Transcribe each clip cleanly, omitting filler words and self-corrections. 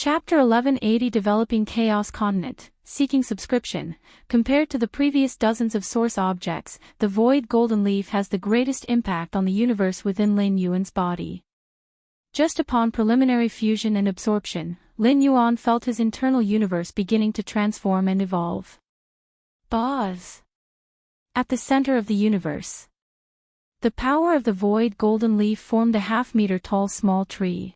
Chapter 1180 Developing Chaos Continent, Seeking Subscription. Compared to the previous dozens of source objects, the void golden leaf has the greatest impact on the universe within Lin Yuan's body. Just upon preliminary fusion and absorption, Lin Yuan felt his internal universe beginning to transform and evolve. Buzz. At the center of the universe. The power of the void golden leaf formed a half-meter tall small tree.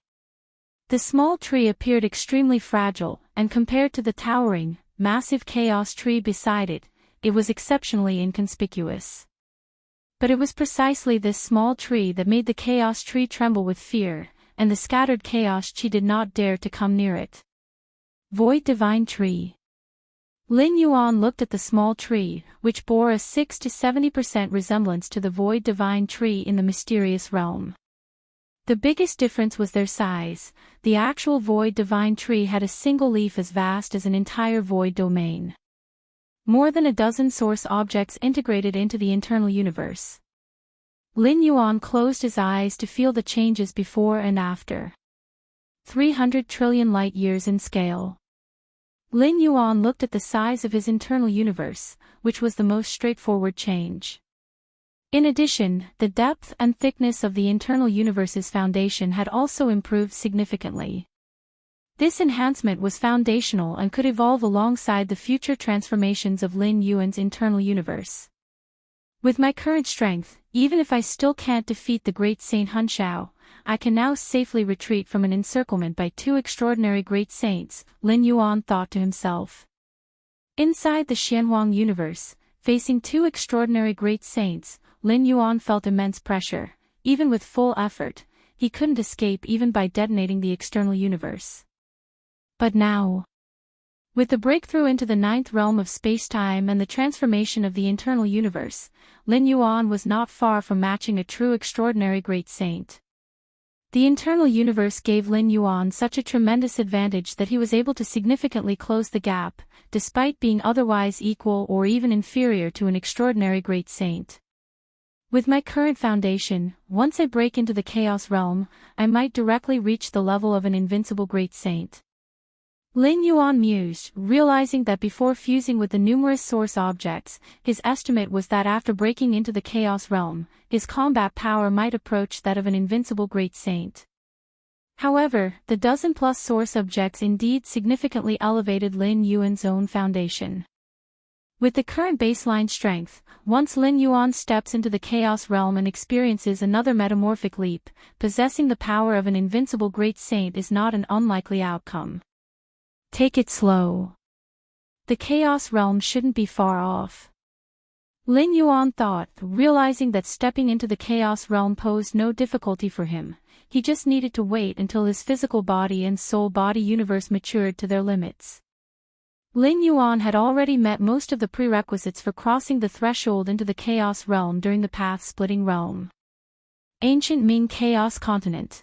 The small tree appeared extremely fragile, and compared to the towering, massive chaos tree beside it, it was exceptionally inconspicuous. But it was precisely this small tree that made the chaos tree tremble with fear, and the scattered chaos chi did not dare to come near it. Void Divine Tree. Lin Yuan looked at the small tree, which bore a 6 to 70% resemblance to the void divine tree in the mysterious realm. The biggest difference was their size. The actual void divine tree had a single leaf as vast as an entire void domain. More than a dozen source objects integrated into the internal universe. Lin Yuan closed his eyes to feel the changes before and after. 300 trillion light-years in scale. Lin Yuan looked at the size of his internal universe, which was the most straightforward change. In addition, the depth and thickness of the internal universe's foundation had also improved significantly. This enhancement was foundational and could evolve alongside the future transformations of Lin Yuan's internal universe. With my current strength, even if I still can't defeat the great Saint Hunshao, I can now safely retreat from an encirclement by two extraordinary great saints, Lin Yuan thought to himself. Inside the Xianhuang universe, facing two extraordinary great saints, Lin Yuan felt immense pressure. Even with full effort, he couldn't escape even by detonating the external universe. But now, with the breakthrough into the ninth realm of space-time and the transformation of the internal universe, Lin Yuan was not far from matching a true extraordinary great saint. The internal universe gave Lin Yuan such a tremendous advantage that he was able to significantly close the gap, despite being otherwise equal or even inferior to an extraordinary great saint. With my current foundation, once I break into the chaos realm, I might directly reach the level of an invincible great saint. Lin Yuan mused, realizing that before fusing with the numerous source objects, his estimate was that after breaking into the chaos realm, his combat power might approach that of an invincible great saint. However, the dozen-plus source objects indeed significantly elevated Lin Yuan's own foundation. With the current baseline strength, once Lin Yuan steps into the chaos realm and experiences another metamorphic leap, possessing the power of an invincible great saint is not an unlikely outcome. Take it slow. The chaos realm shouldn't be far off. Lin Yuan thought, realizing that stepping into the chaos realm posed no difficulty for him. He just needed to wait until his physical body and soul body universe matured to their limits. Lin Yuan had already met most of the prerequisites for crossing the threshold into the chaos realm during the path-splitting realm. Ancient Ming Chaos Continent.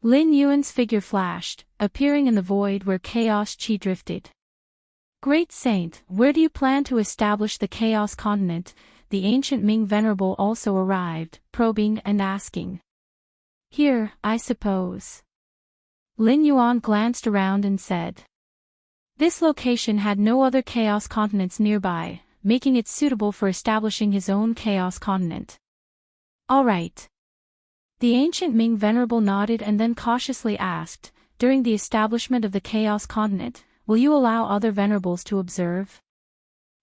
Lin Yuan's figure flashed, appearing in the void where chaos chi drifted. Great Saint, where do you plan to establish the chaos continent? The ancient Ming Venerable also arrived, probing and asking. Here, I suppose. Lin Yuan glanced around and said. This location had no other chaos continents nearby, making it suitable for establishing his own chaos continent. All right. The ancient Ming Venerable nodded and then cautiously asked, during the establishment of the chaos continent, will you allow other venerables to observe?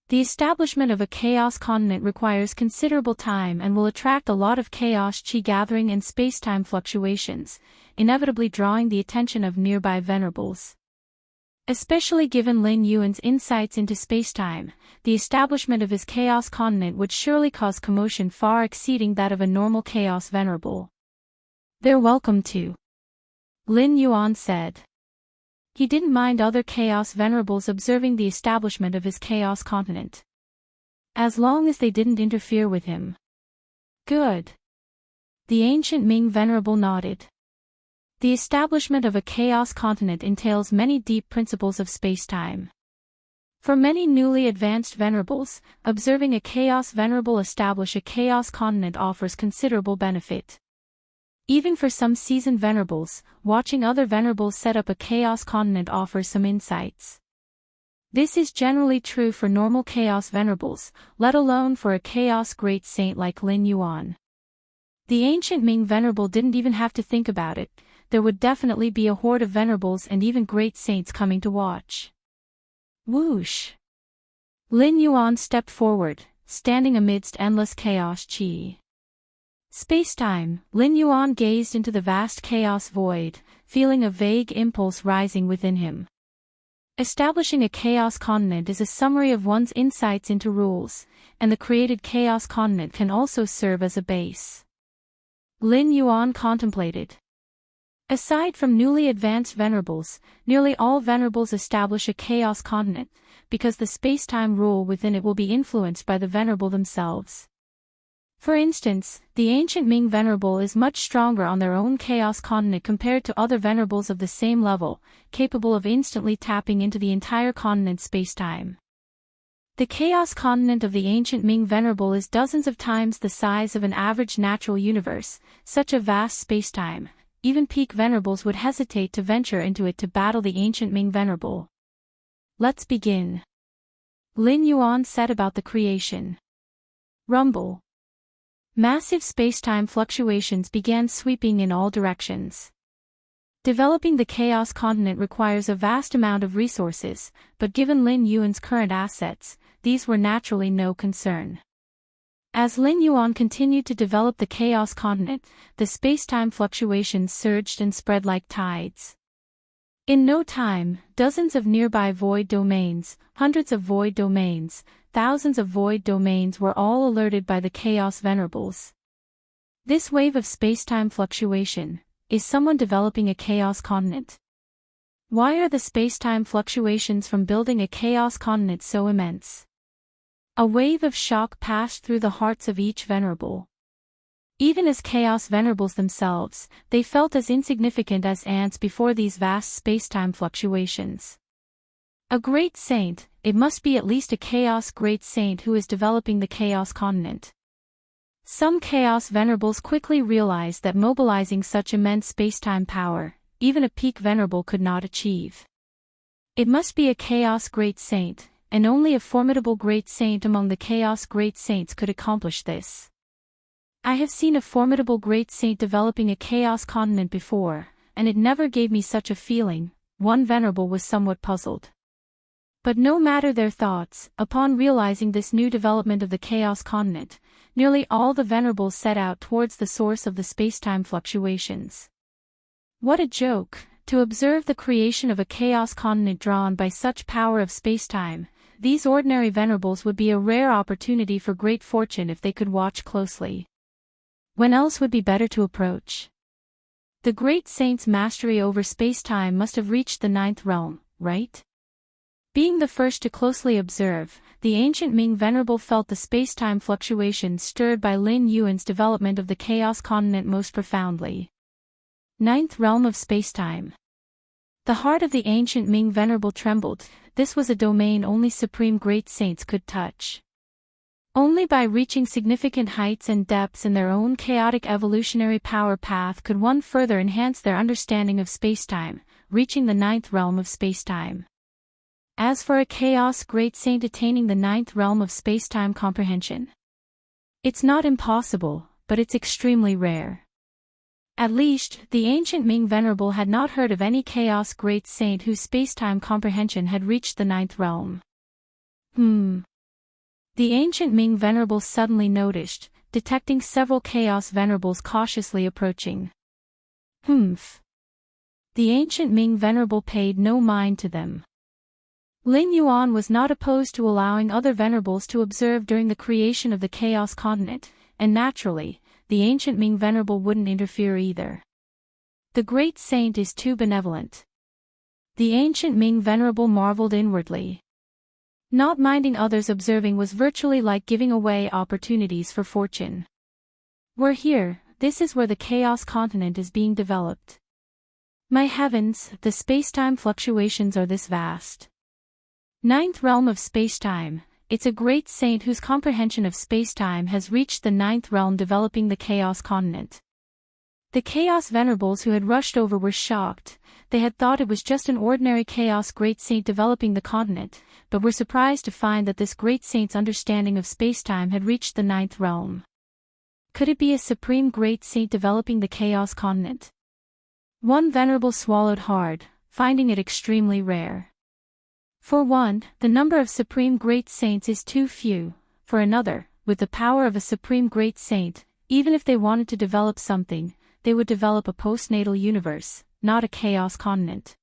The establishment of a chaos continent requires considerable time and will attract a lot of chaos chi gathering and space-time fluctuations, inevitably drawing the attention of nearby venerables. Especially given Lin Yuan's insights into space-time, the establishment of his chaos continent would surely cause commotion far exceeding that of a normal chaos venerable. They're welcome to. Lin Yuan said. He didn't mind other chaos venerables observing the establishment of his chaos continent. As long as they didn't interfere with him. Good. The ancient Ming Venerable nodded. The establishment of a chaos continent entails many deep principles of space-time. For many newly advanced venerables, observing a chaos venerable establish a chaos continent offers considerable benefit. Even for some seasoned venerables, watching other venerables set up a chaos continent offers some insights. This is generally true for normal chaos venerables, let alone for a chaos great saint like Lin Yuan. The ancient Ming venerable didn't even have to think about it. There would definitely be a horde of venerables and even great saints coming to watch. Whoosh! Lin Yuan stepped forward, standing amidst endless chaos qi. Space-time, Lin Yuan gazed into the vast chaos void, feeling a vague impulse rising within him. Establishing a chaos continent is a summary of one's insights into rules, and the created chaos continent can also serve as a base. Lin Yuan contemplated. Aside from newly advanced venerables, nearly all venerables establish a chaos continent, because the space-time rule within it will be influenced by the venerable themselves. For instance, the ancient Ming venerable is much stronger on their own chaos continent compared to other venerables of the same level, capable of instantly tapping into the entire continent's spacetime. The chaos continent of the ancient Ming venerable is dozens of times the size of an average natural universe. Such a vast spacetime, even peak venerables would hesitate to venture into it to battle the ancient Ming venerable. Let's begin. Lin Yuan said about the creation. Rumble. Massive spacetime fluctuations began sweeping in all directions. Developing the chaos continent requires a vast amount of resources, but given Lin Yuan's current assets, these were naturally no concern. As Lin Yuan continued to develop the chaos continent, the spacetime fluctuations surged and spread like tides. In no time, dozens of nearby void domains, hundreds of void domains, thousands of void domains were all alerted by the Chaos Venerables. This wave of spacetime fluctuation, is someone developing a chaos continent? Why are the spacetime fluctuations from building a chaos continent so immense? A wave of shock passed through the hearts of each venerable. Even as chaos venerables themselves, they felt as insignificant as ants before these vast spacetime fluctuations. A great saint, it must be at least a chaos great saint who is developing the chaos continent. Some chaos venerables quickly realized that mobilizing such immense spacetime power, even a peak venerable could not achieve. It must be a chaos great saint, and only a formidable great saint among the chaos great saints could accomplish this. I have seen a formidable great saint developing a chaos continent before, and it never gave me such a feeling. One venerable was somewhat puzzled. But no matter their thoughts, upon realizing this new development of the chaos continent, nearly all the venerables set out towards the source of the spacetime fluctuations. What a joke, to observe the creation of a chaos continent drawn by such power of spacetime. These ordinary venerables would be a rare opportunity for great fortune if they could watch closely. When else would be better to approach? The great saint's mastery over spacetime must have reached the 9th realm, right? Being the first to closely observe, the ancient Ming venerable felt the spacetime fluctuations stirred by Lin Yuan's development of the chaos continent most profoundly. 9th realm of spacetime. The heart of the ancient Ming venerable trembled. This was a domain only supreme great saints could touch. Only by reaching significant heights and depths in their own chaotic evolutionary power path could one further enhance their understanding of spacetime, reaching the 9th realm of spacetime. As for a chaos great saint attaining the 9th realm of spacetime comprehension, it's not impossible, but it's extremely rare. At least, the ancient Ming venerable had not heard of any chaos great saint whose spacetime comprehension had reached the 9th realm. The ancient Ming venerable suddenly noticed, detecting several chaos venerables cautiously approaching. The ancient Ming venerable paid no mind to them. Lin Yuan was not opposed to allowing other venerables to observe during the creation of the chaos continent, and naturally, the ancient Ming venerable wouldn't interfere either. The great saint is too benevolent. The ancient Ming venerable marveled inwardly. Not minding others observing was virtually like giving away opportunities for fortune. We're here, this is where the chaos continent is being developed. My heavens, the spacetime fluctuations are this vast. 9th realm of spacetime, it's a great saint whose comprehension of spacetime has reached the 9th realm developing the chaos continent. The Chaos Venerables who had rushed over were shocked. They had thought it was just an ordinary Chaos Great Saint developing the continent, but were surprised to find that this Great Saint's understanding of spacetime had reached the 9th realm. Could it be a Supreme Great Saint developing the Chaos Continent? One Venerable swallowed hard, finding it extremely rare. For one, the number of Supreme Great Saints is too few. For another, with the power of a Supreme Great Saint, even if they wanted to develop something, they would develop a postnatal universe, not a chaos continent.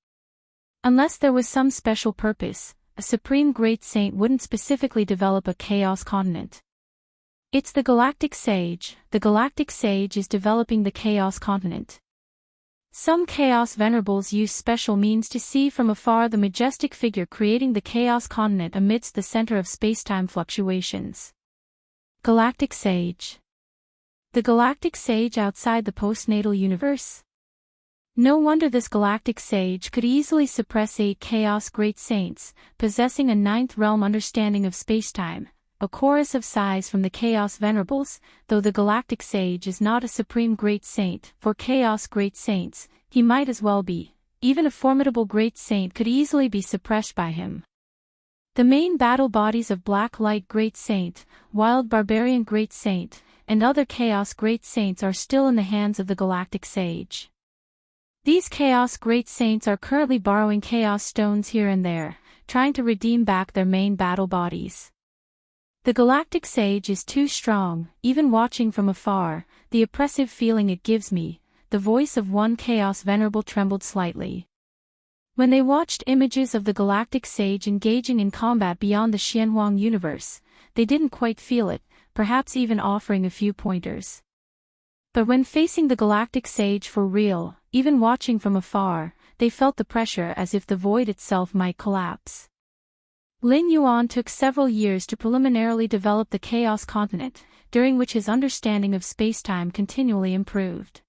Unless there was some special purpose, a Supreme Great Saint wouldn't specifically develop a chaos continent. It's the Galactic Sage. The Galactic Sage is developing the chaos continent. Some Chaos Venerables use special means to see from afar the majestic figure creating the chaos continent amidst the center of spacetime fluctuations. Galactic Sage. The Galactic Sage outside the postnatal universe? No wonder this Galactic Sage could easily suppress 8 Chaos Great Saints, possessing a 9th realm understanding of spacetime, a chorus of sighs from the Chaos Venerables. Though the Galactic Sage is not a Supreme Great Saint for Chaos Great Saints, he might as well be. Even a formidable Great Saint could easily be suppressed by him. The main battle bodies of Black Light Great Saint, Wild Barbarian Great Saint, and other Chaos Great Saints are still in the hands of the Galactic Sage. These Chaos Great Saints are currently borrowing Chaos Stones here and there, trying to redeem back their main battle bodies. The Galactic Sage is too strong. Even watching from afar, the oppressive feeling it gives me, the voice of one Chaos Venerable trembled slightly. When they watched images of the Galactic Sage engaging in combat beyond the Xianhuang universe, they didn't quite feel it, perhaps even offering a few pointers. But when facing the Galactic Sage for real, even watching from afar, they felt the pressure as if the void itself might collapse. Lin Yuan took several years to preliminarily develop the Chaos Continent, during which his understanding of spacetime continually improved.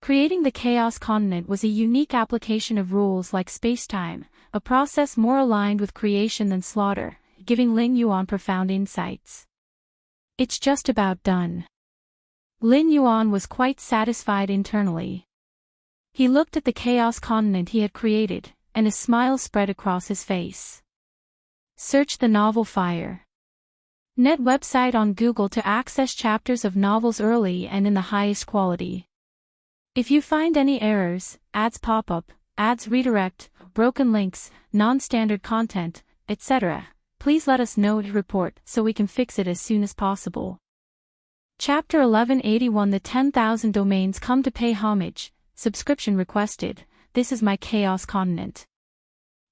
Creating the Chaos Continent was a unique application of rules like spacetime, a process more aligned with creation than slaughter, giving Lin Yuan profound insights. It's just about done. Lin Yuan was quite satisfied internally. He looked at the Chaos Continent he had created, and a smile spread across his face. Search the novel Fire. Net website on Google to access chapters of novels early and in the highest quality. If you find any errors, ads pop up, ads redirect, broken links, non-standard content, etc., please let us know to report so we can fix it as soon as possible. Chapter 1181 The 10,000 domains come to pay homage. Subscription requested. This is my Chaos Continent.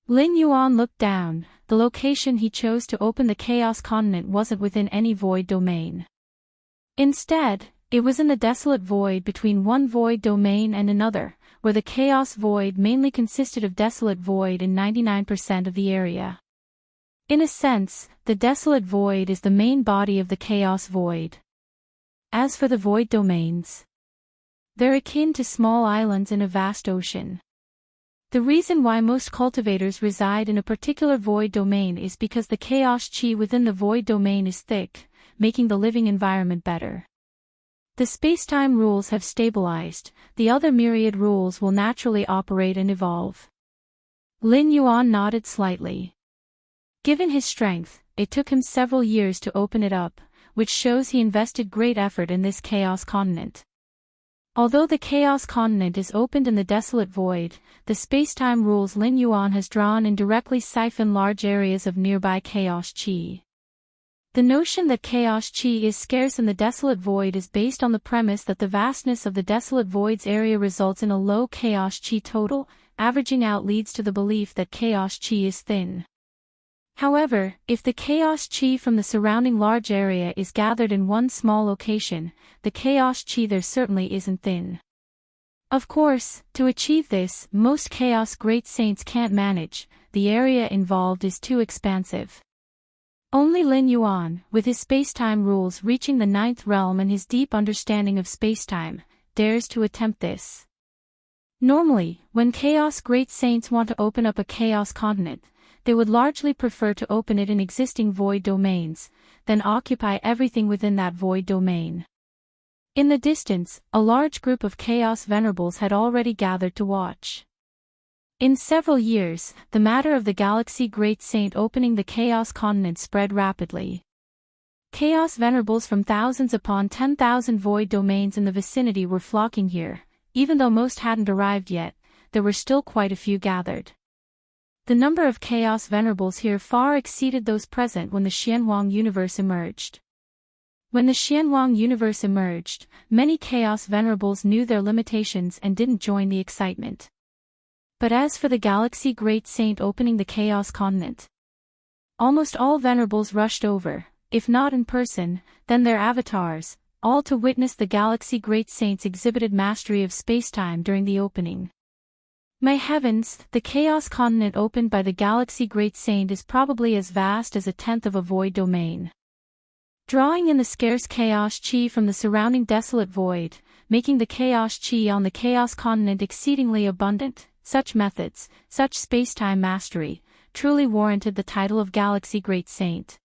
Lin Yuan looked down. The location he chose to open the Chaos Continent wasn't within any void domain. Instead, it was in the desolate void between one void domain and another, where the Chaos Void mainly consisted of desolate void in 99% of the area. In a sense, the desolate void is the main body of the Chaos Void. As for the void domains, they're akin to small islands in a vast ocean. The reason why most cultivators reside in a particular void domain is because the chaos chi within the void domain is thick, making the living environment better. The spacetime rules have stabilized, the other myriad rules will naturally operate and evolve. Lin Yuan nodded slightly. Given his strength, it took him several years to open it up, which shows he invested great effort in this Chaos Continent. Although the Chaos Continent is opened in the desolate void, the spacetime rules Lin Yuan has drawn indirectly siphon large areas of nearby chaos chi. The notion that chaos chi is scarce in the desolate void is based on the premise that the vastness of the desolate void's area results in a low chaos chi total, averaging out leads to the belief that chaos chi is thin. However, if the chaos chi from the surrounding large area is gathered in one small location, the chaos chi there certainly isn't thin. Of course, to achieve this, most chaos great saints can't manage, the area involved is too expansive. Only Lin Yuan, with his spacetime rules reaching the 9th realm and his deep understanding of spacetime, dares to attempt this. Normally, when chaos great saints want to open up a chaos continent, they would largely prefer to open it in existing void domains, then occupy everything within that void domain. In the distance, a large group of Chaos Venerables had already gathered to watch. In several years, the matter of the Galaxy Great Saint opening the Chaos Continent spread rapidly. Chaos Venerables from thousands upon 10,000 void domains in the vicinity were flocking here. Even though most hadn't arrived yet, there were still quite a few gathered. The number of Chaos Venerables here far exceeded those present when the Xianhuang universe emerged. When the Xianhuang universe emerged, many Chaos Venerables knew their limitations and didn't join the excitement. But as for the Galaxy Great Saint opening the Chaos Continent, almost all Venerables rushed over, if not in person, then their avatars, all to witness the Galaxy Great Saint's exhibited mastery of spacetime during the opening. My heavens, the Chaos Continent opened by the Galaxy Great Saint is probably as vast as a tenth of a void domain. Drawing in the scarce Chaos Chi from the surrounding desolate void, making the Chaos Chi on the Chaos Continent exceedingly abundant, such methods, such spacetime mastery, truly warranted the title of Galaxy Great Saint.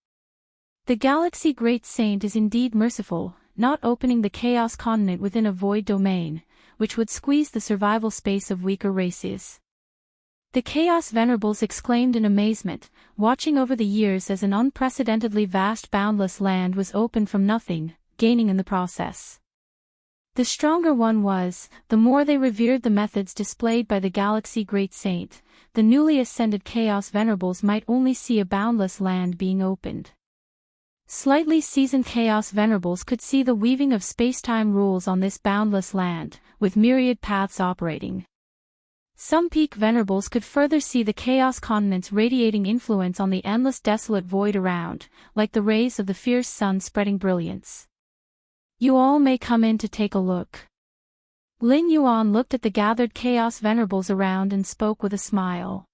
The Galaxy Great Saint is indeed merciful, not opening the Chaos Continent within a void domain, which would squeeze the survival space of weaker races. The Chaos Venerables exclaimed in amazement, watching over the years as an unprecedentedly vast boundless land was opened from nothing, gaining in the process. The stronger one was, the more they revered the methods displayed by the Galaxy Great Saint, the newly ascended Chaos Venerables might only see a boundless land being opened. Slightly seasoned Chaos Venerables could see the weaving of spacetime rules on this boundless land, with myriad paths operating. Some peak Venerables could further see the Chaos Continent's radiating influence on the endless desolate void around, like the rays of the fierce sun spreading brilliance. You all may come in to take a look. Lin Yuan looked at the gathered Chaos Venerables around and spoke with a smile.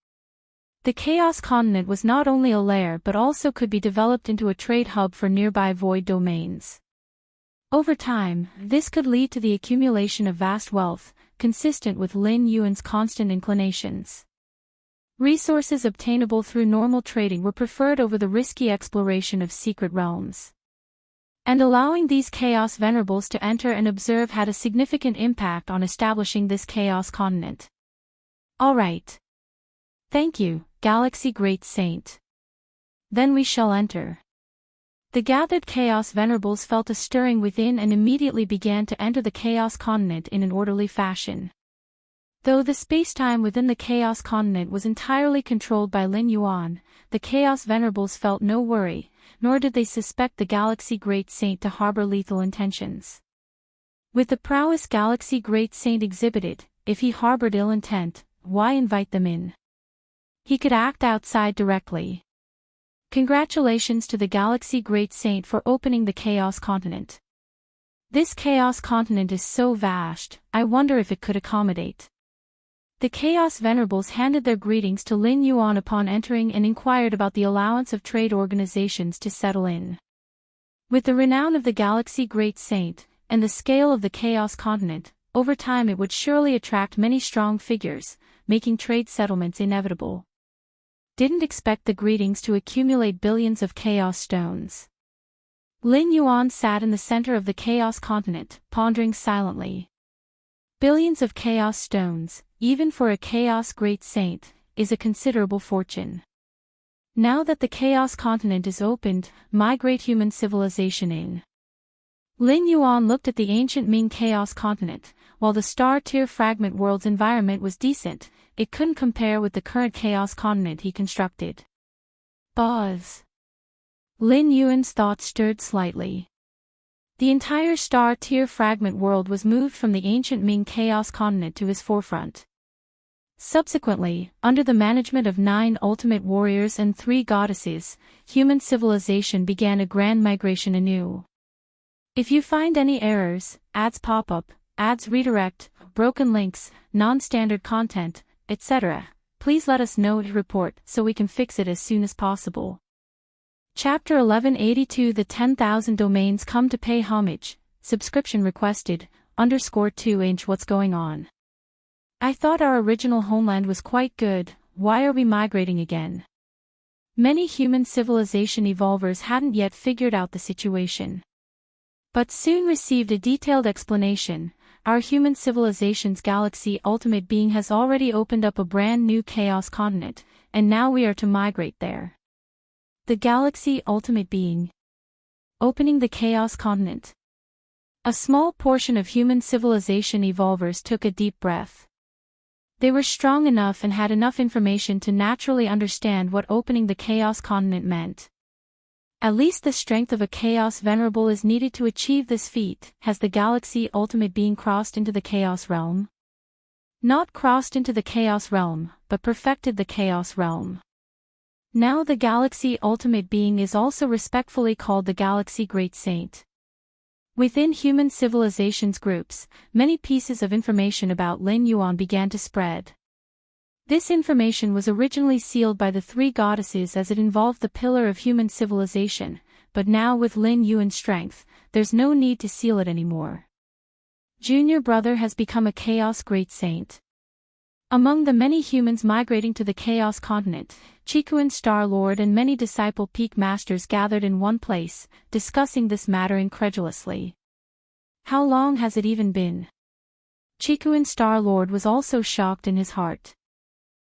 The Chaos Continent was not only a lair but also could be developed into a trade hub for nearby void domains. Over time, this could lead to the accumulation of vast wealth, consistent with Lin Yuan's constant inclinations. Resources obtainable through normal trading were preferred over the risky exploration of secret realms. And allowing these Chaos Venerables to enter and observe had a significant impact on establishing this Chaos Continent. Alright. Thank you, Galaxy Great Saint. Then we shall enter. The gathered Chaos Venerables felt a stirring within and immediately began to enter the Chaos Continent in an orderly fashion. Though the spacetime within the Chaos Continent was entirely controlled by Lin Yuan, the Chaos Venerables felt no worry, nor did they suspect the Galaxy Great Saint to harbor lethal intentions. With the prowess Galaxy Great Saint exhibited, if he harbored ill intent, why invite them in? He could act outside directly. Congratulations to the Galaxy Great Saint for opening the Chaos Continent. This Chaos Continent is so vast, I wonder if it could accommodate. The Chaos Venerables handed their greetings to Lin Yuan upon entering and inquired about the allowance of trade organizations to settle in. With the renown of the Galaxy Great Saint, and the scale of the Chaos Continent, over time it would surely attract many strong figures, making trade settlements inevitable. Didn't expect the greetings to accumulate billions of Chaos Stones. Lin Yuan sat in the center of the Chaos Continent, pondering silently. Billions of Chaos Stones, even for a Chaos Great Saint, is a considerable fortune. Now that the Chaos Continent is opened, migrate human civilization in. Lin Yuan looked at the ancient Ming Chaos Continent. While the star-tier fragment world's environment was decent, it couldn't compare with the current Chaos Continent he constructed. Buzz. Lin Yuan's thoughts stirred slightly. The entire star-tier fragment world was moved from the ancient Ming Chaos Continent to his forefront. Subsequently, under the management of 9 ultimate warriors and 3 goddesses, human civilization began a grand migration anew. If you find any errors, ads pop up, ads redirect, broken links, non-standard content, etc., please let us know to report so we can fix it as soon as possible. Chapter 1182 The 10,000 domains come to pay homage, subscription requested, _2 What's going on? I thought our original homeland was quite good, why are we migrating again? Many human civilization evolvers hadn't yet figured out the situation. but soon received a detailed explanation. Our human civilization's galaxy ultimate being has already opened up a brand new chaos continent, and now we are to migrate there. The galaxy ultimate being. Opening the chaos continent. A small portion of human civilization evolvers took a deep breath. They were strong enough and had enough information to naturally understand what opening the chaos continent meant. At least the strength of a chaos venerable is needed to achieve this feat. Has the galaxy ultimate being crossed into the chaos realm? Not crossed into the chaos realm, but perfected the chaos realm. Now the galaxy ultimate being is also respectfully called the galaxy great saint. Within human civilizations groups, many pieces of information about Lin Yuan began to spread. This information was originally sealed by the three goddesses as it involved the pillar of human civilization, but now with Lin Yuan's strength, there's no need to seal it anymore. Junior brother has become a chaos great saint. Among the many humans migrating to the chaos continent, Chikuan Star Lord and many disciple peak masters gathered in one place, discussing this matter incredulously. How long has it even been? Chikuan Star Lord was also shocked in his heart.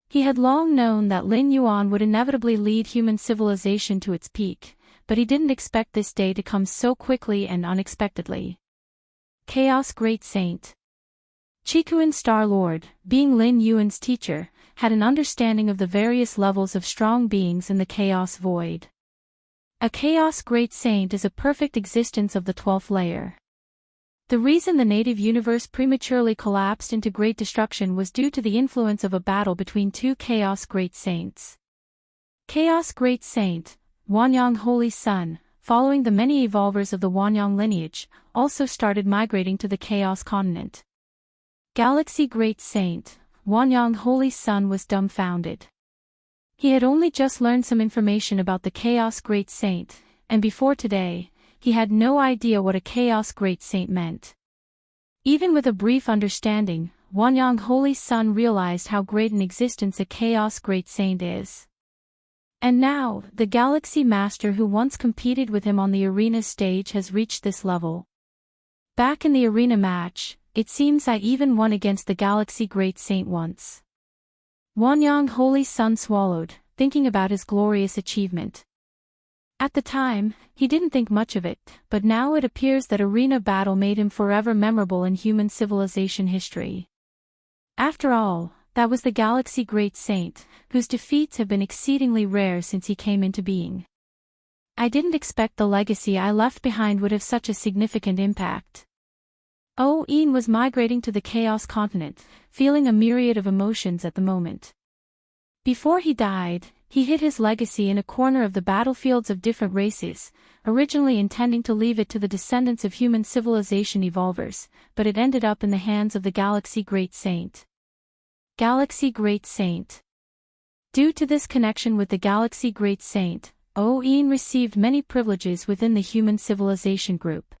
He had long known that Lin Yuan would inevitably lead human civilization to its peak, but he didn't expect this day to come so quickly and unexpectedly. Chaos Great Saint. Chikuan Star Lord, being Lin Yuan's teacher, had an understanding of the various levels of strong beings in the chaos void. A chaos great saint is a perfect existence of the 12th layer. The reason the native universe prematurely collapsed into great destruction was due to the influence of a battle between two Chaos Great Saints. Chaos Great Saint, Wanyang Holy Sun, following the many evolvers of the Wanyang lineage, also started migrating to the Chaos Continent. Galaxy Great Saint, Wanyang Holy Sun was dumbfounded. He had only just learned some information about the Chaos Great Saint, and before today, he had no idea what a Chaos Great Saint meant. Even with a brief understanding, Wanyang Holy Sun realized how great an existence a Chaos Great Saint is. And now, the Galaxy Master who once competed with him on the arena stage has reached this level. Back in the arena match, it seems I even won against the Galaxy Great Saint once. Wanyang Holy Sun swallowed, thinking about his glorious achievement. At the time, he didn't think much of it, but now it appears that arena battle made him forever memorable in human civilization history. After all, that was the Galaxy Great Saint, whose defeats have been exceedingly rare since he came into being. I didn't expect the legacy I left behind would have such a significant impact. Ian was migrating to the Chaos Continent, feeling a myriad of emotions at the moment. Before he died, he hid his legacy in a corner of the battlefields of different races, originally intending to leave it to the descendants of human civilization evolvers, but it ended up in the hands of the Galaxy Great Saint. Galaxy Great Saint. Due to this connection with the Galaxy Great Saint, Ian received many privileges within the human civilization group.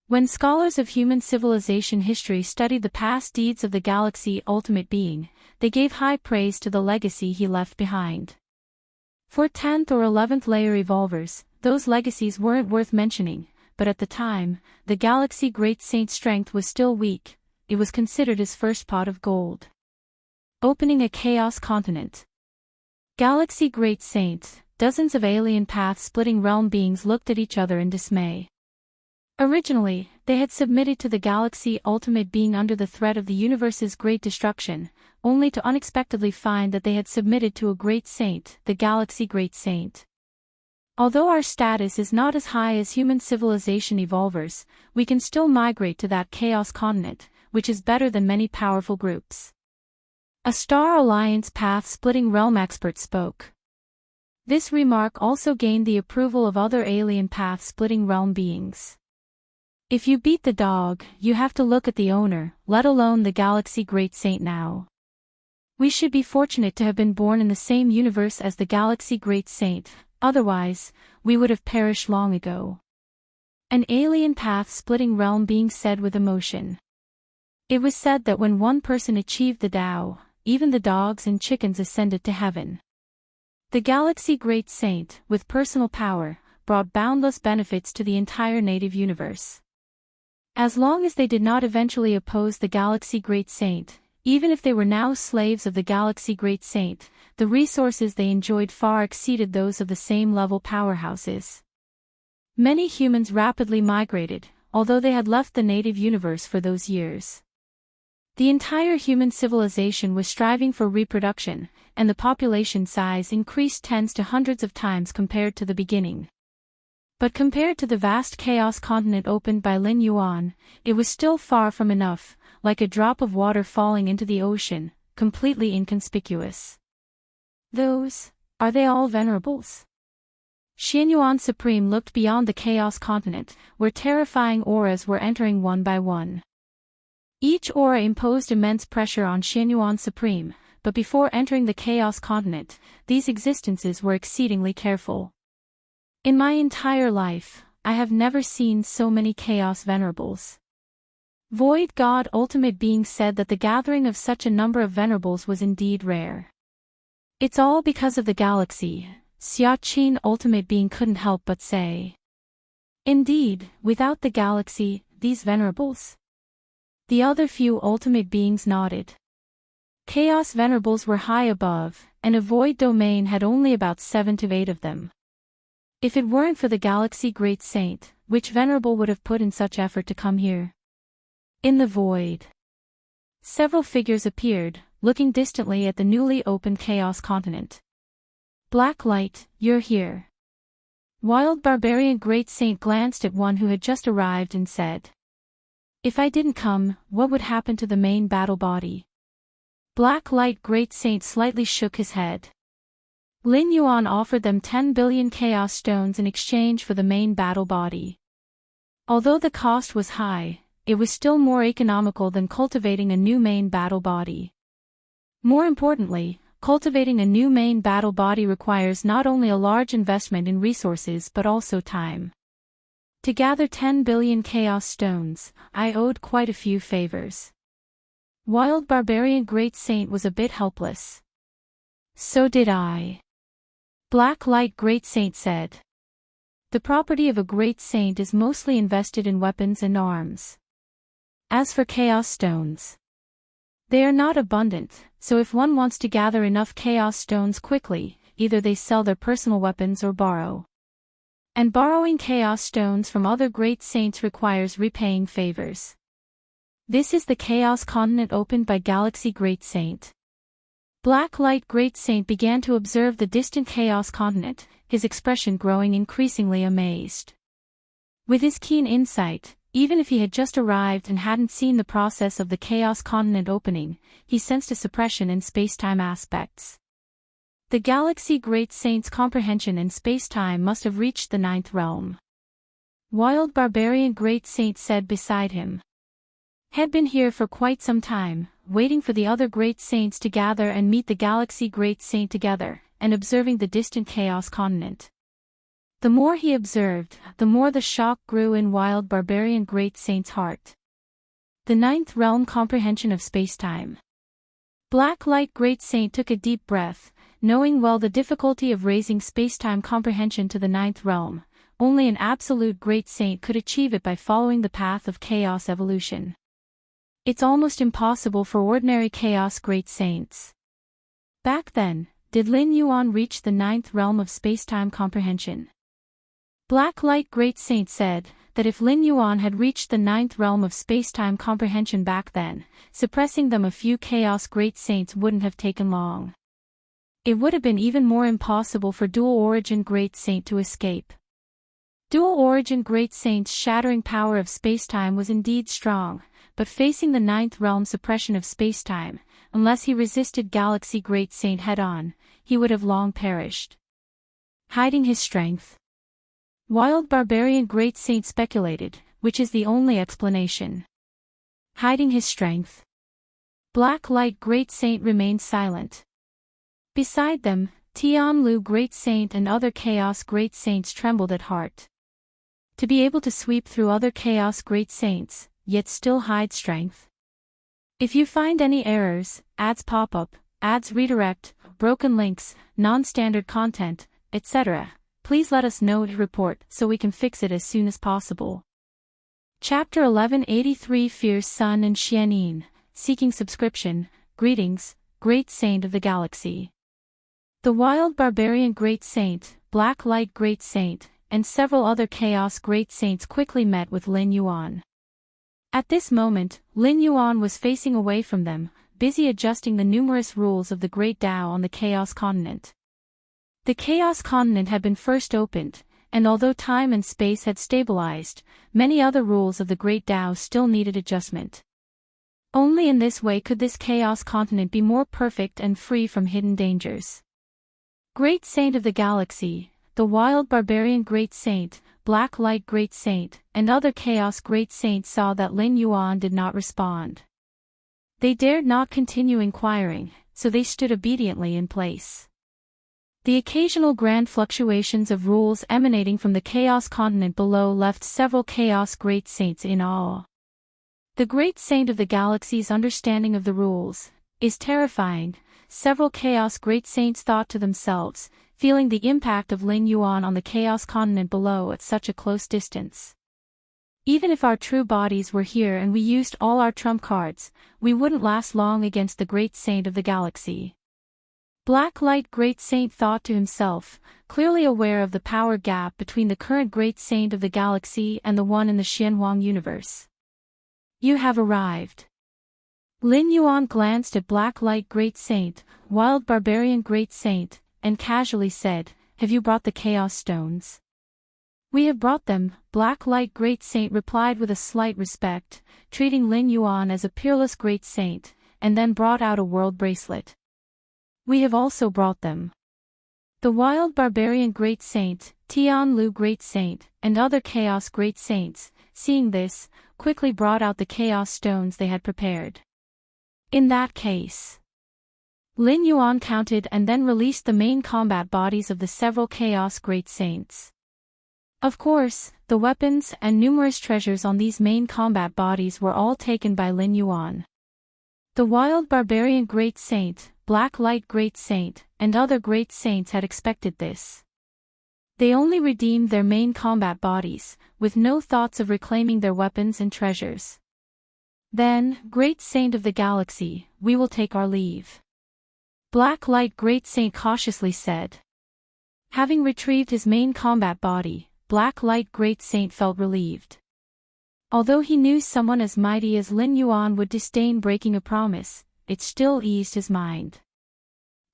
When scholars of human civilization history studied the past deeds of the Galaxy Ultimate Being, they gave high praise to the legacy he left behind. For 10th or 11th layer evolvers, those legacies weren't worth mentioning, but at the time, the Galaxy Great Saint's strength was still weak. It was considered his first pot of gold. Opening a Chaos Continent. Galaxy Great Saint, dozens of alien path-splitting realm beings looked at each other in dismay. Originally, they had submitted to the Galaxy Ultimate Being under the threat of the universe's great destruction, only to unexpectedly find that they had submitted to a Great Saint, the Galaxy Great Saint. Although our status is not as high as human civilization evolvers, we can still migrate to that Chaos Continent, which is better than many powerful groups. A Star Alliance path-splitting realm expert spoke. This remark also gained the approval of other alien path-splitting realm beings. If you beat the dog, you have to look at the owner, let alone the Galaxy Great Saint now. We should be fortunate to have been born in the same universe as the Galaxy Great Saint, otherwise, we would have perished long ago. An alien path-splitting realm being said with emotion. It was said that when one person achieved the Tao, even the dogs and chickens ascended to heaven. The Galaxy Great Saint, with personal power, brought boundless benefits to the entire native universe. As long as they did not eventually oppose the Galaxy Great Saint, even if they were now slaves of the Galaxy Great Saint, the resources they enjoyed far exceeded those of the same level powerhouses. Many humans rapidly migrated, although they had left the native universe for those years. The entire human civilization was striving for reproduction, and the population size increased tens to hundreds of times compared to the beginning. But compared to the vast chaos continent opened by Lin Yuan, it was still far from enough, like a drop of water falling into the ocean, completely inconspicuous. Are they all venerables? Xianyuan Supreme looked beyond the chaos continent, where terrifying auras were entering one by one. Each aura imposed immense pressure on Xianyuan Supreme, but before entering the chaos continent, these existences were exceedingly careful. In my entire life, I have never seen so many chaos venerables. Void God Ultimate Being said that the gathering of such a number of venerables was indeed rare. It's all because of the galaxy, Xiaqin Ultimate Being couldn't help but say. Indeed, without the galaxy, these venerables. The other few ultimate beings nodded. Chaos venerables were high above, and a void domain had only about 7 to 8 of them. If it weren't for the Galaxy Great Saint, which venerable would have put in such effort to come here? In the void, several figures appeared, looking distantly at the newly opened Chaos Continent. Black Light, you're here. Wild Barbarian Great Saint glanced at one who had just arrived and said. If I didn't come, what would happen to the main battle body? Black Light Great Saint slightly shook his head. Lin Yuan offered them 10 billion Chaos Stones in exchange for the main battle body. Although the cost was high, it was still more economical than cultivating a new main battle body. More importantly, cultivating a new main battle body requires not only a large investment in resources but also time. To gather 10 billion Chaos Stones, I owed quite a few favors. Wild Barbarian Great Saint was a bit helpless. So did I. Black Light Great Saint said. The property of a Great Saint is mostly invested in weapons and arms. As for Chaos Stones, they are not abundant, so if one wants to gather enough Chaos Stones quickly, either they sell their personal weapons or borrow. And borrowing Chaos Stones from other Great Saints requires repaying favors. This is the Chaos Continent opened by Galaxy Great Saint. Black Light Great Saint began to observe the distant Chaos Continent, his expression growing increasingly amazed. With his keen insight, even if he had just arrived and hadn't seen the process of the Chaos Continent opening, he sensed a suppression in space-time aspects. The Galaxy Great Saint's comprehension in space-time must have reached the 9th realm. Wild Barbarian Great Saint said beside him. Had been here for quite some time, waiting for the other Great Saints to gather and meet the Galaxy Great Saint together, and observing the distant Chaos Continent. The more he observed, the more the shock grew in Wild Barbarian Great Saint's heart. The 9th realm comprehension of space-time. Black Light Great Saint took a deep breath, knowing well the difficulty of raising space-time comprehension to the 9th realm. Only an absolute Great Saint could achieve it by following the path of chaos evolution. It's almost impossible for ordinary Chaos Great Saints. Back then, did Lin Yuan reach the 9th realm of space-time comprehension? Black Light Great Saint said that if Lin Yuan had reached the 9th realm of space-time comprehension back then, suppressing them a few Chaos Great Saints wouldn't have taken long. It would have been even more impossible for Dual Origin Great Saint to escape. Dual Origin Great Saint's shattering power of space-time was indeed strong, but facing the 9th realm suppression of space-time, unless he resisted Galaxy Great Saint head-on, he would have long perished. Hiding his strength. Wild Barbarian Great Saint speculated, which is the only explanation. Hiding his strength. Black Light Great Saint remained silent. Beside them, Tianlu Great Saint and other Chaos Great Saints trembled at heart. To be able to sweep through other Chaos Great Saints, yet still hide strength. If you find any errors, ads pop up, ads redirect, broken links, non-standard content, etc., please let us know to report so we can fix it as soon as possible. Chapter 1183 Fierce Sun and Xianin, Seeking Subscription, Greetings, Great Saint of the Galaxy. The Wild Barbarian Great Saint, Black Light Great Saint, and several other Chaos Great Saints quickly met with Lin Yuan. At this moment, Lin Yuan was facing away from them, busy adjusting the numerous rules of the Great Tao on the Chaos Continent. The Chaos Continent had been first opened, and although time and space had stabilized, many other rules of the Great Tao still needed adjustment. Only in this way could this Chaos Continent be more perfect and free from hidden dangers. Great Saint of the Galaxy, the Wild Barbarian Great Saint, Black Light Great Saint, and other Chaos Great Saints saw that Lin Yuan did not respond. They dared not continue inquiring, so they stood obediently in place. The occasional grand fluctuations of rules emanating from the Chaos Continent below left several Chaos Great Saints in awe. The Great Saint of the Galaxy's understanding of the rules is terrifying, several Chaos Great Saints thought to themselves, feeling the impact of Lin Yuan on the Chaos Continent below at such a close distance. Even if our true bodies were here and we used all our trump cards, we wouldn't last long against the Great Saint of the Galaxy. Black Light Great Saint thought to himself, clearly aware of the power gap between the current Great Saint of the Galaxy and the one in the Xianhuang universe. You have arrived. Lin Yuan glanced at Black Light Great Saint, Wild Barbarian Great Saint, and casually said, "Have you brought the Chaos Stones?" "We have brought them," Black Light Great Saint replied with a slight respect, treating Lin Yuan as a peerless Great Saint, and then brought out a world bracelet. "We have also brought them." The Wild Barbarian Great Saint, Tianlu Great Saint, and other Chaos Great Saints, seeing this, quickly brought out the Chaos Stones they had prepared. In that case, Lin Yuan counted and then released the main combat bodies of the several Chaos Great Saints. Of course, the weapons and numerous treasures on these main combat bodies were all taken by Lin Yuan. The Wild Barbarian Great Saint, Black Light Great Saint, and other Great Saints had expected this. They only redeemed their main combat bodies, with no thoughts of reclaiming their weapons and treasures. "Then, Great Saint of the Galaxy, we will take our leave," Black Light Great Saint cautiously said. Having retrieved his main combat body, Black Light Great Saint felt relieved. Although he knew someone as mighty as Lin Yuan would disdain breaking a promise, it still eased his mind.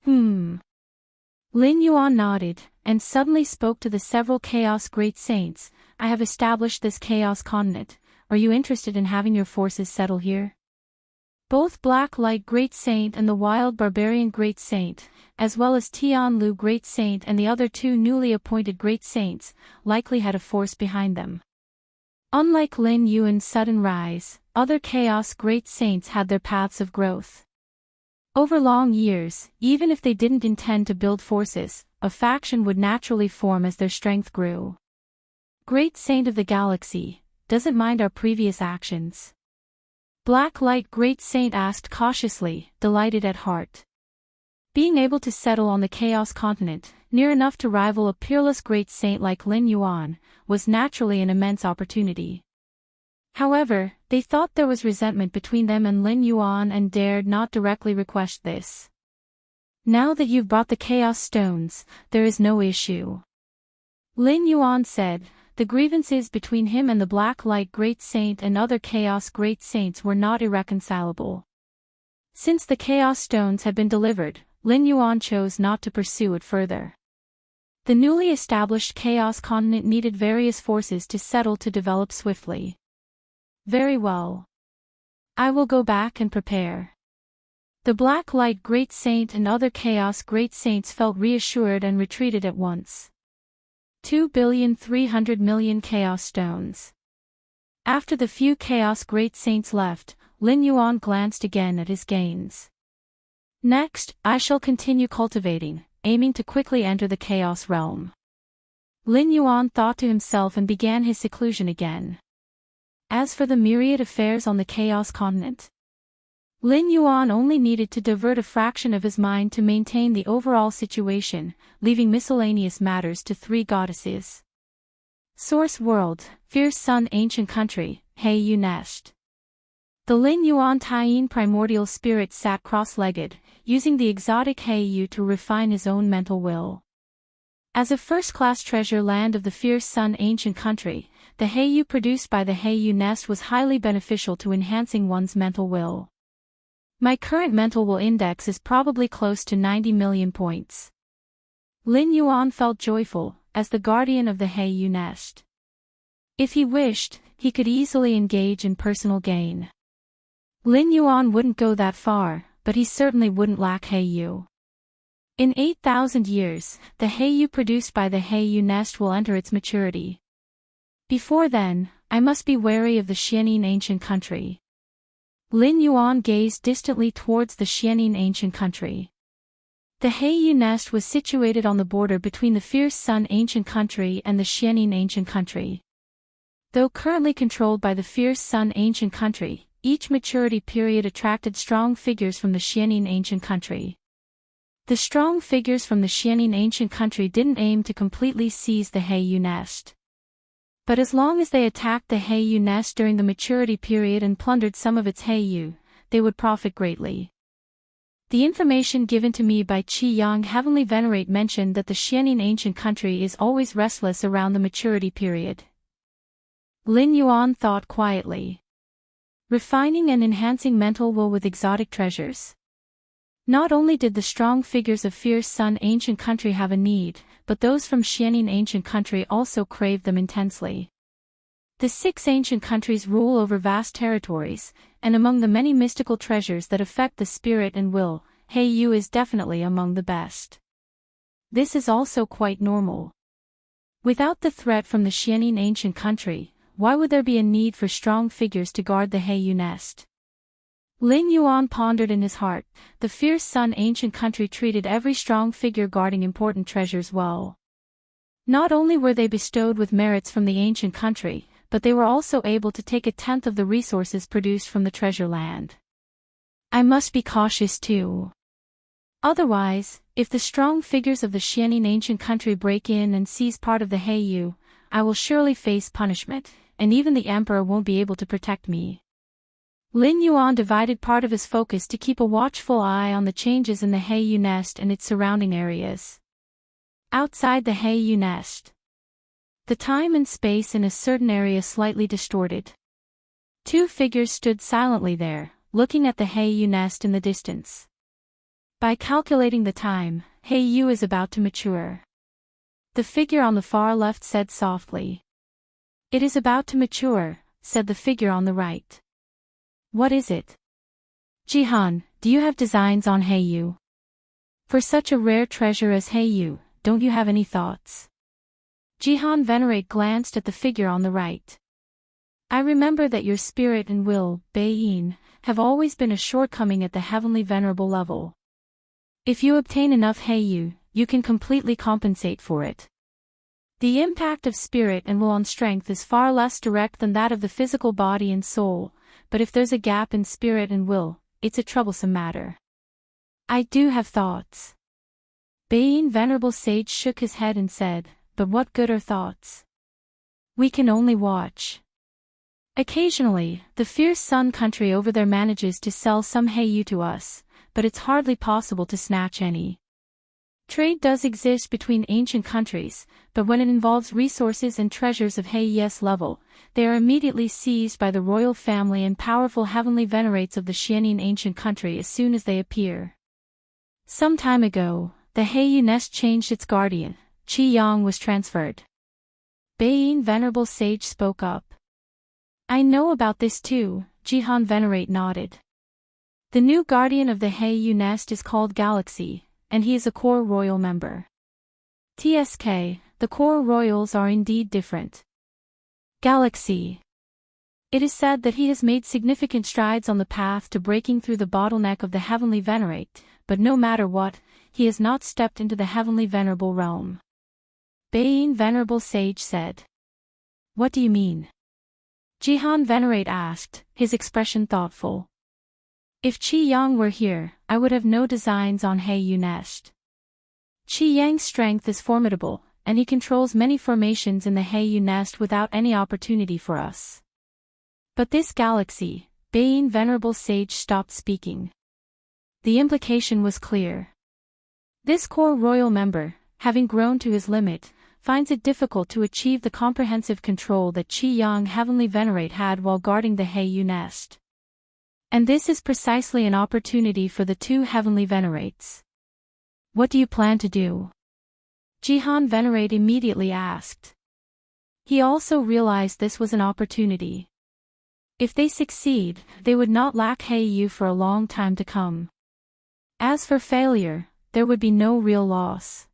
Lin Yuan nodded, and suddenly spoke to the several Chaos Great Saints. "I have established this Chaos Continent. Are you interested in having your forces settle here?" Both Black Light Great Saint and the Wild Barbarian Great Saint, as well as Tianlu Great Saint and the other two newly appointed Great Saints, likely had a force behind them. Unlike Lin Yuan's sudden rise, other Chaos Great Saints had their paths of growth. Over long years, even if they didn't intend to build forces, a faction would naturally form as their strength grew. Great Saint of the Galaxy, doesn't mind our previous actions? Black Light Great Saint asked cautiously, delighted at heart. Being able to settle on the Chaos Continent, near enough to rival a peerless Great Saint like Lin Yuan, was naturally an immense opportunity. However, they thought there was resentment between them and Lin Yuan and dared not directly request this. "Now that you've brought the Chaos Stones, there is no issue," Lin Yuan said. The grievances between him and the Black Light Great Saint and other Chaos Great Saints were not irreconcilable. Since the Chaos Stones had been delivered, Lin Yuan chose not to pursue it further. The newly established Chaos Continent needed various forces to settle to develop swiftly. "Very well. I will go back and prepare." The Black Light Great Saint and other Chaos Great Saints felt reassured and retreated at once. 2,300,000,000 Chaos Stones. After the few Chaos Great Saints left, Lin Yuan glanced again at his gains. "Next, I shall continue cultivating, aiming to quickly enter the Chaos Realm." Lin Yuan thought to himself and began his seclusion again. As for the myriad affairs on the Chaos Continent, Lin Yuan only needed to divert a fraction of his mind to maintain the overall situation, leaving miscellaneous matters to three goddesses. Source World, Fierce Sun Ancient Country, Heiyu Nest. The Lin Yuan Taiyin primordial spirit sat cross-legged, using the exotic Heiyu to refine his own mental will. As a first-class treasure land of the Fierce Sun Ancient Country, the Heiyu produced by the Heiyu Nest was highly beneficial to enhancing one's mental will. My current mental will index is probably close to 90 million points. Lin Yuan felt joyful, as the guardian of the Heiyu Nest. If he wished, he could easily engage in personal gain. Lin Yuan wouldn't go that far, but he certainly wouldn't lack Heiyu. In 8,000 years, the Heiyu produced by the Heiyu Nest will enter its maturity. Before then, I must be wary of the Xianin Ancient Country. Lin Yuan gazed distantly towards the Xianin Ancient Country. The Heiyu Nest was situated on the border between the Fierce Sun Ancient Country and the Xianin Ancient Country. Though currently controlled by the Fierce Sun Ancient Country, each maturity period attracted strong figures from the Xianin Ancient Country. The strong figures from the Xianin Ancient Country didn't aim to completely seize the Heiyu Nest. But as long as they attacked the Heiyu Nest during the maturity period and plundered some of its Heiyu, they would profit greatly. The information given to me by Qi Yang Heavenly Venerate mentioned that the Xianin Ancient Country is always restless around the maturity period. Lin Yuan thought quietly. Refining and enhancing mental will with exotic treasures. Not only did the strong figures of Fierce Sun Ancient Country have a need, but those from Xianin Ancient Country also craved them intensely. The 6 ancient countries rule over vast territories, and among the many mystical treasures that affect the spirit and will, Heiyu is definitely among the best. This is also quite normal. Without the threat from the Xianin Ancient Country, why would there be a need for strong figures to guard the Heiyu Nest? Lin Yuan pondered in his heart. The Fierce Sun Ancient Country treated every strong figure guarding important treasures well. Not only were they bestowed with merits from the ancient country, but they were also able to take 1/10 of the resources produced from the treasure land. I must be cautious too. Otherwise, if the strong figures of the Xianin Ancient Country break in and seize part of the Heiyu, I will surely face punishment, and even the emperor won't be able to protect me. Lin Yuan divided part of his focus to keep a watchful eye on the changes in the Heiyu Nest and its surrounding areas. Outside the Heiyu Nest, the time and space in a certain area slightly distorted. 2 figures stood silently there, looking at the Heiyu Nest in the distance. By calculating the time, Heiyu is about to mature. The figure on the far left said softly. It is about to mature, said the figure on the right. What is it? Jihan, do you have designs on Heiyu? For such a rare treasure as Heiyu, don't you have any thoughts? Jihan Venerate glanced at the figure on the right. I remember that your spirit and will, Beiyin, have always been a shortcoming at the heavenly venerable level. If you obtain enough Heiyu, you can completely compensate for it. The impact of spirit and will on strength is far less direct than that of the physical body and soul, but if there's a gap in spirit and will, it's a troublesome matter. I do have thoughts. Beiyin Venerable Sage shook his head and said, but what good are thoughts? We can only watch. Occasionally, the Fierce Sun Country over there manages to sell some Heiyu to us, but it's hardly possible to snatch any. Trade does exist between ancient countries, but when it involves resources and treasures of Heiyu's level, they are immediately seized by the royal family and powerful heavenly venerates of the Xianin Ancient Country as soon as they appear. Some time ago, the Heiyu Nest changed its guardian. Qi Yang was transferred. Beiyin Venerable Sage spoke up. I know about this too, Jihan Venerate nodded. The new guardian of the Heiyu Nest is called Galaxy, and he is a core royal member. TSK, the core royals are indeed different. Galaxy. It is said that he has made significant strides on the path to breaking through the bottleneck of the heavenly venerate, but no matter what, he has not stepped into the heavenly venerable realm. Beiyin Venerable Sage said. What do you mean? Jihan Venerate asked, his expression thoughtful. If Qi Yang were here, I would have no designs on Heiyu nest. Qi Yang's strength is formidable, and he controls many formations in the Heiyu nest without any opportunity for us. But this galaxy, Baiyin Venerable Sage stopped speaking. The implication was clear. This core royal member, having grown to his limit, finds it difficult to achieve the comprehensive control that Qi Yang Heavenly Venerate had while guarding the Heiyu nest. And this is precisely an opportunity for the two Heavenly Venerates. What do you plan to do? Jihan Venerate immediately asked. He also realized this was an opportunity. If they succeed, they would not lack Heiyu for a long time to come. As for failure, there would be no real loss.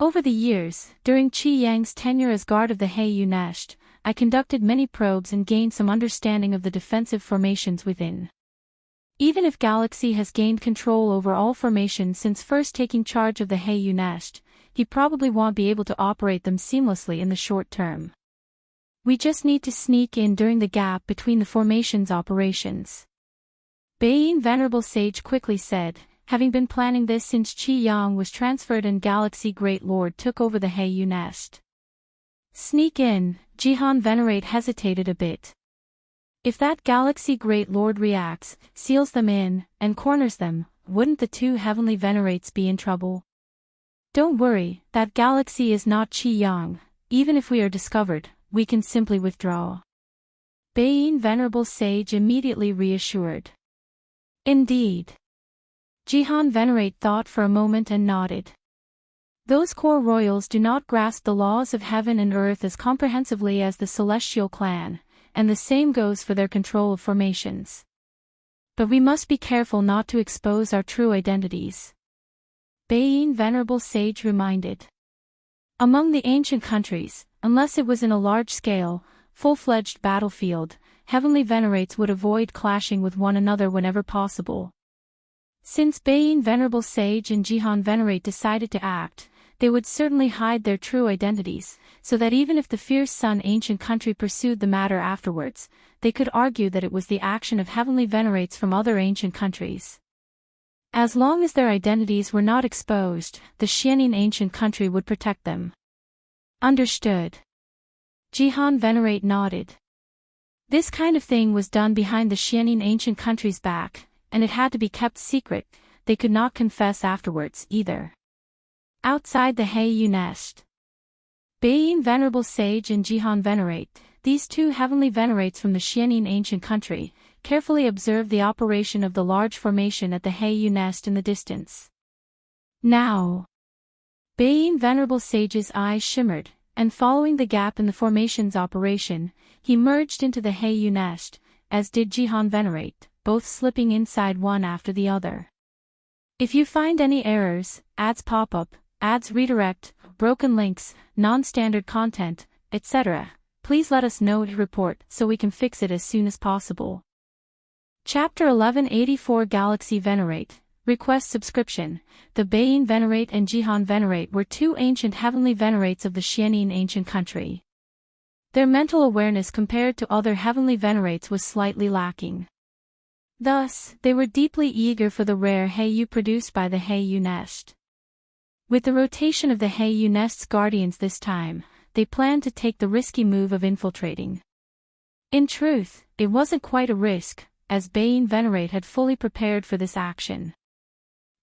Over the years, during Qi Yang's tenure as guard of the Heiyu nest, I conducted many probes and gained some understanding of the defensive formations within. Even if Galaxy has gained control over all formations since first taking charge of the Heiyu nest, he probably won't be able to operate them seamlessly in the short term. We just need to sneak in during the gap between the formation's operations. Baiyin Venerable Sage quickly said, having been planning this since Qi Yang was transferred and Galaxy Great Lord took over the Heiyu nest. Sneak in, Jihan Venerate hesitated a bit. If that Galaxy Great Lord reacts, seals them in, and corners them, wouldn't the two Heavenly Venerates be in trouble? Don't worry, that galaxy is not Qi Yang. Even if we are discovered, we can simply withdraw. Baiyin Venerable Sage immediately reassured. Indeed. Jihan Venerate thought for a moment and nodded. Those core royals do not grasp the laws of heaven and earth as comprehensively as the celestial clan, and the same goes for their control of formations. But we must be careful not to expose our true identities. Baiyin Venerable Sage reminded. Among the ancient countries, unless it was in a large-scale, full-fledged battlefield, Heavenly Venerates would avoid clashing with one another whenever possible. Since Baiyin Venerable Sage and Jihan Venerate decided to act, they would certainly hide their true identities, so that even if the fierce Sun ancient country pursued the matter afterwards, they could argue that it was the action of Heavenly Venerates from other ancient countries. As long as their identities were not exposed, the Xianin ancient country would protect them. Understood. Jihan Venerate nodded. This kind of thing was done behind the Xianin ancient country's back, and it had to be kept secret. They could not confess afterwards either. Outside the Heiyu nest, Baiyin Venerable Sage and Jihan Venerate, these two Heavenly Venerates from the Xianin ancient country, carefully observed the operation of the large formation at the Heiyu nest in the distance. Now, Baiyin Venerable Sage's eyes shimmered, and following the gap in the formation's operation, he merged into the Heiyu nest, as did Jihan Venerate, both slipping inside one after the other. If you find any errors, ads pop up, ads redirect, broken links, non-standard content, etc., please let us know to report so we can fix it as soon as possible. Chapter 1184 Galaxy Venerate, Request Subscription. The Baiyin Venerate and Jihan Venerate were two ancient Heavenly Venerates of the Xianin ancient country. Their mental awareness compared to other Heavenly Venerates was slightly lacking. Thus, they were deeply eager for the rare Heiyu produced by the Heiyu nest. With the rotation of the Heiyu nest's guardians this time, they planned to take the risky move of infiltrating. In truth, it wasn't quite a risk, as Baiyin Venerate had fully prepared for this action.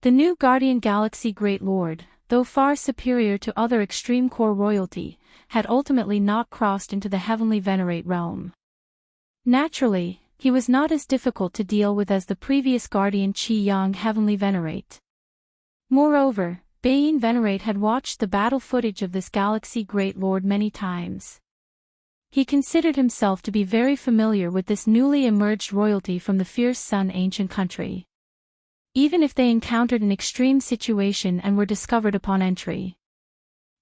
The new Guardian Galaxy Great Lord, though far superior to other extreme core royalty, had ultimately not crossed into the Heavenly Venerate realm. Naturally, he was not as difficult to deal with as the previous Guardian Qi Yang Heavenly Venerate. Moreover, Baiyin Venerate had watched the battle footage of this Galaxy Great Lord many times. He considered himself to be very familiar with this newly emerged royalty from the fierce Sun ancient country. Even if they encountered an extreme situation and were discovered upon entry,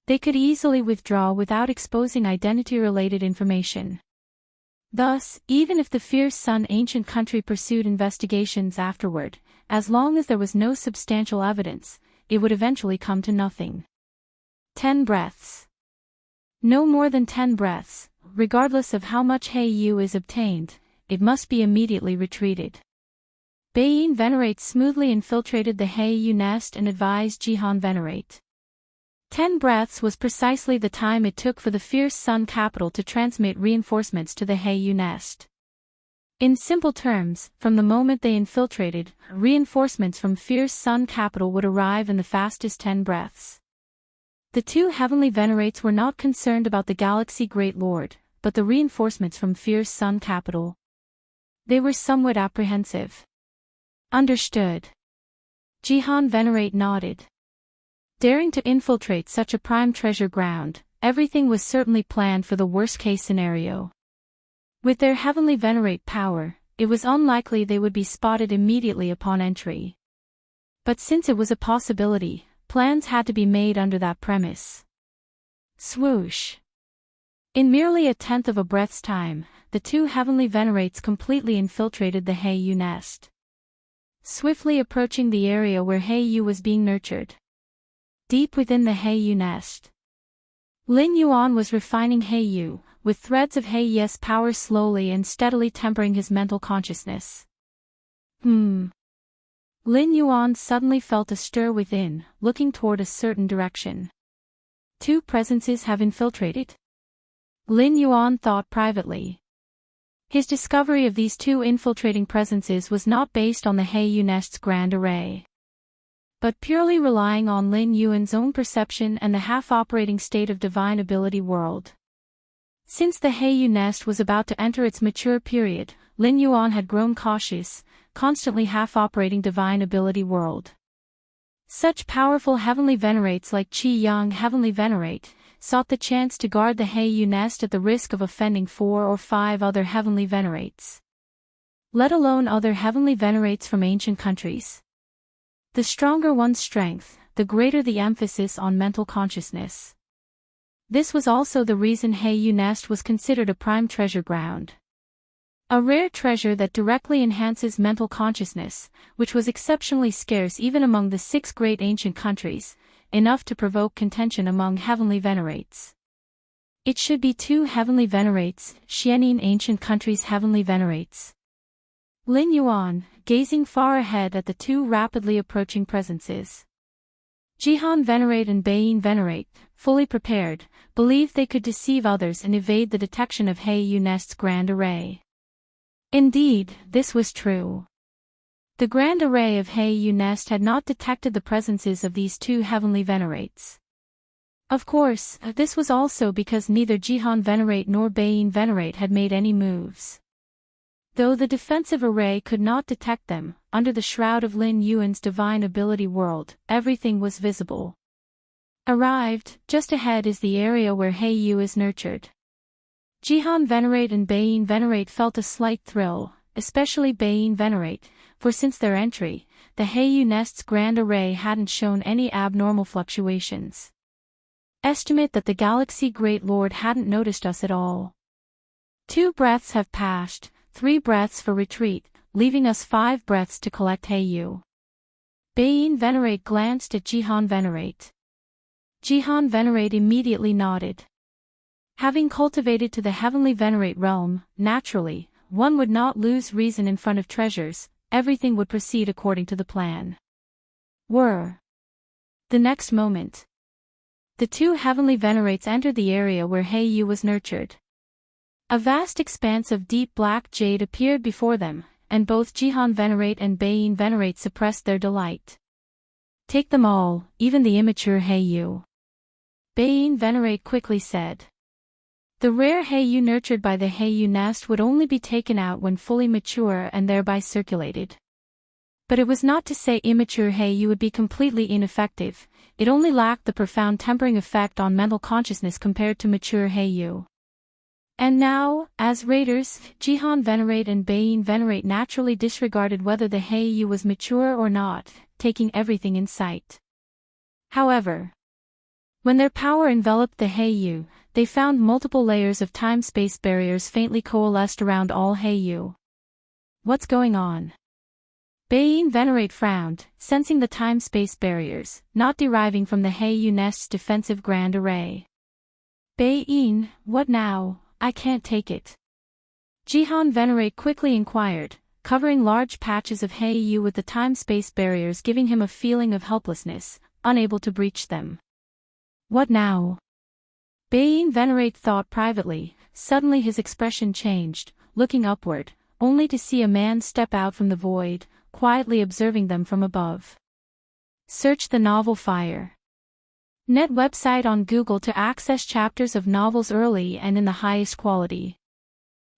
they could easily withdraw without exposing identity-related information. Thus, even if the fierce Sun ancient country pursued investigations afterward, as long as there was no substantial evidence, it would eventually come to nothing. 10 breaths. No more than 10 breaths, regardless of how much Heiyu is obtained, it must be immediately retreated. Baiyin Venerate smoothly infiltrated the Heiyu nest and advised Jihan Venerate. 10 breaths was precisely the time it took for the fierce sun capital to transmit reinforcements to the Heiyu nest. In simple terms, from the moment they infiltrated, reinforcements from fierce sun capital would arrive in the fastest 10 breaths. The two heavenly venerates were not concerned about the galaxy Great Lord, but the reinforcements from fierce sun capital. They were somewhat apprehensive. Understood. Jihan Venerate nodded. Daring to infiltrate such a prime treasure ground, everything was certainly planned for the worst-case scenario. With their heavenly venerate power, it was unlikely they would be spotted immediately upon entry. But since it was a possibility, plans had to be made under that premise. Swoosh. In merely a tenth of a breath's time, the two heavenly venerates completely infiltrated the Heiyu nest. Swiftly approaching the area where Heiyu was being nurtured. Deep within the Heiyu nest, Lin Yuan was refining Heiyu, with threads of Heiyu's power slowly and steadily tempering his mental consciousness. Lin Yuan suddenly felt a stir within, looking toward a certain direction. Two presences have infiltrated? Lin Yuan thought privately. His discovery of these two infiltrating presences was not based on the Heiyu nest's grand array, but purely relying on Lin Yuan's own perception and the half-operating state of divine ability world. Since the Heiyu nest was about to enter its mature period, Lin Yuan had grown cautious, constantly half-operating divine ability world. Such powerful heavenly venerates like Qi Yang Heavenly Venerate sought the chance to guard the Heiyu nest at the risk of offending 4 or 5 other heavenly venerates, let alone other heavenly venerates from ancient countries. The stronger one's strength, the greater the emphasis on mental consciousness. This was also the reason Heiyu nest was considered a prime treasure ground. A rare treasure that directly enhances mental consciousness, which was exceptionally scarce even among the 6 great ancient countries, enough to provoke contention among heavenly venerates. It should be 2 heavenly venerates, Xianin ancient countries' heavenly venerates. Lin Yuan, gazing far ahead at the 2 rapidly approaching presences. Jihan Venerate and Baiyin Venerate, fully prepared, believed they could deceive others and evade the detection of Heiyu nest's grand array. Indeed, this was true. The grand array of Heiyu nest had not detected the presences of these 2 heavenly venerates. Of course, this was also because neither Jihan Venerate nor Baiyin Venerate had made any moves. Though the defensive array could not detect them, under the shroud of Lin Yuan's divine ability world, everything was visible. Arrived, just ahead is the area where Heiyu is nurtured. Jihan Venerate and Baiyin Venerate felt a slight thrill, especially Baiyin Venerate, for since their entry, the Heiyu nest's grand array hadn't shown any abnormal fluctuations. Estimate that the galaxy Great Lord hadn't noticed us at all. 2 breaths have passed, 3 breaths for retreat, leaving us 5 breaths to collect Heiyu. Baiyin Venerate glanced at Jihan Venerate. Jihan Venerate immediately nodded. Having cultivated to the heavenly venerate realm, naturally, one would not lose reason in front of treasures, everything would proceed according to the plan. The next moment, the 2 heavenly venerates entered the area where Heiyu was nurtured. A vast expanse of deep black jade appeared before them, and both Jihan Venerate and Baiyin Venerate suppressed their delight. Take them all, even the immature Heiyu. Baiyin Venerate quickly said. The rare Heiyu nurtured by the Heiyu nest would only be taken out when fully mature and thereby circulated. But it was not to say immature Heiyu would be completely ineffective, it only lacked the profound tempering effect on mental consciousness compared to mature Heiyu. And now, as raiders, Jihan Venerate and Baiyin Venerate naturally disregarded whether the Heiyu was mature or not, taking everything in sight. However, when their power enveloped the Heiyu, they found multiple layers of time-space barriers faintly coalesced around all Heiyu. What's going on? Baiyin Venerate frowned, sensing the time-space barriers, not deriving from the Heiyu nest's defensive grand array. Baiyin, what now? I can't take it. Jihan Venerate quickly inquired, covering large patches of Heiyu with the time-space barriers giving him a feeling of helplessness, unable to breach them. What now? Bain Venerate thought privately. Suddenly his expression changed, looking upward, only to see a man step out from the void, quietly observing them from above. Search the novel Fire. Net website on Google to access chapters of novels early and in the highest quality.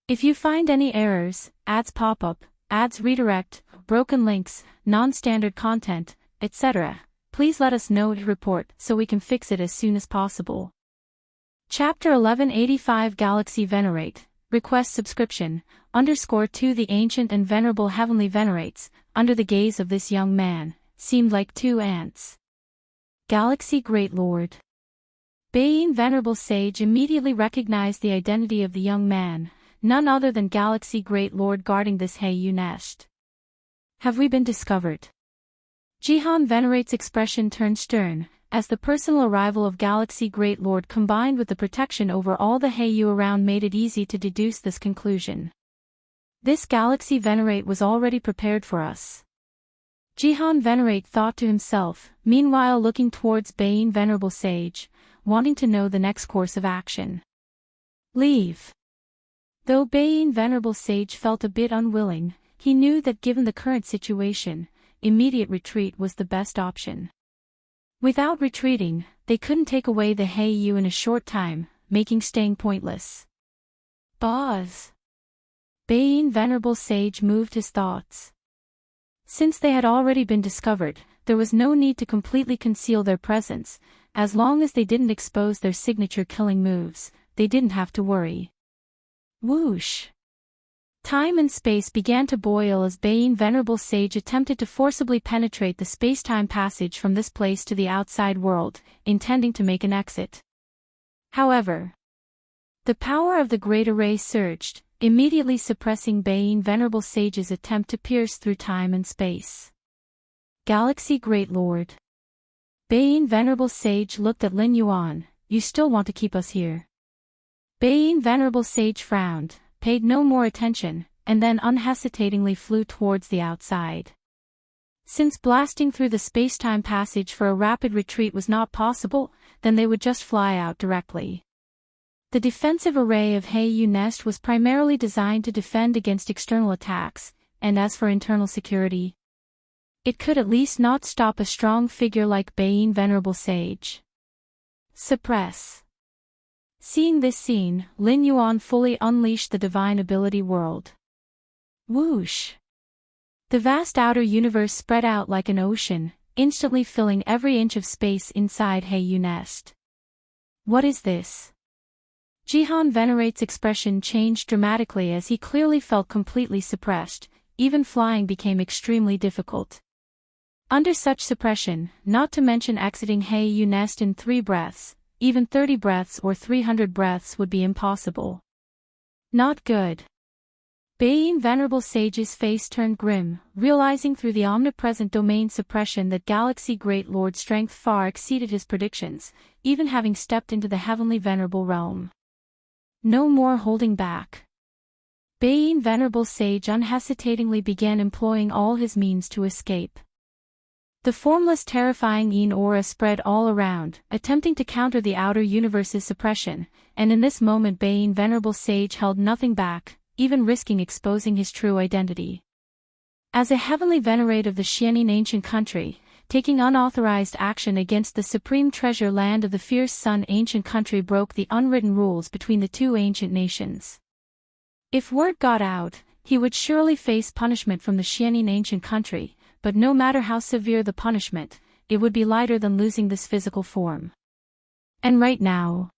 If you find any errors, ads pop up, ads redirect, broken links, non-standard content, etc., please let us know to report so we can fix it as soon as possible. Chapter 1185 Galaxy Venerate, request subscription, _2 The ancient and venerable heavenly venerates, under the gaze of this young man, seemed like two ants. Galaxy Great Lord. Bain Venerable Sage immediately recognized the identity of the young man, none other than Galaxy Great Lord guarding this Heiyu nest. Have we been discovered? Jihan Venerate's expression turned stern, as the personal arrival of Galaxy Great Lord combined with the protection over all the Heiyu around made it easy to deduce this conclusion. This Galaxy Venerate was already prepared for us. Jihan Venerate thought to himself, meanwhile looking towards Bain Venerable Sage, wanting to know the next course of action. Leave. Though Bain Venerable Sage felt a bit unwilling, he knew that given the current situation, immediate retreat was the best option. Without retreating, they couldn't take away the Heiyu in a short time, making staying pointless. Boz. Bain Venerable Sage moved his thoughts. Since they had already been discovered, there was no need to completely conceal their presence. As long as they didn't expose their signature killing moves, they didn't have to worry. Whoosh! Time and space began to boil as Bain Venerable Sage attempted to forcibly penetrate the space-time passage from this place to the outside world, intending to make an exit. However, the power of the Great Array surged, immediately suppressing Bain Venerable Sage's attempt to pierce through time and space. Galaxy Great Lord. Bain Venerable Sage looked at Lin Yuan. You still want to keep us here? Bain Venerable Sage frowned, paid no more attention, and then unhesitatingly flew towards the outside. Since blasting through the space-time passage for a rapid retreat was not possible, then they would just fly out directly. The defensive array of Heiyu Nest was primarily designed to defend against external attacks, and as for internal security, it could at least not stop a strong figure like Bain Venerable Sage. Suppress. Seeing this scene, Lin Yuan fully unleashed the divine ability world. Whoosh! The vast outer universe spread out like an ocean, instantly filling every inch of space inside Heiyu Nest. What is this? Jihan Venerate's expression changed dramatically as he clearly felt completely suppressed. Even flying became extremely difficult. Under such suppression, not to mention exiting Heiyu Nest in 3 breaths, even 30 breaths or 300 breaths would be impossible. Not good. Bain Venerable Sage's face turned grim, realizing through the omnipresent domain suppression that Galaxy Great Lord's strength far exceeded his predictions, even having stepped into the heavenly venerable realm. No more holding back. Bain Venerable Sage unhesitatingly began employing all his means to escape. The formless terrifying Yin aura spread all around, attempting to counter the outer universe's suppression, and in this moment Bain Venerable Sage held nothing back, even risking exposing his true identity. As a heavenly venerate of the Xianin ancient country, taking unauthorized action against the supreme treasure land of the fierce sun ancient country broke the unwritten rules between the two ancient nations. If word got out, he would surely face punishment from the Xianin ancient country, but no matter how severe the punishment, it would be lighter than losing this physical form. And right now,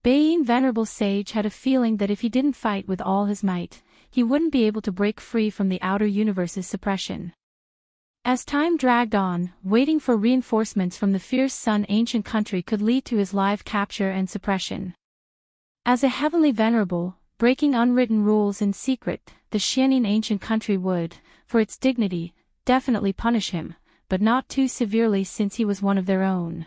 Bain Venerable Sage had a feeling that if he didn't fight with all his might, he wouldn't be able to break free from the outer universe's suppression. As time dragged on, waiting for reinforcements from the fierce sun ancient country could lead to his live capture and suppression. As a heavenly venerable, breaking unwritten rules in secret, the Xianin ancient country would, for its dignity, definitely punish him, but not too severely since he was one of their own.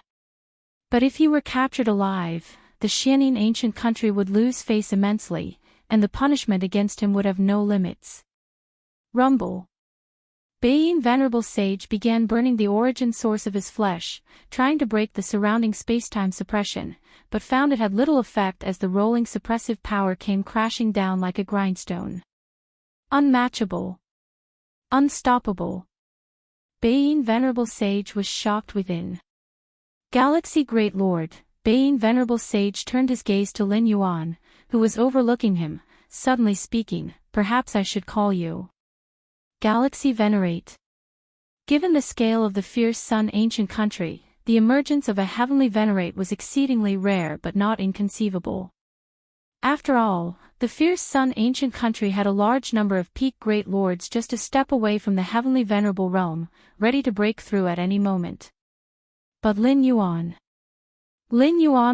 But if he were captured alive, the Xianin ancient country would lose face immensely, and the punishment against him would have no limits. Rumble. Bain Venerable Sage began burning the origin source of his flesh, trying to break the surrounding spacetime suppression, but found it had little effect as the rolling suppressive power came crashing down like a grindstone. Unmatchable. Unstoppable. Bain Venerable Sage was shocked within. Galaxy Great Lord, Bain Venerable Sage turned his gaze to Lin Yuan, who was overlooking him, suddenly speaking, "Perhaps I should call you Galaxy Venerate." Given the scale of the fierce sun ancient country, the emergence of a heavenly venerate was exceedingly rare but not inconceivable. After all, the fierce sun ancient country had a large number of peak great lords just a step away from the heavenly venerable realm, ready to break through at any moment. But Lin Yuan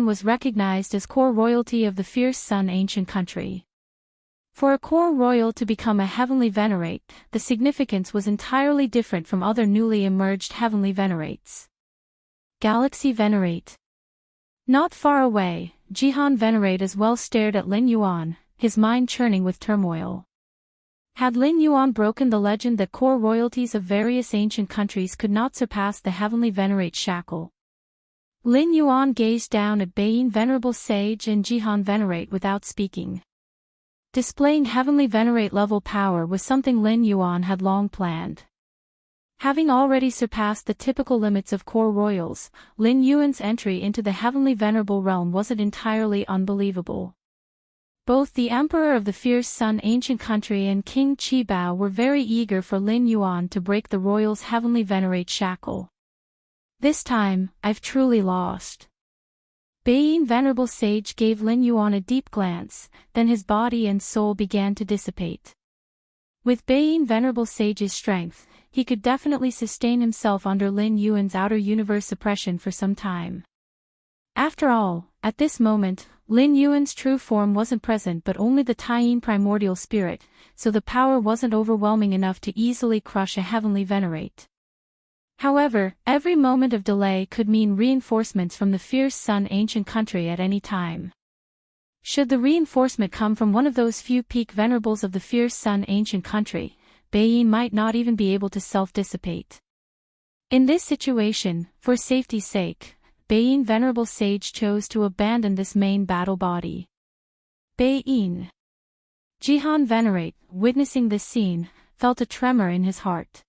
was recognized as core royalty of the fierce sun ancient country. For a core royal to become a heavenly venerate, the significance was entirely different from other newly emerged heavenly venerates. Galaxy Venerate. Not far away, Jihan Venerate as well stared at Lin Yuan, his mind churning with turmoil. Had Lin Yuan broken the legend that core royalties of various ancient countries could not surpass the heavenly venerate shackle? Lin Yuan gazed down at Bain Venerable Sage and Jihan Venerate without speaking. Displaying heavenly venerate level power was something Lin Yuan had long planned. Having already surpassed the typical limits of core royals, Lin Yuan's entry into the heavenly venerable realm wasn't entirely unbelievable. Both the Emperor of the Fierce Sun ancient country and King Qibao were very eager for Lin Yuan to break the royal's heavenly venerate shackle. "This time, I've truly lost." Bain Venerable Sage gave Lin Yuan a deep glance, then his body and soul began to dissipate. With Bain Venerable Sage's strength, he could definitely sustain himself under Lin Yuan's outer universe suppression for some time. After all, at this moment, Lin Yuan's true form wasn't present but only the Taiyin primordial spirit, so the power wasn't overwhelming enough to easily crush a heavenly venerate. However, every moment of delay could mean reinforcements from the fierce sun ancient country at any time. Should the reinforcement come from one of those few peak venerables of the fierce sun ancient country, Bain might not even be able to self-dissipate. In this situation, for safety's sake, Bain Venerable Sage chose to abandon this main battle body. Bain. Jihan Venerate, witnessing this scene, felt a tremor in his heart.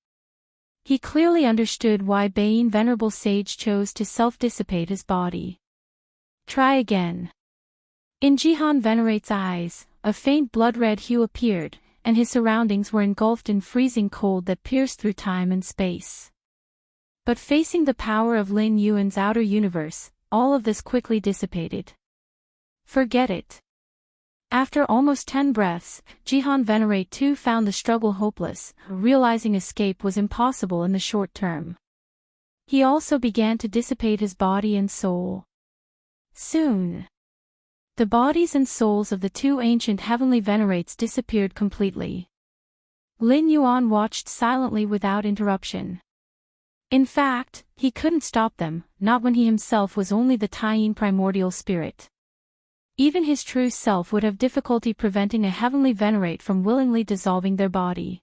He clearly understood why Bain Venerable Sage chose to self-dissipate his body. Try again. In Jihan Venerate's eyes, a faint blood-red hue appeared, and his surroundings were engulfed in freezing cold that pierced through time and space. But facing the power of Lin Yuan's outer universe, all of this quickly dissipated. Forget it. After almost 10 breaths, Jihan Venerate too found the struggle hopeless, realizing escape was impossible in the short term. He also began to dissipate his body and soul. Soon, the bodies and souls of the two ancient heavenly venerates disappeared completely. Lin Yuan watched silently without interruption. In fact, he couldn't stop them, not when he himself was only the Taiyin primordial spirit. Even his true self would have difficulty preventing a heavenly venerate from willingly dissolving their body.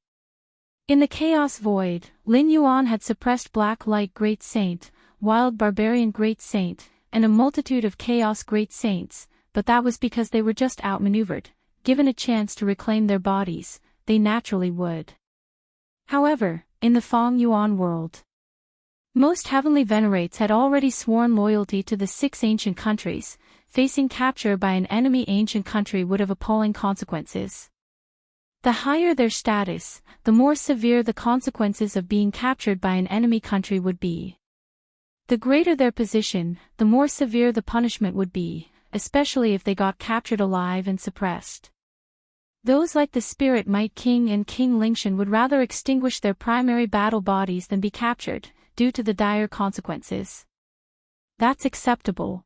In the chaos void, Lin Yuan had suppressed Black Light Great Saint, Wild Barbarian Great Saint, and a multitude of Chaos Great Saints, but that was because they were just outmaneuvered. Given a chance to reclaim their bodies, they naturally would. However, in the Feng Yuan world, most heavenly venerates had already sworn loyalty to the 6 ancient countries. Facing capture by an enemy ancient country would have appalling consequences. The higher their status, the more severe the consequences of being captured by an enemy country would be. The greater their position, the more severe the punishment would be, especially if they got captured alive and suppressed. Those like the Spirit Might King and King Lingshan would rather extinguish their primary battle bodies than be captured, due to the dire consequences. That's acceptable.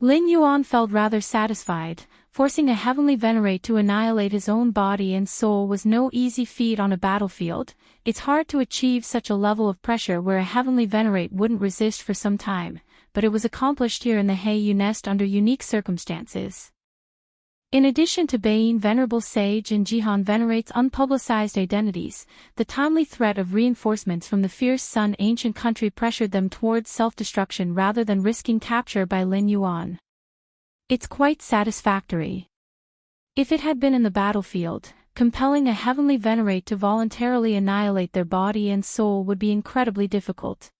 Lin Yuan felt rather satisfied. Forcing a heavenly venerate to annihilate his own body and soul was no easy feat on a battlefield. It's hard to achieve such a level of pressure where a heavenly venerate wouldn't resist for some time, but it was accomplished here in the Heiyu nest under unique circumstances. In addition to Bain Venerable Sage and Jihan Venerate's unpublicized identities, the timely threat of reinforcements from the fierce Sun ancient country pressured them towards self-destruction rather than risking capture by Lin Yuan. It's quite satisfactory. If it had been in the battlefield, compelling a heavenly venerate to voluntarily annihilate their body and soul would be incredibly difficult.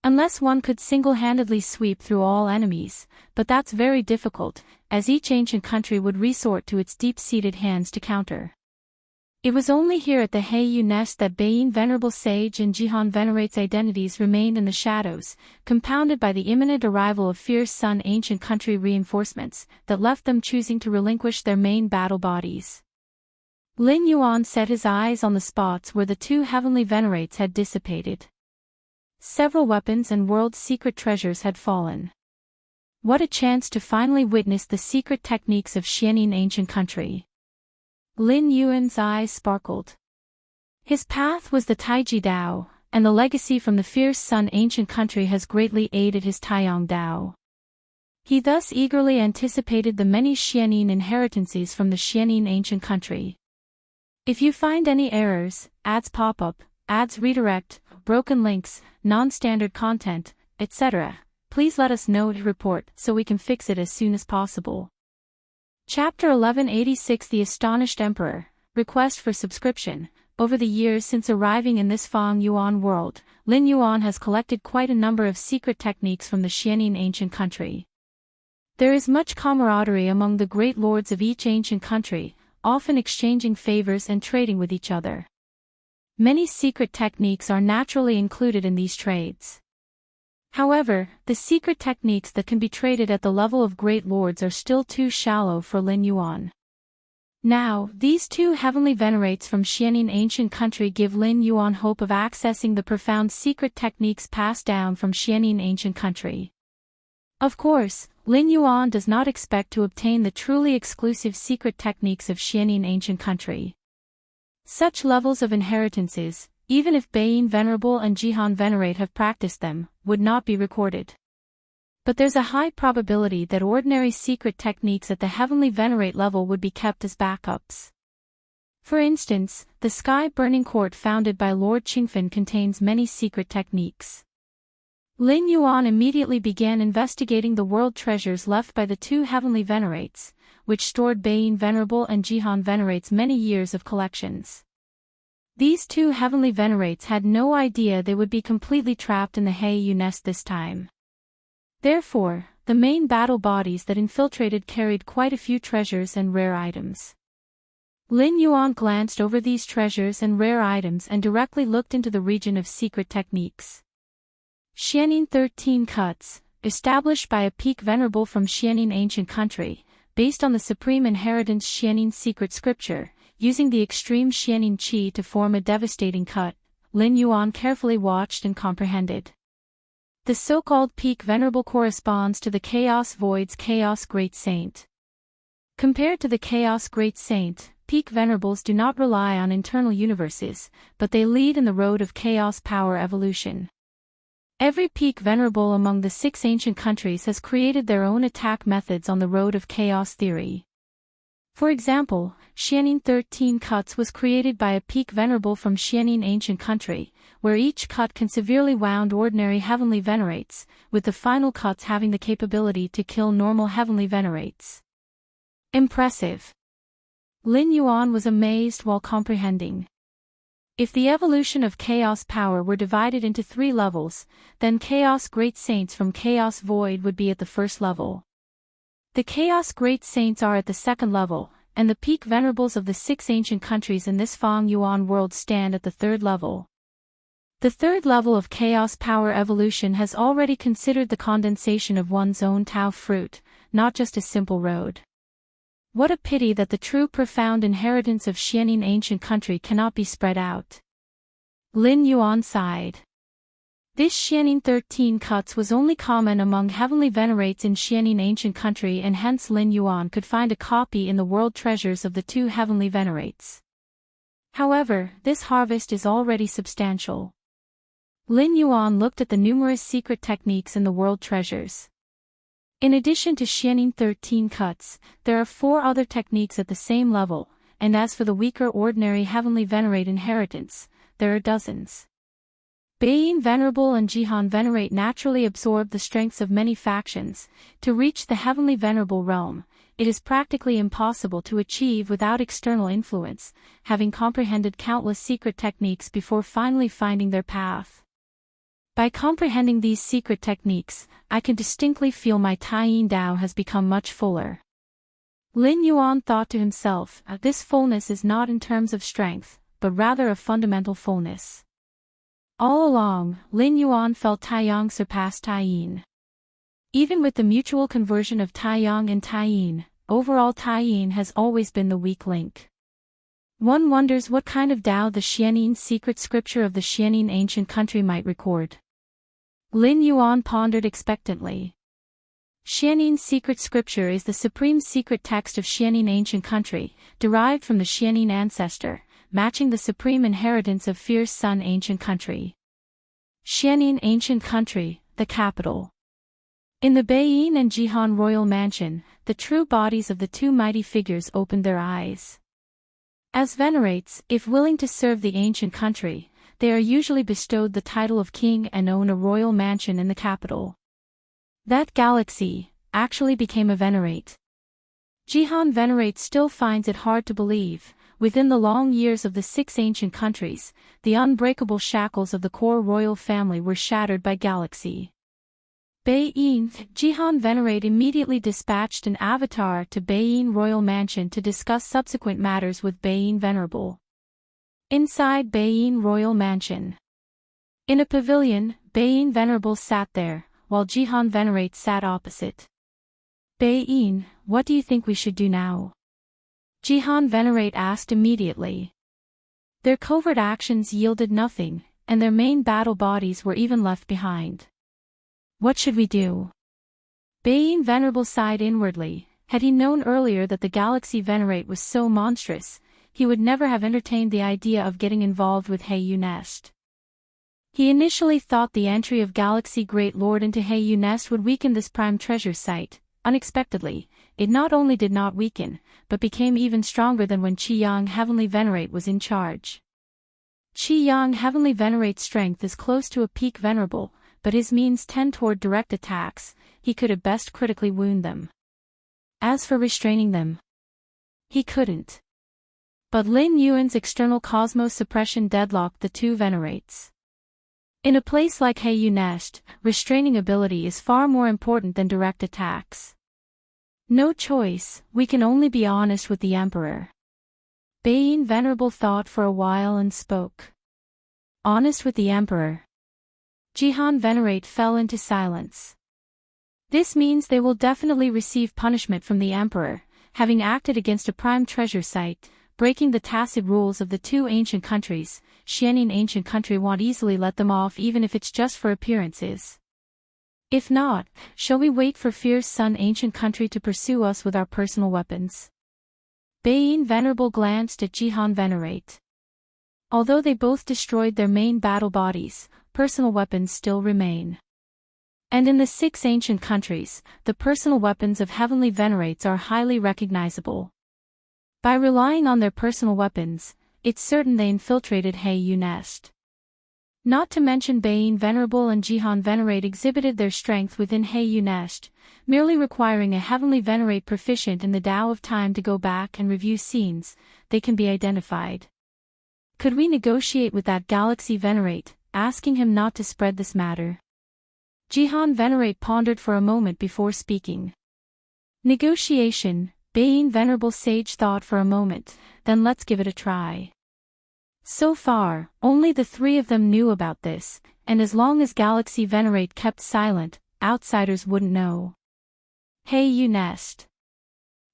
Unless one could single-handedly sweep through all enemies, but that's very difficult, as each ancient country would resort to its deep-seated hands to counter. It was only here at the Heiyu Nest that Bain Venerable Sage and Jihan Venerate's identities remained in the shadows, compounded by the imminent arrival of fierce Sun ancient country reinforcements, that left them choosing to relinquish their main battle bodies. Lin Yuan set his eyes on the spots where the two heavenly venerates had dissipated. Several weapons and world's secret treasures had fallen. What a chance to finally witness the secret techniques of Xianin ancient country. Lin Yuan's eyes sparkled. His path was the Taiji Dao, and the legacy from the fierce Sun ancient country has greatly aided his Taiyang Dao. He thus eagerly anticipated the many Xianin inheritances from the Xianin ancient country. If you find any errors, ads pop up, ads redirect, broken links, non-standard content, etc., please let us know to report so we can fix it as soon as possible. Chapter 1186 The Astonished Emperor, Request for Subscription. Over the years since arriving in this Fang Yuan world, Lin Yuan has collected quite a number of secret techniques from the Xianin ancient country. There is much camaraderie among the great lords of each ancient country, often exchanging favors and trading with each other. Many secret techniques are naturally included in these trades. However, the secret techniques that can be traded at the level of great lords are still too shallow for Lin Yuan. Now, these two heavenly venerates from Xianin ancient country give Lin Yuan hope of accessing the profound secret techniques passed down from Xianin ancient country. Of course, Lin Yuan does not expect to obtain the truly exclusive secret techniques of Xianin ancient country. Such levels of inheritances, even if Bain Venerable and Jihan Venerate have practiced them, would not be recorded. But there's a high probability that ordinary secret techniques at the heavenly venerate level would be kept as backups. For instance, the Sky Burning Court founded by Lord Qingfen contains many secret techniques. Lin Yuan immediately began investigating the world treasures left by the two heavenly venerates, which stored Bain Venerable and Jihan Venerate's many years of collections. These two heavenly venerates had no idea they would be completely trapped in the Heiyu Nest this time. Therefore, the main battle bodies that infiltrated carried quite a few treasures and rare items. Lin Yuan glanced over these treasures and rare items and directly looked into the region of secret techniques. Xianin 13 Cuts, established by a peak venerable from Xianin ancient country, based on the supreme inheritance Xianin secret scripture, using the extreme Xianin qi to form a devastating cut, Lin Yuan carefully watched and comprehended. The so-called peak venerable corresponds to the Chaos Void's Chaos Great Saint. Compared to the Chaos Great Saint, peak venerables do not rely on internal universes, but they lead in the road of chaos power evolution. Every peak venerable among the 6 ancient countries has created their own attack methods on the road of chaos theory. For example, Xianin 13 Cuts was created by a peak venerable from Xianin ancient country, where each cut can severely wound ordinary heavenly venerates, with the final cuts having the capability to kill normal heavenly venerates. Impressive. Lin Yuan was amazed while comprehending. If the evolution of chaos power were divided into 3 levels, then Chaos Great Saints from Chaos Void would be at the first level. The Chaos Great Saints are at the second level, and the peak venerables of the 6 ancient countries in this Fang Yuan world stand at the third level. The third level of chaos power evolution has already considered the condensation of one's own Tao fruit, not just a simple road. What a pity that the true profound inheritance of Xianin ancient country cannot be spread out. Lin Yuan sighed. This Xianin 13 Cuts was only common among heavenly venerates in Xianin ancient country, and hence Lin Yuan could find a copy in the world treasures of the 2 heavenly venerates. However, this harvest is already substantial. Lin Yuan looked at the numerous secret techniques in the world treasures. In addition to Xianin 13 cuts, there are 4 other techniques at the same level, and as for the weaker ordinary heavenly venerate inheritance, there are dozens. Beiyin Venerable and Jihan Venerate naturally absorb the strengths of many factions. To reach the heavenly venerable realm, it is practically impossible to achieve without external influence, having comprehended countless secret techniques before finally finding their path. By comprehending these secret techniques, I can distinctly feel my Taiyin Dao has become much fuller. Lin Yuan thought to himself, this fullness is not in terms of strength, but rather of fundamental fullness. All along, Lin Yuan felt Taiyang surpass Taiyin. Even with the mutual conversion of Taiyang and Taiyin, overall Taiyin has always been the weak link. One wonders what kind of Dao the Xianin secret scripture of the Xianin ancient country might record. Lin Yuan pondered expectantly. Xianin secret scripture is the supreme secret text of Xianin ancient country, derived from the Xianin ancestor, matching the supreme inheritance of Fierce Sun ancient country. Xianin ancient country, the capital. In the Beiyin and Jihan royal mansion, the true bodies of the 2 mighty figures opened their eyes. As venerates, if willing to serve the ancient country, they are usually bestowed the title of king and own a royal mansion in the capital. That galaxy actually became a venerate. Jihan Venerate still finds it hard to believe. Within the long years of the 6 ancient countries, the unbreakable shackles of the core royal family were shattered by galaxy. Beiyin, Jihan Venerate immediately dispatched an avatar to Beiyin Royal Mansion to discuss subsequent matters with Beiyin Venerable. Inside Beiyin Royal Mansion. In a pavilion, Beiyin Venerable sat there, while Jihan Venerate sat opposite. Beiyin, what do you think we should do now? Jihan Venerate asked immediately. Their covert actions yielded nothing, and their main battle bodies were even left behind. What should we do? Beiyin Venerable sighed inwardly. Had he known earlier that the Galaxy Venerate was so monstrous, he would never have entertained the idea of getting involved with Heiyu Nest. He initially thought the entry of Galaxy Great Lord into Heiyu Nest would weaken this prime treasure site. Unexpectedly, it not only did not weaken, but became even stronger than when Qiyang Heavenly Venerate was in charge. Qiyang Heavenly Venerate's strength is close to a peak venerable, but his means tend toward direct attacks. He could at best critically wound them. As for restraining them, he couldn't. But Lin Yuan's external cosmos suppression deadlocked the 2 venerates. In a place like Heiyu Nest, restraining ability is far more important than direct attacks. No choice, we can only be honest with the Emperor. Beiyin Venerable thought for a while and spoke. Honest with the Emperor. Jihan Venerate fell into silence. This means they will definitely receive punishment from the Emperor, having acted against a prime treasure site, breaking the tacit rules of the 2 ancient countries. Xianin ancient country won't easily let them off even if it's just for appearances. If not, shall we wait for Fierce Sun ancient country to pursue us with our personal weapons? Beiyin Venerable glanced at Jihan Venerate. Although they both destroyed their main battle bodies, personal weapons still remain. And in the 6 ancient countries, the personal weapons of heavenly venerates are highly recognizable. By relying on their personal weapons, it's certain they infiltrated Heiyu Nest. Not to mention Beiyin Venerable and Jihan Venerate exhibited their strength within Heiyu Nest, merely requiring a heavenly venerate proficient in the Tao of Time to go back and review scenes, they can be identified. Could we negotiate with that Galaxy Venerate, asking him not to spread this matter? Jihan Venerate pondered for a moment before speaking. Negotiation, Beiyin Venerable Sage thought for a moment, then let's give it a try. So far, only the 3 of them knew about this, and as long as Galaxy Venerate kept silent, outsiders wouldn't know. Heiyu Nest.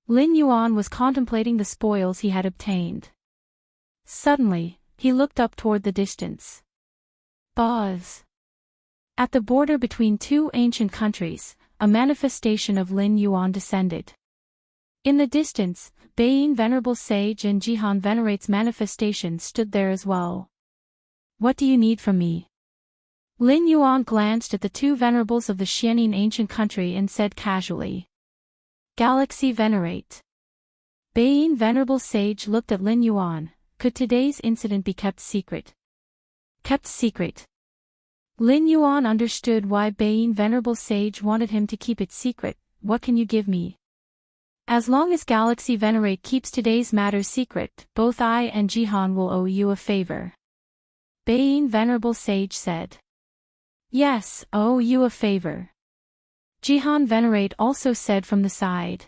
Lin Yuan was contemplating the spoils he had obtained. Suddenly, he looked up toward the distance. Buzz. At the border between 2 ancient countries, a manifestation of Lin Yuan descended. In the distance, Beiyin Venerable Sage and Jihan Venerate's manifestation stood there as well. What do you need from me? Lin Yuan glanced at the two venerables of the Xianing ancient country and said casually. Galaxy Venerate. Baiyin Venerable Sage looked at Lin Yuan. Could today's incident be kept secret? Kept secret. Lin Yuan understood why Baiyin Venerable Sage wanted him to keep it secret. What can you give me? As long as Galaxy Venerate keeps today's matters secret, both I and Jihan will owe you a favor. Baiyin Venerable Sage said. Yes, owe you a favor. Jihan Venerate also said from the side.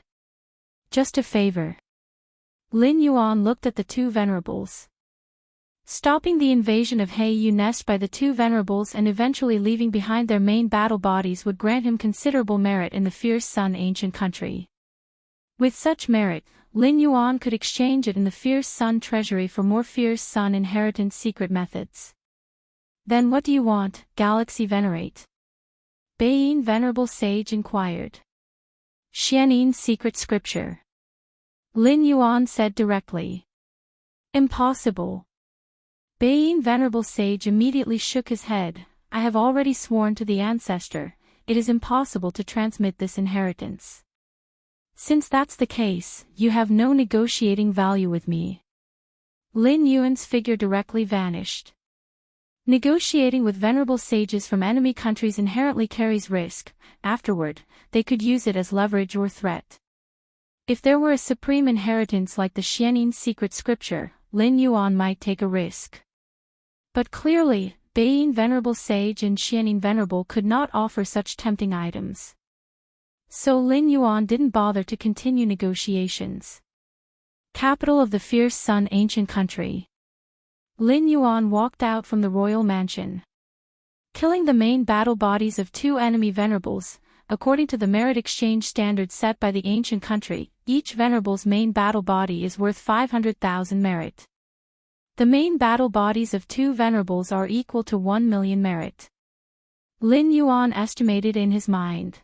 Just a favor. Lin Yuan looked at the two venerables. Stopping the invasion of Heiyu Nest by the two venerables and eventually leaving behind their main battle bodies would grant him considerable merit in the Fierce Sun ancient country. With such merit, Lin Yuan could exchange it in the Fierce Sun treasury for more Fierce Sun inheritance secret methods. Then what do you want, Galaxy Venerate? Baiyin Venerable Sage inquired. Xianin's secret scripture. Lin Yuan said directly. Impossible. Baiyin Venerable Sage immediately shook his head. I have already sworn to the ancestor, it is impossible to transmit this inheritance. Since that's the case, you have no negotiating value with me. Lin Yuan's figure directly vanished. Negotiating with venerable sages from enemy countries inherently carries risk. Afterward, they could use it as leverage or threat. If there were a supreme inheritance like the Xianing secret scripture, Lin Yuan might take a risk. But clearly, Baiyin Venerable Sage and Xianing Venerable could not offer such tempting items. So Lin Yuan didn't bother to continue negotiations. Capital of the Fierce Sun ancient country. Lin Yuan walked out from the royal mansion. Killing the main battle bodies of two enemy venerables, according to the merit exchange standard set by the ancient country, each venerable's main battle body is worth 500,000 merit. The main battle bodies of two venerables are equal to 1 million merit. Lin Yuan estimated in his mind.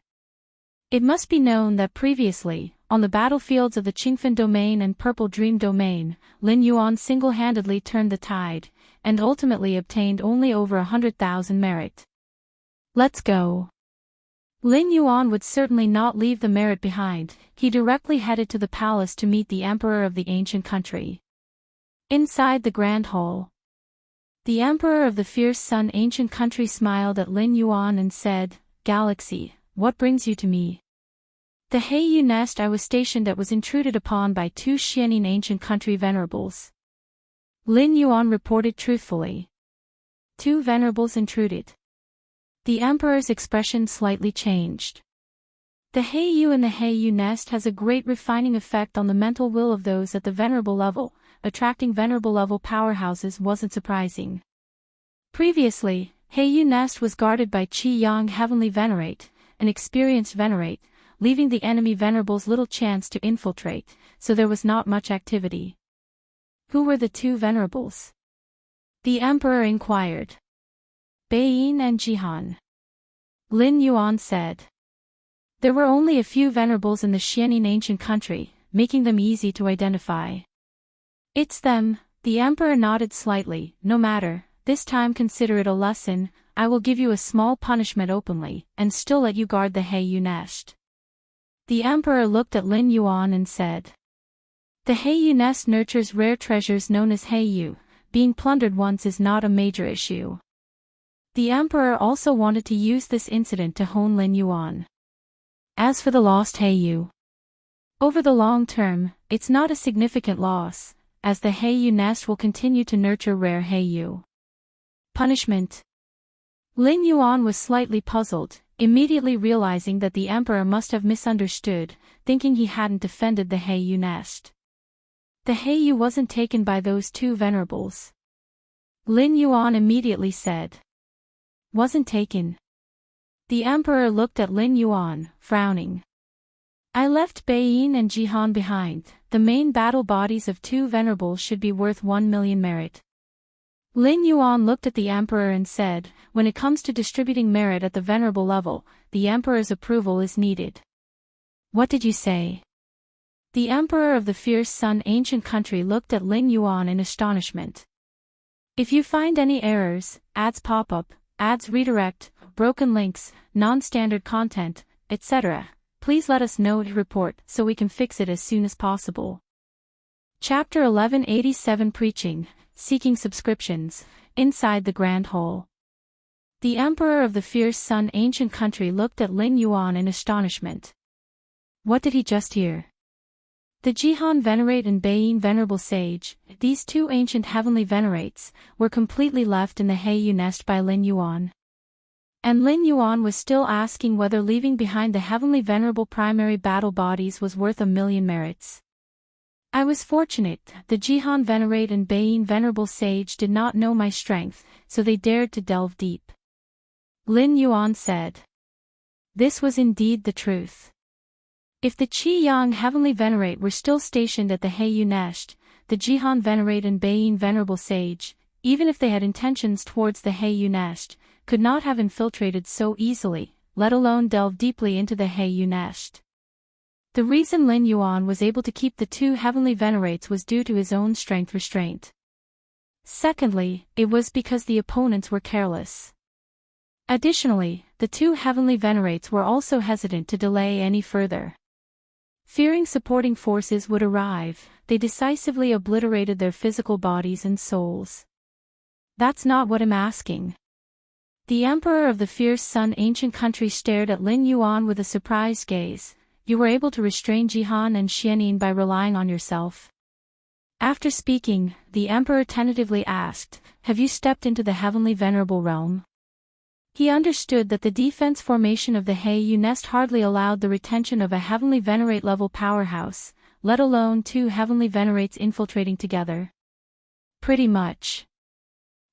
It must be known that previously, on the battlefields of the Qingfen domain and Purple Dream domain, Lin Yuan single-handedly turned the tide, and ultimately obtained only over 100,000 merit. Let's go. Lin Yuan would certainly not leave the merit behind. He directly headed to the palace to meet the emperor of the ancient country. Inside the grand hall, the emperor of the Fierce Sun ancient country smiled at Lin Yuan and said, Galaxy, what brings you to me? The Heiyu nest I was stationed at was intruded upon by two Xianing ancient country venerables. Lin Yuan reported truthfully. Two venerables intruded. The emperor's expression slightly changed. The Heiyu in the Heiyu nest has a great refining effect on the mental will of those at the venerable level. Attracting venerable level powerhouses wasn't surprising. Previously, Heiyu nest was guarded by Qi Yang Heavenly Venerate, an experienced Venerate, leaving the enemy venerables little chance to infiltrate, so there was not much activity. Who were the two venerables? The emperor inquired. Baiyin and Jihan. Lin Yuan said. There were only a few venerables in the Xianing ancient country, making them easy to identify. It's them, the emperor nodded slightly. No matter, this time consider it a lesson. I will give you a small punishment openly, and still let you guard the Heiyu nest. The emperor looked at Lin Yuan and said. The Heiyu nest nurtures rare treasures known as Heiyu. Being plundered once is not a major issue. The emperor also wanted to use this incident to hone Lin Yuan. As for the lost Heiyu, over the long term, it's not a significant loss, as the Heiyu nest will continue to nurture rare Heiyu. Punishment. Lin Yuan was slightly puzzled, immediately realizing that the emperor must have misunderstood, thinking he hadn't defended the Heiyu nest. The Heiyu wasn't taken by those two venerables. Lin Yuan immediately said. Wasn't taken. The emperor looked at Lin Yuan, frowning. I left Baiyin and Jihan behind. The main battle bodies of two venerables should be worth 1 million merit. Lin Yuan looked at the emperor and said, when it comes to distributing merit at the venerable level, the emperor's approval is needed. What did you say? The emperor of the Fierce Sun ancient country looked at Lin Yuan in astonishment. If you find any errors, ads pop up, ads redirect, broken links, non-standard content, etc. Please let us know and report so we can fix it as soon as possible. Chapter 1187 Preaching, Seeking Subscriptions, Inside the Grand Hole. The Emperor of the Fierce Sun Ancient Country looked at Lin Yuan in astonishment. What did he just hear? The Jihan Venerate and Beiyin Venerable Sage, these two ancient heavenly venerates, were completely left in the Heiyu nest by Lin Yuan. And Lin Yuan was still asking whether leaving behind the heavenly venerable primary battle bodies was worth 1,000,000 merits. I was fortunate, the Jihan Venerate and Beiyin Venerable Sage did not know my strength, so they dared to delve deep. Lin Yuan said. This was indeed the truth. If the Qi Yang Heavenly Venerate were still stationed at the Heiyu nest, the Jihan Venerate and Beiyin Venerable Sage, even if they had intentions towards the Heiyu nest, could not have infiltrated so easily, let alone delve deeply into the Heiyu nest. The reason Lin Yuan was able to keep the two heavenly venerates was due to his own strength restraint. Secondly, it was because the opponents were careless. Additionally, the two heavenly venerates were also hesitant to delay any further. Fearing supporting forces would arrive, they decisively obliterated their physical bodies and souls. That's not what I'm asking. The Emperor of the Fierce Sun Ancient Country stared at Lin Yuan with a surprised gaze. You were able to restrain Jihan and Xianin by relying on yourself. After speaking, the Emperor tentatively asked, have you stepped into the Heavenly Venerable Realm? He understood that the defense formation of the Heiyu nest hardly allowed the retention of a Heavenly Venerate level powerhouse, let alone two Heavenly Venerates infiltrating together. Pretty much.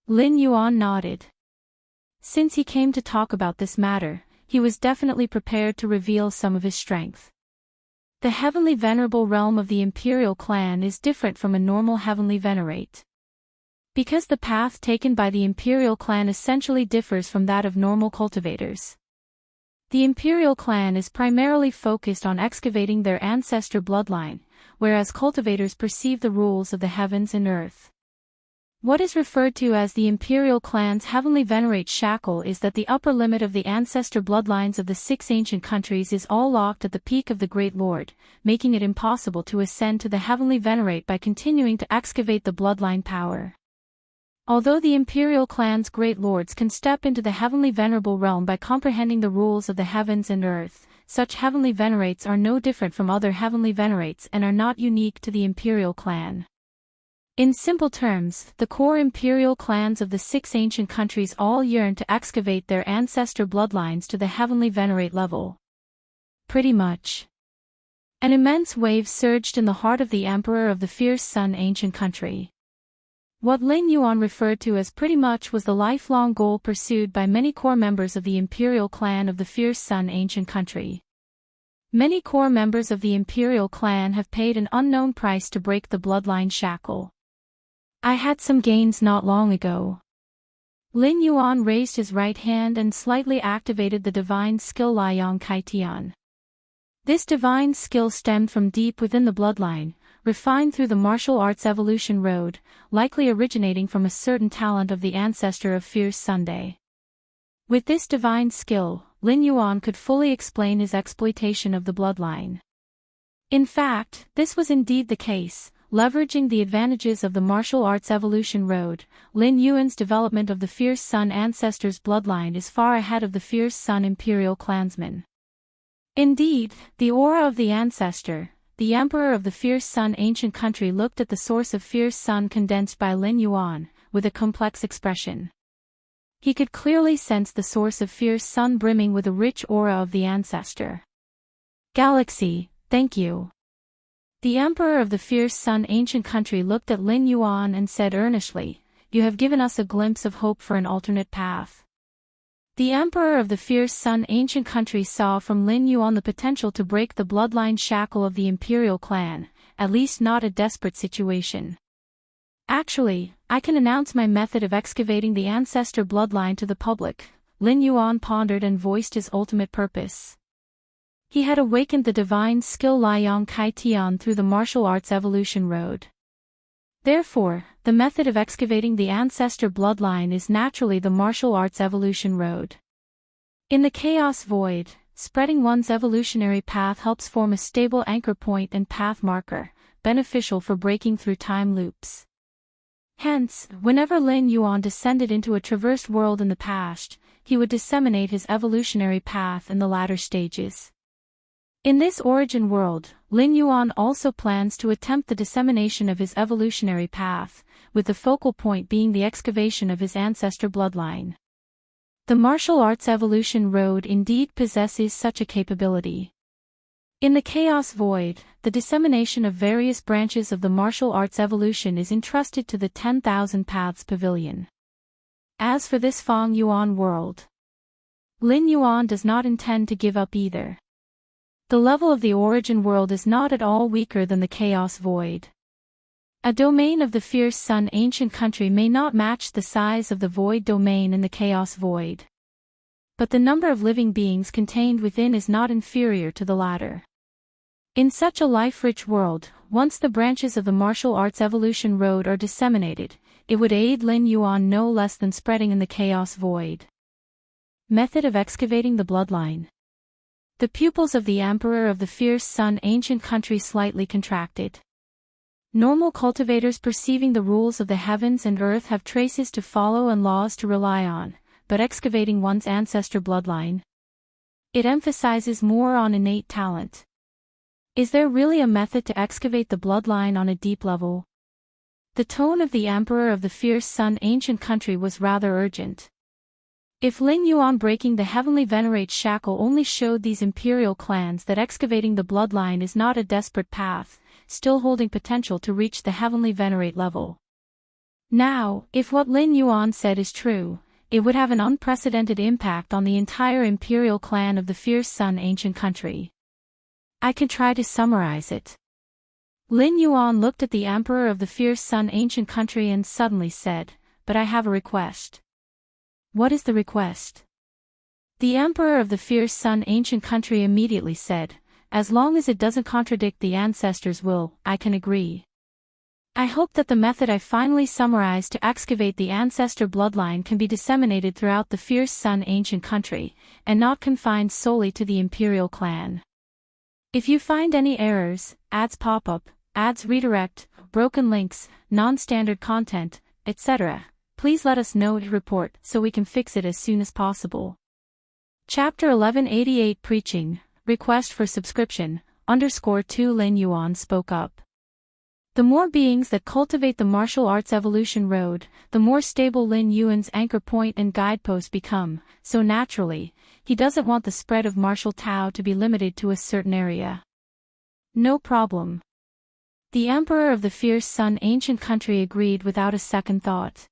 Lin Yuan nodded. Since he came to talk about this matter, he was definitely prepared to reveal some of his strength. The Heavenly Venerable realm of the Imperial clan is different from a normal Heavenly Venerate. Because the path taken by the Imperial clan essentially differs from that of normal cultivators. The Imperial clan is primarily focused on excavating their ancestor bloodline, whereas cultivators perceive the rules of the heavens and earth. What is referred to as the Imperial clan's Heavenly Venerate shackle is that the upper limit of the ancestor bloodlines of the 6 ancient countries is all locked at the peak of the Great Lord, making it impossible to ascend to the Heavenly Venerate by continuing to excavate the bloodline power. Although the Imperial clan's Great Lords can step into the Heavenly Venerable realm by comprehending the rules of the heavens and earth, such Heavenly Venerates are no different from other Heavenly Venerates and are not unique to the Imperial clan. In simple terms, the core Imperial clans of the 6 ancient countries all yearn to excavate their ancestor bloodlines to the Heavenly Venerate level. Pretty much. An immense wave surged in the heart of the Emperor of the Fierce Sun Ancient Country. What Lin Yuan referred to as pretty much was the lifelong goal pursued by many core members of the Imperial clan of the Fierce Sun Ancient Country. Many core members of the Imperial clan have paid an unknown price to break the bloodline shackle. I had some gains not long ago. Lin Yuan raised his right hand and slightly activated the divine skill Liang Kai Tian. This divine skill stemmed from deep within the bloodline, refined through the martial arts evolution road, likely originating from a certain talent of the ancestor of Fierce Sunday. With this divine skill, Lin Yuan could fully explain his exploitation of the bloodline. In fact, this was indeed the case. Leveraging the advantages of the martial arts evolution road, Lin Yuan's development of the Fierce Sun ancestors' bloodline is far ahead of the Fierce Sun Imperial clansmen. Indeed, the aura of the ancestor, the Emperor of the Fierce Sun Ancient Country looked at the source of Fierce Sun condensed by Lin Yuan, with a complex expression. He could clearly sense the source of Fierce Sun brimming with a rich aura of the ancestor. Galaxy, thank you. The Emperor of the Fierce Sun Ancient Country looked at Lin Yuan and said earnestly, you have given us a glimpse of hope for an alternate path. The Emperor of the Fierce Sun Ancient Country saw from Lin Yuan the potential to break the bloodline shackle of the Imperial clan, at least not a desperate situation. Actually, I can announce my method of excavating the ancestor bloodline to the public, Lin Yuan pondered and voiced his ultimate purpose. He had awakened the divine skill Liang Kai Tian through the martial arts evolution road. Therefore, the method of excavating the ancestor bloodline is naturally the martial arts evolution road. In the chaos void, spreading one's evolutionary path helps form a stable anchor point and path marker, beneficial for breaking through time loops. Hence, whenever Lin Yuan descended into a traversed world in the past, he would disseminate his evolutionary path in the latter stages. In this origin world, Lin Yuan also plans to attempt the dissemination of his evolutionary path, with the focal point being the excavation of his ancestor bloodline. The martial arts evolution road indeed possesses such a capability. In the chaos void, the dissemination of various branches of the martial arts evolution is entrusted to the 10,000 Paths Pavilion. As for this Feng Yuan world, Lin Yuan does not intend to give up either. The level of the origin world is not at all weaker than the chaos void. A domain of the fierce sun ancient country may not match the size of the void domain in the chaos void. But the number of living beings contained within is not inferior to the latter. In such a life-rich world, once the branches of the martial arts evolution road are disseminated, it would aid Lin Yuan no less than spreading in the chaos void. Method of excavating the bloodline. The pupils of the Emperor of the fierce sun ancient country slightly contracted. Normal cultivators perceiving the rules of the heavens and earth have traces to follow and laws to rely on, but excavating one's ancestor bloodline, it emphasizes more on innate talent. Is there really a method to excavate the bloodline on a deep level? The tone of the Emperor of the fierce sun ancient country was rather urgent. If Lin Yuan breaking the heavenly venerate shackle only showed these imperial clans that excavating the bloodline is not a desperate path, still holding potential to reach the heavenly venerate level. Now, if what Lin Yuan said is true, it would have an unprecedented impact on the entire imperial clan of the fierce sun ancient country. I can try to summarize it. Lin Yuan looked at the Emperor of the fierce sun ancient country and suddenly said, "But I have a request." What is the request? The Emperor of the fierce sun ancient country immediately said, "As long as it doesn't contradict the ancestors' will, I can agree. I hope that the method I finally summarized to excavate the ancestor bloodline can be disseminated throughout the fierce sun ancient country, and not confined solely to the imperial clan. If you find any errors, ads pop up, ads redirect, broken links, non-standard content, etc., please let us know to report so we can fix it as soon as possible." Chapter 1188 Preaching, Request for Subscription, _2 Lin Yuan spoke up. The more beings that cultivate the martial arts evolution road, the more stable Lin Yuan's anchor point and guidepost become, so naturally, he doesn't want the spread of martial Tao to be limited to a certain area. No problem. The Emperor of the fierce sun ancient country agreed without a second thought.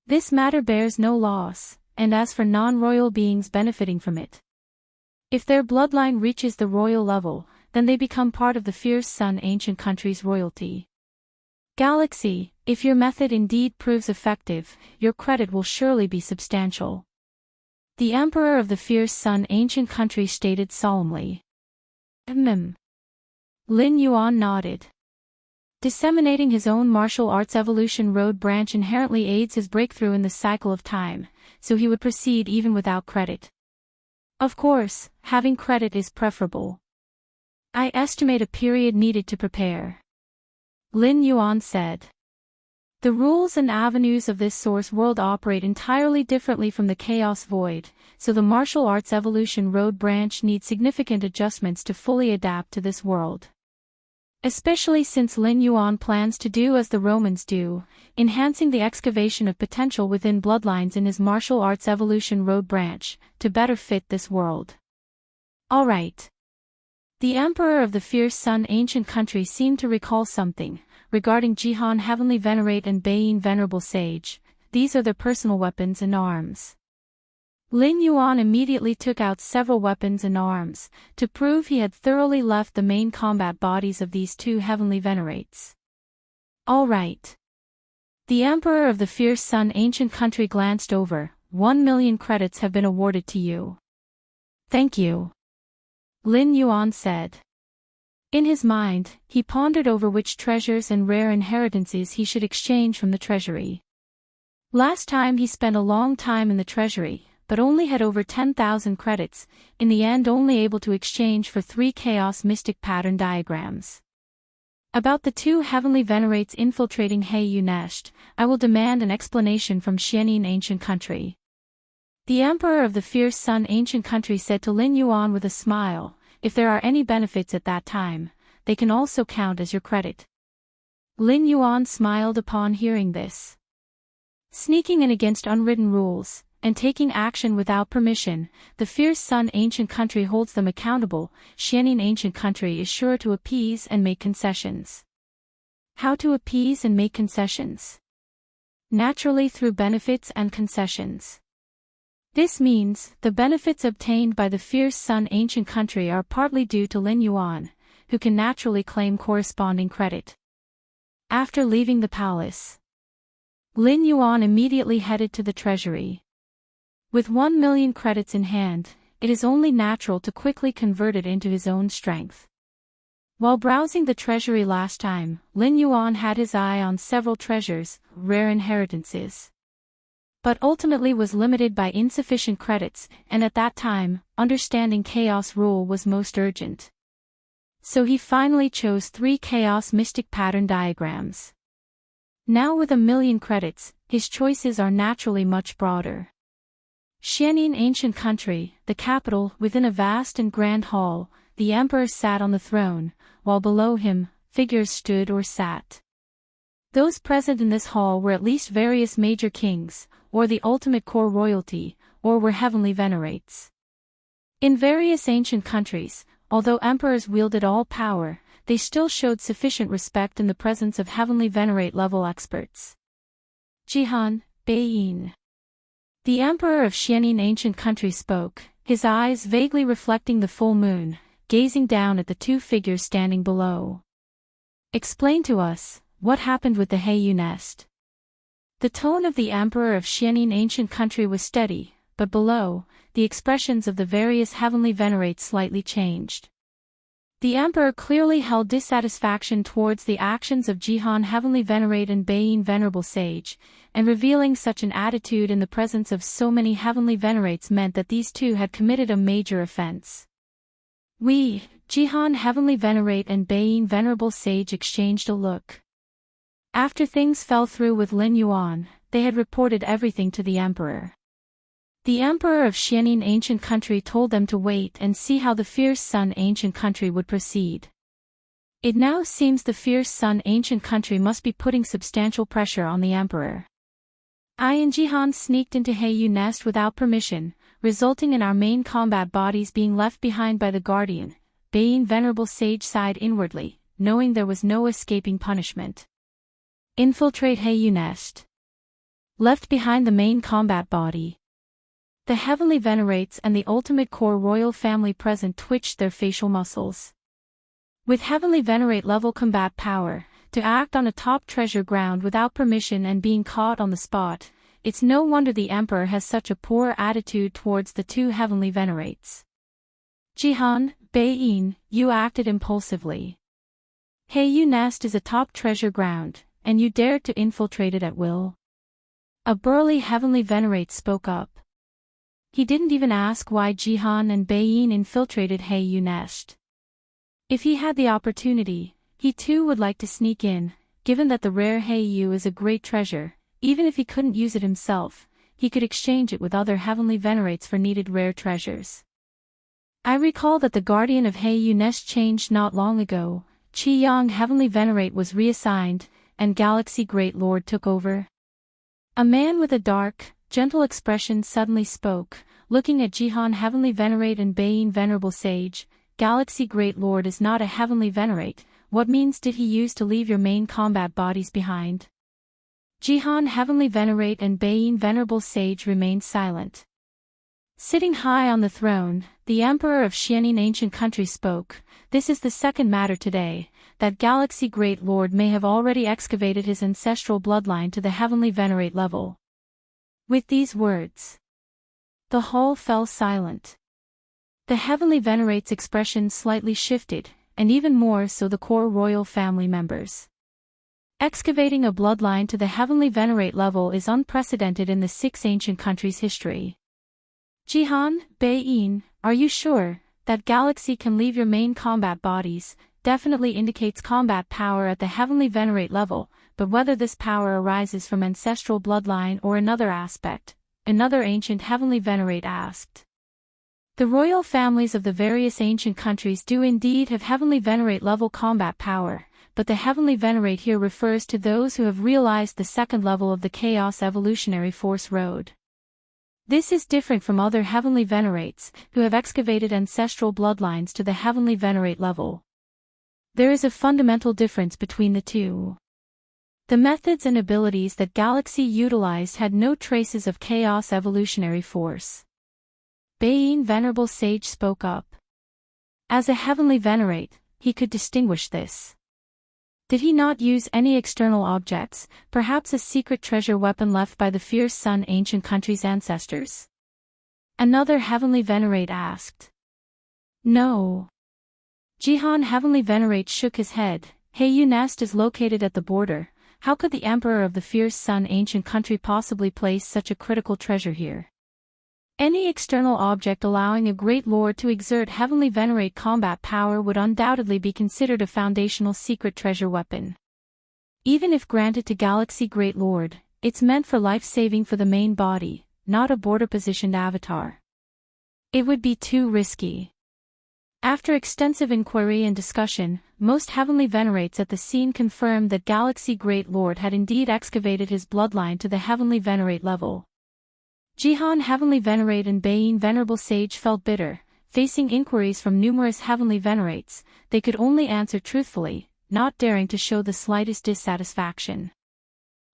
This matter bears no loss, and as for non-royal beings benefiting from it, if their bloodline reaches the royal level, then they become part of the fierce sun ancient country's royalty. Galaxy, if your method indeed proves effective, your credit will surely be substantial. The Emperor of the fierce sun ancient country stated solemnly. Lin Yuan nodded. Disseminating his own martial arts evolution road branch inherently aids his breakthrough in the cycle of time, so he would proceed even without credit. Of course, having credit is preferable. I estimate a period needed to prepare. Lin Yuan said. The rules and avenues of this source world operate entirely differently from the chaos void, so the martial arts evolution road branch needs significant adjustments to fully adapt to this world. Especially since Lin Yuan plans to do as the Romans do, enhancing the excavation of potential within bloodlines in his martial arts evolution road branch, to better fit this world. Alright. The Emperor of the fierce sun ancient country seemed to recall something, regarding Jihan heavenly venerate and Baiyin venerable sage. These are their personal weapons and arms. Lin Yuan immediately took out several weapons and arms, to prove he had thoroughly left the main combat bodies of these two heavenly venerates. All right. The Emperor of the fierce sun ancient country glanced over. 1,000,000 credits have been awarded to you. Thank you. Lin Yuan said. In his mind, he pondered over which treasures and rare inheritances he should exchange from the treasury. Last time he spent a long time in the treasury, but only had over 10,000 credits, in the end only able to exchange for 3 chaos mystic pattern diagrams. About the 2 heavenly venerates infiltrating He Nest, I will demand an explanation from Xianin Ancient Country. The Emperor of the Fierce Sun Ancient Country said to Lin Yuan with a smile, if there are any benefits at that time, they can also count as your credit. Lin Yuan smiled upon hearing this. Sneaking in against unwritten rules, and taking action without permission, the Fierce Sun Ancient Country holds them accountable. Xianin Ancient Country is sure to appease and make concessions. How to appease and make concessions? Naturally through benefits and concessions. This means, the benefits obtained by the Fierce Sun Ancient Country are partly due to Lin Yuan, who can naturally claim corresponding credit. After leaving the palace, Lin Yuan immediately headed to the treasury. With 1 million credits in hand, it is only natural to quickly convert it into his own strength. While browsing the treasury last time, Lin Yuan had his eye on several treasures, rare inheritances, but ultimately was limited by insufficient credits, and at that time, understanding chaos rule was most urgent. So he finally chose 3 chaos mystic pattern diagrams. Now with 1 million credits, his choices are naturally much broader. Xianin Ancient Country, the capital, within a vast and grand hall, the emperor sat on the throne, while below him, figures stood or sat. Those present in this hall were at least various major kings, or the ultimate core royalty, or were heavenly venerates. In various ancient countries, although emperors wielded all power, they still showed sufficient respect in the presence of heavenly venerate level experts. Jihan, Beiyin. The emperor of Xianin Ancient Country spoke, his eyes vaguely reflecting the full moon, gazing down at the 2 figures standing below. Explain to us, what happened with the He Nest? The tone of the emperor of Xianin Ancient Country was steady, but below, the expressions of the various heavenly venerates slightly changed. The emperor clearly held dissatisfaction towards the actions of Jihan Heavenly Venerate and Beiyin Venerable Sage, and revealing such an attitude in the presence of so many heavenly venerates meant that these 2 had committed a major offense. Jihan Heavenly Venerate and Beiyin Venerable Sage exchanged a look. After things fell through with Lin Yuan, they had reported everything to the emperor. The emperor of Xianin Ancient Country told them to wait and see how the Fierce Sun Ancient Country would proceed. It now seems the Fierce Sun Ancient Country must be putting substantial pressure on the emperor. I and Jihan sneaked into He Nest without permission, resulting in our main combat bodies being left behind by the Guardian. Beiyin Venerable Sage sighed inwardly, knowing there was no escaping punishment. Infiltrate He Nest. Left behind the main combat body. The heavenly venerates and the ultimate core royal family present twitched their facial muscles. With heavenly venerate level combat power, to act on a top treasure ground without permission and being caught on the spot, it's no wonder the emperor has such a poor attitude towards the 2 heavenly venerates. Jihan, Beiyin, you acted impulsively. He Nest is a top treasure ground, and you dared to infiltrate it at will. A burly heavenly venerate spoke up. He didn't even ask why Jihan and Beiyin infiltrated He Nest. If he had the opportunity, he too would like to sneak in, given that the rare He is a great treasure. Even if he couldn't use it himself, he could exchange it with other heavenly venerates for needed rare treasures. I recall that the guardian of He Nest changed not long ago. Qi Yang Heavenly Venerate was reassigned, and Galaxy Great Lord took over. A man with a dark, gentle expression suddenly spoke, looking at Jihan Heavenly Venerate and Beiyin Venerable Sage. Galaxy Great Lord is not a Heavenly Venerate. What means did he use to leave your main combat bodies behind? Jihan Heavenly Venerate and Beiyin Venerable Sage remained silent. Sitting high on the throne, the Emperor of Xianin Ancient Country spoke. This is the second matter today, that Galaxy Great Lord may have already excavated his ancestral bloodline to the Heavenly Venerate level. With these words, the hall fell silent. The Heavenly Venerate's expression slightly shifted, and even more so the core royal family members. Excavating a bloodline to the heavenly venerate level is unprecedented in the 6 ancient countries' history. Jihan, Beiyin, are you sure that galaxy can leave your main combat bodies? Definitely indicates combat power at the heavenly venerate level, but whether this power arises from ancestral bloodline or another aspect, another ancient heavenly venerate asked. The royal families of the various ancient countries do indeed have heavenly venerate level combat power, but the heavenly venerate here refers to those who have realized the second level of the chaos evolutionary force road. This is different from other heavenly venerates, who have excavated ancestral bloodlines to the heavenly venerate level. There is a fundamental difference between the two. The methods and abilities that Galaxy utilized had no traces of chaos evolutionary force. Beiyin Venerable Sage spoke up. As a heavenly venerate, he could distinguish this. Did he not use any external objects, perhaps a secret treasure weapon left by the fierce sun ancient country's ancestors? Another heavenly venerate asked. No. Jihan Heavenly Venerate shook his head. Heiyu Nest is located at the border. How could the Emperor of the Fierce Sun ancient country possibly place such a critical treasure here? Any external object allowing a great lord to exert Heavenly Venerate combat power would undoubtedly be considered a foundational secret treasure weapon. Even if granted to Galaxy Great Lord, it's meant for life-saving for the main body, not a border-positioned avatar. It would be too risky. After extensive inquiry and discussion, most heavenly venerates at the scene confirmed that Galaxy Great Lord had indeed excavated his bloodline to the heavenly venerate level. Jihan Heavenly Venerate and Beiyin Venerable Sage felt bitter. Facing inquiries from numerous heavenly venerates, they could only answer truthfully, not daring to show the slightest dissatisfaction.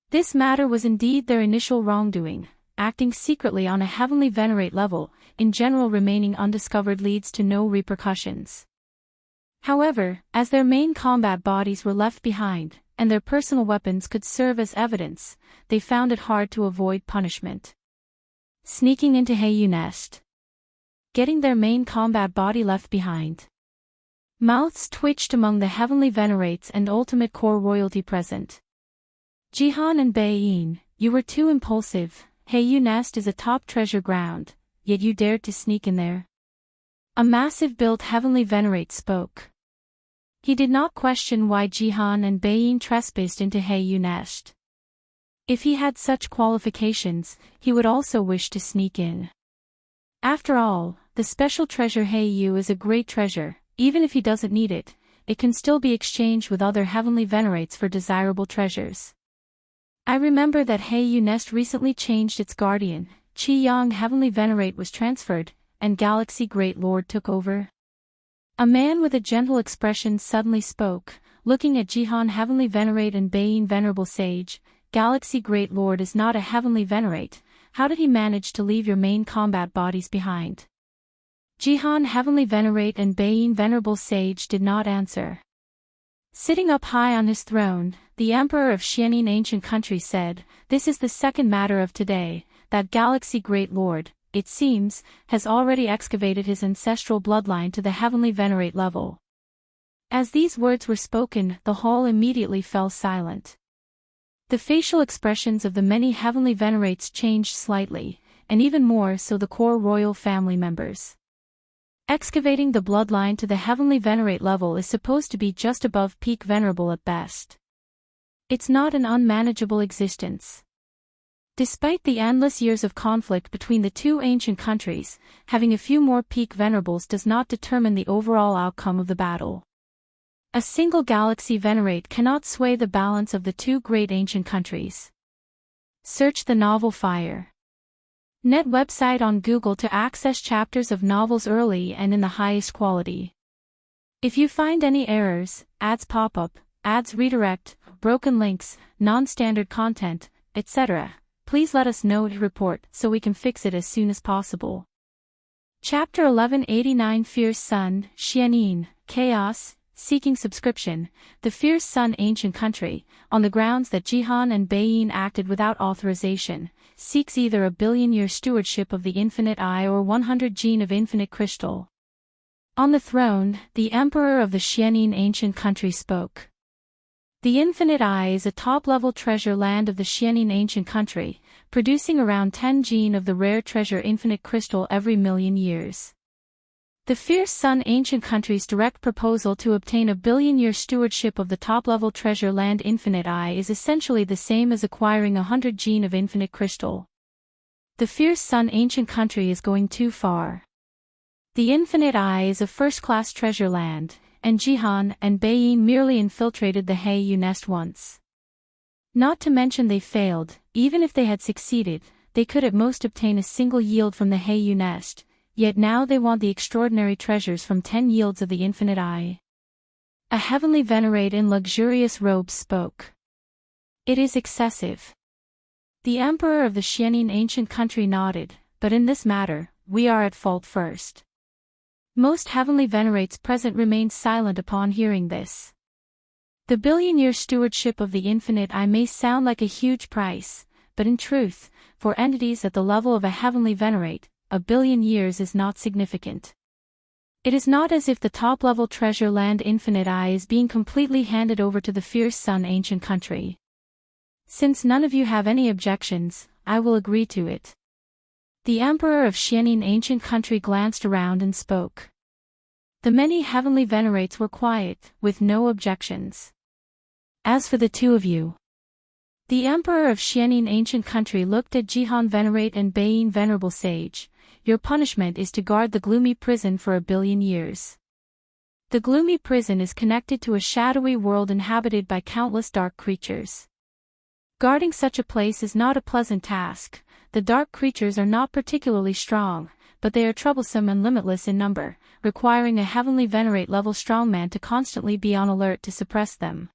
This matter was indeed their initial wrongdoing. Acting secretly on a heavenly venerate level, in general remaining undiscovered leads to no repercussions. However, as their main combat bodies were left behind, and their personal weapons could serve as evidence, they found it hard to avoid punishment. Sneaking into Heiyu Nest. Getting their main combat body left behind. Mouths twitched among the heavenly venerates and ultimate core royalty present. Jihan and Beiyin, you were too impulsive. Heiyu Nest is a top treasure ground, yet you dared to sneak in there. A massive built heavenly venerate spoke. He did not question why Jihan and Beiyin trespassed into Heiyu Nest. If he had such qualifications, he would also wish to sneak in. After all, the special treasure Heiyu is a great treasure. Even if he doesn't need it, it can still be exchanged with other heavenly venerates for desirable treasures. I remember that Heiyu Nest recently changed its guardian. Qi Yang Heavenly Venerate was transferred, and Galaxy Great Lord took over. A man with a gentle expression suddenly spoke, looking at Jihan Heavenly Venerate and Beiyin Venerable Sage. Galaxy Great Lord is not a heavenly venerate. How did he manage to leave your main combat bodies behind? Jihan Heavenly Venerate and Beiyin Venerable Sage did not answer. Sitting up high on his throne, the Emperor of Xianin ancient country said, "This is the second matter of today, that Galaxy Great Lord, it seems, has already excavated his ancestral bloodline to the heavenly venerate level." As these words were spoken, the hall immediately fell silent. The facial expressions of the many heavenly venerates changed slightly, and even more so the core royal family members. Excavating the bloodline to the heavenly venerate level is supposed to be just above peak venerable at best. It's not an unmanageable existence. Despite the endless years of conflict between the two ancient countries, having a few more peak venerables does not determine the overall outcome of the battle. A single galaxy venerate cannot sway the balance of the two great ancient countries. Search the novel Fire. Net website on Google to access chapters of novels early and in the highest quality. If you find any errors, ads pop up, ads redirect, broken links, non-standard content, etc., please let us know to report so we can fix it as soon as possible. Chapter 1189 Fierce Sun, Xianin, Chaos, Seeking Subscription, the Fierce Sun Ancient Country, on the grounds that Jihan and Beiyin acted without authorization, seeks either a billion-year stewardship of the infinite eye or 100 gene of infinite crystal. On the throne, the emperor of the Xianin ancient country spoke. The Infinite Eye is a top-level treasure land of the Xianin ancient country, producing around 10 gene of the rare treasure infinite crystal every million years. The Fierce Sun ancient country's direct proposal to obtain a billion-year stewardship of the top-level treasure land Infinite Eye is essentially the same as acquiring 100 gene of infinite crystal. The Fierce Sun ancient country is going too far. The Infinite Eye is a first-class treasure land, and Jihan and Beiyin merely infiltrated the Heiyu nest once. Not to mention they failed. Even if they had succeeded, they could at most obtain a single yield from the Heiyu nest, yet now they want the extraordinary treasures from 10 yields of the Infinite Eye. A heavenly venerate in luxurious robes spoke. It is excessive. The emperor of the Xianin ancient country nodded, but in this matter, we are at fault first. Most heavenly venerates present remained silent upon hearing this. The billion-year stewardship of the Infinite Eye may sound like a huge price, but in truth, for entities at the level of a heavenly venerate, a billion years is not significant. It is not as if the top-level treasure land Infinite Eye is being completely handed over to the Fierce Sun ancient country. Since none of you have any objections, I will agree to it. The emperor of Xianin ancient country glanced around and spoke. The many heavenly venerates were quiet, with no objections. As for the two of you, the emperor of Xianin ancient country looked at Jihan venerate and Beiyin venerable sage. Your punishment is to guard the gloomy prison for a billion years. The gloomy prison is connected to a shadowy world inhabited by countless dark creatures. Guarding such a place is not a pleasant task. The dark creatures are not particularly strong, but they are troublesome and limitless in number, requiring a heavenly venerate level strongman to constantly be on alert to suppress them.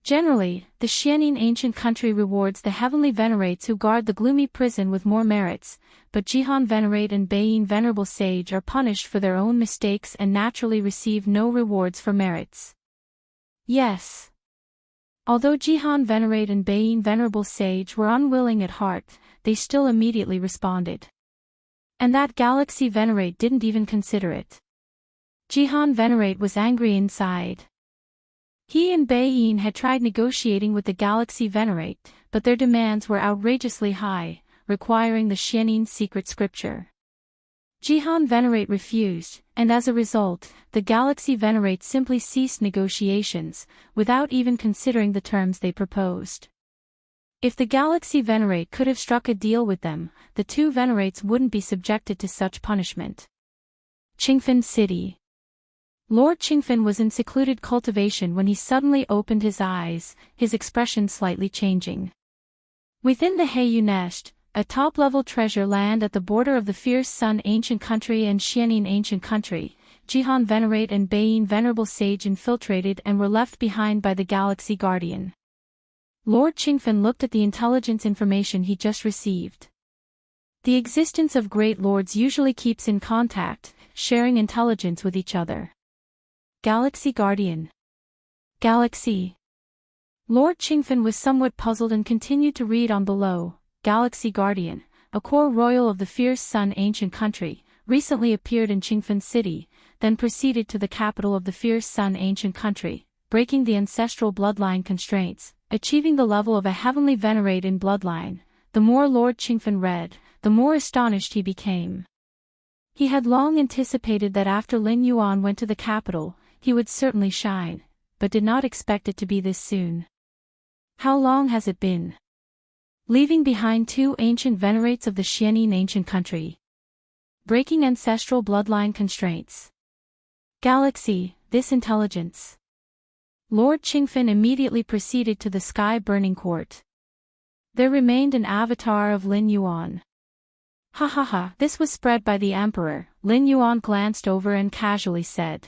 Generally, the Xianin ancient country rewards the heavenly venerates who guard the gloomy prison with more merits, but Jihan venerate and Beiyin venerable sage are punished for their own mistakes and naturally receive no rewards for merits. Yes. Although Jihan venerate and Beiyin venerable sage were unwilling at heart, they still immediately responded. And that galaxy venerate didn't even consider it. Jihan venerate was angry inside. He and Beiyin had tried negotiating with the galaxy venerate, but their demands were outrageously high, requiring the Xianin secret scripture. Jihan venerate refused, and as a result, the galaxy venerate simply ceased negotiations, without even considering the terms they proposed. If the galaxy venerate could have struck a deal with them, the two venerates wouldn't be subjected to such punishment. Qingfen City. Lord Qingfen was in secluded cultivation when he suddenly opened his eyes, his expression slightly changing. Within the Heiyu nest, a top-level treasure land at the border of the Fierce Sun ancient country and Xianin ancient country, Jihan venerate and Beiyin venerable sage infiltrated and were left behind by the galaxy guardian. Lord Qingfen looked at the intelligence information he just received. The existence of great lords usually keeps in contact, sharing intelligence with each other. Galaxy Guardian. Galaxy. Lord Qingfen was somewhat puzzled and continued to read on below. Galaxy Guardian, a core royal of the Fierce Sun ancient country, recently appeared in Qingfen City, then proceeded to the capital of the Fierce Sun ancient country, breaking the ancestral bloodline constraints, achieving the level of a heavenly venerate in bloodline. The more Lord Qingfen read, the more astonished he became. He had long anticipated that after Lin Yuan went to the capital, he would certainly shine, but did not expect it to be this soon. How long has it been? Leaving behind two ancient venerates of the Xianin ancient country. Breaking ancestral bloodline constraints. Galaxy, this intelligence. Lord Qingfen immediately proceeded to the sky-burning court. There remained an avatar of Lin Yuan. Ha ha ha, this was spread by the emperor. Lin Yuan glanced over and casually said.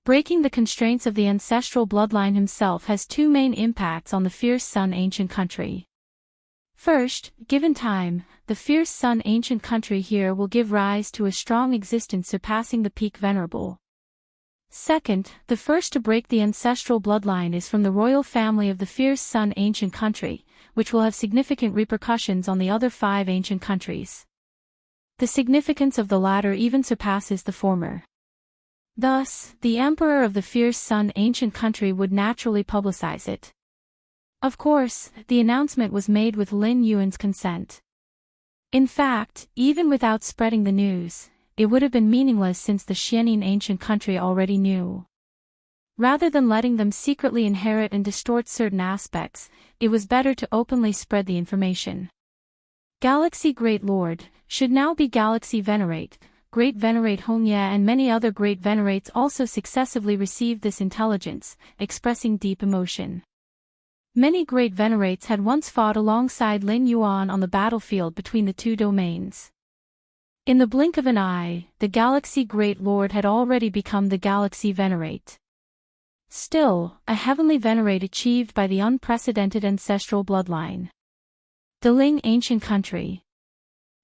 Breaking the constraints of the ancestral bloodline himself has two main impacts on the Fierce Sun ancient country. First, given time, the Fierce Sun ancient country here will give rise to a strong existence surpassing the peak venerable. Second, the first to break the ancestral bloodline is from the royal family of the Fierce Sun ancient country, which will have significant repercussions on the other 5 ancient countries. The significance of the latter even surpasses the former. Thus, the Emperor of the Fierce Sun ancient country would naturally publicize it. Of course, the announcement was made with Lin Yuan's consent. In fact, even without spreading the news, it would have been meaningless since the Xianin ancient country already knew. Rather than letting them secretly inherit and distort certain aspects, it was better to openly spread the information. Galaxy Great Lord should now be Galaxy Venerate. Great Venerate Hongya and many other Great Venerates also successively received this intelligence, expressing deep emotion. Many Great Venerates had once fought alongside Lin Yuan on the battlefield between the two domains. In the blink of an eye, the Galaxy Great Lord had already become the Galaxy Venerate. Still, a heavenly Venerate achieved by the unprecedented ancestral bloodline. Deling ancient country.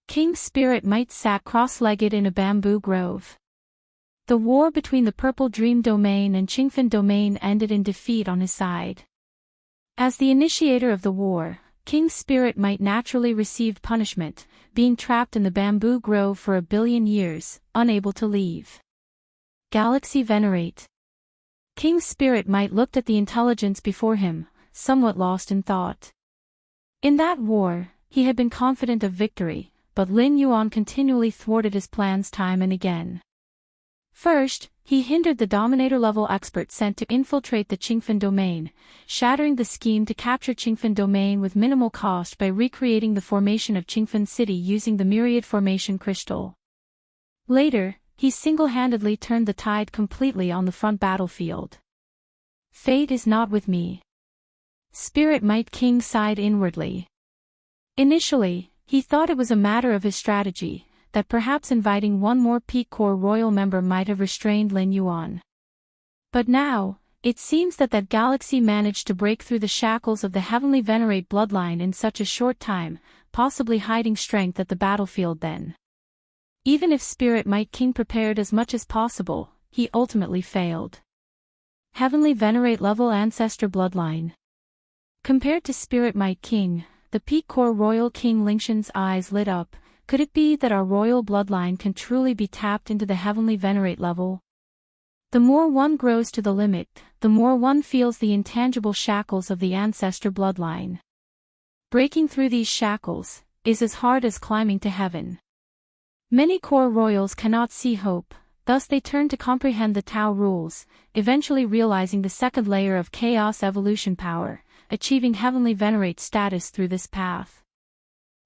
King Spirit Might sat cross-legged in a bamboo grove. The war between the Purple Dream Domain and Qingfen Domain ended in defeat on his side. As the initiator of the war, King Spirit Might naturally received punishment, being trapped in the bamboo grove for 1 billion years, unable to leave. Galaxy Venerate. King Spirit Might looked at the intelligence before him, somewhat lost in thought. In that war, he had been confident of victory, but Lin Yuan continually thwarted his plans time and again. First, he hindered the Dominator-level expert sent to infiltrate the Qingfen Domain, shattering the scheme to capture Qingfen Domain with minimal cost by recreating the formation of Qingfen City using the Myriad Formation Crystal. Later, he single-handedly turned the tide completely on the front battlefield. Fate is not with me. Spirit Might King sighed inwardly. Initially, he thought it was a matter of his strategy, that perhaps inviting one more Peak Corps royal member might have restrained Lin Yuan. But now, it seems that galaxy managed to break through the shackles of the Heavenly Venerate bloodline in such a short time, possibly hiding strength at the battlefield then. Even if Spirit Might King prepared as much as possible, he ultimately failed. Heavenly Venerate level ancestor bloodline. Compared to Spirit Might King, the Peak Corps Royal King Lingshan's eyes lit up. Could it be that our royal bloodline can truly be tapped into the Heavenly Venerate level? The more one grows to the limit, the more one feels the intangible shackles of the ancestor bloodline. Breaking through these shackles is as hard as climbing to heaven. Many Corps Royals cannot see hope, thus they turn to comprehend the Tao rules, eventually realizing the second layer of chaos evolution power, achieving Heavenly Venerate status through this path.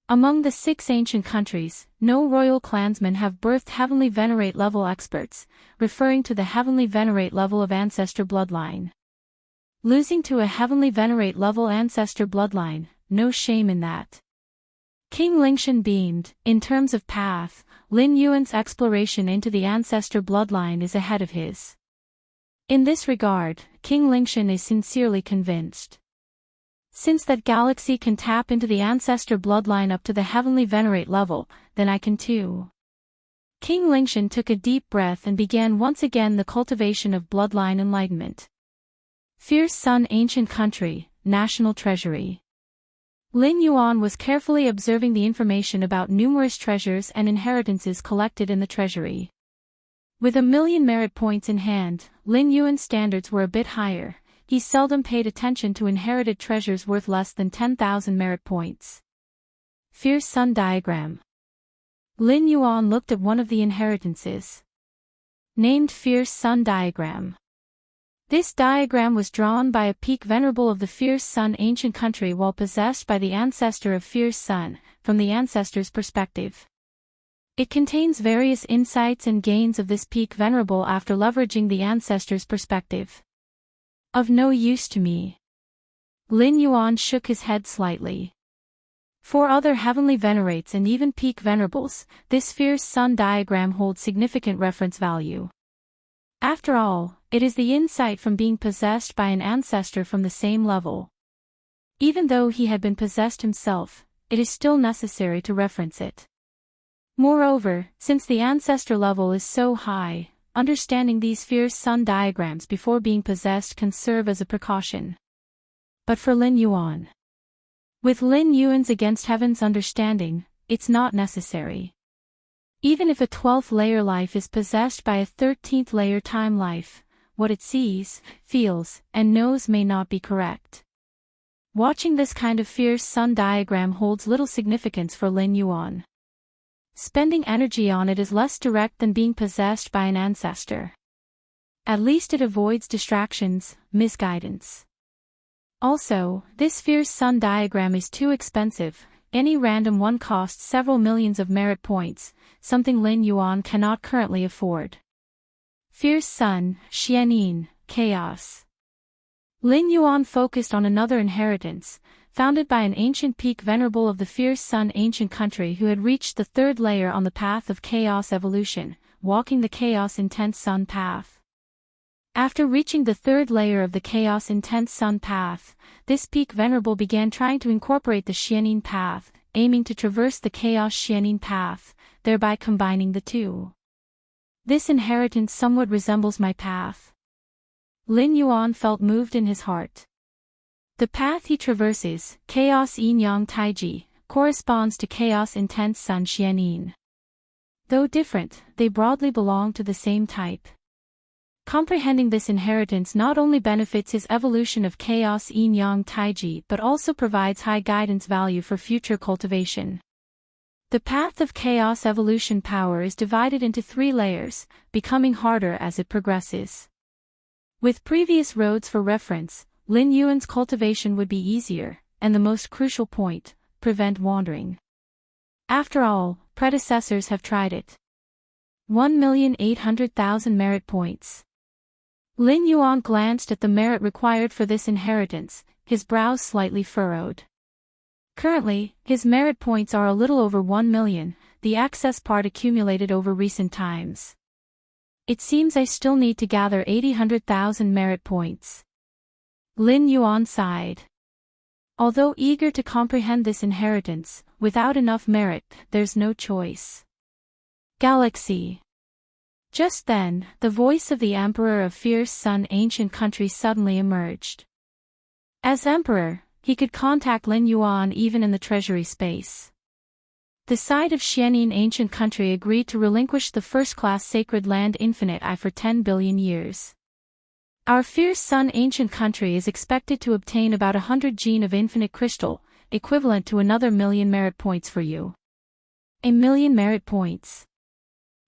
Among the 6 ancient countries, no royal clansmen have birthed Heavenly Venerate level experts, referring to the Heavenly Venerate level of ancestor bloodline. Losing to a Heavenly Venerate level ancestor bloodline, no shame in that. King Lingshan beamed. In terms of path, Lin Yuan's exploration into the ancestor bloodline is ahead of his. In this regard, King Lingshan is sincerely convinced. Since that galaxy can tap into the ancestor bloodline up to the Heavenly Venerate level, then I can too. King Lingshan took a deep breath and began once again the cultivation of bloodline enlightenment. Fierce Sun ancient country, national treasury. Lin Yuan was carefully observing the information about numerous treasures and inheritances collected in the treasury. With 1 million merit points in hand, Lin Yuan's standards were a bit higher. He seldom paid attention to inherited treasures worth less than 10,000 merit points. Fierce Sun diagram. Lin Yuan looked at one of the inheritances. Named Fierce Sun diagram. This diagram was drawn by a peak venerable of the Fierce Sun ancient country while possessed by the ancestor of Fierce Sun, from the ancestor's perspective. It contains various insights and gains of this peak venerable after leveraging the ancestor's perspective. Of no use to me. Lin Yuan shook his head slightly. For other Heavenly Venerates and even peak venerables, this Fierce Sun diagram holds significant reference value. After all, it is the insight from being possessed by an ancestor from the same level. Even though he had been possessed himself, it is still necessary to reference it. Moreover, since the ancestor level is so high, understanding these Fierce Sun diagrams before being possessed can serve as a precaution. But for Lin Yuan. With Lin Yuan's against heaven's understanding, it's not necessary. Even if a 12th layer life is possessed by a 13th layer time life, what it sees, feels, and knows may not be correct. Watching this kind of fierce sun diagram holds little significance for Lin Yuan. Spending energy on it is less direct than being possessed by an ancestor. At least it avoids distractions, misguidance. Also, this fierce sun diagram is too expensive. Any random one costs several millions of merit points, something Lin Yuan cannot currently afford. Fierce Sun, Xianin, Chaos. Lin Yuan focused on another inheritance, founded by an ancient peak venerable of the Fierce Sun ancient country who had reached the third layer on the path of chaos evolution, walking the chaos intense sun path. After reaching the third layer of the chaos intense sun path, this peak venerable began trying to incorporate the Xianin path, aiming to traverse the chaos Xianin path, thereby combining the two. This inheritance somewhat resembles my path. Lin Yuan felt moved in his heart. The path he traverses, Chaos Yin Yang Taiji, corresponds to Chaos Intense Sun Xianin. Though different, they broadly belong to the same type. Comprehending this inheritance not only benefits his evolution of Chaos Yin Yang Taiji but also provides high guidance value for future cultivation. The path of chaos evolution power is divided into 3 layers, becoming harder as it progresses. With previous roads for reference, Lin Yuan's cultivation would be easier, and the most crucial point, prevent wandering. After all, predecessors have tried it. 1,800,000 merit points. Lin Yuan glanced at the merit required for this inheritance, his brows slightly furrowed. Currently, his merit points are a little over 1 million, the excess part accumulated over recent times. It seems I still need to gather 800,000 merit points. Lin Yuan sighed. Although eager to comprehend this inheritance, without enough merit, there's no choice. Galaxy. Just then, the voice of the Emperor of Fierce Sun ancient country suddenly emerged. As Emperor, he could contact Lin Yuan even in the treasury space. The side of Xianin ancient country agreed to relinquish the first-class sacred land Infinite Eye for 10 billion years. Our Fierce Sun ancient country is expected to obtain about 100 gene of infinite crystal, equivalent to another 1,000,000 merit points for you. 1,000,000 merit points.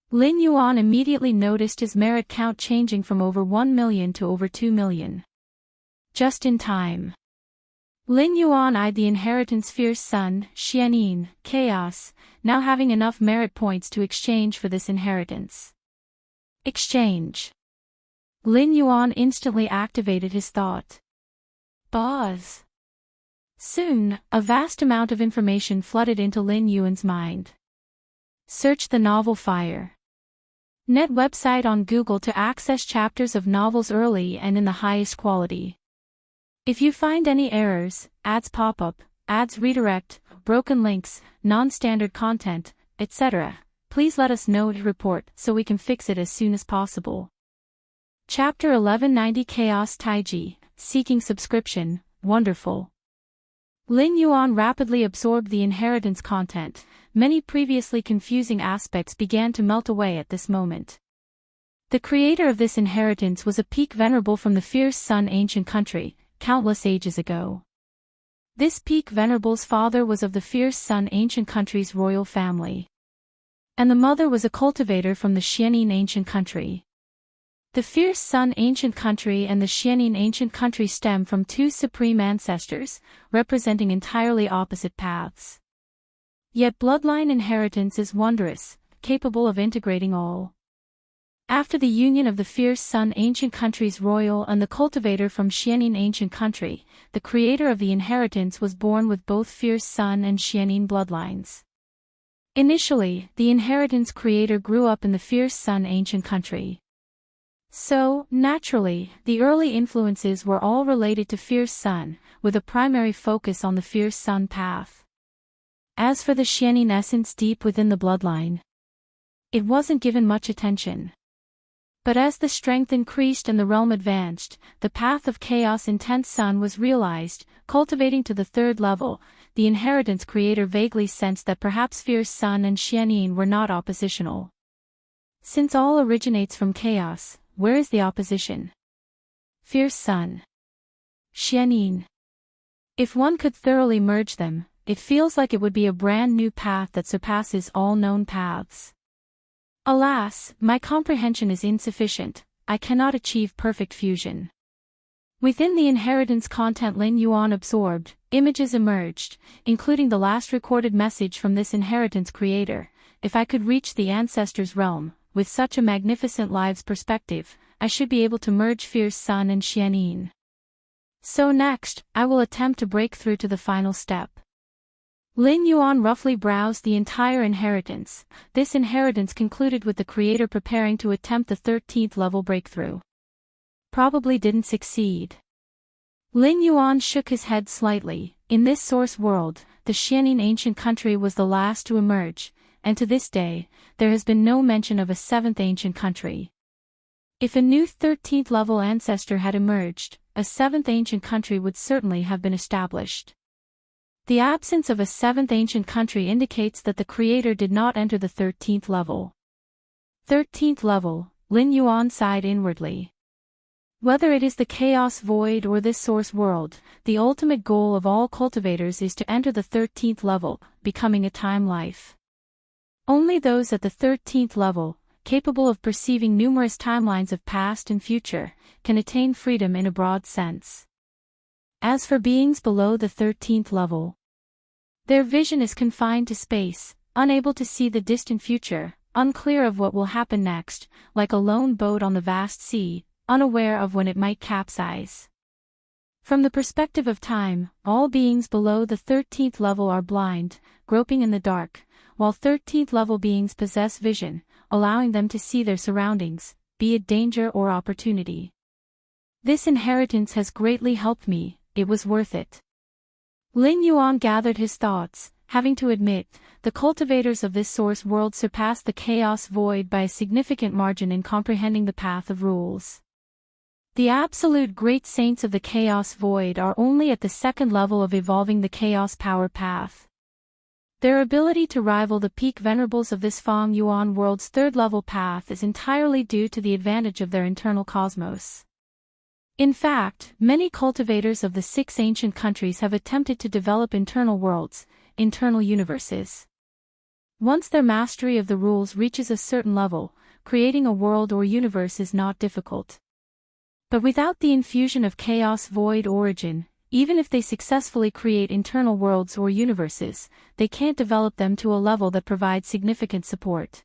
Lin Yuan immediately noticed his merit count changing from over 1 million to over 2 million. Just in time. Lin Yuan eyed the inheritance Fierce Sun, Xianin, Chaos, now having enough merit points to exchange for this inheritance. Exchange. Lin Yuan instantly activated his thought. Buzz. Soon, a vast amount of information flooded into Lin Yuan's mind. Search the novel Fire. Net website on Google to access chapters of novels early and in the highest quality. If you find any errors, ads pop up, ads redirect, broken links, non-standard content, etc., please let us know to report so we can fix it as soon as possible. Chapter 1190 Chaos Taiji, Seeking Subscription, Wonderful. Lin Yuan rapidly absorbed the inheritance content. Many previously confusing aspects began to melt away at this moment. The creator of this inheritance was a peak venerable from the Fierce Sun ancient country, countless ages ago. This peak venerable's father was of the Fierce Sun ancient country's royal family. And the mother was a cultivator from the Xianin ancient country. The Fierce Sun ancient country and the Xianin ancient country stem from 2 supreme ancestors, representing entirely opposite paths. Yet bloodline inheritance is wondrous, capable of integrating all. After the union of the Fierce Sun ancient country's royal and the cultivator from Xianin ancient country, the creator of the inheritance was born with both Fierce Sun and Xianin bloodlines. Initially, the inheritance creator grew up in the Fierce Sun ancient country. So, naturally, the early influences were all related to Fierce Sun, with a primary focus on the Fierce Sun path. As for the Xianin essence deep within the bloodline, it wasn't given much attention. But as the strength increased and the realm advanced, the path of Chaos Intense Sun was realized, cultivating to the 3rd level. the inheritance creator vaguely sensed that perhaps Fierce Sun and Xianyin were not oppositional. Since all originates from chaos, where is the opposition? Fierce Sun. Xianyin. If one could thoroughly merge them, it feels like it would be a brand new path that surpasses all known paths. Alas, my comprehension is insufficient, I cannot achieve perfect fusion. Within the inheritance content Lin Yuan absorbed, images emerged, including the last recorded message from this inheritance creator. If I could reach the ancestors' realm, with such a magnificent lives perspective, I should be able to merge Fierce Sun and Xianyin. So next, I will attempt to break through to the final step. Lin Yuan roughly browsed the entire inheritance. This inheritance concluded with the creator preparing to attempt the 13th level breakthrough. Probably didn't succeed. Lin Yuan shook his head slightly. In this source world, the Xianyin ancient country was the last to emerge, and to this day, there has been no mention of a 7th ancient country. If a new 13th level ancestor had emerged, a 7th ancient country would certainly have been established. The absence of a 7th ancient country indicates that the creator did not enter the 13th level. 13th level, Lin Yuan sighed inwardly. Whether it is the chaos void or this source world, the ultimate goal of all cultivators is to enter the 13th level, becoming a time life. Only those at the 13th level, capable of perceiving numerous timelines of past and future, can attain freedom in a broad sense. As for beings below the 13th level, their vision is confined to space, unable to see the distant future, unclear of what will happen next, like a lone boat on the vast sea, unaware of when it might capsize. From the perspective of time, all beings below the 13th level are blind, groping in the dark, while 13th level beings possess vision, allowing them to see their surroundings, be it danger or opportunity. This inheritance has greatly helped me, it was worth it. Lin Yuan gathered his thoughts, having to admit, the cultivators of this source world surpassed the chaos void by a significant margin in comprehending the path of rules. The absolute great saints of the chaos void are only at the 2nd level of evolving the chaos power path. Their ability to rival the peak venerables of this Feng Yuan world's 3rd level path is entirely due to the advantage of their internal cosmos. In fact, many cultivators of the 6 ancient countries have attempted to develop internal worlds, internal universes. Once their mastery of the rules reaches a certain level, creating a world or universe is not difficult. But without the infusion of chaos void origin, even if they successfully create internal worlds or universes, they can't develop them to a level that provides significant support.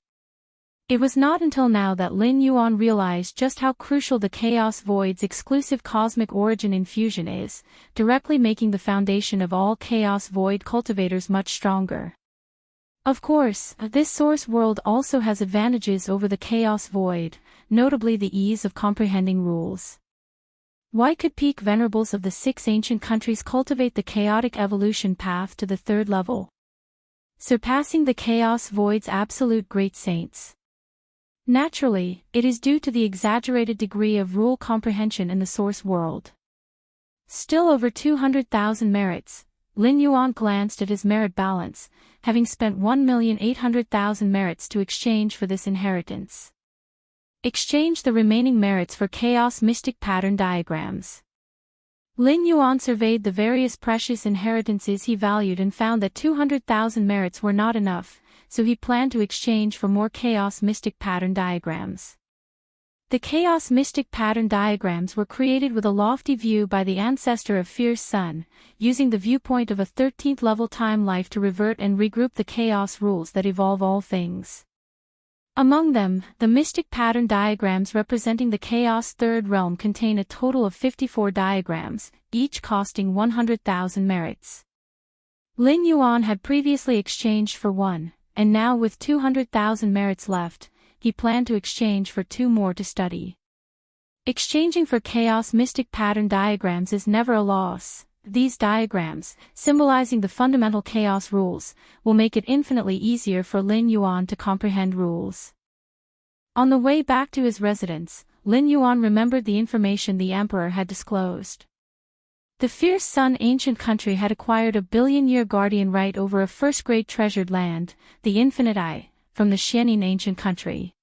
It was not until now that Lin Yuan realized just how crucial the chaos void's exclusive cosmic origin infusion is, directly making the foundation of all chaos void cultivators much stronger. Of course, this source world also has advantages over the chaos void, notably the ease of comprehending rules. Why could peak venerables of the 6 ancient countries cultivate the chaotic evolution path to the 3rd level, surpassing the chaos void's absolute great saints? Naturally, it is due to the exaggerated degree of rule comprehension in the source world. Still over 200,000 merits, Lin Yuan glanced at his merit balance, having spent 1,800,000 merits to exchange for this inheritance. Exchange the remaining merits for chaos mystic pattern diagrams. Lin Yuan surveyed the various precious inheritances he valued and found that 200,000 merits were not enough, so he planned to exchange for more chaos mystic pattern diagrams. The chaos mystic pattern diagrams were created with a lofty view by the ancestor of Fierce Sun, using the viewpoint of a 13th level time life to revert and regroup the chaos rules that evolve all things. Among them, the mystic pattern diagrams representing the chaos 3rd realm contain a total of 54 diagrams, each costing 100,000 merits. Lin Yuan had previously exchanged for one, and now with 200,000 merits left, he planned to exchange for 2 more to study. Exchanging for chaos mystic pattern diagrams is never a loss. These diagrams, symbolizing the fundamental chaos rules, will make it infinitely easier for Lin Yuan to comprehend rules. On the way back to his residence, Lin Yuan remembered the information the emperor had disclosed. The fierce Sun ancient country had acquired a billion-year guardian right over a first-grade treasured land, the Infinite Eye, from the Xianin ancient country.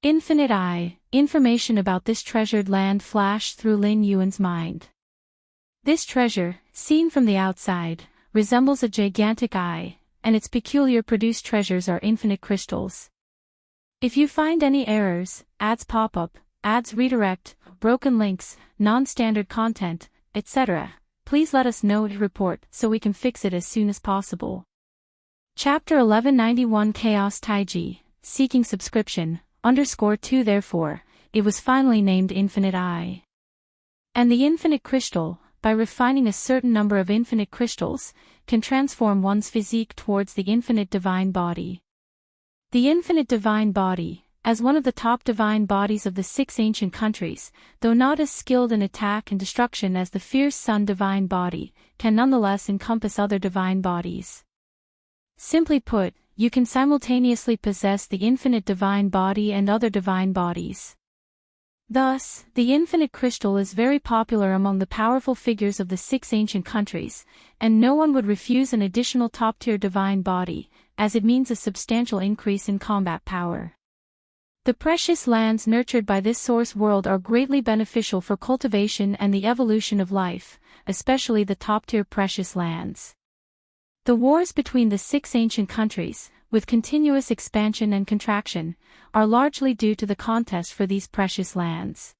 Infinite Eye, information about this treasured land flashed through Lin Yuan's mind. This treasure, seen from the outside, resembles a gigantic eye, and its peculiar produced treasures are infinite crystals. If you find any errors, ads pop up, ads redirect, broken links, non-standard content, etc., please let us know to report so we can fix it as soon as possible. Chapter 1191 Chaos Taiji, Seeking Subscription, _2 Therefore, it was finally named Infinite Eye. And the infinite crystal, by refining a certain number of infinite crystals, can transform one's physique towards the infinite divine body. The infinite divine body, as one of the top divine bodies of the 6 ancient countries, though not as skilled in attack and destruction as the fierce Sun divine body, can nonetheless encompass other divine bodies. Simply put, you can simultaneously possess the infinite divine body and other divine bodies. Thus, the infinite crystal is very popular among the powerful figures of the 6 ancient countries, and no one would refuse an additional top-tier divine body, as it means a substantial increase in combat power. The precious lands nurtured by this source world are greatly beneficial for cultivation and the evolution of life, especially the top-tier precious lands. The wars between the 6 ancient countries, with continuous expansion and contraction, are largely due to the contest for these precious lands.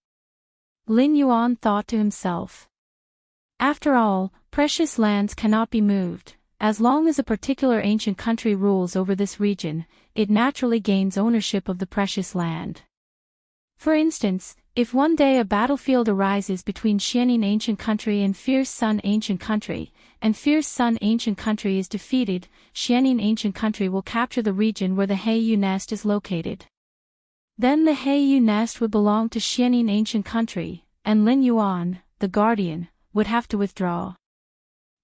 Lin Yuan thought to himself. After all, precious lands cannot be moved. As long as a particular ancient country rules over this region, it naturally gains ownership of the precious land. For instance, if one day a battlefield arises between Xianin ancient country and fierce Sun ancient country, and fierce Sun ancient country is defeated, Xianin ancient country will capture the region where the Heiyu nest is located. Then the Heiyu nest would belong to Xianin ancient country, and Lin Yuan, the guardian, would have to withdraw.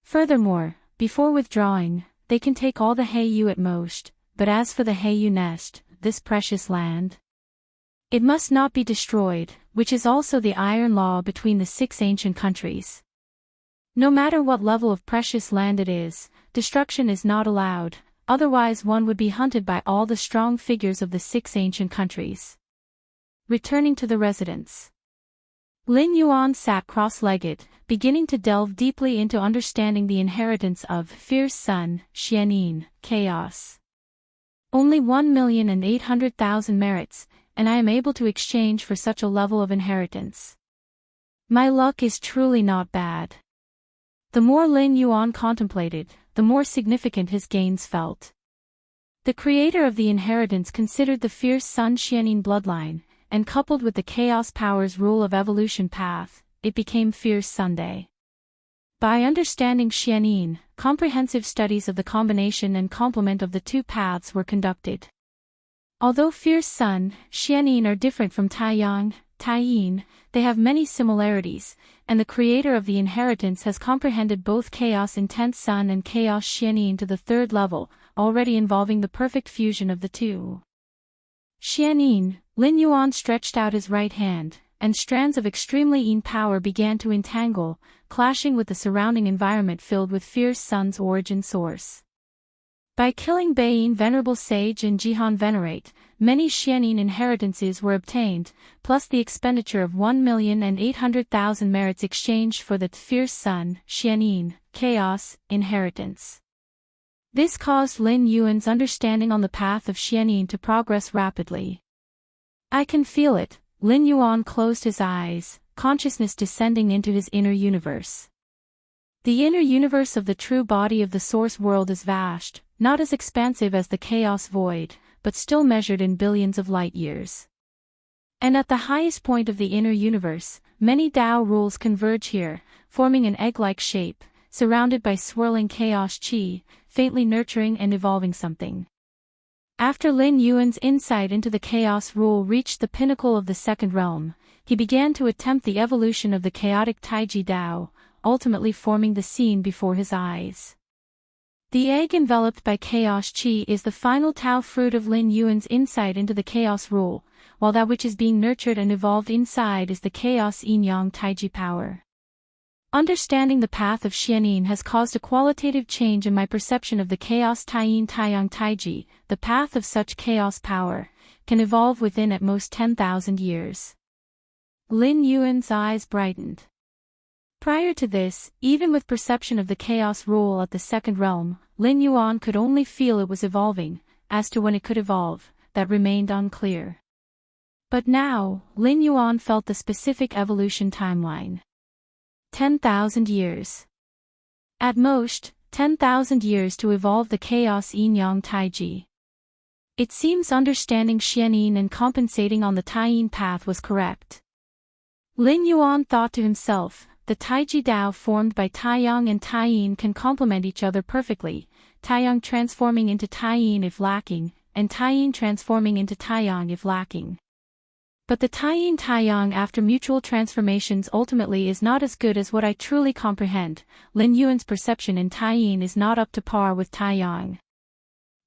Furthermore, before withdrawing, they can take all the Heiyu at most, but as for the Heiyu nest, this precious land, it must not be destroyed, which is also the iron law between the 6 ancient countries. No matter what level of precious land it is, destruction is not allowed, otherwise one would be hunted by all the strong figures of the 6 ancient countries. Returning to the residence, Lin Yuan sat cross-legged, beginning to delve deeply into understanding the inheritance of fierce Sun, Xianin, chaos. Only 1,800,000 merits, and I am able to exchange for such a level of inheritance. My luck is truly not bad. The more Lin Yuan contemplated, the more significant his gains felt. The creator of the inheritance considered the fierce Sun Xianin bloodline, and coupled with the Chaos Power's rule of evolution path, it became Fierce Sunday. By understanding Xianin, comprehensive studies of the combination and complement of the two paths were conducted. Although Fierce Sun, Xianin are different from Taiyang, Taiyin, they have many similarities, and the creator of the inheritance has comprehended both Chaos Intense Sun and Chaos Xianin to the 3rd level, already involving the perfect fusion of the two. Xianin, Lin Yuan stretched out his right hand, and strands of extremely yin power began to entangle, clashing with the surrounding environment filled with Fierce Sun's origin source. By killing Baiyin Venerable Sage and Jihan Venerate, many Xianin inheritances were obtained, plus the expenditure of 1,800,000 merits exchanged for the Fierce Sun, Xianin, Chaos, inheritance. This caused Lin Yuan's understanding on the path of Xianin to progress rapidly. I can feel it. Lin Yuan closed his eyes, consciousness descending into his inner universe. The inner universe of the true body of the source world is vast, not as expansive as the chaos void, but still measured in billions of light years. And at the highest point of the inner universe, many Tao rules converge here, forming an egg-like shape, surrounded by swirling chaos qi, faintly nurturing and evolving something. After Lin Yuan's insight into the chaos rule reached the pinnacle of the 2nd realm, he began to attempt the evolution of the chaotic Taiji Tao, ultimately forming the scene before his eyes. The egg enveloped by chaos qi is the final Tao fruit of Lin Yuan's insight into the chaos rule, while that which is being nurtured and evolved inside is the chaos yin-yang Taiji power. Understanding the path of Xianin has caused a qualitative change in my perception of the chaos Taiyin Taiyang Taiji. The path of such chaos power can evolve within at most 10,000 years. Lin Yuan's eyes brightened. Prior to this, even with perception of the chaos rule at the second realm, Lin Yuan could only feel it was evolving. As to when it could evolve, that remained unclear. But now, Lin Yuan felt the specific evolution timeline. 10,000 years. At most, 10,000 years to evolve the chaos Yin-Yang Taiji. It seems understanding Xianin and compensating on the Taiyin path was correct. Lin Yuan thought to himself, the Taiji Dao formed by Taiyang and Taiyin can complement each other perfectly, Taiyang transforming into Taiyin if lacking, and Taiyin transforming into Taiyang if lacking. But the Taiyin Taiyang after mutual transformations ultimately is not as good as what I truly comprehend. Lin Yuan's perception in Taiyin is not up to par with Taiyang.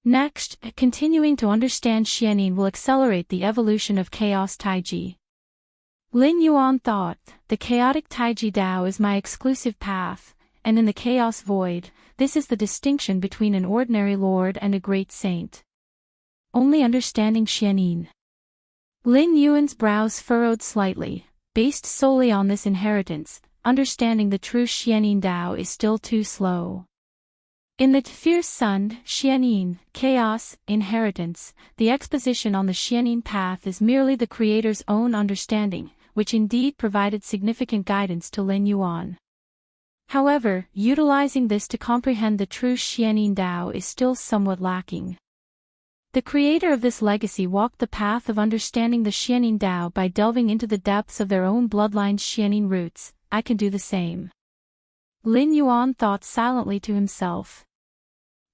Next, continuing to understand Xianin will accelerate the evolution of chaos Taiji. Lin Yuan thought, the chaotic Taiji Dao is my exclusive path, and in the chaos void, this is the distinction between an ordinary lord and a great saint. Only understanding Xianin. Lin Yuan's brows furrowed slightly. Based solely on this inheritance, understanding the true Xianin Dao is still too slow. In the fierce sun, Xianin, chaos, inheritance, the exposition on the Xianin path is merely the creator's own understanding, which indeed provided significant guidance to Lin Yuan. However, utilizing this to comprehend the true Xianin Dao is still somewhat lacking. The creator of this legacy walked the path of understanding the Xianin Dao by delving into the depths of their own bloodline's Xianin roots. I can do the same. Lin Yuan thought silently to himself.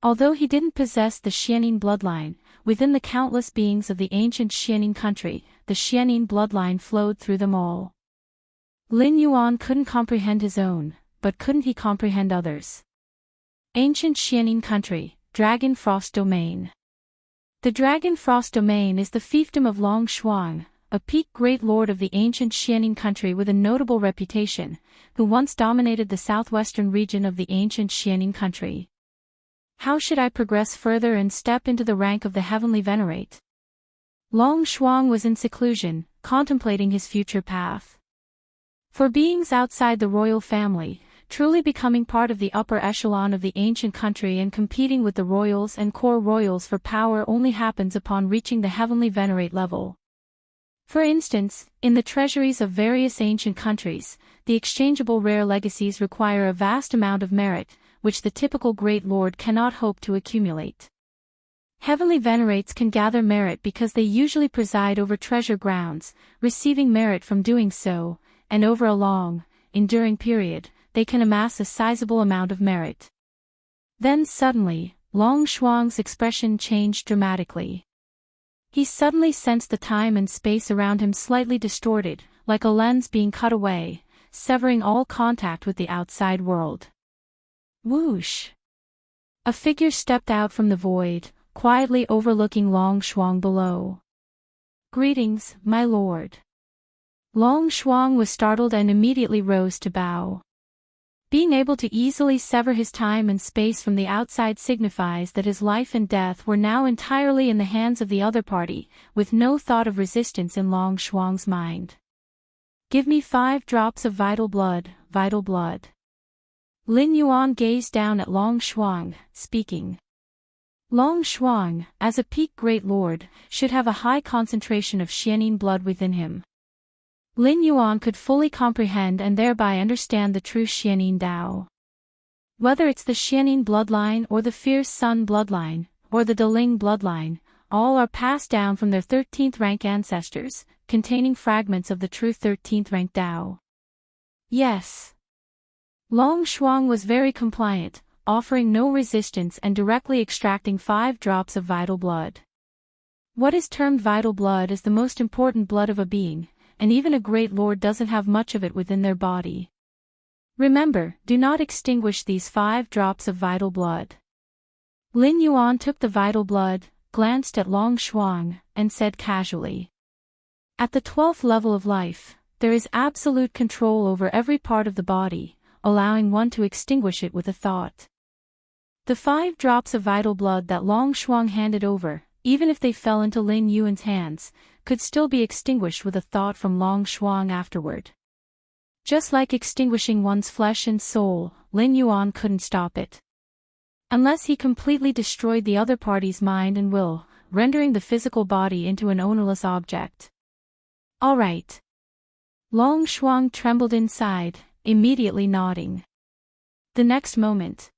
Although he didn't possess the Xianin bloodline, within the countless beings of the ancient Xianin country, the Xianin bloodline flowed through them all. Lin Yuan couldn't comprehend his own, but couldn't he comprehend others? Ancient Xianin country, Dragon Frost Domain. The Dragon Frost Domain is the fiefdom of Long Shuang, a peak great lord of the ancient Xianin country with a notable reputation, who once dominated the southwestern region of the ancient Xianin country. How should I progress further and step into the rank of the heavenly venerate? Long Shuang was in seclusion, contemplating his future path. For beings outside the royal family, truly becoming part of the upper echelon of the ancient country and competing with the royals and core royals for power only happens upon reaching the heavenly venerate level. For instance, in the treasuries of various ancient countries, the exchangeable rare legacies require a vast amount of merit, which the typical great lord cannot hope to accumulate. Heavenly venerates can gather merit because they usually preside over treasure grounds, receiving merit from doing so, and over a long, enduring period, they can amass a sizable amount of merit. Then suddenly, Long Shuang's expression changed dramatically. He suddenly sensed the time and space around him slightly distorted, like a lens being cut away, severing all contact with the outside world. Whoosh! A figure stepped out from the void, quietly overlooking Long Shuang below. Greetings, my lord. Long Shuang was startled and immediately rose to bow. Being able to easily sever his time and space from the outside signifies that his life and death were now entirely in the hands of the other party, with no thought of resistance in Long Shuang's mind. Give me 5 drops of vital blood, vital blood. Lin Yuan gazed down at Long Shuang, speaking. Long Shuang, as a peak great lord, should have a high concentration of Xianin blood within him. Lin Yuan could fully comprehend and thereby understand the true Xianin Dao. Whether it's the Xianin bloodline or the fierce sun bloodline, or the Deling bloodline, all are passed down from their 13th rank ancestors, containing fragments of the true 13th rank Dao. Yes. Long Shuang was very compliant, offering no resistance and directly extracting 5 drops of vital blood. What is termed vital blood is the most important blood of a being, and even a great lord doesn't have much of it within their body. Remember, do not extinguish these 5 drops of vital blood. Lin Yuan took the vital blood, glanced at Long Shuang, and said casually. At the 12th level of life, there is absolute control over every part of the body, allowing one to extinguish it with a thought. The 5 drops of vital blood that Long Shuang handed over, even if they fell into Lin Yuan's hands, could still be extinguished with a thought from Long Shuang afterward. Just like extinguishing one's flesh and soul, Lin Yuan couldn't stop it. Unless he completely destroyed the other party's mind and will, rendering the physical body into an ownerless object. All right. Long Shuang trembled inside, immediately nodding. The next moment,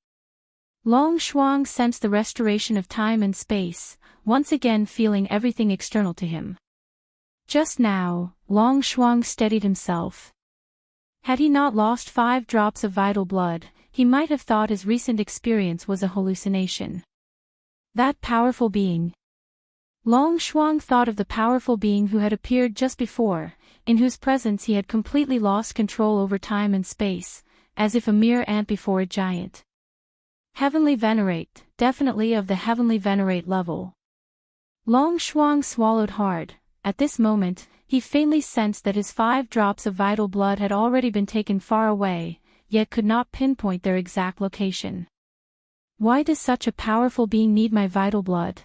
Long Shuang sensed the restoration of time and space, once again feeling everything external to him. Just now, Long Shuang steadied himself. Had he not lost 5 drops of vital blood, he might have thought his recent experience was a hallucination. That powerful being. Long Shuang thought of the powerful being who had appeared just before, in whose presence he had completely lost control over time and space, as if a mere ant before a giant. Heavenly Venerate, definitely of the Heavenly Venerate level. Long Shuang swallowed hard. At this moment, he faintly sensed that his 5 drops of vital blood had already been taken far away, yet could not pinpoint their exact location. Why does such a powerful being need my vital blood?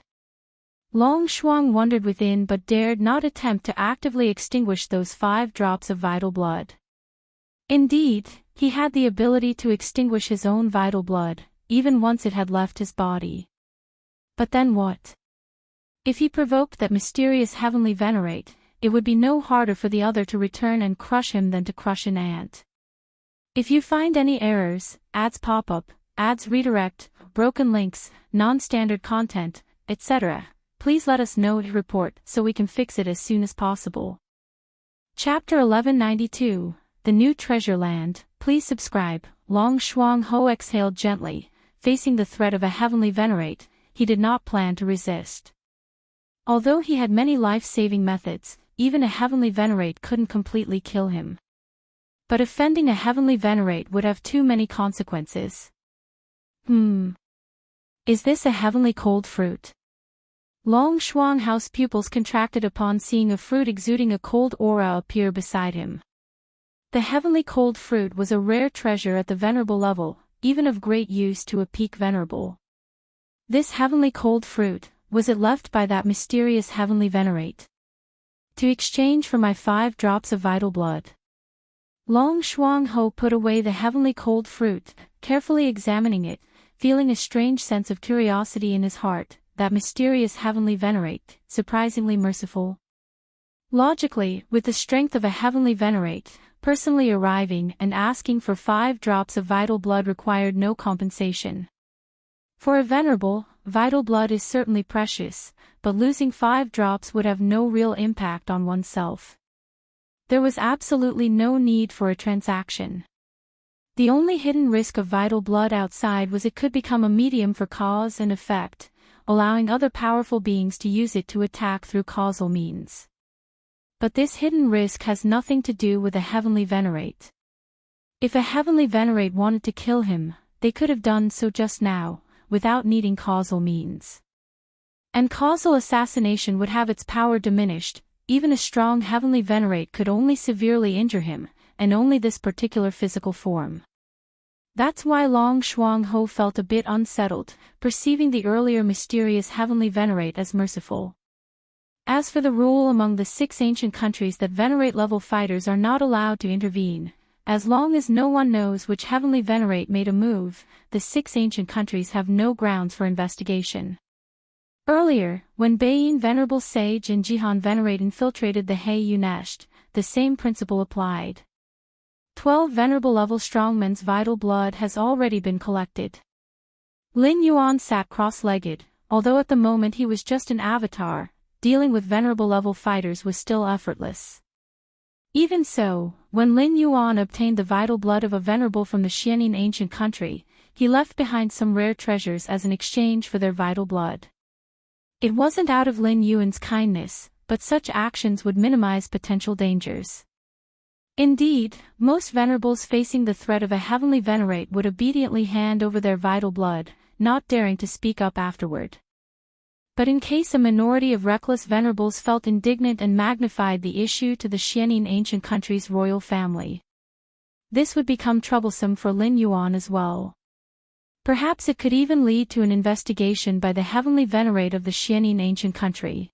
Long Shuang wondered within but dared not attempt to actively extinguish those 5 drops of vital blood. Indeed, he had the ability to extinguish his own vital blood, even once it had left his body. But then what? If he provoked that mysterious Heavenly Venerate, it would be no harder for the other to return and crush him than to crush an ant. If you find any errors, ads pop up, ads redirect, broken links, non-standard content, etc., please let us know to report so we can fix it as soon as possible. Chapter 1192, The New Treasure Land. Please subscribe. Long Shuang Ho exhaled gently, facing the threat of a Heavenly Venerate. He did not plan to resist. Although he had many life-saving methods, even a Heavenly Venerate couldn't completely kill him. But offending a Heavenly Venerate would have too many consequences. Is this a heavenly cold fruit? Long Shuang Hao's pupils contracted upon seeing a fruit exuding a cold aura appear beside him. The heavenly cold fruit was a rare treasure at the venerable level, even of great use to a peak venerable. This heavenly cold fruit, was it left by that mysterious Heavenly Venerate to exchange for my 5 drops of vital blood? Long Shuang Ho put away the heavenly cold fruit, carefully examining it, feeling a strange sense of curiosity in his heart. That mysterious Heavenly Venerate, surprisingly merciful. Logically, with the strength of a Heavenly Venerate, personally arriving and asking for 5 drops of vital blood required no compensation. For a venerable, vital blood is certainly precious, but losing 5 drops would have no real impact on oneself. There was absolutely no need for a transaction. The only hidden risk of vital blood outside was it could become a medium for cause and effect, allowing other powerful beings to use it to attack through causal means. But this hidden risk has nothing to do with a Heavenly Venerate. If a Heavenly Venerate wanted to kill him, they could have done so just now, without needing causal means. And causal assassination would have its power diminished. Even a strong Heavenly Venerate could only severely injure him, and only this particular physical form. That's why Long Shuang Ho felt a bit unsettled, perceiving the earlier mysterious Heavenly Venerate as merciful. As for the rule among the 6 ancient countries that Venerate-level fighters are not allowed to intervene, as long as no one knows which Heavenly Venerate made a move, the 6 ancient countries have no grounds for investigation. Earlier, when Beiyin Venerable Sage and Jihan Venerate infiltrated the He Yunest, the same principle applied. 12 venerable-level strongmen's vital blood has already been collected. Lin Yuan sat cross-legged, although at the moment he was just an avatar, dealing with venerable-level fighters was still effortless. Even so, when Lin Yuan obtained the vital blood of a venerable from the Xianin ancient country, he left behind some rare treasures as an exchange for their vital blood. It wasn't out of Lin Yuan's kindness, but such actions would minimize potential dangers. Indeed, most venerables facing the threat of a Heavenly Venerate would obediently hand over their vital blood, not daring to speak up afterward. But in case a minority of reckless venerables felt indignant and magnified the issue to the Xianin ancient country's royal family, this would become troublesome for Lin Yuan as well. Perhaps it could even lead to an investigation by the heavenly venerate of the Xianin ancient country.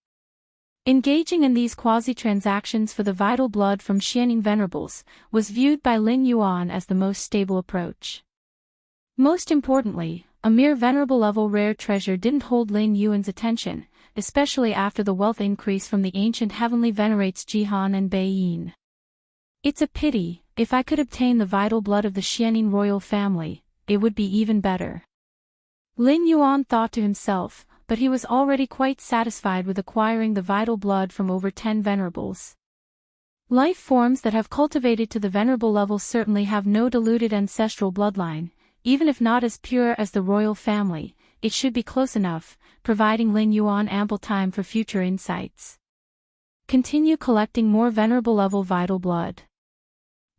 Engaging in these quasi-transactions for the vital blood from Xianin venerables was viewed by Lin Yuan as the most stable approach. Most importantly, a mere venerable-level rare treasure didn't hold Lin Yuan's attention, especially after the wealth increase from the ancient heavenly venerates Jihan and Beiyin. It's a pity, if I could obtain the vital blood of the Xianin royal family, it would be even better. Lin Yuan thought to himself, but he was already quite satisfied with acquiring the vital blood from over 10 venerables. Life forms that have cultivated to the venerable level certainly have no diluted ancestral bloodline, even if not as pure as the royal family, it should be close enough, providing Lin Yuan ample time for future insights. Continue collecting more venerable level vital blood.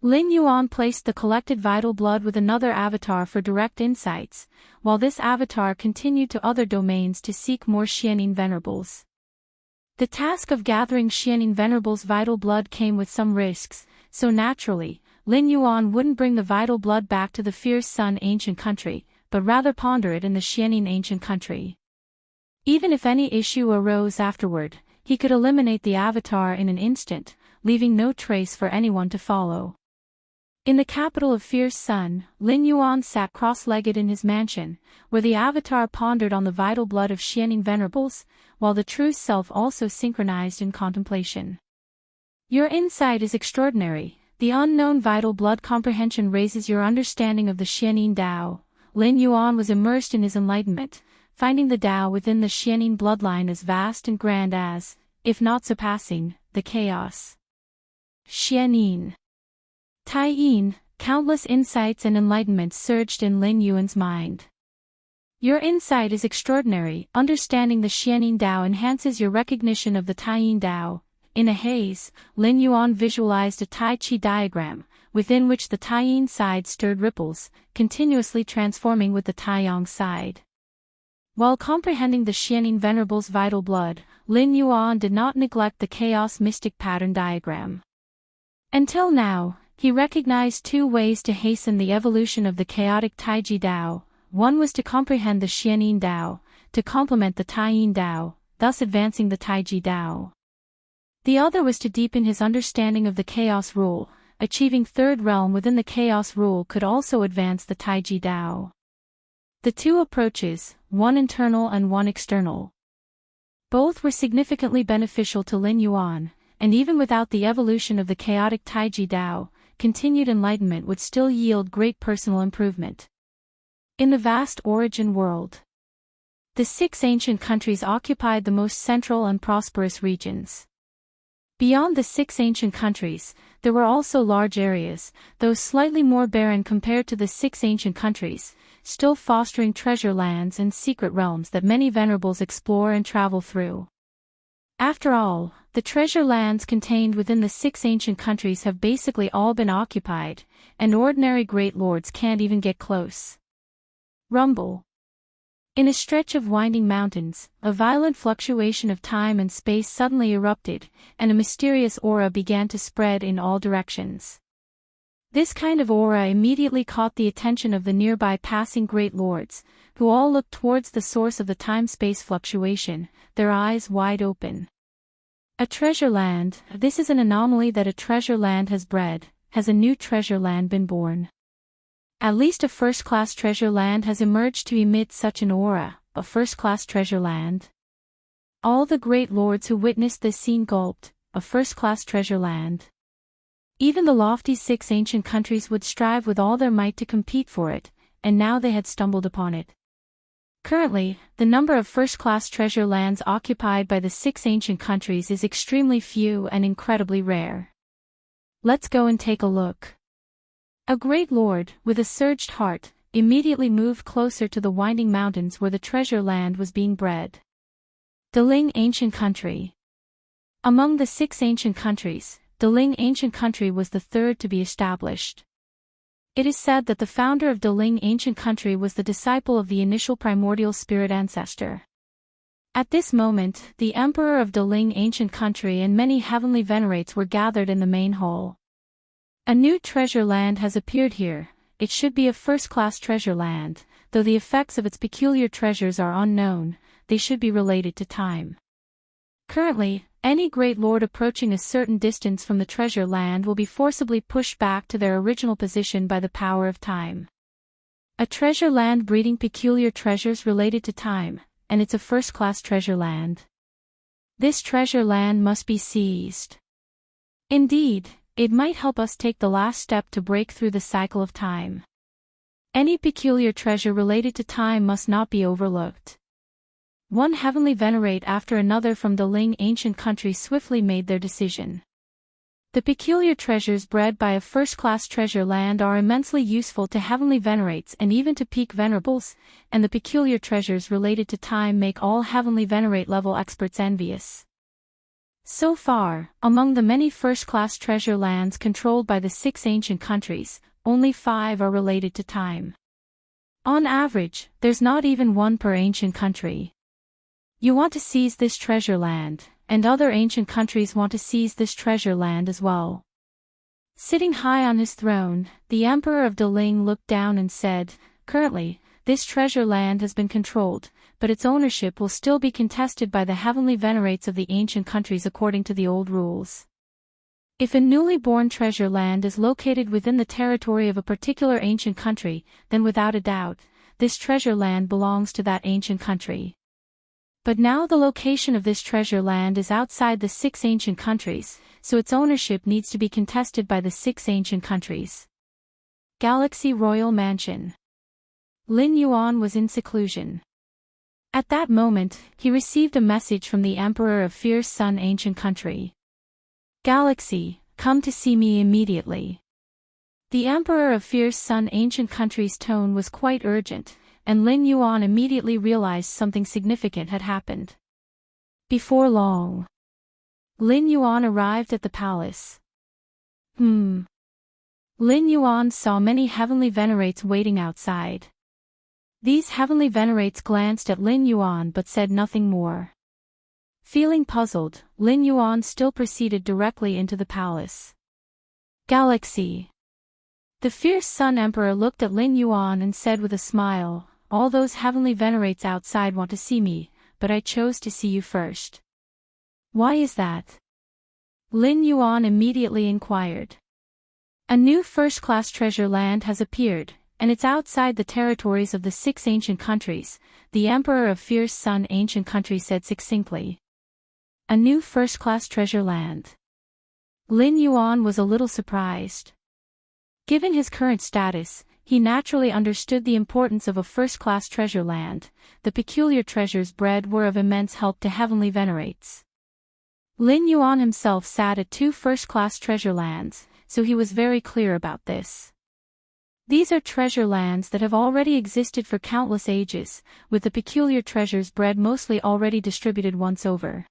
Lin Yuan placed the collected vital blood with another avatar for direct insights, while this avatar continued to other domains to seek more Xianin venerables. The task of gathering Xianin venerables' vital blood came with some risks, so naturally, Lin Yuan wouldn't bring the vital blood back to the Fierce Sun ancient country, but rather ponder it in the Xianin ancient country. Even if any issue arose afterward, he could eliminate the avatar in an instant, leaving no trace for anyone to follow. In the capital of Fierce Sun, Lin Yuan sat cross-legged in his mansion, where the avatar pondered on the vital blood of Xianin venerables, while the true self also synchronized in contemplation. Your insight is extraordinary. The unknown vital blood comprehension raises your understanding of the Xianin Dao. Lin Yuan was immersed in his enlightenment, finding the Dao within the Xianin bloodline as vast and grand as, if not surpassing, the chaos. Xianin. Taiyin, countless insights and enlightenment surged in Lin Yuan's mind. Your insight is extraordinary. Understanding the Xianin Dao enhances your recognition of the Taiyin Dao. In a haze, Lin Yuan visualized a Tai Chi diagram, within which the Taiyin side stirred ripples, continuously transforming with the Taiyang side. While comprehending the Xianin venerable's vital blood, Lin Yuan did not neglect the chaos mystic pattern diagram. Until now, he recognized two ways to hasten the evolution of the chaotic Taiji Dao. One was to comprehend the Xianin Dao, to complement the Taiyin Dao, thus advancing the Taiji Dao. The other was to deepen his understanding of the chaos rule. Achieving third realm within the chaos rule could also advance the Taiji Dao. The two approaches, one internal and one external. Both were significantly beneficial to Lin Yuan, and even without the evolution of the chaotic Taiji Dao, continued enlightenment would still yield great personal improvement. In the vast origin world, the 6 ancient countries occupied the most central and prosperous regions. Beyond the 6 ancient countries, there were also large areas, though slightly more barren compared to the 6 ancient countries, still fostering treasure lands and secret realms that many venerables explore and travel through. After all, the treasure lands contained within the 6 ancient countries have basically all been occupied, and ordinary great lords can't even get close. Rumble. In a stretch of winding mountains, a violent fluctuation of time and space suddenly erupted, and a mysterious aura began to spread in all directions. This kind of aura immediately caught the attention of the nearby passing great lords, who all looked towards the source of the time-space fluctuation, their eyes wide open. A treasure land. This is an anomaly that a treasure land has bred. Has a new treasure land been born? At least a first-class treasure land has emerged to emit such an aura, a first-class treasure land. All the great lords who witnessed this scene gulped, a first-class treasure land. Even the lofty 6 ancient countries would strive with all their might to compete for it, and now they had stumbled upon it. Currently, the number of first-class treasure lands occupied by the 6 ancient countries is extremely few and incredibly rare. Let's go and take a look. A great lord, with a surged heart, immediately moved closer to the winding mountains where the treasure land was being bred. Deling Ancient Country. Among the 6 ancient countries, Deling Ancient Country was the third to be established. It is said that the founder of Deling Ancient Country was the disciple of the initial primordial spirit ancestor. At this moment, the emperor of Deling Ancient Country and many heavenly venerates were gathered in the main hall. A new treasure land has appeared here. It should be a first-class treasure land, though the effects of its peculiar treasures are unknown, they should be related to time. Currently, any great lord approaching a certain distance from the treasure land will be forcibly pushed back to their original position by the power of time. A treasure land breeding peculiar treasures related to time, and it's a first-class treasure land. This treasure land must be seized. Indeed, it might help us take the last step to break through the cycle of time. Any peculiar treasure related to time must not be overlooked. One heavenly venerate after another from the Ling ancient country swiftly made their decision. The peculiar treasures bred by a first-class treasure land are immensely useful to heavenly venerates and even to peak venerables, and the peculiar treasures related to time make all heavenly venerate level experts envious. So far, among the many first-class treasure lands controlled by the 6 ancient countries, only 5 are related to time. On average, there's not even one per ancient country. You want to seize this treasure land, and other ancient countries want to seize this treasure land as well. Sitting high on his throne, the Emperor of Deling looked down and said, "Currently, this treasure land has been controlled, but its ownership will still be contested by the heavenly venerates of the ancient countries according to the old rules. If a newly born treasure land is located within the territory of a particular ancient country, then without a doubt, this treasure land belongs to that ancient country. But now the location of this treasure land is outside the 6 ancient countries, so its ownership needs to be contested by the 6 ancient countries." Galaxy Royal Mansion. Lin Yuan was in seclusion. At that moment, he received a message from the Emperor of Fierce Sun Ancient Country. "Galaxy, come to see me immediately." The Emperor of Fierce Sun Ancient Country's tone was quite urgent, and Lin Yuan immediately realized something significant had happened. Before long, Lin Yuan arrived at the palace. Lin Yuan saw many heavenly venerates waiting outside. These heavenly venerates glanced at Lin Yuan but said nothing more. Feeling puzzled, Lin Yuan still proceeded directly into the palace. "Galaxy." The Fierce Sun Emperor looked at Lin Yuan and said with a smile, "All those heavenly venerates outside want to see me, but I chose to see you first." "Why is that?" Lin Yuan immediately inquired. "A new first-class treasure land has appeared, and it's outside the territories of the 6 ancient countries," the Emperor of Fierce Sun Ancient Country said succinctly. A new first-class treasure land. Lin Yuan was a little surprised. Given his current status, he naturally understood the importance of a first-class treasure land. The peculiar treasures bred were of immense help to heavenly venerates. Lin Yuan himself sat at 2 first-class treasure lands, so he was very clear about this. These are treasure lands that have already existed for countless ages, with the peculiar treasures bred mostly already distributed once over.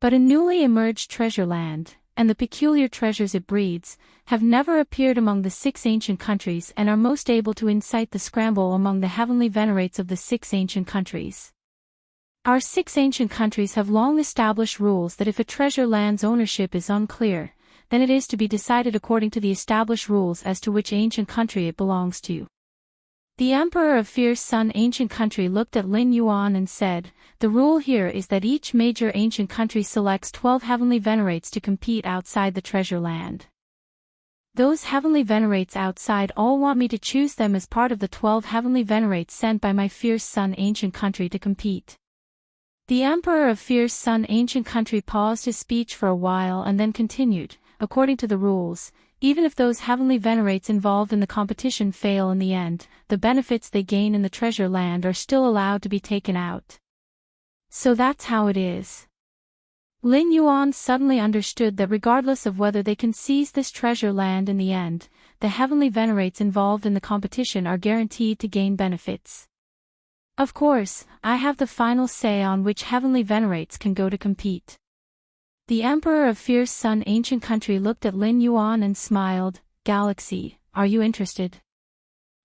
But a newly emerged treasure land, and the peculiar treasures it breeds, have never appeared among the 6 ancient countries and are most able to incite the scramble among the heavenly venerates of the 6 ancient countries. Our 6 ancient countries have long established rules that if a treasure land's ownership is unclear, then it is to be decided according to the established rules as to which ancient country it belongs to. The Emperor of Fierce Sun Ancient Country looked at Lin Yuan and said, "The rule here is that each major ancient country selects 12 heavenly venerates to compete outside the treasure land. Those heavenly venerates outside all want me to choose them as part of the 12 heavenly venerates sent by my Fierce Sun Ancient Country to compete." The Emperor of Fierce Sun Ancient Country paused his speech for a while and then continued, "According to the rules, even if those heavenly venerates involved in the competition fail in the end, the benefits they gain in the treasure land are still allowed to be taken out. So that's how it is." Lin Yuan suddenly understood that regardless of whether they can seize this treasure land in the end, the heavenly venerates involved in the competition are guaranteed to gain benefits. "Of course, I have the final say on which heavenly venerates can go to compete." The Emperor of Fierce Sun Ancient Country looked at Lin Yuan and smiled, "Galaxy, are you interested?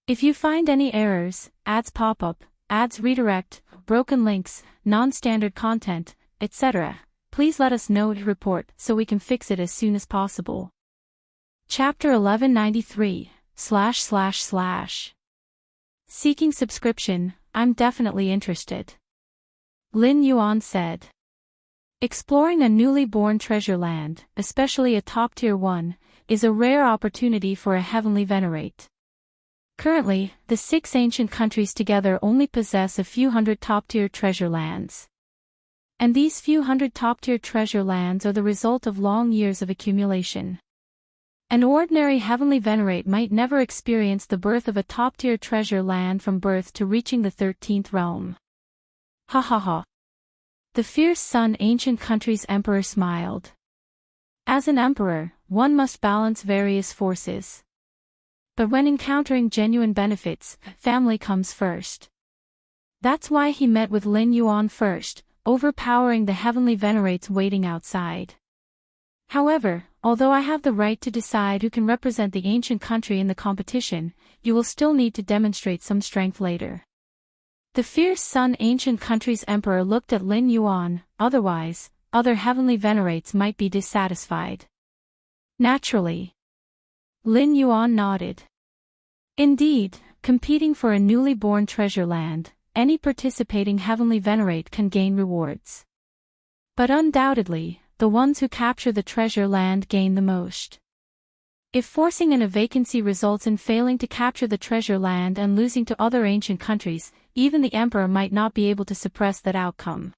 If you find any errors, ads pop up, ads redirect, broken links, non-standard content, etc., please let us know to report so we can fix it as soon as possible." Chapter 1193 // Seeking subscription, I'm definitely interested. Lin Yuan said. Exploring a newly born treasure land, especially a top-tier one, is a rare opportunity for a heavenly venerate. Currently, the 6 ancient countries together only possess a few hundred top-tier treasure lands. And these few hundred top-tier treasure lands are the result of long years of accumulation. An ordinary heavenly venerate might never experience the birth of a top-tier treasure land from birth to reaching the 13th realm. Ha ha ha. The fierce Sun Ancient Country's emperor smiled. As an emperor, one must balance various forces. But when encountering genuine benefits, family comes first. That's why he met with Lin Yuan first, overpowering the heavenly venerates waiting outside. However, although I have the right to decide who can represent the ancient country in the competition, you will still need to demonstrate some strength later. The fierce Sun Ancient Country's emperor looked at Lin Yuan, otherwise, other heavenly venerates might be dissatisfied. Naturally. Lin Yuan nodded. Indeed, competing for a newly born treasure land, any participating heavenly venerate can gain rewards. But undoubtedly, the ones who capture the treasure land gain the most. If forcing in a vacancy results in failing to capture the treasure land and losing to other ancient countries, even the emperor might not be able to suppress that outcome.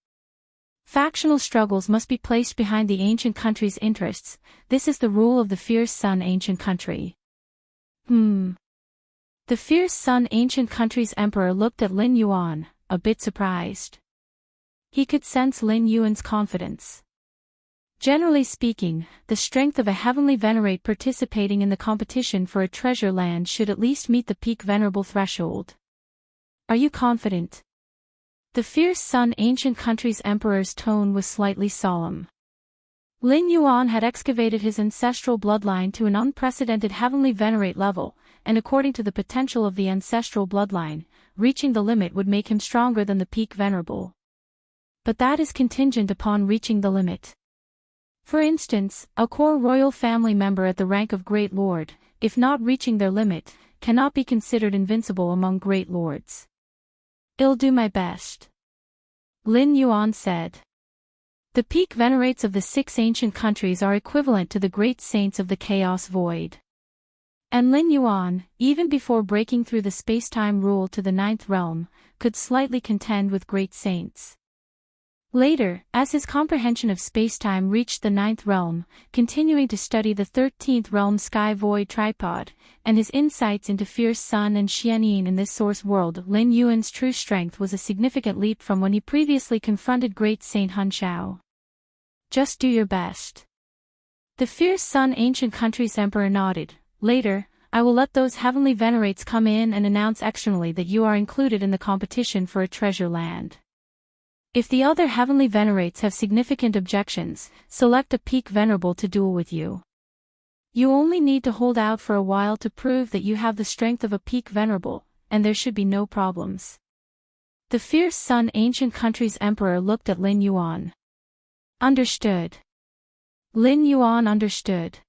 Factional struggles must be placed behind the ancient country's interests. This is the rule of the fierce Sun Ancient Country. The fierce Sun Ancient Country's emperor looked at Lin Yuan, a bit surprised. He could sense Lin Yuan's confidence. Generally speaking, the strength of a heavenly venerate participating in the competition for a treasure land should at least meet the peak venerable threshold. Are you confident? The fierce Sun Ancient Country's emperor's tone was slightly solemn. Lin Yuan had excavated his ancestral bloodline to an unprecedented heavenly venerate level, and according to the potential of the ancestral bloodline, reaching the limit would make him stronger than the peak venerable. But that is contingent upon reaching the limit. For instance, a core royal family member at the rank of Great Lord, if not reaching their limit, cannot be considered invincible among Great Lords. I'll do my best. Lin Yuan said. The peak venerates of the 6 ancient countries are equivalent to the great saints of the Chaos Void. And Lin Yuan, even before breaking through the space-time rule to the 9th realm, could slightly contend with great saints. Later, as his comprehension of space-time reached the 9th realm, continuing to study the 13th realm sky void tripod, and his insights into fierce sun and Xianyin in this source world, Lin Yuan's true strength was a significant leap from when he previously confronted great Saint Hun Shao. Just do your best. The fierce Sun Ancient Country's emperor nodded. Later, I will let those heavenly venerates come in and announce externally that you are included in the competition for a treasure land. If the other heavenly venerates have significant objections, select a peak venerable to duel with you. You only need to hold out for a while to prove that you have the strength of a peak venerable, and there should be no problems. The fierce Sun Ancient Country's emperor looked at Lin Yuan. Understood. Lin Yuan understood.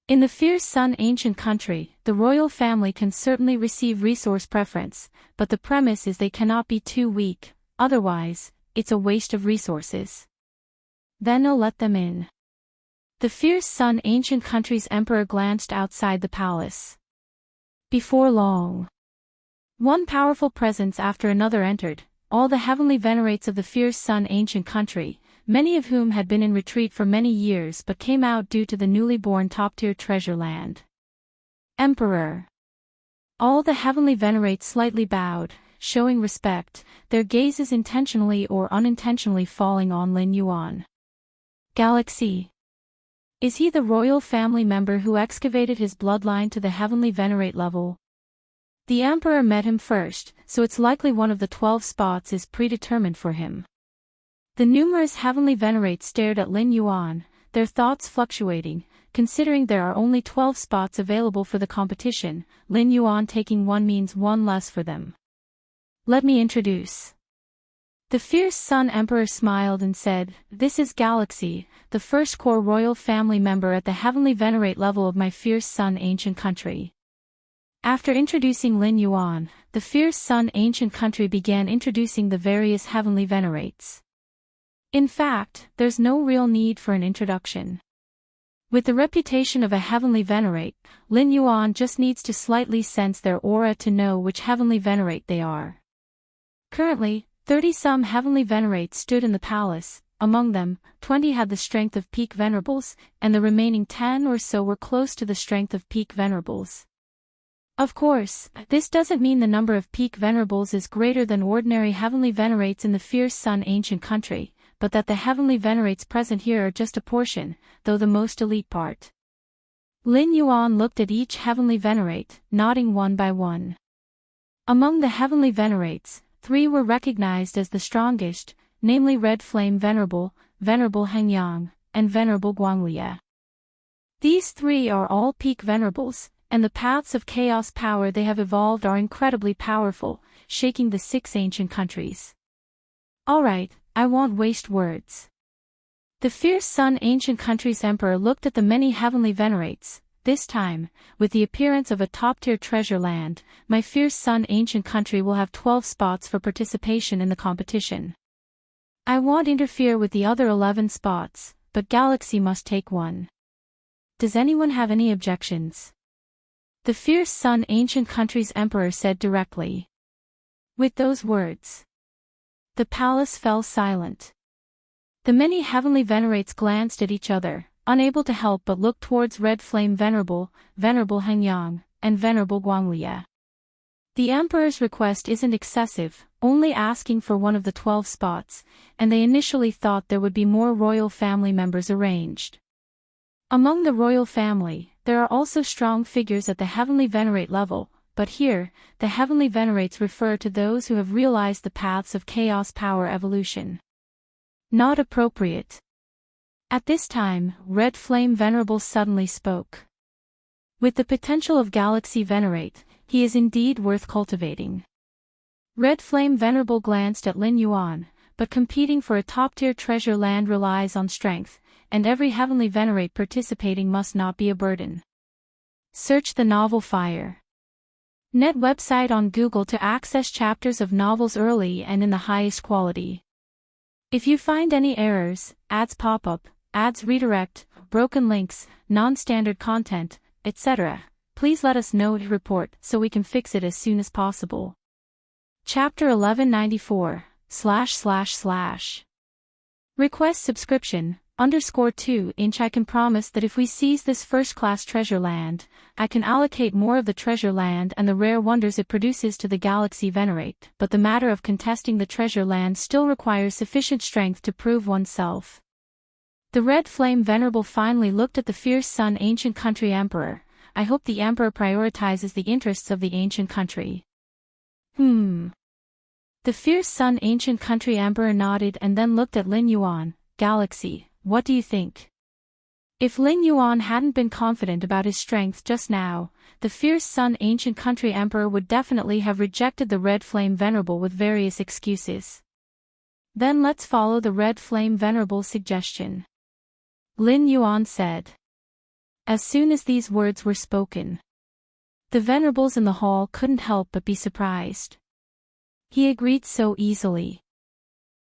In the fierce Sun Ancient Country, the royal family can certainly receive resource preference, but the premise is they cannot be too weak, otherwise, it's a waste of resources. Then I'll let them in. The fierce Sun Ancient Country's emperor glanced outside the palace. Before long, one powerful presence after another entered, all the heavenly venerates of the fierce Sun Ancient Country, many of whom had been in retreat for many years but came out due to the newly born top-tier treasure land. Emperor. All the heavenly venerates slightly bowed, showing respect, their gazes intentionally or unintentionally falling on Lin Yuan. Galaxy. Is he the royal family member who excavated his bloodline to the heavenly venerate level? The emperor met him first, so it's likely one of the 12 spots is predetermined for him. The numerous heavenly venerates stared at Lin Yuan, their thoughts fluctuating, considering there are only 12 spots available for the competition. Lin Yuan taking one means one less for them. Let me introduce. The fierce Sun Emperor smiled and said, "This is Galaxy, the first core royal family member at the heavenly venerate level of my fierce Sun ancient country." After introducing Lin Yuan, the fierce Sun ancient country began introducing the various heavenly venerates. In fact, there's no real need for an introduction. With the reputation of a heavenly venerate, Lin Yuan just needs to slightly sense their aura to know which heavenly venerate they are. Currently, 30-some heavenly venerates stood in the palace. Among them, 20 had the strength of peak venerables, and the remaining 10 or so were close to the strength of peak venerables. Of course, this doesn't mean the number of peak venerables is greater than ordinary heavenly venerates in the fierce Sun ancient country, but that the heavenly venerates present here are just a portion, though the most elite part. Lin Yuan looked at each heavenly venerate, nodding one by one. Among the heavenly venerates, 3 were recognized as the strongest, namely Red Flame Venerable, Venerable Hengyang, and Venerable Guanglia. These 3 are all peak venerables, and the paths of chaos power they have evolved are incredibly powerful, shaking the 6 ancient countries. Alright, I won't waste words. The fierce Sun ancient country's emperor looked at the many heavenly venerates. This time, with the appearance of a top-tier treasure land, my fierce Sun ancient country will have 12 spots for participation in the competition. I won't interfere with the other 11 spots, but Galaxy must take one. Does anyone have any objections? The fierce Sun ancient country's emperor said directly. With those words, the palace fell silent. The many heavenly venerates glanced at each other, unable to help but look towards Red Flame Venerable, Venerable Hengyang, and Venerable Guanglia. The emperor's request isn't excessive, only asking for one of the 12 spots, and they initially thought there would be more royal family members arranged. Among the royal family, there are also strong figures at the heavenly venerate level, but here, the heavenly venerates refer to those who have realized the paths of chaos power evolution. Not appropriate. At this time, Red Flame Venerable suddenly spoke. With the potential of Galaxy Venerate, he is indeed worth cultivating. Red Flame Venerable glanced at Lin Yuan, but competing for a top-tier treasure land relies on strength, and every heavenly venerate participating must not be a burden. Search the novel Fire. Net website on Google to access chapters of novels early and in the highest quality. If you find any errors, ads pop up, ads redirect, broken links, non-standard content, etc., please let us know to report so we can fix it as soon as possible. Chapter 1194, // Request subscription, _2 I can promise that if we seize this first-class treasure land, I can allocate more of the treasure land and the rare wonders it produces to the Galaxy Venerate, but the matter of contesting the treasure land still requires sufficient strength to prove oneself. The Red Flame Venerable finally looked at the fierce Sun ancient country emperor. I hope the emperor prioritizes the interests of the ancient country. The fierce Sun ancient country emperor nodded and then looked at Lin Yuan. Galaxy, what do you think? If Lin Yuan hadn't been confident about his strength just now, the fierce Sun ancient country emperor would definitely have rejected the Red Flame Venerable with various excuses. Then let's follow the Red Flame Venerable's suggestion. Lin Yuan said. As soon as these words were spoken, the venerables in the hall couldn't help but be surprised. He agreed so easily.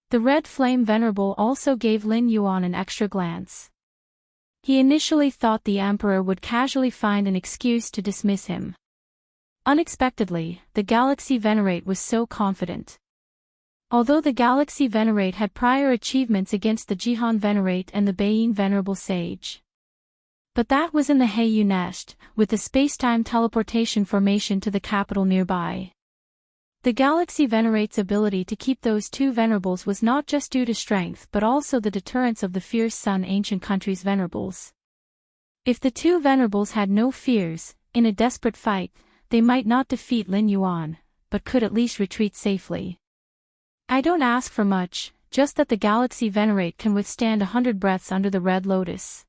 The Red Flame Venerable also gave Lin Yuan an extra glance. He initially thought the emperor would casually find an excuse to dismiss him. Unexpectedly, the Galaxy Venerate was so confident. Although the Galaxy Venerate had prior achievements against the Jihan Venerate and the Beiyin Venerable Sage. But that was in the Heiyu Nest, with the space-time teleportation formation to the capital nearby. The Galaxy Venerate's ability to keep those 2 venerables was not just due to strength but also the deterrence of the fierce Sun ancient country's venerables. If the 2 venerables had no fears, in a desperate fight, they might not defeat Lin Yuan, but could at least retreat safely. I don't ask for much, just that the Galaxy Venerate can withstand 100 breaths under the Red Lotus.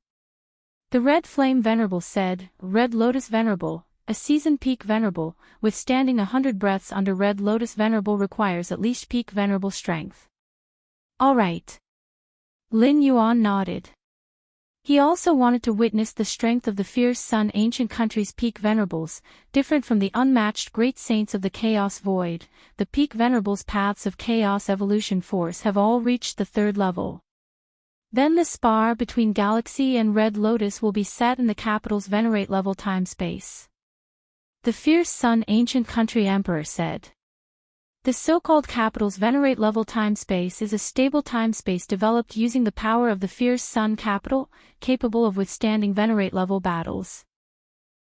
The Red Flame Venerable said, Red Lotus Venerable, a seasoned peak venerable, withstanding 100 breaths under Red Lotus Venerable requires at least peak venerable strength. All right. Lin Yuan nodded. He also wanted to witness the strength of the fierce Sun Ancient Country's peak venerables, different from the unmatched great saints of the Chaos Void. The peak venerables' paths of chaos evolution force have all reached the 3rd level. Then the spar between Galaxy and Red Lotus will be set in the capital's venerate level time-space. The fierce Sun Ancient Country Emperor said. The so-called capital's venerate level time-space is a stable time-space developed using the power of the fierce Sun capital, capable of withstanding venerate level battles.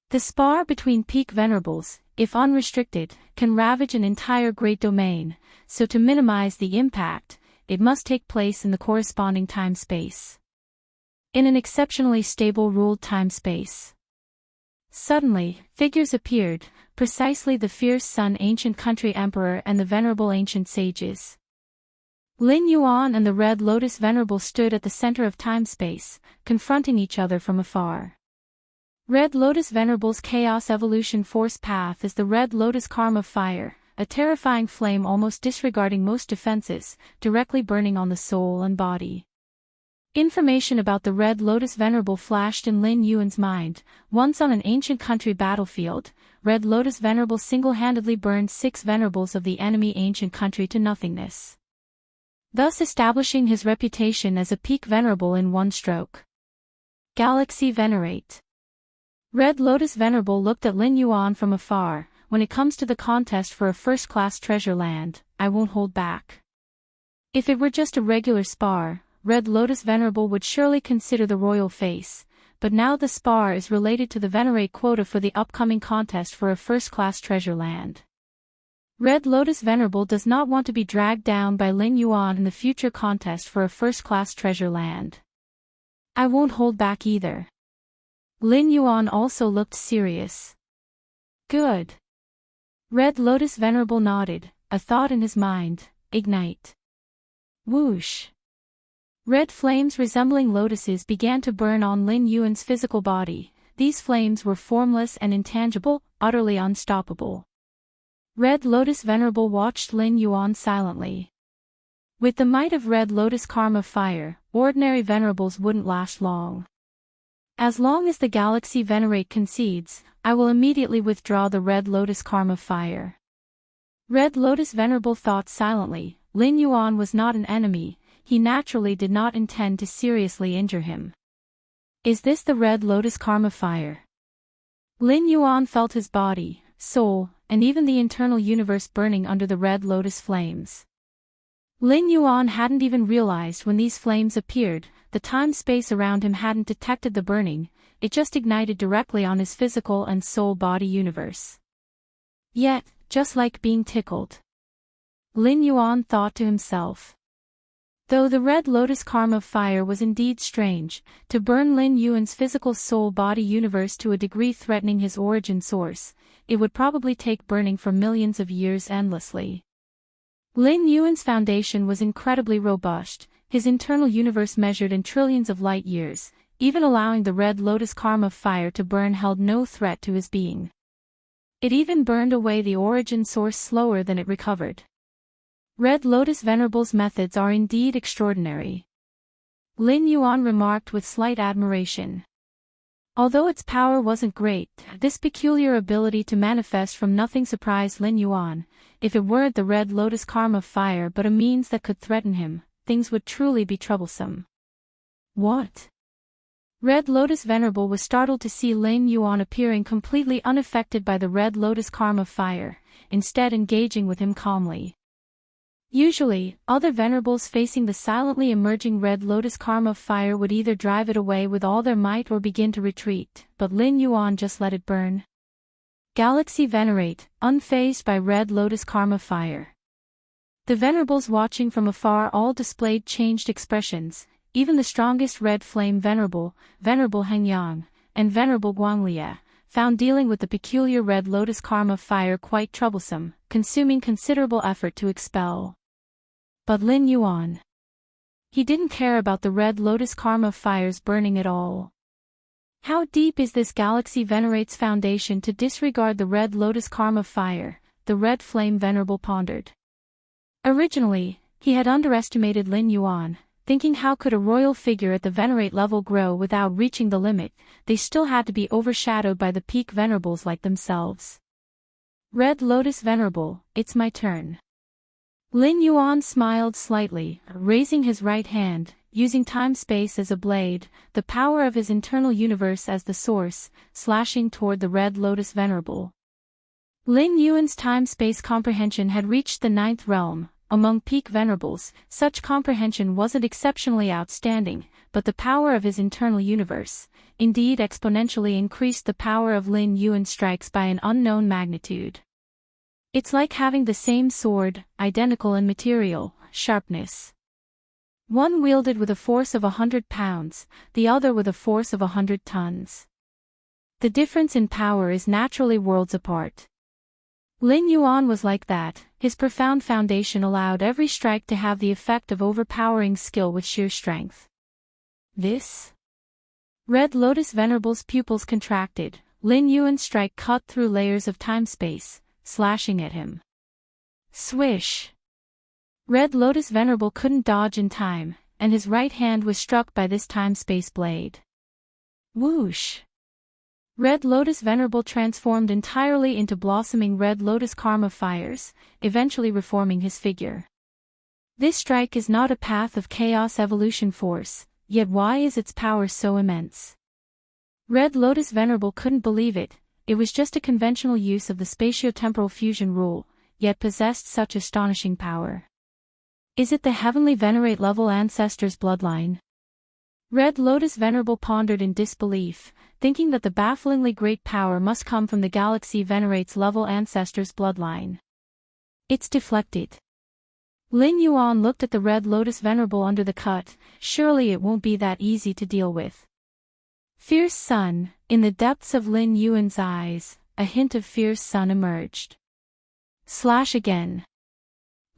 The spar between peak venerables, if unrestricted, can ravage an entire great domain, so to minimize the impact, it must take place in the corresponding time-space. In an exceptionally stable ruled time-space. Suddenly, figures appeared, precisely the fierce Sun Ancient Country Emperor and the venerable ancient sages. Lin Yuan and the Red Lotus Venerable stood at the center of time-space, confronting each other from afar. Red Lotus Venerable's Chaos Evolution Force path is the Red Lotus Karma Fire, a terrifying flame almost disregarding most defenses, directly burning on the soul and body. Information about the Red Lotus Venerable flashed in Lin Yuan's mind. Once on an ancient country battlefield, Red Lotus Venerable single-handedly burned 6 venerables of the enemy ancient country to nothingness, thus establishing his reputation as a peak venerable in one stroke. Galaxy Venerate. Red Lotus Venerable looked at Lin Yuan from afar. When it comes to the contest for a first-class treasure land, I won't hold back. If it were just a regular spar, Red Lotus Venerable would surely consider the royal face, but now the spar is related to the venerate quota for the upcoming contest for a first-class treasure land. Red Lotus Venerable does not want to be dragged down by Lin Yuan in the future contest for a first-class treasure land. I won't hold back either. Lin Yuan also looked serious. Good. Red Lotus Venerable nodded, a thought in his mind: ignite. Whoosh. Red flames resembling lotuses began to burn on Lin Yuan's physical body. These flames were formless and intangible, utterly unstoppable. Red Lotus Venerable watched Lin Yuan silently. With the might of Red Lotus Karma Fire, ordinary venerables wouldn't last long. As long as the Galaxy Venerate concedes, I will immediately withdraw the Red Lotus Karma Fire. Red Lotus Venerable thought silently. Lin Yuan was not an enemy. He naturally did not intend to seriously injure him. Is this the Red Lotus Karma Fire? Lin Yuan felt his body, soul, and even the internal universe burning under the Red Lotus flames. Lin Yuan hadn't even realized when these flames appeared. The time-space around him hadn't detected the burning, it just ignited directly on his physical and soul body universe. Yet, just like being tickled. Lin Yuan thought to himself. Though the Red Lotus Karma Fire was indeed strange, to burn Lin Yuan's physical soul-body universe to a degree threatening his origin source, it would probably take burning for millions of years endlessly. Lin Yuan's foundation was incredibly robust, his internal universe measured in trillions of light years, even allowing the Red Lotus Karma Fire to burn held no threat to his being. It even burned away the origin source slower than it recovered. Red Lotus Venerable's methods are indeed extraordinary. Lin Yuan remarked with slight admiration. Although its power wasn't great, this peculiar ability to manifest from nothing surprised Lin Yuan. If it weren't the Red Lotus Karma Fire but a means that could threaten him, things would truly be troublesome. What? Red Lotus Venerable was startled to see Lin Yuan appearing completely unaffected by the Red Lotus Karma Fire, instead engaging with him calmly. Usually, other venerables facing the silently emerging Red Lotus Karma Fire would either drive it away with all their might or begin to retreat, but Lin Yuan just let it burn. Galaxy Venerate, unfazed by Red Lotus Karma Fire. The venerables watching from afar all displayed changed expressions, even the strongest Red Flame Venerable, Venerable Hengyang, and Venerable Guanglia, found dealing with the peculiar Red Lotus Karma Fire quite troublesome, consuming considerable effort to expel. But Lin Yuan. He didn't care about the Red Lotus Karma Fire's burning at all. How deep is this Galaxy Venerate's foundation to disregard the Red Lotus Karma Fire? The Red Flame Venerable pondered. Originally, He had underestimated Lin Yuan, thinking how could a royal figure at the venerate level grow without reaching the limit. They still had to be overshadowed by the peak venerables like themselves. Red Lotus Venerable, it's my turn. Lin Yuan smiled slightly, raising his right hand, using time-space as a blade, the power of his internal universe as the source, slashing toward the Red Lotus Venerable. Lin Yuan's time-space comprehension had reached the 9th realm. Among peak venerables, such comprehension wasn't exceptionally outstanding, but the power of his internal universe, indeed exponentially increased the power of Lin Yuan's strikes by an unknown magnitude. It's like having the same sword, identical in material, sharpness. One wielded with a force of 100 pounds, the other with a force of 100 tons. The difference in power is naturally worlds apart. Lin Yuan was like that. His profound foundation allowed every strike to have the effect of overpowering skill with sheer strength. This? Red Lotus Venerable's pupils contracted. Lin Yuan's strike cut through layers of time-space, slashing at him. Swish! Red Lotus Venerable couldn't dodge in time, and his right hand was struck by this time-space blade. Whoosh! Red Lotus Venerable transformed entirely into blossoming Red Lotus Karma fires, eventually reforming his figure. This strike is not a path of chaos evolution force, yet why is its power so immense? Red Lotus Venerable couldn't believe it. It was just a conventional use of the spatio-temporal fusion rule, yet possessed such astonishing power. Is it the heavenly venerate level ancestors' bloodline? Red Lotus Venerable pondered in disbelief, thinking that the bafflingly great power must come from the galaxy venerates level ancestors' bloodline. It's deflected. Lin Yuan looked at the Red Lotus Venerable under the cut. Surely it won't be that easy to deal with. Fierce Sun, in the depths of Lin Yuan's eyes, a hint of Fierce Sun emerged. Slash again.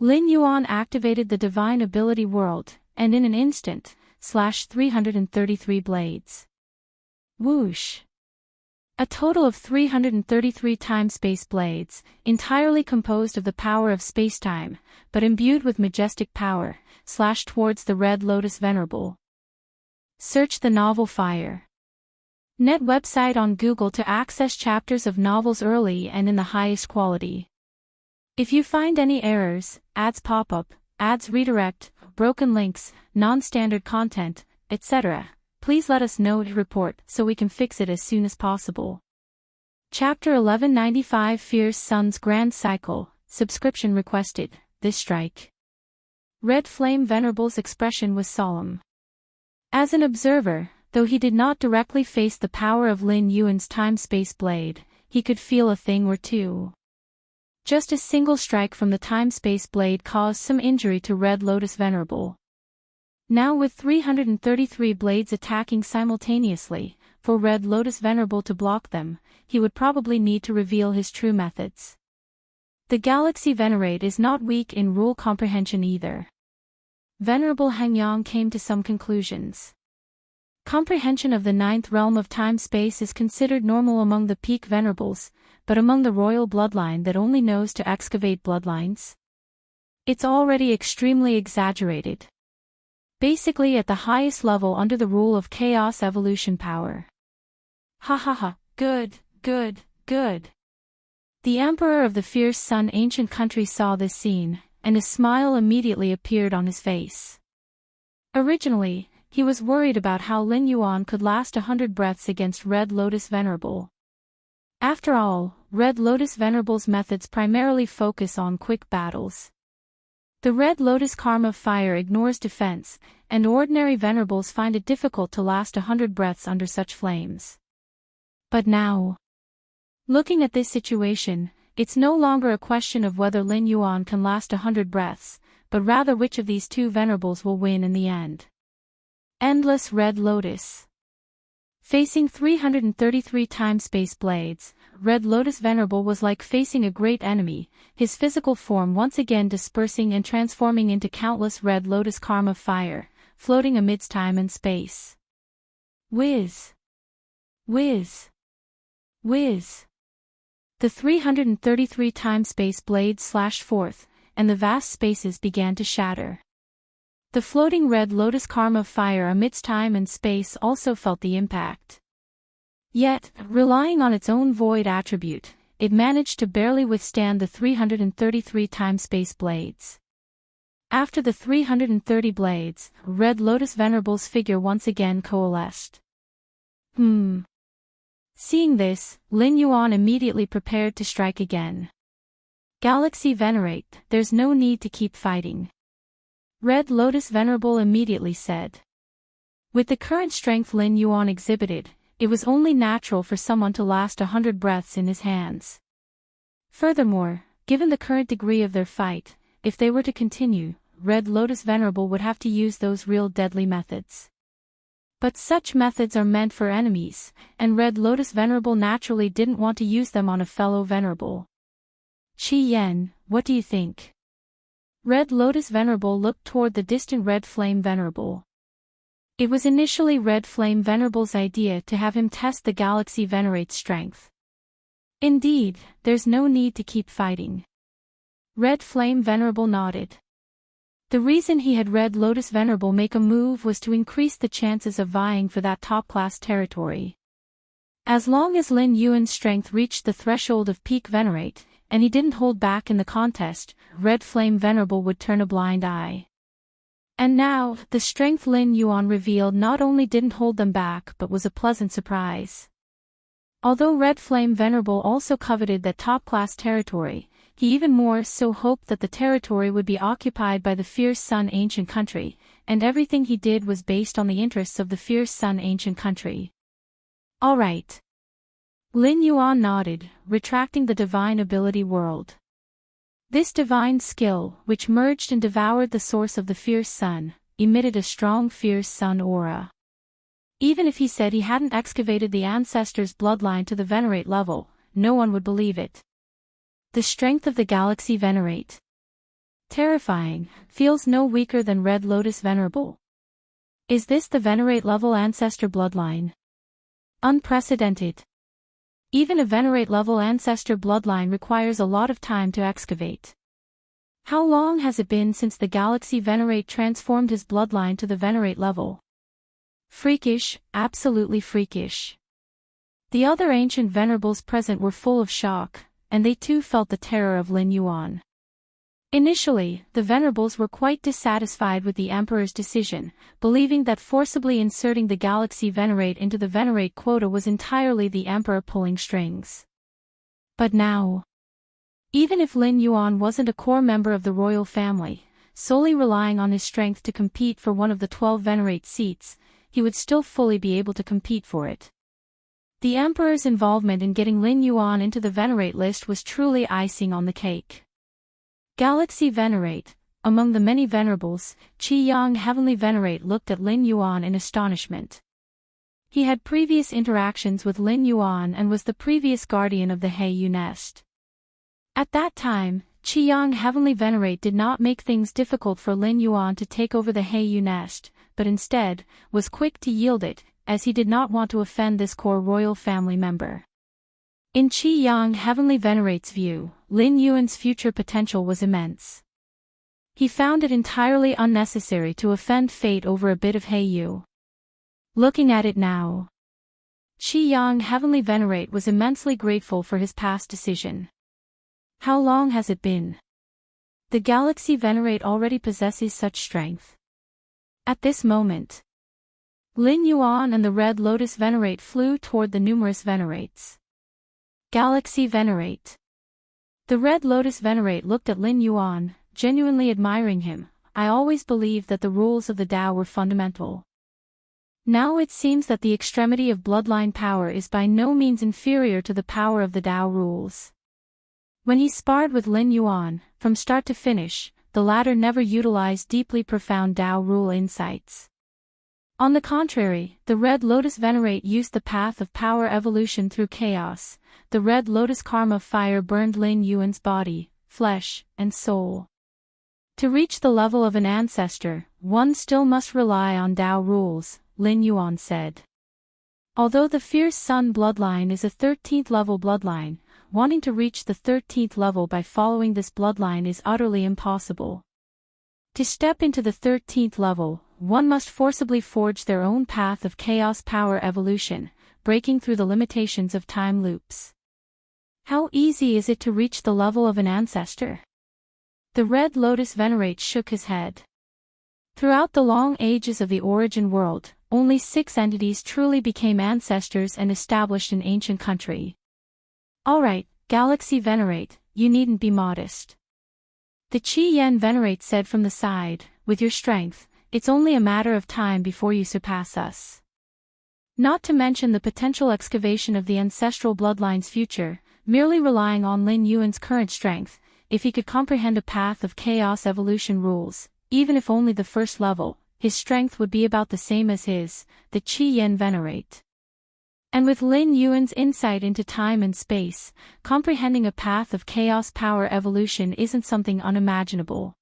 Lin Yuan activated the divine ability world, and in an instant, slashed 333 blades. Whoosh! A total of 333 time-space blades, entirely composed of the power of spacetime, but imbued with majestic power, slashed towards the Red Lotus Venerable. Search the novel Fire. Net website on Google to access chapters of novels early and in the highest quality. If you find any errors, ads pop up, ads redirect, broken links, non-standard content, etc., please let us know to report so we can fix it as soon as possible. Chapter 1195 Fierce Sun's Grand Cycle, subscription requested, this strike. Red Flame Venerable's expression was solemn. As an observer, though he did not directly face the power of Lin Yuan's time-space blade, he could feel a thing or two. Just a single strike from the time-space blade caused some injury to Red Lotus Venerable. Now with 333 blades attacking simultaneously, for Red Lotus Venerable to block them, he would probably need to reveal his true methods. The Galaxy Venerate is not weak in rule comprehension either. Venerable Hangyang came to some conclusions. Comprehension of the 9th realm of time-space is considered normal among the peak venerables, but among the royal bloodline that only knows to excavate bloodlines? It's already extremely exaggerated. Basically at the highest level under the rule of chaos evolution power. Ha ha ha, good, good, good. The Emperor of the Fierce Sun ancient country saw this scene, and a smile immediately appeared on his face. Originally, he was worried about how Lin Yuan could last 100 breaths against Red Lotus Venerable. After all, Red Lotus Venerable's methods primarily focus on quick battles. The Red Lotus Karma Fire ignores defense, and ordinary venerables find it difficult to last 100 breaths under such flames. But now, looking at this situation, it's no longer a question of whether Lin Yuan can last 100 breaths, but rather which of these two venerables will win in the end. Endless Red Lotus. Facing 333 time-space blades, Red Lotus Venerable was like facing a great enemy, his physical form once again dispersing and transforming into countless Red Lotus Karma Fire, floating amidst time and space. Whiz! Whiz! Whiz! The 333 time-space blades slashed forth, and the vast spaces began to shatter. The floating red lotus karma of fire amidst time and space also felt the impact. Yet, relying on its own void attribute, it managed to barely withstand the 333 time-space blades. After the 330 blades, Red Lotus Venerable's figure once again coalesced. Seeing this, Lin Yuan immediately prepared to strike again. Galaxy Venerate, there's no need to keep fighting. Red Lotus Venerable immediately said. With the current strength Lin Yuan exhibited, it was only natural for someone to last 100 breaths in his hands. Furthermore, given the current degree of their fight, if they were to continue, Red Lotus Venerable would have to use those real deadly methods. But such methods are meant for enemies, and Red Lotus Venerable naturally didn't want to use them on a fellow Venerable. Qi Yen, what do you think? Red Lotus Venerable looked toward the distant Red Flame Venerable. It was initially Red Flame Venerable's idea to have him test the Galaxy Venerate's strength. Indeed, there's no need to keep fighting. Red Flame Venerable nodded. The reason he had Red Lotus Venerable make a move was to increase the chances of vying for that top-class territory. As long as Lin Yuan's strength reached the threshold of peak Venerate, and he didn't hold back in the contest, Red Flame Venerable would turn a blind eye. And now, the strength Lin Yuan revealed not only didn't hold them back but was a pleasant surprise. Although Red Flame Venerable also coveted that top-class territory, he even more so hoped that the territory would be occupied by the Fierce Sun Ancient Country, and everything he did was based on the interests of the Fierce Sun Ancient Country. All right. Lin Yuan nodded, retracting the divine ability world. This divine skill, which merged and devoured the source of the fierce sun, emitted a strong fierce sun aura. Even if he said he hadn't excavated the ancestor's bloodline to the Venerate level, no one would believe it. The strength of the Galaxy Venerate. Terrifying, feels no weaker than Red Lotus Venerable. Is this the Venerate level ancestor bloodline? Unprecedented. Even a Venerate-level ancestor bloodline requires a lot of time to excavate. How long has it been since the Galaxy Venerate transformed his bloodline to the Venerate level? Freakish, absolutely freakish. The other ancient Venerables present were full of shock, and they too felt the terror of Lin Yuan. Initially, the Venerables were quite dissatisfied with the Emperor's decision, believing that forcibly inserting the Galaxy Venerate into the Venerate quota was entirely the Emperor pulling strings. But now, even if Lin Yuan wasn't a core member of the royal family, solely relying on his strength to compete for one of the 12 Venerate seats, he would still fully be able to compete for it. The Emperor's involvement in getting Lin Yuan into the Venerate list was truly icing on the cake. Galaxy Venerate, among the many Venerables, Qi Yang Heavenly Venerate looked at Lin Yuan in astonishment. He had previous interactions with Lin Yuan and was the previous guardian of the Heiyu nest. At that time, Qi Yang Heavenly Venerate did not make things difficult for Lin Yuan to take over the Heiyu nest, but instead, was quick to yield it, as he did not want to offend this core royal family member. In Qi Yang Heavenly Venerate's view, Lin Yuan's future potential was immense. He found it entirely unnecessary to offend fate over a bit of Heiyu. Looking at it now, Qi Yang Heavenly Venerate was immensely grateful for his past decision. How long has it been? The Galaxy Venerate already possesses such strength. At this moment, Lin Yuan and the Red Lotus Venerate flew toward the numerous Venerates. Galaxy Venerate. The Red Lotus Venerate looked at Lin Yuan, genuinely admiring him. I always believed that the rules of the Tao were fundamental. Now it seems that the extremity of bloodline power is by no means inferior to the power of the Tao rules. When he sparred with Lin Yuan, from start to finish, the latter never utilized deeply profound Tao rule insights. On the contrary, the Red Lotus Venerate used the path of power evolution through chaos. The Red Lotus Karma fire burned Lin Yuan's body, flesh, and soul. To reach the level of an ancestor, one still must rely on Tao rules, Lin Yuan said. Although the Fierce Sun bloodline is a 13th level bloodline, wanting to reach the 13th level by following this bloodline is utterly impossible. To step into the 13th level, one must forcibly forge their own path of chaos power evolution, breaking through the limitations of time loops. How easy is it to reach the level of an ancestor? The Red Lotus Venerate shook his head. Throughout the long ages of the origin world, only 6 entities truly became ancestors and established an ancient country. Alright, Galaxy Venerate, you needn't be modest. The Qi Yen Venerate said from the side, with your strength, it's only a matter of time before you surpass us. Not to mention the potential excavation of the ancestral bloodline's future, merely relying on Lin Yuan's current strength, if he could comprehend a path of chaos evolution rules, even if only the first level, his strength would be about the same as his, the Qi Yen Venerate. And with Lin Yuan's insight into time and space, comprehending a path of chaos power evolution isn't something unimaginable.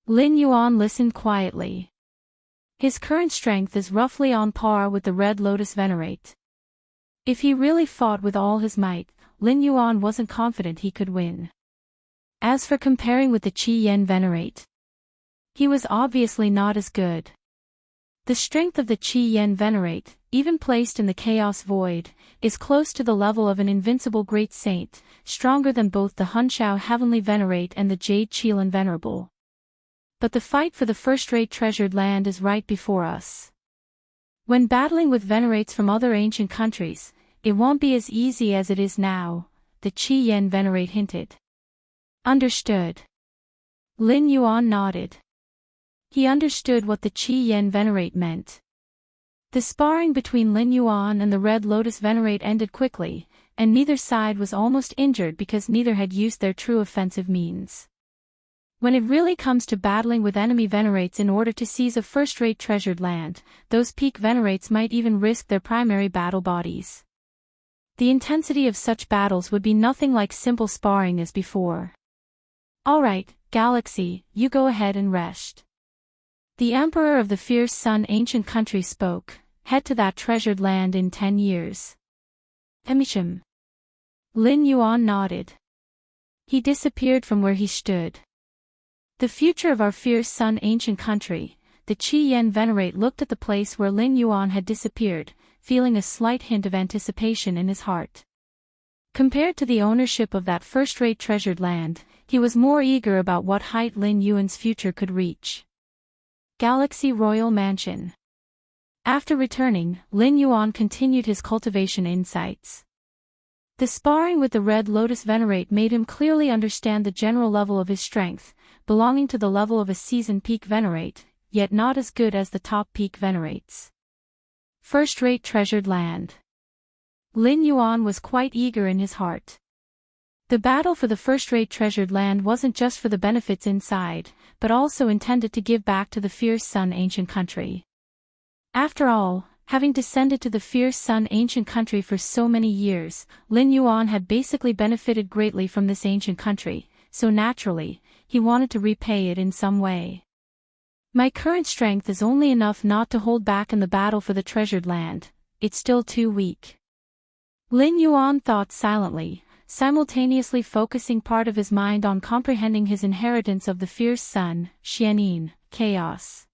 Lin Yuan listened quietly. His current strength is roughly on par with the Red Lotus Venerate. If he really fought with all his might, Lin Yuan wasn't confident he could win. As for comparing with the Qi Yen Venerate, he was obviously not as good. The strength of the Qi Yen Venerate, even placed in the Chaos Void, is close to the level of an invincible great saint, stronger than both the Hunshao Heavenly Venerate and the Jade Qilin Venerable. But the fight for the first-rate treasured land is right before us. When battling with Venerates from other ancient countries, it won't be as easy as it is now, the Qi Yen Venerate hinted. Understood. Lin Yuan nodded. He understood what the Qi Yen Venerate meant. The sparring between Lin Yuan and the Red Lotus Venerate ended quickly, and neither side was almost injured because neither had used their true offensive means. When it really comes to battling with enemy Venerates in order to seize a first-rate treasured land, those peak Venerates might even risk their primary battle bodies. The intensity of such battles would be nothing like simple sparring as before. Alright, Galaxy, you go ahead and rest. The Emperor of the Fierce Sun ancient country spoke, head to that treasured land in 10 years. Emisham. Lin Yuan nodded. He disappeared from where he stood. The future of our Fierce Sun ancient country, the Qi Yen Venerate looked at the place where Lin Yuan had disappeared, feeling a slight hint of anticipation in his heart. Compared to the ownership of that first-rate treasured land, he was more eager about what height Lin Yuan's future could reach. Galaxy Royal Mansion. After returning, Lin Yuan continued his cultivation insights. The sparring with the Red Lotus Venerate made him clearly understand the general level of his strength, belonging to the level of a seasoned peak Venerate, yet not as good as the top peak Venerates. First-rate treasured land. Lin Yuan was quite eager in his heart. The battle for the first-rate treasured land wasn't just for the benefits inside, but also intended to give back to the Fierce Sun ancient country. After all, having descended to the Fierce Sun ancient country for so many years, Lin Yuan had basically benefited greatly from this ancient country, so naturally, he wanted to repay it in some way. My current strength is only enough not to hold back in the battle for the treasured land, it's still too weak. Lin Yuan thought silently, simultaneously focusing part of his mind on comprehending his inheritance of the Fierce Sun, Xianin, chaos.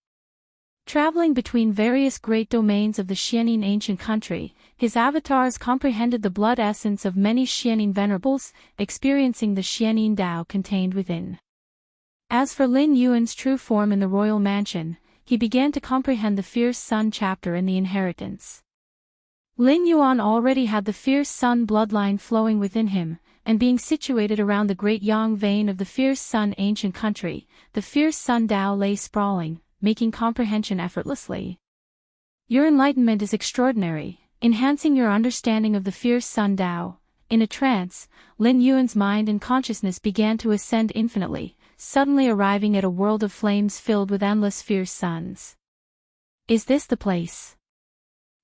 Traveling between various great domains of the Xianin ancient country, his avatars comprehended the blood essence of many Xianin venerables, experiencing the Xianin Dao contained within. As for Lin Yuan's true form in the royal mansion, he began to comprehend the Fierce Sun chapter in the inheritance. Lin Yuan already had the Fierce Sun bloodline flowing within him, and being situated around the great Yang vein of the Fierce Sun ancient country, the Fierce Sun Dao lay sprawling, making comprehension effortlessly. Your enlightenment is extraordinary, enhancing your understanding of the Fierce Sun Dao. In a trance, Lin Yuan's mind and consciousness began to ascend infinitely, suddenly arriving at a world of flames filled with endless fierce suns. Is this the place?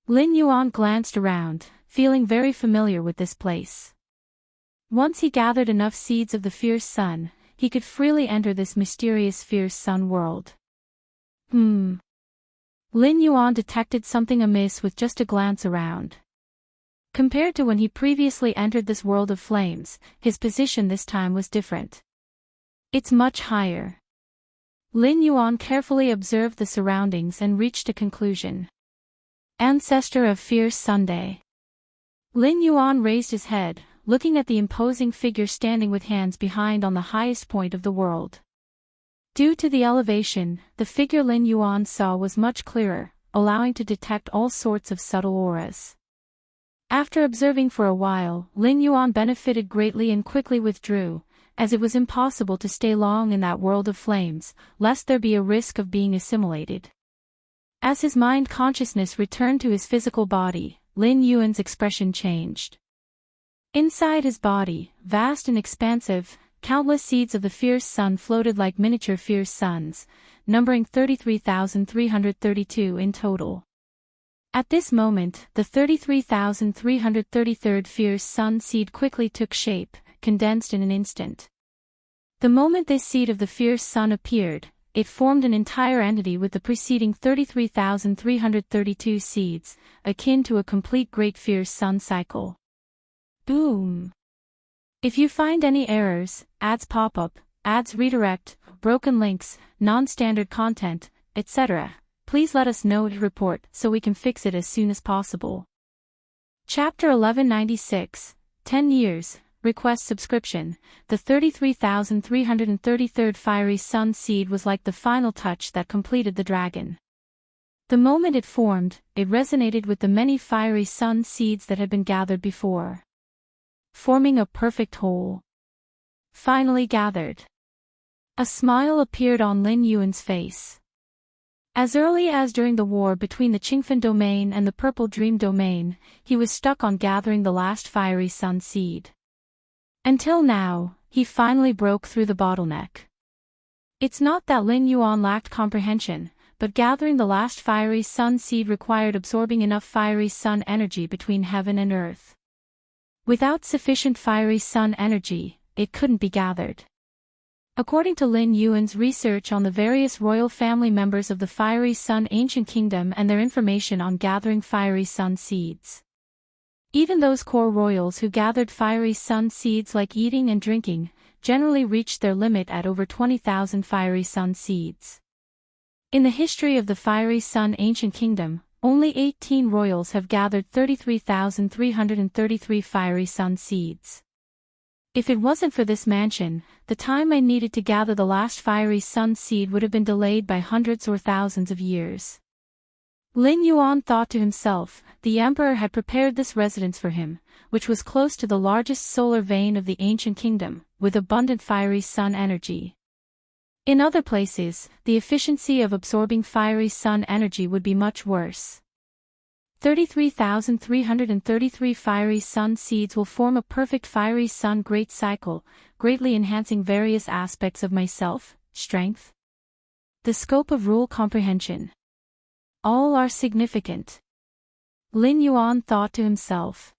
Lin Yuan glanced around, feeling very familiar with this place. Once he gathered enough seeds of the Fierce Sun, he could freely enter this mysterious Fierce Sun world. Lin Yuan detected something amiss with just a glance around. Compared to when he previously entered this world of flames, his position this time was different. It's much higher. Lin Yuan carefully observed the surroundings and reached a conclusion. Ancestor of Fierce Sunday. Lin Yuan raised his head, looking at the imposing figure standing with hands behind on the highest point of the world. Due to the elevation, the figure Lin Yuan saw was much clearer, allowing to detect all sorts of subtle auras. After observing for a while, Lin Yuan benefited greatly and quickly withdrew, as it was impossible to stay long in that world of flames, lest there be a risk of being assimilated. As his mind consciousness returned to his physical body, Lin Yuan's expression changed. Inside his body, vast and expansive, countless seeds of the fierce sun floated like miniature fierce suns, numbering 33,332 in total. At this moment, the 33,333rd fierce sun seed quickly took shape, condensed in an instant. The moment this seed of the fierce sun appeared, it formed an entire entity with the preceding 33,332 seeds, akin to a complete great fierce sun cycle. Boom! If you find any errors, ads pop up, ads redirect, broken links, non-standard content, etc., please let us know to report so we can fix it as soon as possible. Chapter 1196, 10 years, request subscription. The 33,333rd fiery sun seed was like the final touch that completed the dragon. The moment it formed, it resonated with the many fiery sun seeds that had been gathered before, forming a perfect whole. Finally gathered. A smile appeared on Lin Yuan's face. As early as during the war between the Qingfen domain and the Purple Dream domain, he was stuck on gathering the last fiery sun seed. Until now, he finally broke through the bottleneck. It's not that Lin Yuan lacked comprehension, but gathering the last fiery sun seed required absorbing enough fiery sun energy between heaven and earth. Without sufficient fiery sun energy, it couldn't be gathered. According to Lin Yuan's research on the various royal family members of the Fiery Sun Ancient Kingdom and their information on gathering fiery sun seeds, even those core royals who gathered fiery sun seeds like eating and drinking, generally reached their limit at over 20,000 fiery sun seeds. In the history of the Fiery Sun Ancient Kingdom, only 18 royals have gathered 33,333 fiery sun seeds. If it wasn't for this mansion, the time I needed to gather the last fiery sun seed would have been delayed by hundreds or thousands of years. Lin Yuan thought to himself, the emperor had prepared this residence for him, which was close to the largest solar vein of the ancient kingdom, with abundant fiery sun energy. In other places, the efficiency of absorbing fiery sun energy would be much worse. 33,333 fiery sun seeds will form a perfect fiery sun great cycle, greatly enhancing various aspects of myself, strength. The scope of rule comprehension. All are significant. Lin Yuan thought to himself.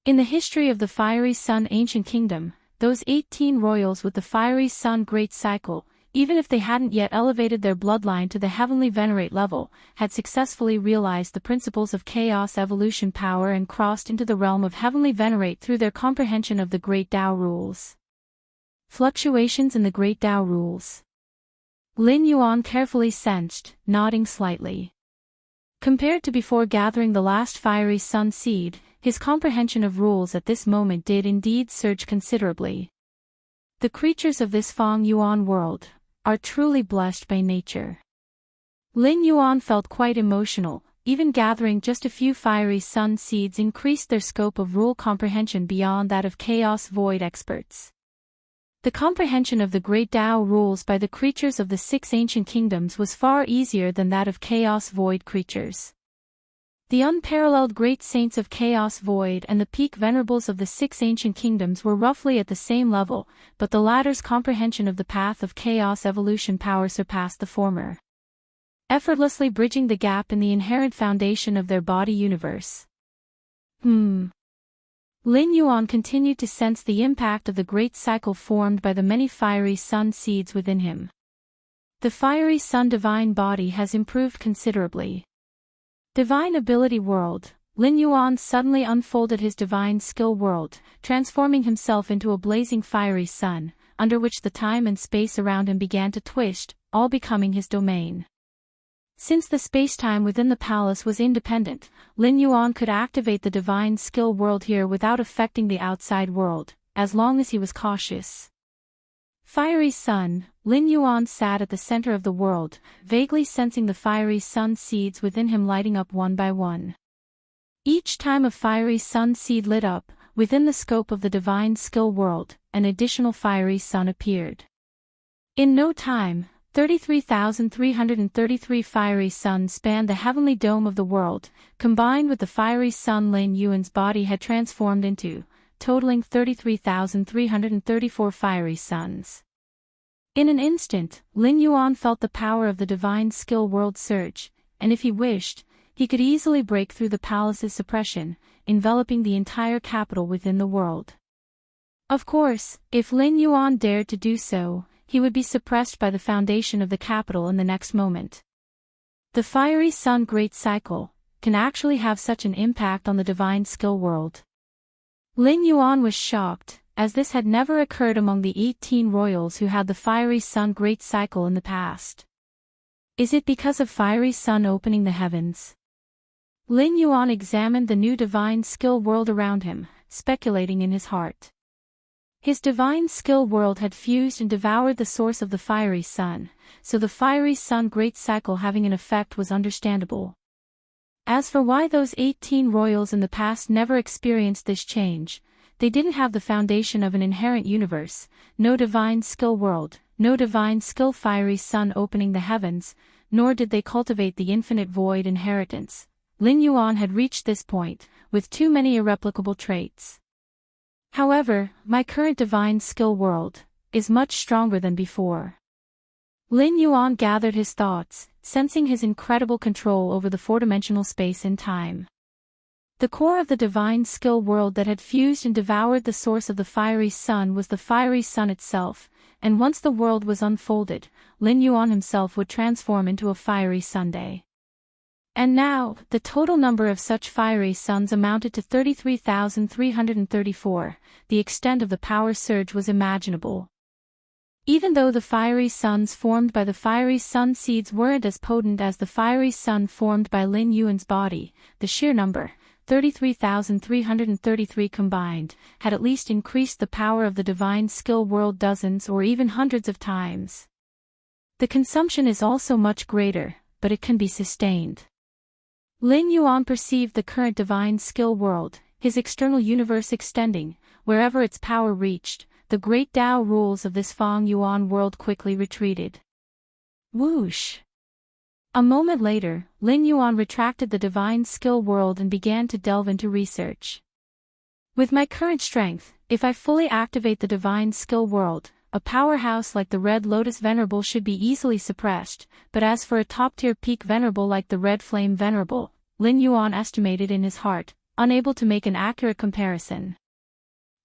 In the history of the Fiery Sun Ancient Kingdom, those 18 royals with the fiery sun great cycle, even if they hadn't yet elevated their bloodline to the heavenly venerate level, had successfully realized the principles of chaos evolution power and crossed into the realm of heavenly venerate through their comprehension of the Great Tao rules. Fluctuations in the Great Tao rules. Lin Yuan carefully sensed, nodding slightly. Compared to before gathering the last fiery sun seed, his comprehension of rules at this moment did indeed surge considerably. The creatures of this Feng Yuan world are truly blessed by nature. Lin Yuan felt quite emotional, even gathering just a few fiery sun seeds increased their scope of rule comprehension beyond that of chaos void experts. The comprehension of the Great Tao rules by the creatures of the 6 ancient kingdoms was far easier than that of chaos void creatures. The unparalleled great saints of Chaos Void and the peak venerables of the 6 ancient kingdoms were roughly at the same level, but the latter's comprehension of the path of chaos evolution power surpassed the former, effortlessly bridging the gap in the inherent foundation of their body universe. Lin Yuan continued to sense the impact of the great cycle formed by the many fiery sun seeds within him. The fiery sun divine body has improved considerably. Divine Ability World, Lin Yuan suddenly unfolded his divine skill world, transforming himself into a blazing fiery sun, under which the time and space around him began to twist, all becoming his domain. Since the space-time within the palace was independent, Lin Yuan could activate the divine skill world here without affecting the outside world, as long as he was cautious. Fiery Sun, Lin Yuan sat at the center of the world, vaguely sensing the fiery sun seeds within him lighting up one by one. Each time a fiery sun seed lit up, within the scope of the divine skill world, an additional fiery sun appeared. In no time, 33,333 fiery suns spanned the heavenly dome of the world, combined with the fiery sun Lin Yuan's body had transformed into, totaling 33,334 fiery suns. In an instant, Lin Yuan felt the power of the divine skill world surge, and if he wished, he could easily break through the palace's suppression, enveloping the entire capital within the world. Of course, if Lin Yuan dared to do so, he would be suppressed by the foundation of the capital in the next moment. The fiery sun great cycle can actually have such an impact on the divine skill world. Lin Yuan was shocked, as this had never occurred among the 18 royals who had the fiery sun great cycle in the past. Is it because of fiery sun opening the heavens? Lin Yuan examined the new divine skill world around him, speculating in his heart. His divine skill world had fused and devoured the source of the fiery sun, so the fiery sun great cycle having an effect was understandable. As for why those 18 royals in the past never experienced this change, they didn't have the foundation of an inherent universe, no divine skill world, no divine skill fiery sun opening the heavens, nor did they cultivate the infinite void inheritance. Lin Yuan had reached this point, with too many irreplicable traits. However, my current divine skill world is much stronger than before. Lin Yuan gathered his thoughts, sensing his incredible control over the four-dimensional space and time. The core of the divine skill world that had fused and devoured the source of the fiery sun was the fiery sun itself, and once the world was unfolded, Lin Yuan himself would transform into a fiery sunday. And now, the total number of such fiery suns amounted to 33,334, the extent of the power surge was imaginable. Even though the fiery suns formed by the fiery sun seeds weren't as potent as the fiery sun formed by Lin Yuan's body, the sheer number, 33,333 combined, had at least increased the power of the divine skill world dozens or even hundreds of times. The consumption is also much greater, but it can be sustained. Lin Yuan perceived the current divine skill world, his external universe extending, wherever its power reached, the great Tao rules of this Feng Yuan world quickly retreated. Whoosh! A moment later, Lin Yuan retracted the divine skill world and began to delve into research. With my current strength, if I fully activate the divine skill world, a powerhouse like the Red Lotus Venerable should be easily suppressed, but as for a top-tier peak Venerable like the Red Flame Venerable, Lin Yuan estimated in his heart, unable to make an accurate comparison.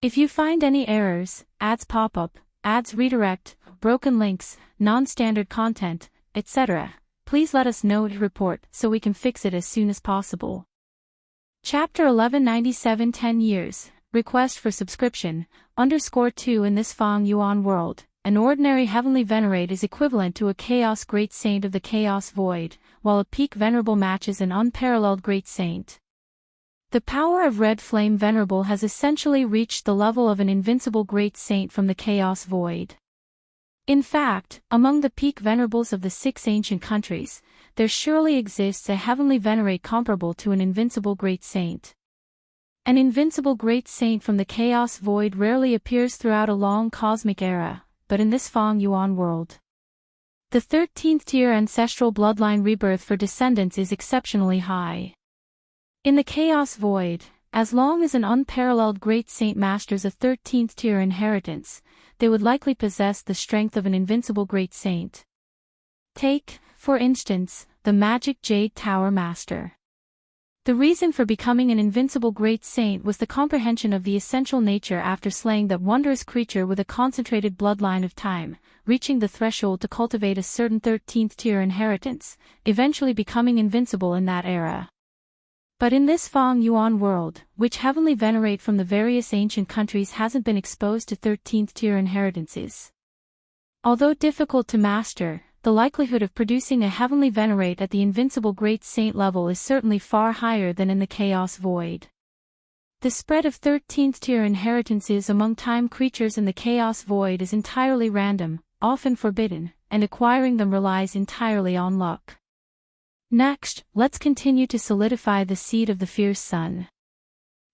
If you find any errors, ads pop up, ads redirect, broken links, non-standard content, etc., please let us know to report so we can fix it as soon as possible. Chapter 1197 10 years. Request for subscription, _2 In this Feng Yuan world, an ordinary heavenly venerate is equivalent to a chaos great saint of the chaos void, while a peak venerable matches an unparalleled great saint. The power of Red Flame Venerable has essentially reached the level of an invincible great saint from the chaos void. In fact, among the peak venerables of the 6 ancient countries, there surely exists a heavenly venerate comparable to an invincible great saint. An invincible great saint from the chaos void rarely appears throughout a long cosmic era, but in this Feng Yuan world, the 13th tier ancestral bloodline rebirth for descendants is exceptionally high. In the chaos void, as long as an unparalleled great saint masters a 13th tier inheritance, they would likely possess the strength of an invincible great saint. Take, for instance, the Magic Jade Tower Master. The reason for becoming an invincible great saint was the comprehension of the essential nature after slaying that wondrous creature with a concentrated bloodline of time, reaching the threshold to cultivate a certain 13th tier inheritance, eventually becoming invincible in that era. But in this Feng Yuan world, which heavenly venerate from the various ancient countries hasn't been exposed to 13th tier inheritances. Although difficult to master, the likelihood of producing a heavenly venerate at the invincible great saint level is certainly far higher than in the chaos void. The spread of 13th tier inheritances among time creatures in the chaos void is entirely random, often forbidden, and acquiring them relies entirely on luck. Next, let's continue to solidify the seed of the fierce sun.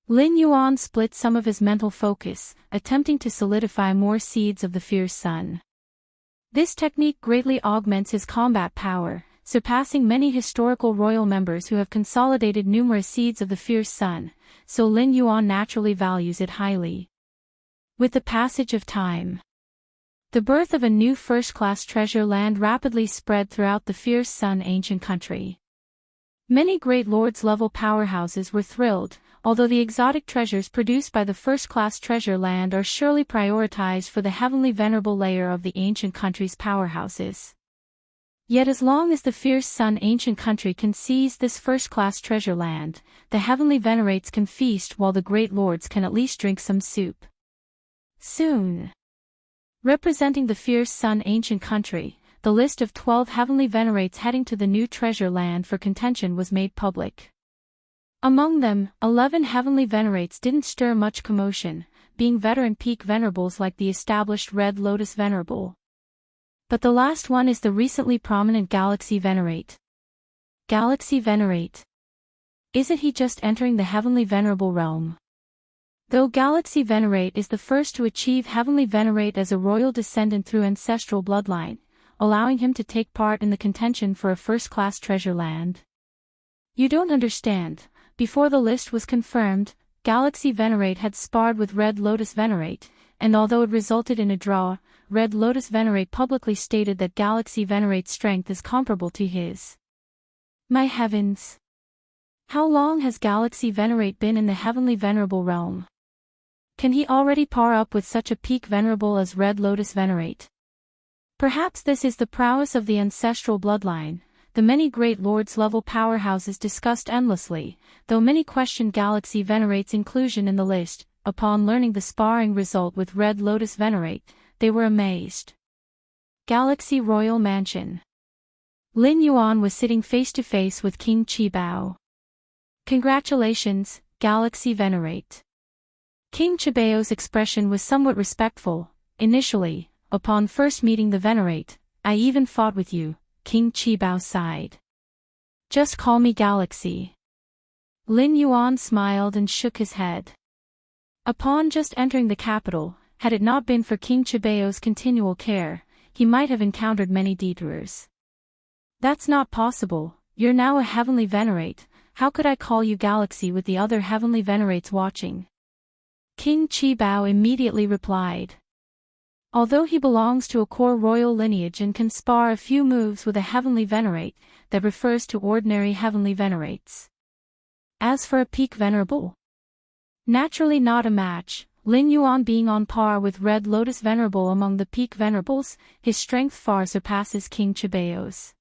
Lin Yuan split some of his mental focus, attempting to solidify more seeds of the fierce sun. This technique greatly augments his combat power, surpassing many historical royal members who have consolidated numerous seeds of the fierce sun, so Lin Yuan naturally values it highly. With the passage of time, the birth of a new first-class treasure land rapidly spread throughout the fierce sun ancient country. Many great lords-level powerhouses were thrilled, although the exotic treasures produced by the first-class treasure land are surely prioritized for the heavenly venerable layer of the ancient country's powerhouses. Yet as long as the fierce sun ancient country can seize this first-class treasure land, the heavenly venerates can feast while the great lords can at least drink some soup. Soon. Representing the fierce sun ancient country, the list of 12 heavenly venerates heading to the new treasure land for contention was made public. Among them, 11 heavenly venerates didn't stir much commotion, being veteran peak venerables like the established Red Lotus Venerable. But the last one is the recently prominent Galaxy Venerate. Galaxy Venerate. Isn't he just entering the heavenly venerable realm? Though Galaxy Venerate is the first to achieve heavenly venerate as a royal descendant through ancestral bloodline, allowing him to take part in the contention for a first-class treasure land. You don't understand. Before the list was confirmed, Galaxy Venerate had sparred with Red Lotus Venerate, and although it resulted in a draw, Red Lotus Venerate publicly stated that Galaxy Venerate's strength is comparable to his. My heavens! How long has Galaxy Venerate been in the heavenly venerable realm? Can he already par up with such a peak venerable as Red Lotus Venerate? Perhaps this is the prowess of the ancestral bloodline, the many great lords-level powerhouses discussed endlessly, though many questioned Galaxy Venerate's inclusion in the list. Upon learning the sparring result with Red Lotus Venerate, they were amazed. Galaxy Royal Mansion. Lin Yuan was sitting face-to-face with King Qibao. Congratulations, Galaxy Venerate. King Qibao's expression was somewhat respectful. Initially, upon first meeting the Venerate, I even fought with you, King Qibao sighed. Just call me Galaxy. Lin Yuan smiled and shook his head. Upon just entering the capital, had it not been for King Qibao's continual care, he might have encountered many detours. That's not possible, you're now a heavenly venerate, how could I call you Galaxy with the other heavenly venerates watching? King Qibao immediately replied. Although he belongs to a core royal lineage and can spar a few moves with a heavenly venerate, that refers to ordinary heavenly venerates. As for a peak venerable, naturally not a match, Lin Yuan being on par with Red Lotus Venerable among the peak venerables, his strength far surpasses King Qibao's.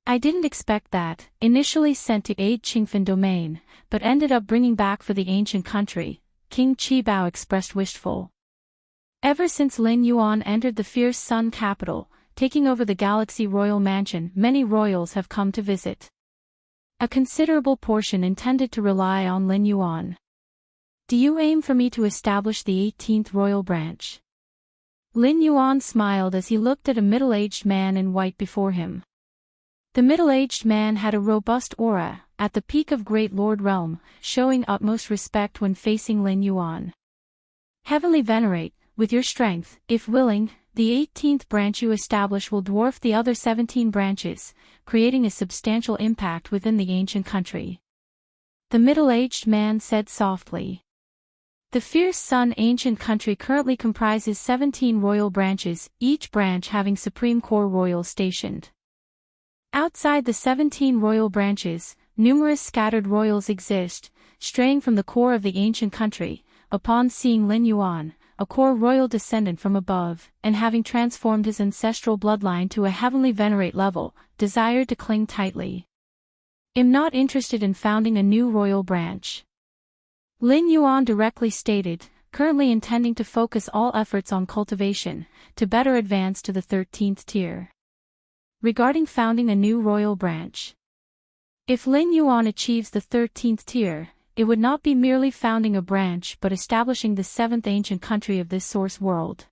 I didn't expect that, initially sent to aid Qingfen domain, but ended up bringing back for the ancient country, King Qibao expressed wishful. Ever since Lin Yuan entered the fierce sun capital, taking over the Galaxy Royal Mansion, many royals have come to visit. A considerable portion intended to rely on Lin Yuan. Do you aim for me to establish the 18th royal branch? Lin Yuan smiled as he looked at a middle-aged man in white before him. The middle-aged man had a robust aura, at the peak of Great Lord Realm, showing utmost respect when facing Lin Yuan. Heavenly Venerate, with your strength, if willing, the 18th branch you establish will dwarf the other 17 branches, creating a substantial impact within the ancient country. The middle-aged man said softly. The fierce sun ancient country currently comprises 17 royal branches, each branch having supreme core royals stationed. Outside the 17 royal branches, numerous scattered royals exist, straying from the core of the ancient country. Upon seeing Lin Yuan, a core royal descendant from above, and having transformed his ancestral bloodline to a heavenly venerate level, desired to cling tightly. Am not interested in founding a new royal branch. Lin Yuan directly stated, currently intending to focus all efforts on cultivation, to better advance to the 13th tier. Regarding founding a new royal branch. If Lin Yuan achieves the 13th tier, it would not be merely founding a branch but establishing the 7th ancient country of this source world.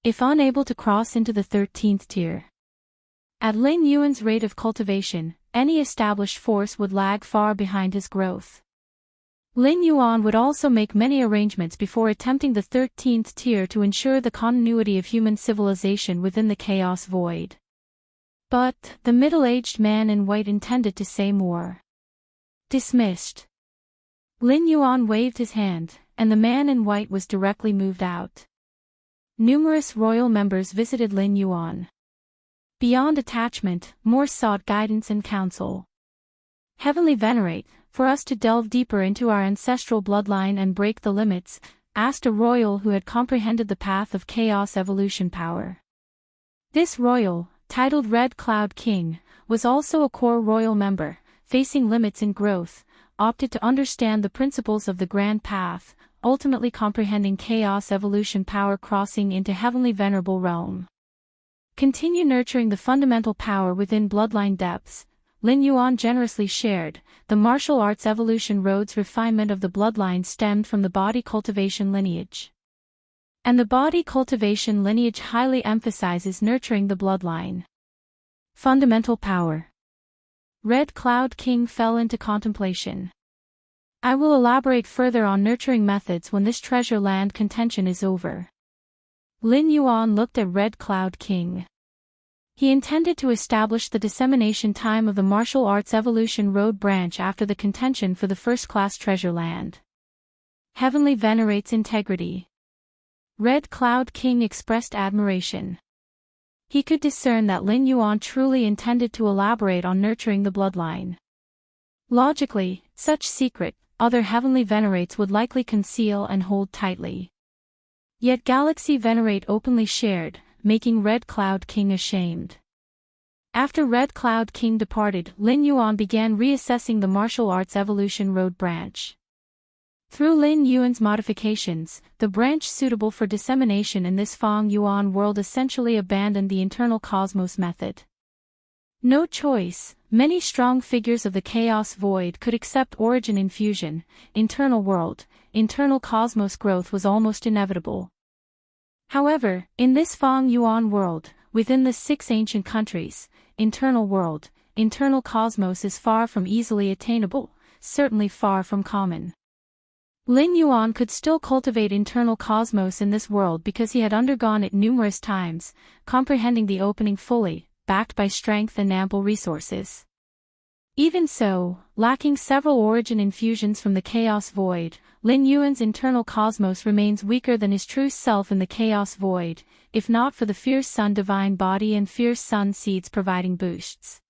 If unable to cross into the 13th tier. At Lin Yuan's rate of cultivation, any established force would lag far behind his growth. Lin Yuan would also make many arrangements before attempting the 13th tier to ensure the continuity of human civilization within the chaos void. But, the middle-aged man in white intended to say more. Dismissed. Lin Yuan waved his hand, and the man in white was directly moved out. Numerous royal members visited Lin Yuan. Beyond attachment, more sought guidance and counsel. Heavenly Venerate, for us to delve deeper into our ancestral bloodline and break the limits, asked a royal who had comprehended the path of chaos evolution power. This royal, titled Red Cloud King, was also a core royal member, facing limits in growth, opted to understand the principles of the Grand Path, ultimately comprehending chaos evolution power crossing into Heavenly Venerable realm. Continue nurturing the fundamental power within bloodline depths. Lin Yuan generously shared, the martial arts evolution road's refinement of the bloodline stemmed from the body cultivation lineage. And the body cultivation lineage highly emphasizes nurturing the bloodline. Fundamental power. Red Cloud King fell into contemplation. I will elaborate further on nurturing methods when this treasure land contention is over. Lin Yuan looked at Red Cloud King. He intended to establish the dissemination time of the martial arts evolution road branch after the contention for the first-class treasure land. Heavenly Venerate's integrity. Red Cloud King expressed admiration. He could discern that Lin Yuan truly intended to elaborate on nurturing the bloodline. Logically, such secret, other Heavenly Venerates would likely conceal and hold tightly. Yet Galaxy Venerate openly shared, making Red Cloud King ashamed. After Red Cloud King departed, Lin Yuan began reassessing the martial arts evolution road branch. Through Lin Yuan's modifications, the branch suitable for dissemination in this Fang Yuan world essentially abandoned the internal cosmos method. No choice, many strong figures of the chaos void could accept origin infusion, internal world, internal cosmos growth was almost inevitable. However, in this Fang Yuan world, within the 6 ancient countries, internal world, internal cosmos is far from easily attainable, certainly far from common. Lin Yuan could still cultivate internal cosmos in this world because he had undergone it numerous times, comprehending the opening fully, backed by strength and ample resources. Even so, lacking several origin infusions from the chaos void, Lin Yuan's internal cosmos remains weaker than his true self in the chaos void, if not for the fierce sun divine body and fierce sun seeds providing boosts.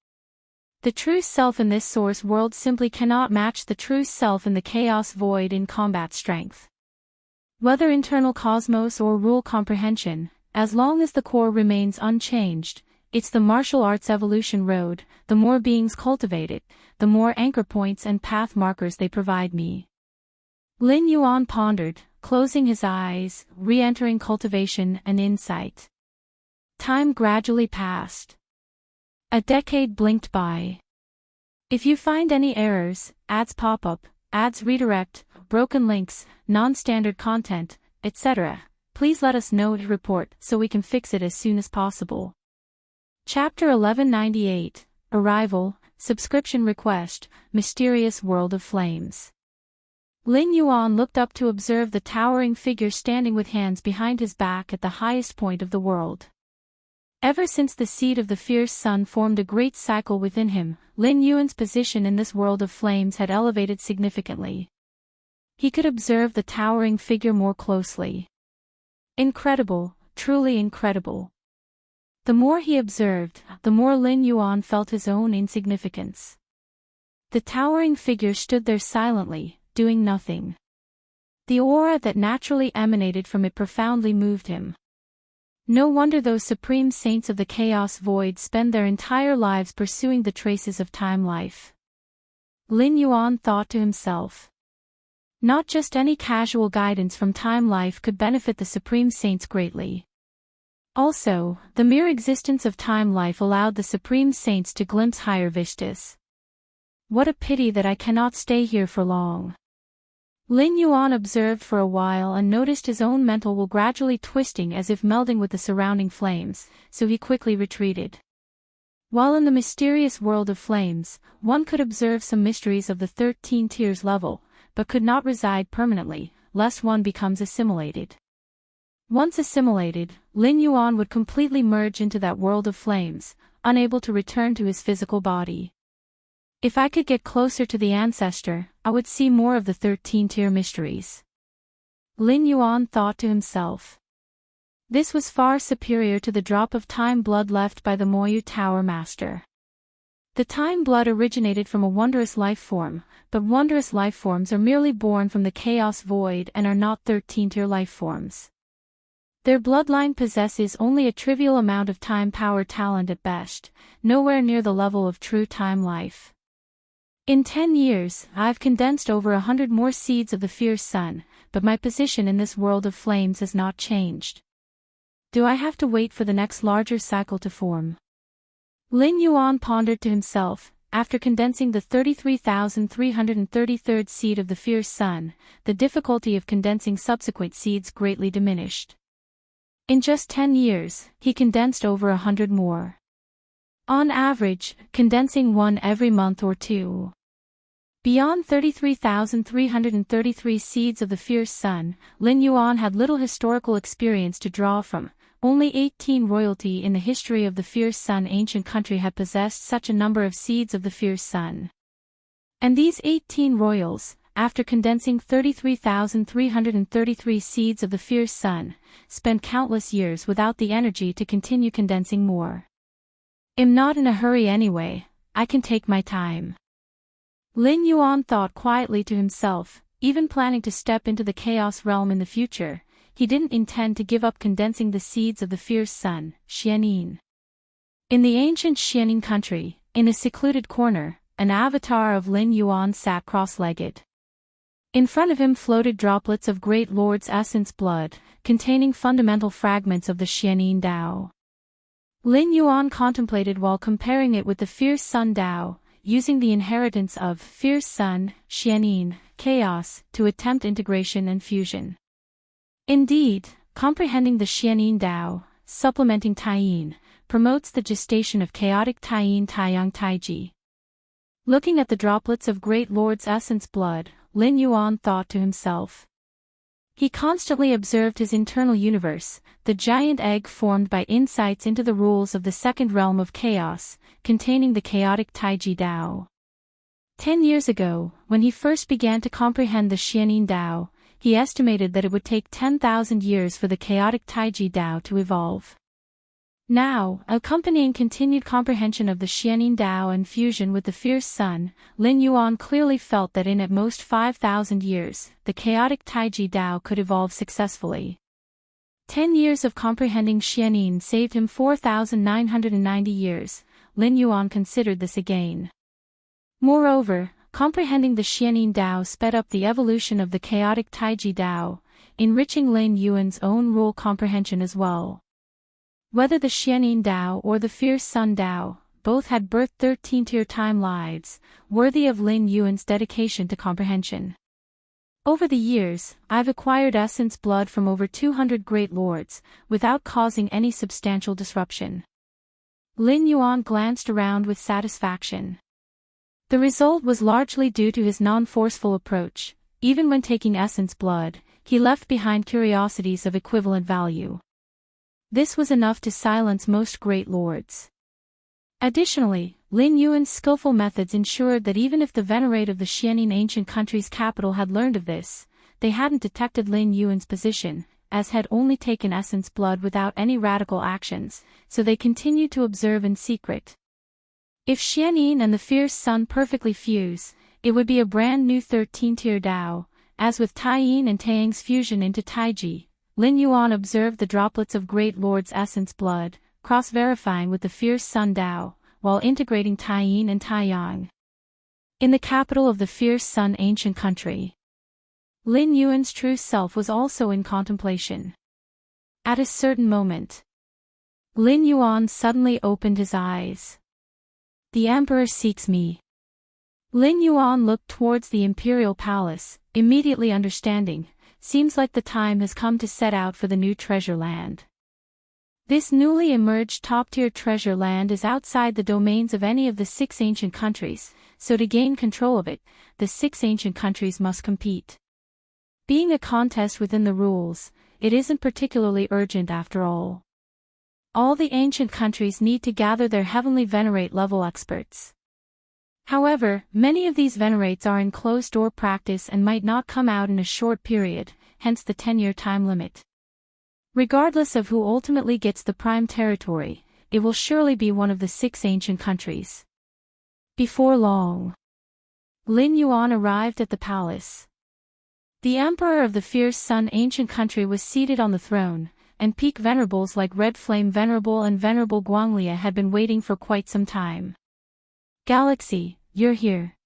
The true self in this source world simply cannot match the true self in the chaos void in combat strength. Whether internal cosmos or rule comprehension, as long as the core remains unchanged, it's the martial arts evolution road, the more beings cultivate it, the more anchor points and path markers they provide me. Lin Yuan pondered, closing his eyes, re-entering cultivation and insight. Time gradually passed. A decade blinked by. If you find any errors, ads pop up, ads redirect, broken links, non-standard content, etc., please let us know to report so we can fix it as soon as possible. Chapter 1198, Arrival, Subscription Request, Mysterious World of Flames. Lin Yuan looked up to observe the towering figure standing with hands behind his back at the highest point of the world. Ever since the seed of the fierce sun formed a great cycle within him, Lin Yuan's position in this world of flames had elevated significantly. He could observe the towering figure more closely. Incredible, truly incredible. The more he observed, the more Lin Yuan felt his own insignificance. The towering figure stood there silently, doing nothing. The aura that naturally emanated from it profoundly moved him. No wonder those supreme saints of the chaos void spend their entire lives pursuing the traces of time life. Lin Yuan thought to himself. Not just any casual guidance from time life could benefit the Supreme Saints greatly. Also, the mere existence of time life allowed the Supreme Saints to glimpse higher vistas. What a pity that I cannot stay here for long. Lin Yuan observed for a while and noticed his own mental will gradually twisting as if melding with the surrounding flames, so he quickly retreated. While in the mysterious world of flames, one could observe some mysteries of the 13 tiers level, but could not reside permanently, lest one becomes assimilated. Once assimilated, Lin Yuan would completely merge into that world of flames, unable to return to his physical body. If I could get closer to the ancestor, I would see more of the 13-tier mysteries. Lin Yuan thought to himself. This was far superior to the drop of time blood left by the Moyu Tower Master. The time blood originated from a wondrous life form, but wondrous life forms are merely born from the chaos void and are not 13-tier life forms. Their bloodline possesses only a trivial amount of time power talent at best, nowhere near the level of true time life. In 10 years, I've condensed over 100 more seeds of the fierce sun, but my position in this world of flames has not changed. Do I have to wait for the next larger cycle to form? Lin Yuan pondered to himself. After condensing the 33,333rd seed of the fierce sun, the difficulty of condensing subsequent seeds greatly diminished. In just 10 years, he condensed over 100 more. On average, condensing one every month or two. Beyond 33,333 seeds of the fierce sun, Lin Yuan had little historical experience to draw from. Only 18 royalty in the history of the fierce sun ancient country had possessed such a number of seeds of the fierce sun. And these 18 royals, after condensing 33,333 seeds of the fierce sun, spent countless years without the energy to continue condensing more. I'm not in a hurry anyway, I can take my time. Lin Yuan thought quietly to himself, even planning to step into the chaos realm in the future. He didn't intend to give up condensing the seeds of the fierce sun, Xianin. In the ancient Xianin country, in a secluded corner, an avatar of Lin Yuan sat cross-legged. In front of him floated droplets of Great Lord's essence blood, containing fundamental fragments of the Xianin Dao. Lin Yuan contemplated while comparing it with the fierce sun Dao, using the inheritance of fierce sun, Xianin, chaos, to attempt integration and fusion. Indeed, comprehending the Xianin Dao, supplementing Taiyin, promotes the gestation of chaotic Taiyin Taiyang Taiji. Looking at the droplets of Great Lord's essence blood, Lin Yuan thought to himself. He constantly observed his internal universe, the giant egg formed by insights into the rules of the second realm of chaos, containing the chaotic Taiji Dao. 10 years ago, when he first began to comprehend the Xianin Dao, he estimated that it would take 10,000 years for the chaotic Taiji Dao to evolve. Now, accompanying continued comprehension of the Xianin Dao and fusion with the fierce sun, Lin Yuan clearly felt that in at most 5,000 years, the chaotic Taiji Dao could evolve successfully. 10 years of comprehending Xianin saved him 4,990 years. Lin Yuan considered this a gain. Moreover, comprehending the Xianin Dao sped up the evolution of the chaotic Taiji Dao, enriching Lin Yuan's own rule comprehension as well. Whether the Xianin Dao or the fierce sun Dao, both had birthed 13-tier time lives, worthy of Lin Yuan's dedication to comprehension. Over the years, I've acquired essence blood from over 200 great lords, without causing any substantial disruption. Lin Yuan glanced around with satisfaction. The result was largely due to his non-forceful approach. Even when taking essence blood, he left behind curiosities of equivalent value. This was enough to silence most great lords. Additionally, Lin Yuan's skillful methods ensured that even if the venerate of the Xianin ancient country's capital had learned of this, they hadn't detected Lin Yuan's position, as had only taken essence blood without any radical actions, so they continued to observe in secret. If Xianin and the fierce sun perfectly fuse, it would be a brand new 13-tier Dao, as with Taiyin and Taiyang's fusion into Taiji. Lin Yuan observed the droplets of Great Lord's essence blood, cross-verifying with the fierce sun Dao, while integrating Taiyin and Taiyang. In the capital of the fierce sun ancient country, Lin Yuan's true self was also in contemplation. At a certain moment, Lin Yuan suddenly opened his eyes. The emperor seeks me. Lin Yuan looked towards the imperial palace, immediately understanding, seems like the time has come to set out for the new treasure land. This newly emerged top-tier treasure land is outside the domains of any of the 6 ancient countries, so to gain control of it, the 6 ancient countries must compete. Being a contest within the rules, it isn't particularly urgent after all. All the ancient countries need to gather their heavenly venerate level experts. However, many of these venerates are in closed-door practice and might not come out in a short period, hence the 10-year time limit. Regardless of who ultimately gets the prime territory, it will surely be one of the 6 ancient countries. Before long, Lin Yuan arrived at the palace. The emperor of the fierce sun ancient country was seated on the throne, and peak venerables like Red Flame Venerable and Venerable Guanglia had been waiting for quite some time. Galaxy, you're here.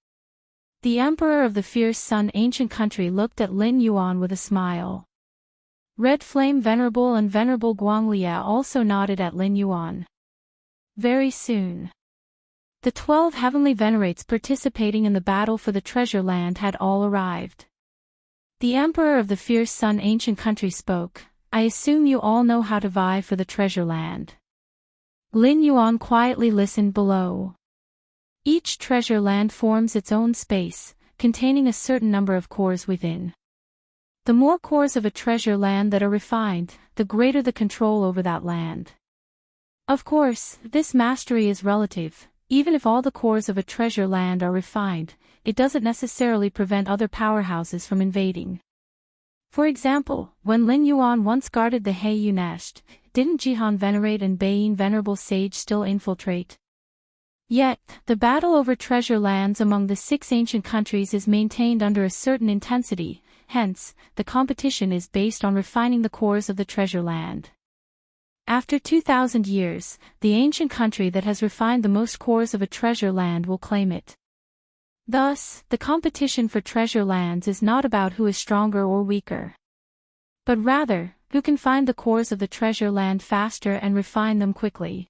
The emperor of the fierce sun ancient country looked at Lin Yuan with a smile. Red Flame Venerable and Venerable Guanglia also nodded at Lin Yuan. Very soon, the 12 heavenly venerates participating in the battle for the treasure land had all arrived. The emperor of the fierce sun ancient country spoke. I assume you all know how to vie for the treasure land. Lin Yuan quietly listened below. Each treasure land forms its own space, containing a certain number of cores within. The more cores of a treasure land that are refined, the greater the control over that land. Of course, this mastery is relative. Even if all the cores of a treasure land are refined, it doesn't necessarily prevent other powerhouses from invading. For example, when Lin Yuan once guarded the Heiyu Nest, didn't Jihan Venerate and Baiyin Venerable Sage still infiltrate? Yet, the battle over treasure lands among the 6 ancient countries is maintained under a certain intensity, hence, the competition is based on refining the cores of the treasure land. After 2,000 years, the ancient country that has refined the most cores of a treasure land will claim it. Thus, the competition for treasure lands is not about who is stronger or weaker, but rather, who can find the cores of the treasure land faster and refine them quickly.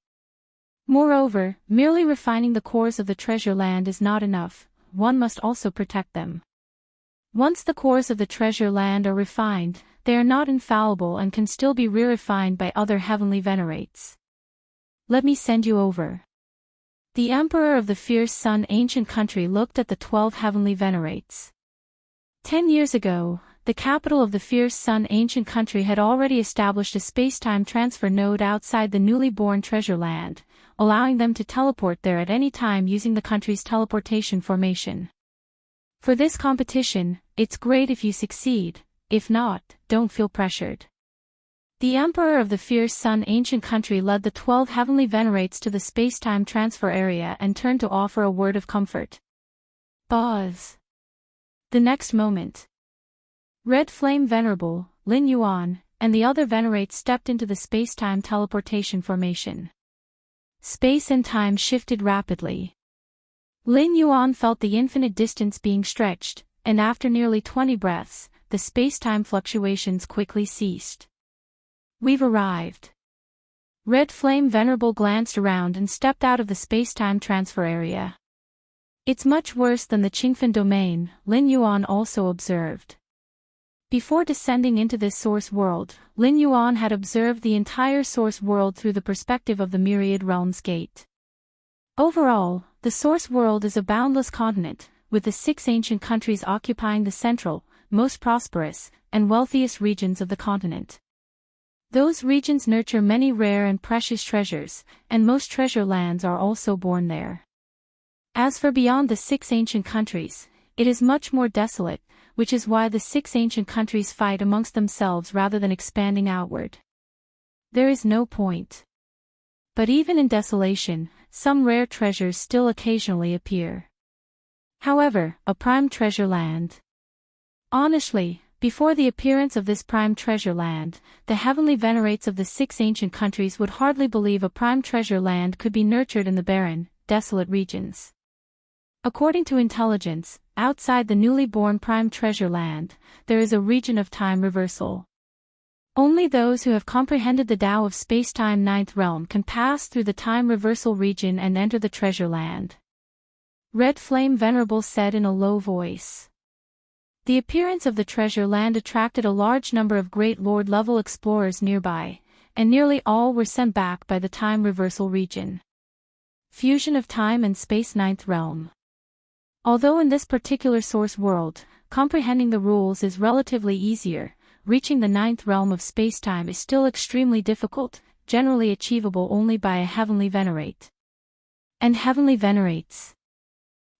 Moreover, merely refining the cores of the treasure land is not enough, one must also protect them. Once the cores of the treasure land are refined, they are not infallible and can still be re-refined by other heavenly venerates. Let me send you over. The emperor of the fierce sun ancient country looked at the 12 heavenly venerates. 10 years ago, the capital of the fierce sun ancient country had already established a space-time transfer node outside the newly born treasure land, allowing them to teleport there at any time using the country's teleportation formation. For this competition, it's great if you succeed, if not, don't feel pressured. The emperor of the fierce sun ancient country led the 12 heavenly venerates to the space-time transfer area and turned to offer a word of comfort. Pause. The next moment, Red Flame Venerable, Lin Yuan, and the other venerates stepped into the space-time teleportation formation. Space and time shifted rapidly. Lin Yuan felt the infinite distance being stretched, and after nearly 20 breaths, the space-time fluctuations quickly ceased. We've arrived. Red Flame Venerable glanced around and stepped out of the space-time transfer area. It's much worse than the Qingfen domain, Lin Yuan also observed. Before descending into this source world, Lin Yuan had observed the entire source world through the perspective of the Myriad Realms Gate. Overall, the source world is a boundless continent, with the 6 ancient countries occupying the central, most prosperous, and wealthiest regions of the continent. Those regions nurture many rare and precious treasures, and most treasure lands are also born there. As for beyond the 6 ancient countries, it is much more desolate, which is why the 6 ancient countries fight amongst themselves rather than expanding outward. There is no point. But even in desolation, some rare treasures still occasionally appear. However, a prime treasure land. Honestly, before the appearance of this prime treasure land, the heavenly venerates of the 6 ancient countries would hardly believe a prime treasure land could be nurtured in the barren, desolate regions. According to intelligence, outside the newly born prime treasure land, there is a region of time reversal. Only those who have comprehended the Tao of space-time ninth realm can pass through the time reversal region and enter the treasure land. Red Flame Venerable said in a low voice. The appearance of the treasure land attracted a large number of great lord-level explorers nearby, and nearly all were sent back by the time reversal region. Fusion of time and space ninth realm. Although in this particular source world, comprehending the rules is relatively easier, reaching the ninth realm of spacetime is still extremely difficult, generally achievable only by a heavenly venerate. And heavenly venerates.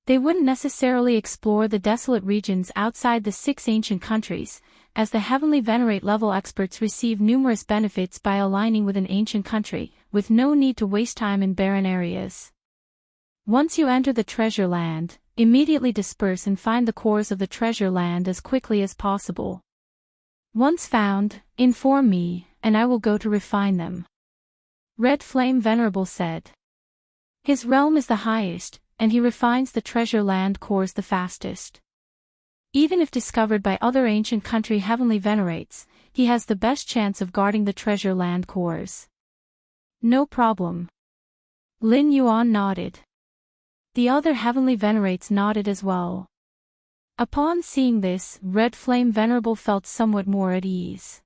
They wouldn't necessarily explore the desolate regions outside the 6 ancient countries, as the heavenly venerate level experts receive numerous benefits by aligning with an ancient country, with no need to waste time in barren areas. Once you enter the treasure land, immediately disperse and find the cores of the treasure land as quickly as possible. Once found, inform me, and I will go to refine them. Red Flame Venerable said. His realm is the highest, and he refines the treasure land cores the fastest. Even if discovered by other ancient country heavenly venerates, he has the best chance of guarding the treasure land cores. No problem. Lin Yuan nodded. The other heavenly venerates nodded as well. Upon seeing this, Red Flame Venerable felt somewhat more at ease.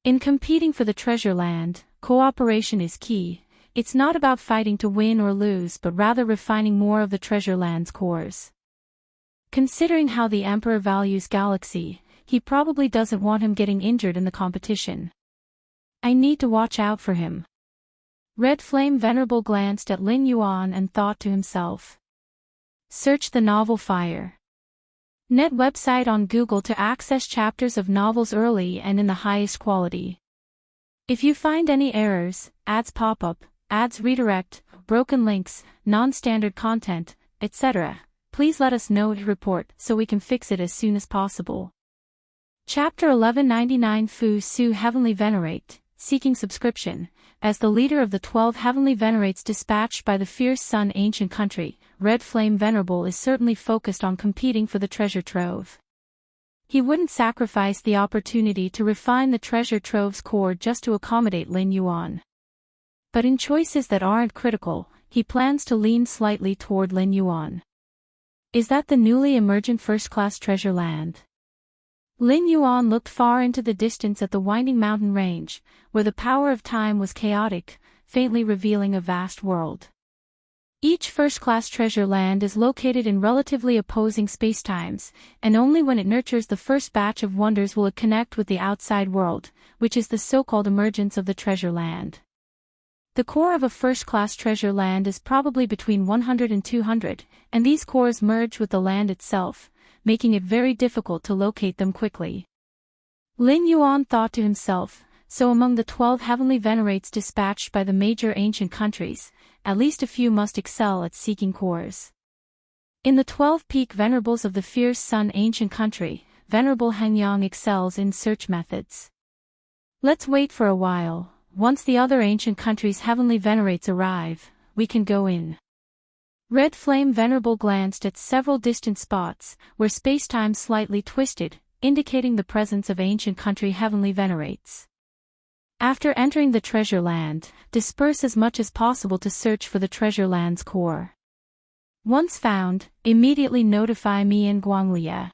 In competing for the treasure land, cooperation is key. It's not about fighting to win or lose but rather refining more of the treasure land's cores. Considering how the Emperor values Galaxy, he probably doesn't want him getting injured in the competition. I need to watch out for him. Red Flame Venerable glanced at Lin Yuan and thought to himself. Search the novel Fire. Net website on Google to access chapters of novels early and in the highest quality. If you find any errors, ads pop up, ads redirect, broken links, non-standard content, etc., please let us know to report so we can fix it as soon as possible. Chapter 1199 Fu Su Heavenly Venerate, Seeking Subscription. As the leader of the 12 Heavenly Venerates dispatched by the fierce Sun Ancient Country, Red Flame Venerable is certainly focused on competing for the treasure trove. He wouldn't sacrifice the opportunity to refine the treasure trove's core just to accommodate Lin Yuan. But in choices that aren't critical, he plans to lean slightly toward Lin Yuan. Is that the newly emergent first-class treasure land? Lin Yuan looked far into the distance at the winding mountain range, where the power of time was chaotic, faintly revealing a vast world. Each first-class treasure land is located in relatively opposing spacetimes, and only when it nurtures the first batch of wonders will it connect with the outside world, which is the so-called emergence of the treasure land. The core of a first-class treasure land is probably between 100 and 200, and these cores merge with the land itself, making it very difficult to locate them quickly. Lin Yuan thought to himself, so among the 12 heavenly venerates dispatched by the major ancient countries, at least a few must excel at seeking cores. In the 12 peak venerables of the fierce Sun Ancient Country, Venerable Hengyang excels in search methods. Let's wait for a while. Once the other ancient countries' heavenly venerates arrive, we can go in. Red Flame Venerable glanced at several distant spots, where spacetime slightly twisted, indicating the presence of ancient country heavenly venerates. After entering the treasure land, disperse as much as possible to search for the treasure land's core. Once found, immediately notify me in Guanglia.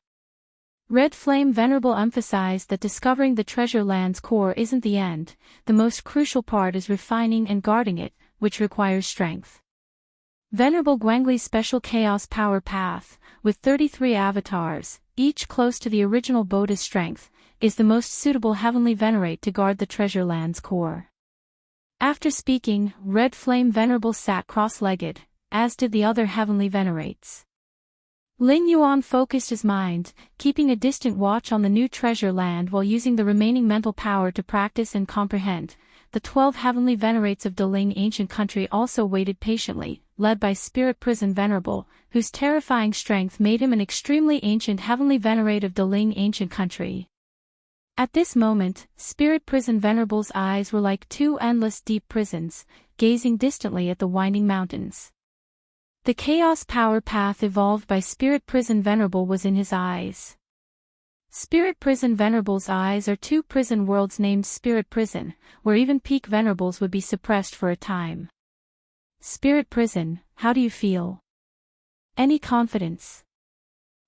Red Flame Venerable emphasized that discovering the treasure land's core isn't the end, the most crucial part is refining and guarding it, which requires strength. Venerable Guangli's special Chaos Power Path, with 33 avatars, each close to the original Buddha's strength, is the most suitable heavenly venerate to guard the treasure land's core. After speaking, Red Flame Venerable sat cross-legged, as did the other heavenly venerates. Lin Yuan focused his mind, keeping a distant watch on the new treasure land while using the remaining mental power to practice and comprehend. The 12 heavenly venerates of Deling Ancient Country also waited patiently, led by Spirit Prison Venerable, whose terrifying strength made him an extremely ancient heavenly venerate of Deling Ancient Country. At this moment, Spirit Prison Venerable's eyes were like two endless deep prisons, gazing distantly at the winding mountains. The chaos power path evolved by Spirit Prison Venerable was in his eyes. Spirit Prison Venerable's eyes are two prison worlds named Spirit Prison, where even peak Venerables would be suppressed for a time. Spirit Prison, how do you feel? Any confidence?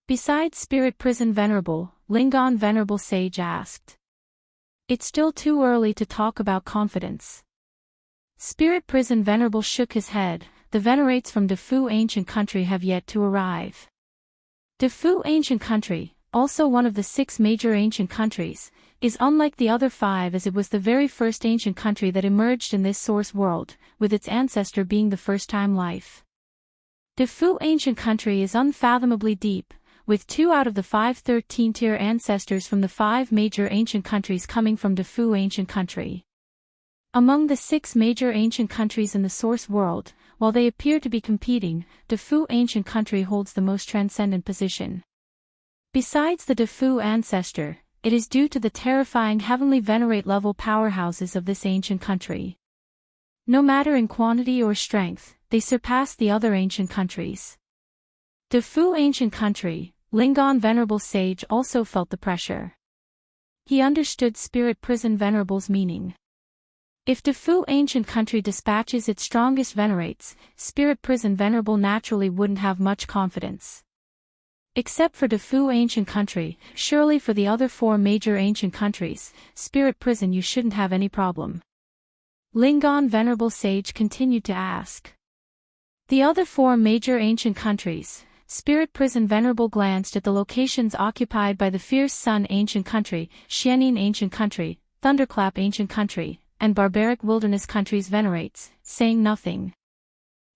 Besides Spirit Prison Venerable, Lingon Venerable Sage asked. It's still too early to talk about confidence. Spirit Prison Venerable shook his head. The venerates from Defu Ancient Country have yet to arrive. Defu Ancient Country, also one of the 6 major ancient countries, is unlike the other 5 as it was the very first ancient country that emerged in this source world, with its ancestor being the first-time life. Defu Ancient Country is unfathomably deep, with 2 out of the 5 13th-tier ancestors from the 5 major ancient countries coming from Defu Ancient Country. Among the 6 major ancient countries in the source world, while they appear to be competing, Defu Ancient Country holds the most transcendent position. Besides the Defu ancestor, it is due to the terrifying heavenly venerate level powerhouses of this ancient country. No matter in quantity or strength, they surpass the other ancient countries. Defu Ancient Country, Lingon Venerable Sage also felt the pressure. He understood Spirit Prison Venerable's meaning. If Defu Ancient Country dispatches its strongest venerates, Spirit Prison Venerable naturally wouldn't have much confidence. Except for Defu Ancient Country, surely for the other 4 major ancient countries, Spirit Prison you shouldn't have any problem. Lingon Venerable Sage continued to ask. The other 4 major ancient countries, Spirit Prison Venerable glanced at the locations occupied by the Fierce Sun Ancient Country, Xianin Ancient Country, Thunderclap Ancient Country, and Barbaric Wilderness Countries venerates, saying nothing.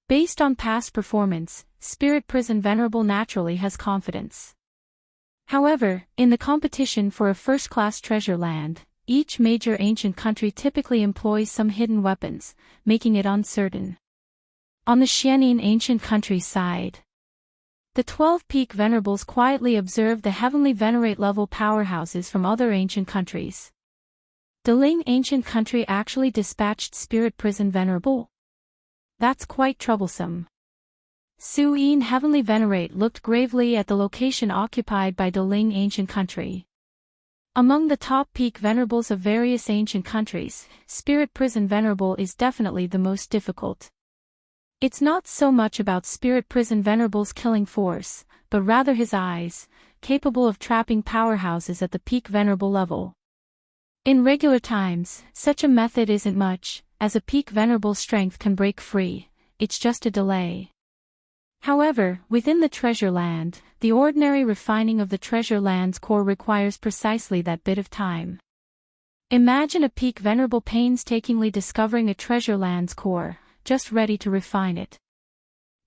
Based on past performance, Spirit Prison Venerable naturally has confidence. However, in the competition for a first-class treasure land, each major ancient country typically employs some hidden weapons, making it uncertain. On the Xianin Ancient Country side, the 12 peak venerables quietly observed the heavenly venerate level powerhouses from other ancient countries. Deling Ancient Country actually dispatched Spirit Prison Venerable? That's quite troublesome. Suyin Heavenly Venerate looked gravely at the location occupied by Deling Ancient Country. Among the top peak venerables of various ancient countries, Spirit Prison Venerable is definitely the most difficult. It's not so much about Spirit Prison Venerable's killing force, but rather his eyes, capable of trapping powerhouses at the peak venerable level. In regular times, such a method isn't much, as a peak venerable strength can break free, it's just a delay. However, within the treasure land, the ordinary refining of the treasure land's core requires precisely that bit of time. Imagine a peak venerable painstakingly discovering a treasure land's core, just ready to refine it.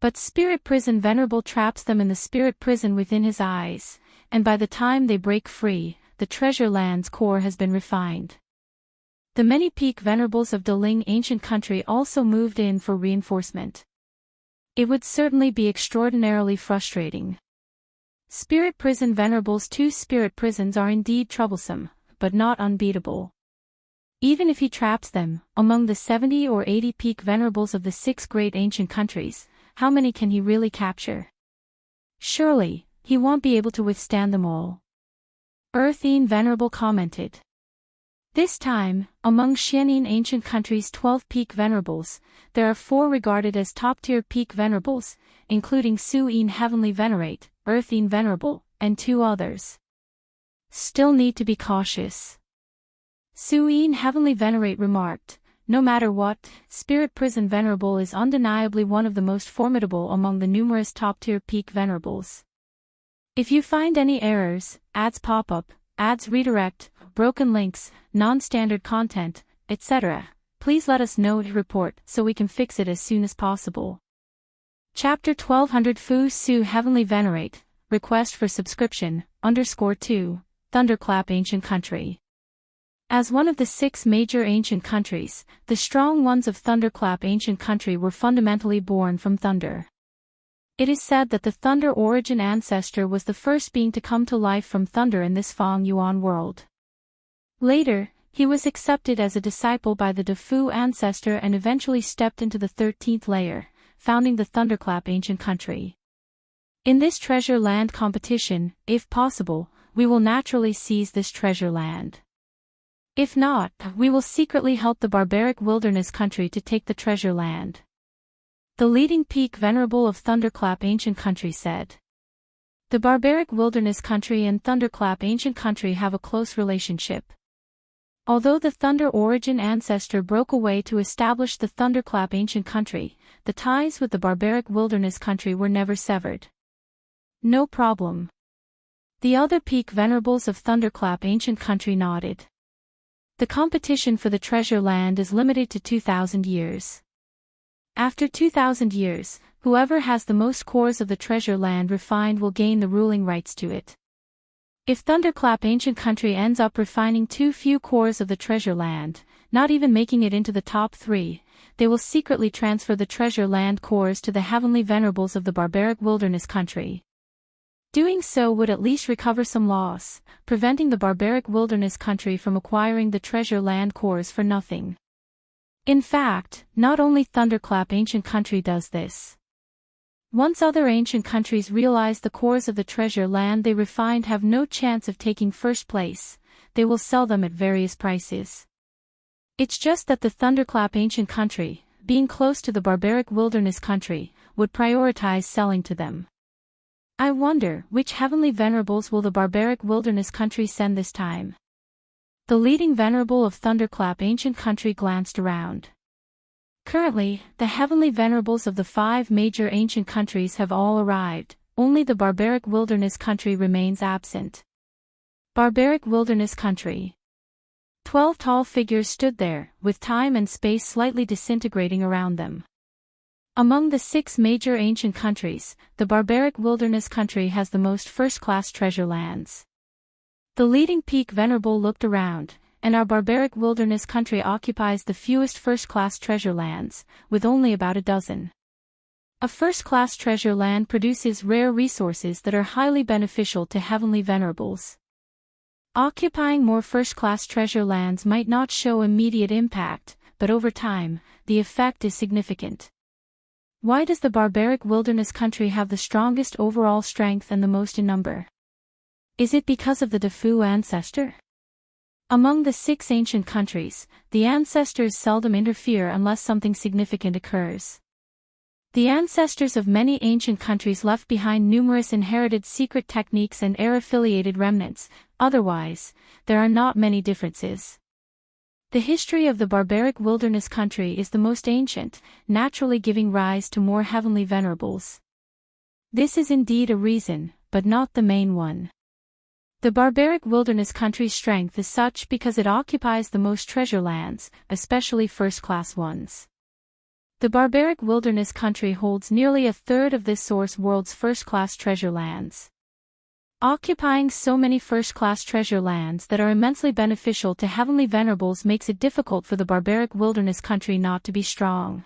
But Spirit Prison Venerable traps them in the spirit prison within his eyes, and by the time they break free, the treasure land's core has been refined. The many peak venerables of Deling Ancient Country also moved in for reinforcement. It would certainly be extraordinarily frustrating. Spirit Prison Venerable's 2 spirit prisons are indeed troublesome, but not unbeatable. Even if he traps them, among the 70 or 80 peak venerables of the 6 great ancient countries, how many can he really capture? Surely, he won't be able to withstand them all. Earthine Venerable commented. This time, among Xianin Ancient Country's 12 peak venerables, there are 4 regarded as top-tier peak venerables, including Suyin Heavenly Venerate, Earthine Venerable, and 2 others. Still need to be cautious. Suyin Heavenly Venerate remarked, no matter what, Spirit Prison Venerable is undeniably one of the most formidable among the numerous top-tier peak venerables. If you find any errors, ads pop-up, ads redirect, broken links, non-standard content, etc., please let us know to report so we can fix it as soon as possible. Chapter 1200 Fu Su Heavenly Venerate, Request for Subscription, _2, Thunderclap Ancient Country. As one of the 6 major ancient countries, the strong ones of Thunderclap Ancient Country were fundamentally born from thunder. It is said that the thunder origin ancestor was the first being to come to life from thunder in this Fang Yuan world. Later, he was accepted as a disciple by the Defu ancestor and eventually stepped into the 13th layer, founding the Thunderclap ancient country. In this treasure land competition, if possible, we will naturally seize this treasure land. If not, we will secretly help the barbaric wilderness country to take the treasure land. The leading peak venerable of Thunderclap ancient country said. The barbaric wilderness country and Thunderclap ancient country have a close relationship. Although the Thunder origin ancestor broke away to establish the Thunderclap ancient country, the ties with the barbaric wilderness country were never severed. No problem. The other peak venerables of Thunderclap ancient country nodded. The competition for the treasure land is limited to 2,000 years. After 2,000 years, whoever has the most cores of the treasure land refined will gain the ruling rights to it. If Thunderclap ancient country ends up refining too few cores of the treasure land, not even making it into the top 3, they will secretly transfer the treasure land cores to the heavenly venerables of the barbaric wilderness country. Doing so would at least recover some loss, preventing the barbaric wilderness country from acquiring the treasure land cores for nothing. In fact, not only Thunderclap ancient country does this. Once other ancient countries realize the cores of the treasure land they refined have no chance of taking first place, they will sell them at various prices. It's just that the Thunderclap ancient country, being close to the barbaric wilderness country, would prioritize selling to them. I wonder which heavenly venerables will the barbaric wilderness country send this time. The leading venerable of Thunderclap ancient country glanced around. Currently, the heavenly venerables of the 5 major ancient countries have all arrived, only the barbaric wilderness country remains absent. Barbaric wilderness country. 12 tall figures stood there, with time and space slightly disintegrating around them. Among the 6 major ancient countries, the barbaric wilderness country has the most first-class treasure lands. The leading peak venerable looked around, and our barbaric wilderness country occupies the fewest first-class treasure lands, with only about a dozen. A first-class treasure land produces rare resources that are highly beneficial to heavenly venerables. Occupying more first-class treasure lands might not show immediate impact, but over time, the effect is significant. Why does the barbaric wilderness country have the strongest overall strength and the most in number? Is it because of the defy ancestor? Among the 6 ancient countries, the ancestors seldom interfere unless something significant occurs. The ancestors of many ancient countries left behind numerous inherited secret techniques and heir-affiliated remnants, otherwise, there are not many differences. The history of the barbaric wilderness country is the most ancient, naturally giving rise to more heavenly venerables. This is indeed a reason, but not the main one. The barbaric wilderness country's strength is such because it occupies the most treasure lands, especially first-class ones. The barbaric wilderness country holds nearly a third of this source world's first-class treasure lands. Occupying so many first-class treasure lands that are immensely beneficial to heavenly venerables makes it difficult for the barbaric wilderness country not to be strong.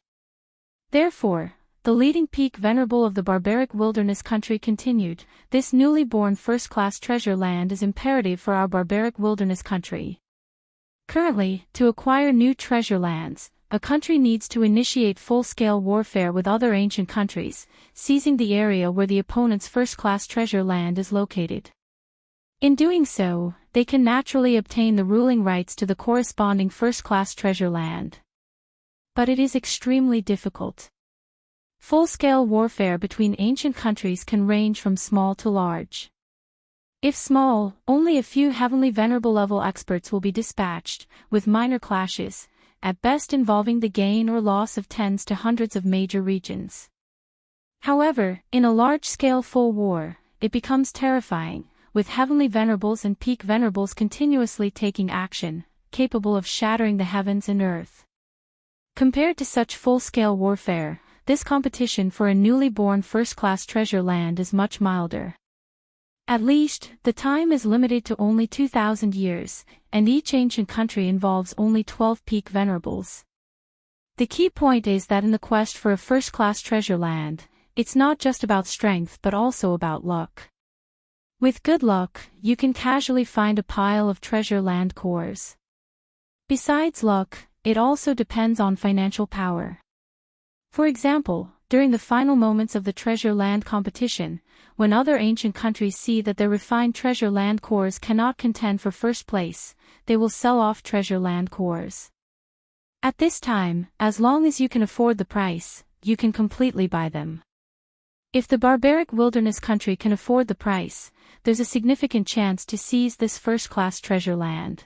Therefore, the leading peak venerable of the barbaric wilderness country continued, this newly born first-class treasure land is imperative for our barbaric wilderness country. Currently, to acquire new treasure lands, a country needs to initiate full-scale warfare with other ancient countries, seizing the area where the opponent's first-class treasure land is located. In doing so, they can naturally obtain the ruling rights to the corresponding first-class treasure land. But it is extremely difficult. Full-scale warfare between ancient countries can range from small to large. If small, only a few heavenly venerable level experts will be dispatched, with minor clashes, at best involving the gain or loss of tens to hundreds of major regions. However, in a large-scale full war, it becomes terrifying, with heavenly venerables and peak venerables continuously taking action, capable of shattering the heavens and earth. Compared to such full-scale warfare, this competition for a newly born first-class treasure land is much milder. At least, the time is limited to only 2,000 years, and each ancient country involves only 12 peak venerables. The key point is that in the quest for a first-class treasure land, it's not just about strength but also about luck. With good luck, you can casually find a pile of treasure land cores. Besides luck, it also depends on financial power. For example, during the final moments of the treasure land competition, when other ancient countries see that their refined treasure land cores cannot contend for first place, they will sell off treasure land cores. At this time, as long as you can afford the price, you can completely buy them. If the barbaric wilderness country can afford the price, there's a significant chance to seize this first-class treasure land.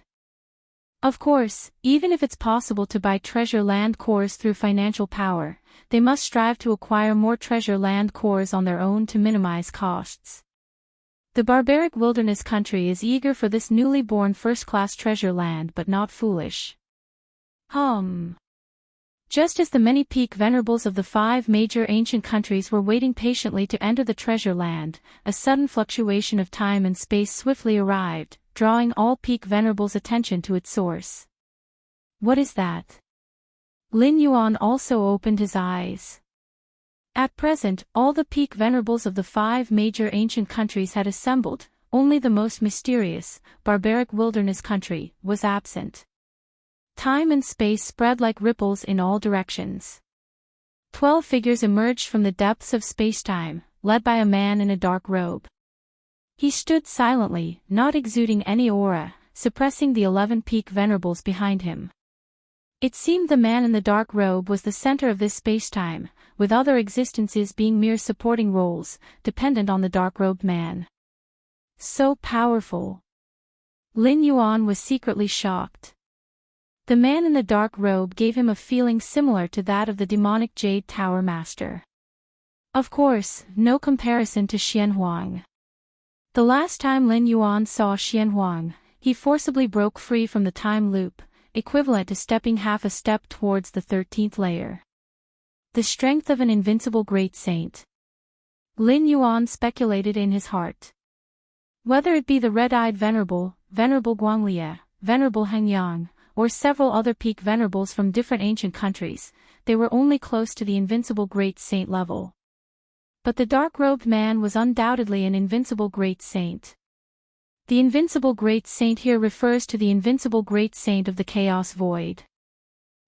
Of course, even if it's possible to buy treasure land cores through financial power, they must strive to acquire more treasure land cores on their own to minimize costs. The barbaric wilderness country is eager for this newly born first-class treasure land but not foolish. Just as the many peak venerables of the 5 major ancient countries were waiting patiently to enter the treasure land, a sudden fluctuation of time and space swiftly arrived, drawing all peak venerables' attention to its source. What is that? Lin Yuan also opened his eyes. At present, all the peak venerables of the 5 major ancient countries had assembled, only the most mysterious, barbaric wilderness country, was absent. Time and space spread like ripples in all directions. 12 figures emerged from the depths of space-time, led by a man in a dark robe. He stood silently, not exuding any aura, suppressing the 11 peak venerables behind him. It seemed the man in the dark robe was the center of this space-time, with other existences being mere supporting roles, dependent on the dark-robed man. So powerful. Lin Yuan was secretly shocked. The man in the dark robe gave him a feeling similar to that of the demonic Jade Tower Master. Of course, no comparison to Xian Huang. The last time Lin Yuan saw Xian Huang, he forcibly broke free from the time loop, equivalent to stepping half a step towards the 13th layer. The strength of an invincible great saint. Lin Yuan speculated in his heart. Whether it be the red-eyed Venerable, Venerable Guanglia, Venerable Hengyang, or several other peak venerables from different ancient countries, they were only close to the invincible great saint level. But the dark-robed man was undoubtedly an invincible great saint. The invincible great saint here refers to the invincible great saint of the chaos void.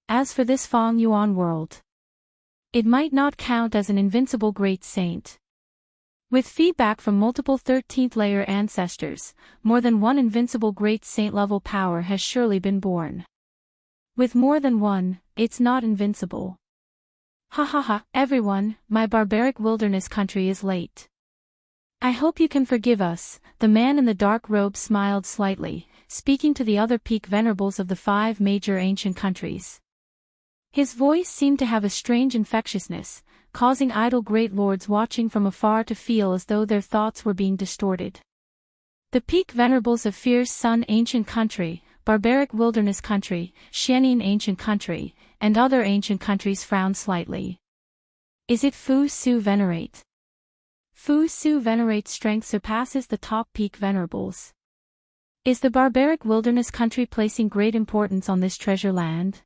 As for this Fang Yuan world, it might not count as an invincible great saint. With feedback from multiple 13th layer ancestors, more than one invincible great saint level power has surely been born. With more than one, it's not invincible. Everyone, my barbaric wilderness country is late. I hope you can forgive us. The man in the dark robe smiled slightly, speaking to the other peak venerables of the 5 major ancient countries. His voice seemed to have a strange infectiousness, causing idle great lords watching from afar to feel as though their thoughts were being distorted. The peak venerables of Fierce Sun Ancient Country, Barbaric Wilderness Country, Xianin Ancient Country, and other ancient countries frowned slightly. Is it Fu Su Venerate? Fu Su Venerate's strength surpasses the top peak venerables. Is the Barbaric Wilderness Country placing great importance on this treasure land?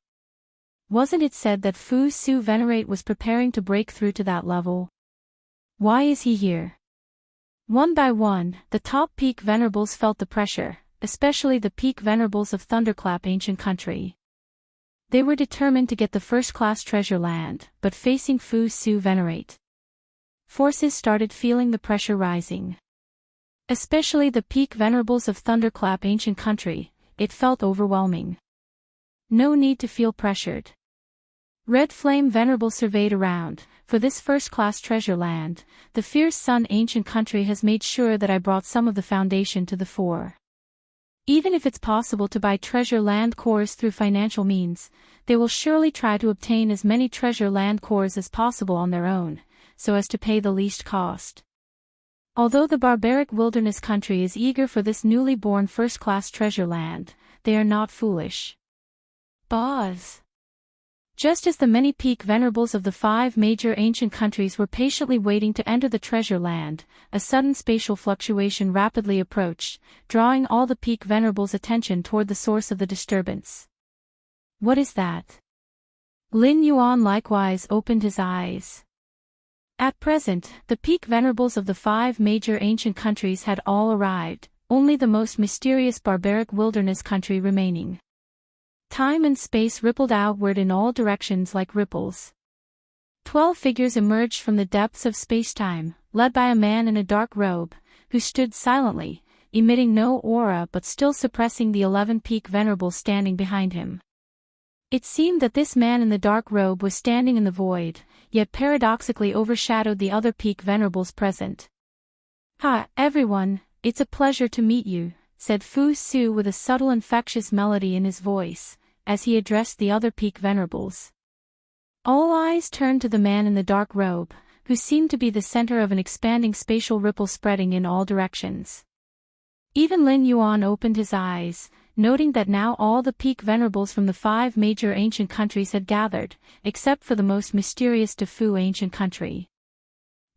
Wasn't it said that Fu Su Venerate was preparing to break through to that level? Why is he here? One by one, the top peak venerables felt the pressure, especially the peak venerables of Thunderclap Ancient Country. They were determined to get the first-class treasure land, but facing Fu Su Venerate, forces started feeling the pressure rising. Especially the peak venerables of Thunderclap Ancient Country, it felt overwhelming. No need to feel pressured. Red Flame Venerable surveyed around. For this first-class treasure land, the Fierce Sun Ancient Country has made sure that I brought some of the foundation to the fore. Even if it's possible to buy treasure land cores through financial means, they will surely try to obtain as many treasure land cores as possible on their own, so as to pay the least cost. Although the Barbaric Wilderness Country is eager for this newly born first-class treasure land, they are not foolish. Boz. Just as the many peak venerables of the 5 major ancient countries were patiently waiting to enter the treasure land, a sudden spatial fluctuation rapidly approached, drawing all the peak venerables' attention toward the source of the disturbance. What is that? Lin Yuan likewise opened his eyes. At present, the peak venerables of the 5 major ancient countries had all arrived, only the most mysterious barbaric wilderness country remaining. Time and space rippled outward in all directions like ripples. 12 figures emerged from the depths of space-time, led by a man in a dark robe, who stood silently, emitting no aura but still suppressing the 11 peak venerables standing behind him. It seemed that this man in the dark robe was standing in the void, yet paradoxically overshadowed the other peak venerables present. "Ha, everyone, it's a pleasure to meet you," said Fu Su with a subtle infectious melody in his voice, as he addressed the other peak venerables. All eyes turned to the man in the dark robe, who seemed to be the center of an expanding spatial ripple spreading in all directions. Even Lin Yuan opened his eyes, noting that now all the peak venerables from the 5 major ancient countries had gathered, except for the most mysterious Defu ancient country.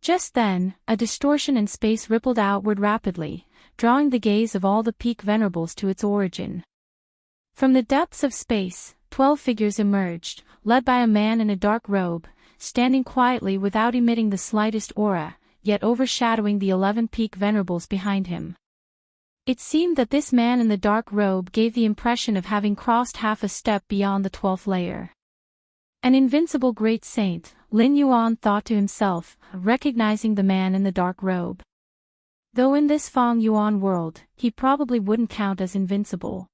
Just then, a distortion in space rippled outward rapidly, drawing the gaze of all the peak venerables to its origin. From the depths of space, 12 figures emerged, led by a man in a dark robe, standing quietly without emitting the slightest aura, yet overshadowing the 11 peak venerables behind him. It seemed that this man in the dark robe gave the impression of having crossed half a step beyond the 12th layer. An invincible great saint, Lin Yuan thought to himself, recognizing the man in the dark robe. Though in this Feng Yuan world, he probably wouldn't count as invincible.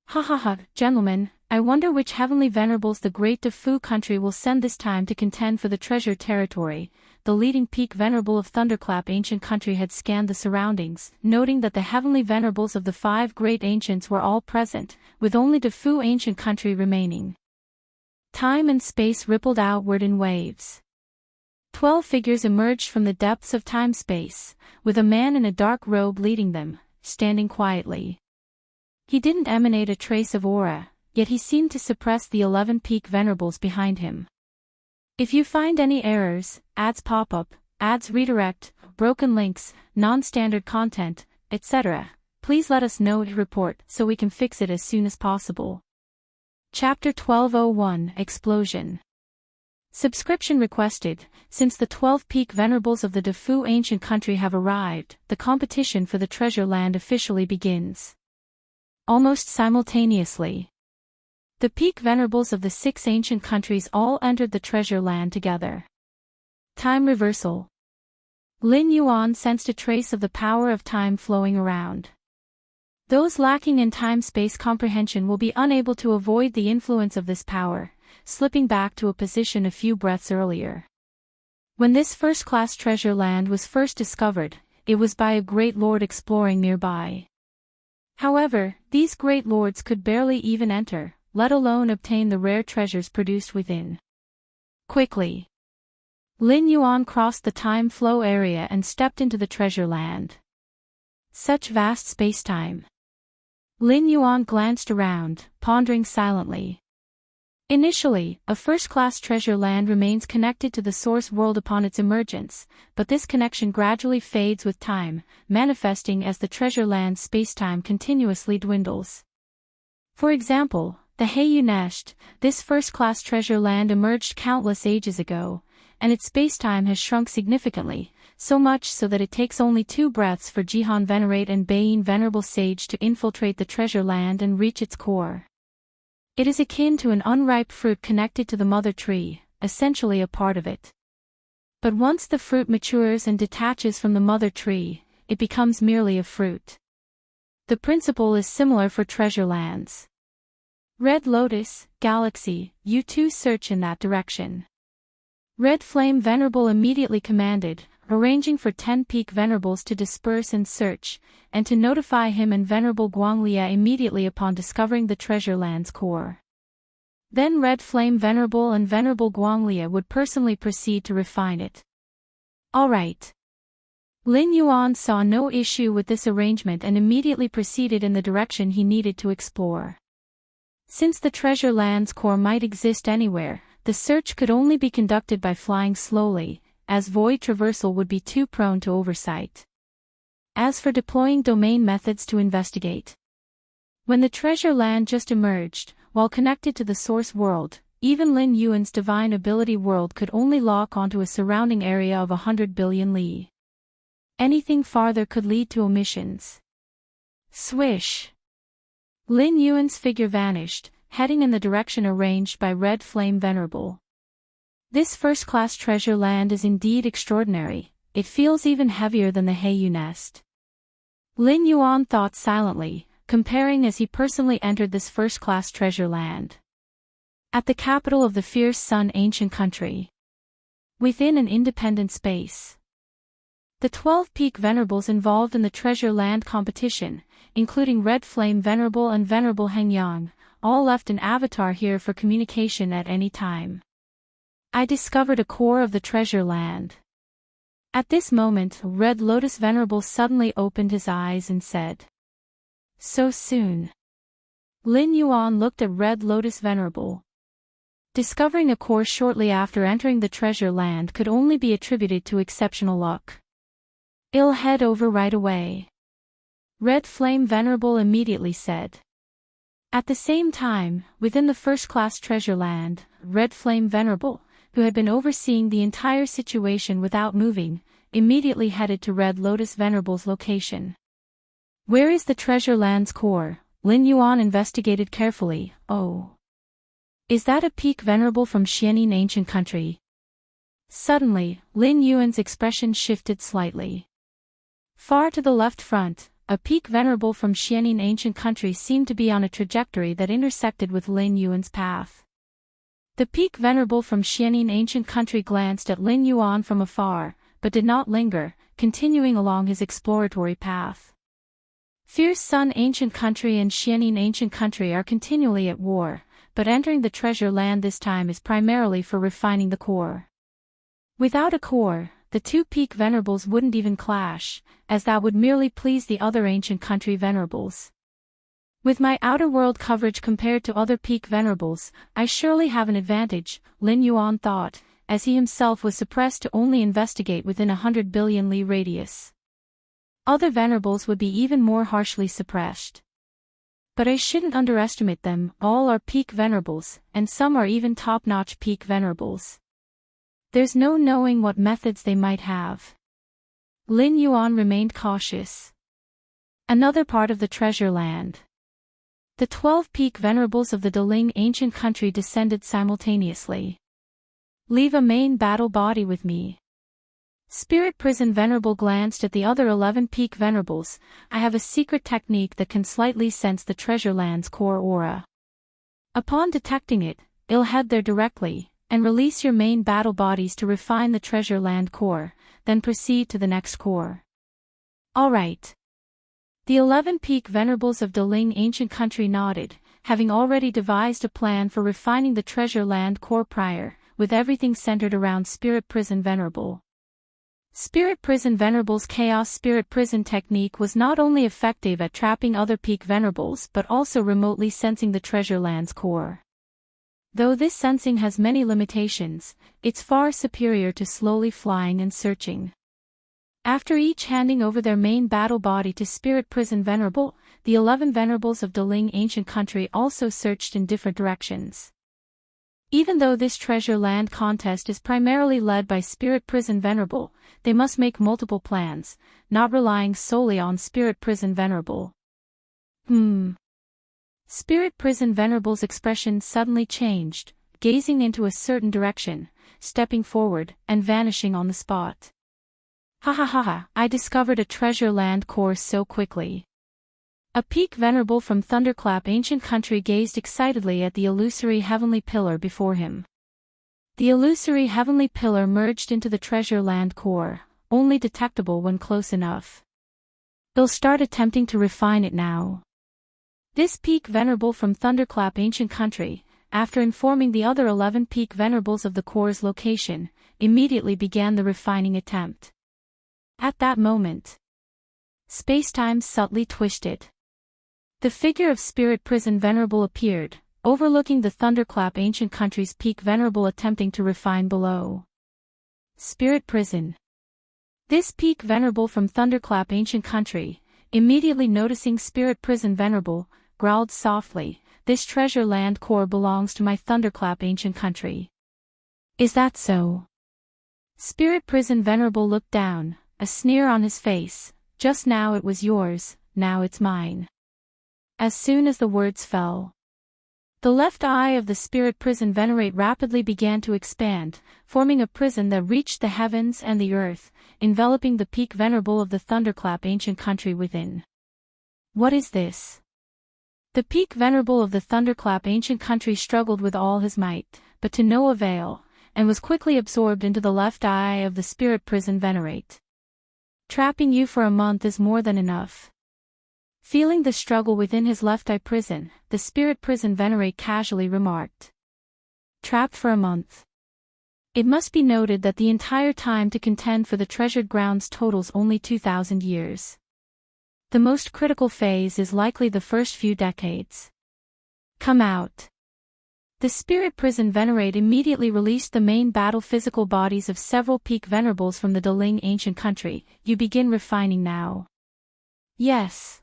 "Ha ha ha, gentlemen, I wonder which heavenly venerables the great Defu country will send this time to contend for the treasure territory." The leading peak venerable of Thunderclap ancient country had scanned the surroundings, noting that the heavenly venerables of the 5 great ancients were all present, with only Defu ancient country remaining. Time and space rippled outward in waves. 12 figures emerged from the depths of time-space, with a man in a dark robe leading them, standing quietly. He didn't emanate a trace of aura, yet he seemed to suppress the 11 peak venerables behind him. "If you find any errors, ads pop up, ads redirect, broken links, non-standard content, etc., please let us know to report so we can fix it as soon as possible." Chapter 1201 Explosion. Subscription requested. Since the 12 peak venerables of the Defu ancient country have arrived, the competition for the treasure land officially begins. Almost simultaneously, the peak venerables of the 6 ancient countries all entered the treasure land together. Time reversal. Lin Yuan sensed a trace of the power of time flowing around. Those lacking in time-space comprehension will be unable to avoid the influence of this power, slipping back to a position a few breaths earlier. When this first-class treasure land was first discovered, it was by a great lord exploring nearby. However, these great lords could barely even enter, let alone obtain the rare treasures produced within. Quickly, Lin Yuan crossed the time flow area and stepped into the treasure land. Such vast space-time. Lin Yuan glanced around, pondering silently. Initially, a first-class treasure land remains connected to the source world upon its emergence, but this connection gradually fades with time, manifesting as the treasure land's spacetime continuously dwindles. For example, the Heiyu Nest, this first-class treasure land emerged countless ages ago, and its spacetime has shrunk significantly, so much so that it takes only 2 breaths for Jihan Venerate and Baiyin Venerable Sage to infiltrate the treasure land and reach its core. It is akin to an unripe fruit connected to the mother tree, essentially a part of it. But once the fruit matures and detaches from the mother tree, it becomes merely a fruit. The principle is similar for treasure lands. Red Lotus, Galaxy, you too search in that direction. Red Flame Venerable immediately commanded, arranging for 10 peak venerables to disperse and search, and to notify him and Venerable Guanglia immediately upon discovering the treasure land's core. Then Red Flame Venerable and Venerable Guanglia would personally proceed to refine it. Alright. Lin Yuan saw no issue with this arrangement and immediately proceeded in the direction he needed to explore. Since the treasure land's core might exist anywhere, the search could only be conducted by flying slowly, as void traversal would be too prone to oversight. As for deploying domain methods to investigate, when the treasure land just emerged, while connected to the source world, even Lin Yuan's divine ability world could only lock onto a surrounding area of 100 billion li. Anything farther could lead to omissions. Swish! Lin Yuan's figure vanished, heading in the direction arranged by Red Flame Venerable. This first-class treasure land is indeed extraordinary. It feels even heavier than the Heiyu nest. Lin Yuan thought silently, comparing as he personally entered this first-class treasure land. At the capital of the fierce sun ancient country. Within an independent space. The 12 peak venerables involved in the treasure land competition, including Red Flame Venerable and Venerable Hengyang, all left an avatar here for communication at any time. I discovered a core of the treasure land. At this moment, Red Lotus Venerable suddenly opened his eyes and said, "So soon?" Lin Yuan looked at Red Lotus Venerable. Discovering a core shortly after entering the treasure land could only be attributed to exceptional luck. "I'll head over right away," Red Flame Venerable immediately said. At the same time, within the first-class treasure land, Red Flame Venerable, who had been overseeing the entire situation without moving, immediately headed to Red Lotus Venerable's location. "Where is the treasure land's core?" Lin Yuan investigated carefully. "Oh. Is that a peak venerable from Xianin ancient country?" Suddenly, Lin Yuan's expression shifted slightly. Far to the left front, a peak venerable from Xianin ancient country seemed to be on a trajectory that intersected with Lin Yuan's path. The peak venerable from Xianin ancient country glanced at Lin Yuan from afar, but did not linger, continuing along his exploratory path. Fierce Sun ancient country and Xianin ancient country are continually at war, but entering the treasure land this time is primarily for refining the core. Without a core, the two peak venerables wouldn't even clash, as that would merely please the other ancient country venerables. With my outer world coverage compared to other peak venerables, I surely have an advantage, Lin Yuan thought, as he himself was suppressed to only investigate within 100 billion li radius. Other venerables would be even more harshly suppressed. But I shouldn't underestimate them, all are peak venerables, and some are even top-notch peak venerables. There's no knowing what methods they might have. Lin Yuan remained cautious. Another part of the treasure land. The 12 peak venerables of the Deling ancient country descended simultaneously. "Leave a main battle body with me." Spirit Prison Venerable glanced at the other 11 peak venerables. "I have a secret technique that can slightly sense the treasure land's core aura. Upon detecting it, I'll head there directly, and release your main battle bodies to refine the treasure land core, then proceed to the next core." "All right." The 11 peak venerables of Deling ancient country nodded, having already devised a plan for refining the treasure land core prior, with everything centered around Spirit Prison Venerable. Spirit Prison Venerable's Chaos Spirit Prison technique was not only effective at trapping other peak venerables but also remotely sensing the treasure land's core. Though this sensing has many limitations, it's far superior to slowly flying and searching. After each handing over their main battle body to Spirit Prison Venerable, the 11 venerables of Deling ancient country also searched in different directions. Even though this treasure land contest is primarily led by Spirit Prison Venerable, they must make multiple plans, not relying solely on Spirit Prison Venerable. Spirit Prison Venerable's expression suddenly changed, gazing into a certain direction, stepping forward, and vanishing on the spot. "Ha ha ha ha, I discovered a treasure land core so quickly." A peak venerable from Thunderclap ancient country gazed excitedly at the illusory heavenly pillar before him. The illusory heavenly pillar merged into the treasure land core, only detectable when close enough. "They'll start attempting to refine it now." This peak venerable from Thunderclap ancient country, after informing the other 11 peak venerables of the core's location, immediately began the refining attempt. At that moment, space-time subtly twisted. The figure of Spirit Prison Venerable appeared, overlooking the Thunderclap ancient country's peak venerable attempting to refine below. Spirit Prison. This peak venerable from Thunderclap ancient country, immediately noticing Spirit Prison Venerable, growled softly, "This treasure land core belongs to my Thunderclap ancient country." "Is that so?" Spirit Prison Venerable looked down, a sneer on his face. "Just now it was yours, now it's mine." As soon as the words fell, The left eye of the spirit prison venerate rapidly began to expand, forming a prison that reached the heavens and the earth, enveloping the peak venerable of the thunderclap ancient country within. What is this? The peak venerable of the thunderclap ancient country struggled with all his might, but to no avail, and was quickly absorbed into the left eye of the spirit prison venerate. Trapping you for a month is more than enough. Feeling the struggle within his left eye prison, the spirit prison venerate casually remarked. Trapped for a month. It must be noted that the entire time to contend for the treasured grounds totals only 2,000 years. The most critical phase is likely the first few decades. Come out. The spirit prison venerate immediately released the main battle physical bodies of several peak venerables from the Daling ancient country. You begin refining now. Yes.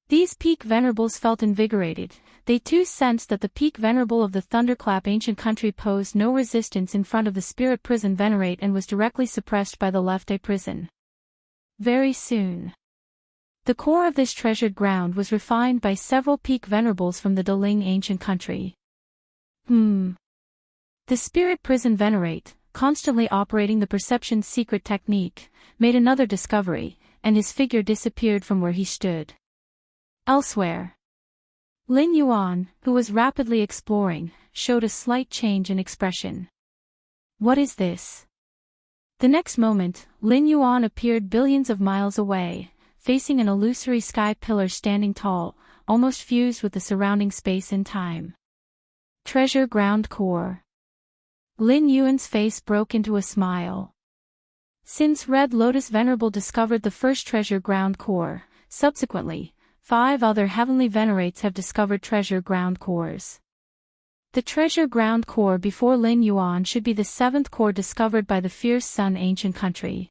These peak venerables felt invigorated. They too sensed that the peak venerable of the thunderclap ancient country posed no resistance in front of the spirit prison venerate and was directly suppressed by the left eye prison. Very soon. The core of this treasured ground was refined by several peak venerables from the Daling ancient country. The spirit prison venerate, constantly operating the perception secret technique, made another discovery, and his figure disappeared from where he stood. Elsewhere. Lin Yuan, who was rapidly exploring, showed a slight change in expression. What is this? The next moment, Lin Yuan appeared billions of miles away, facing an illusory sky pillar standing tall, almost fused with the surrounding space and time. Treasure ground core. Lin Yuan's face broke into a smile. Since Red Lotus Venerable discovered the first treasure ground core, subsequently, 5 other heavenly venerates have discovered treasure ground cores. The treasure ground core before Lin Yuan should be the 7th core discovered by the Fierce Sun ancient country.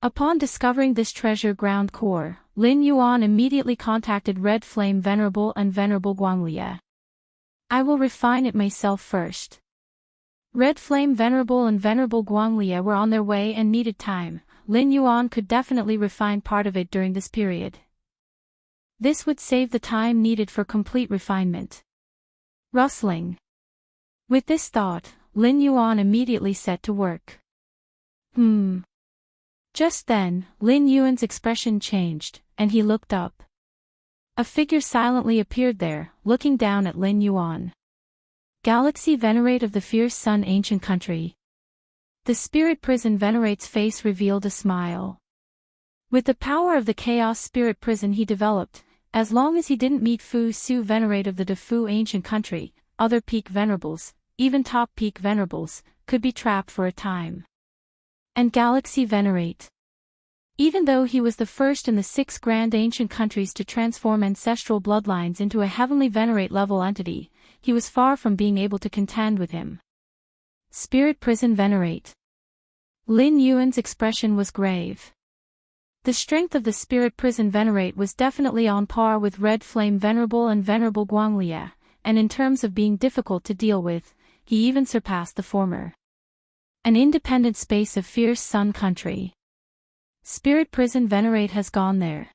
Upon discovering this treasure ground core, Lin Yuan immediately contacted Red Flame Venerable and Venerable Guanglia. I will refine it myself first. Red Flame Venerable and Venerable Guanglia were on their way and needed time. Lin Yuan could definitely refine part of it during this period. This would save the time needed for complete refinement. Rustling. With this thought, Lin Yuan immediately set to work. Just then, Lin Yuan's expression changed, and he looked up. A figure silently appeared there, looking down at Lin Yuan. Galaxy Venerate of the Fierce Sun ancient country. The spirit prison venerate's face revealed a smile. With the power of the chaos spirit prison he developed, as long as he didn't meet Fu Su Venerate of the Defu ancient country, other peak venerables, even top peak venerables, could be trapped for a time. And Galaxy Venerate. Even though he was the first in the 6 grand ancient countries to transform ancestral bloodlines into a heavenly venerate level entity, he was far from being able to contend with him. Spirit prison venerate. Lin Yuan's expression was grave. The strength of the spirit prison venerate was definitely on par with Red Flame Venerable and Venerable Guanglia, and in terms of being difficult to deal with, he even surpassed the former. An independent space of Fierce Sun country. Spirit prison venerate has gone there.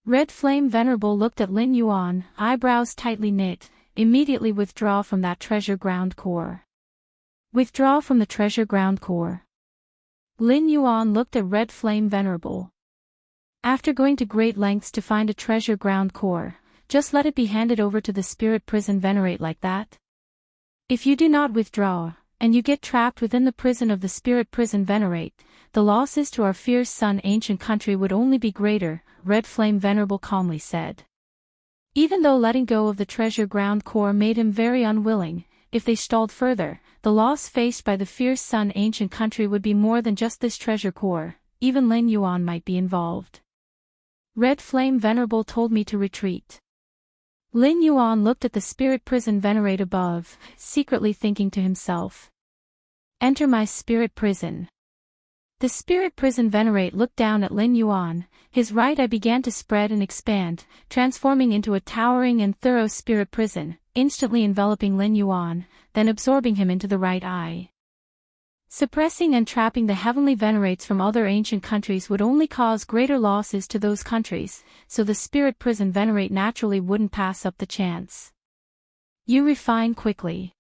Red Flame Venerable looked at Lin Yuan, eyebrows tightly knit. Immediately withdraw from that treasure ground core. Withdraw from the treasure ground core. Lin Yuan looked at Red Flame Venerable. After going to great lengths to find a treasure ground core, just let it be handed over to the spirit prison venerate like that? If you do not withdraw, and you get trapped within the prison of the spirit prison venerate, the losses to our Fierce Sun ancient country would only be greater, Red Flame Venerable calmly said. Even though letting go of the treasure ground core made him very unwilling, if they stalled further, the loss faced by the Fierce Sun ancient country would be more than just this treasure core, even Lin Yuan might be involved. Red Flame Venerable told me to retreat. Lin Yuan looked at the spirit prison venerate above, secretly thinking to himself. Enter my spirit prison. The spirit prison venerate looked down at Lin Yuan, his right eye began to spread and expand, transforming into a towering and thorough spirit prison, instantly enveloping Lin Yuan, then absorbing him into the right eye. Suppressing and trapping the heavenly venerates from other ancient countries would only cause greater losses to those countries, so the spirit prison venerate naturally wouldn't pass up the chance. You refine quickly.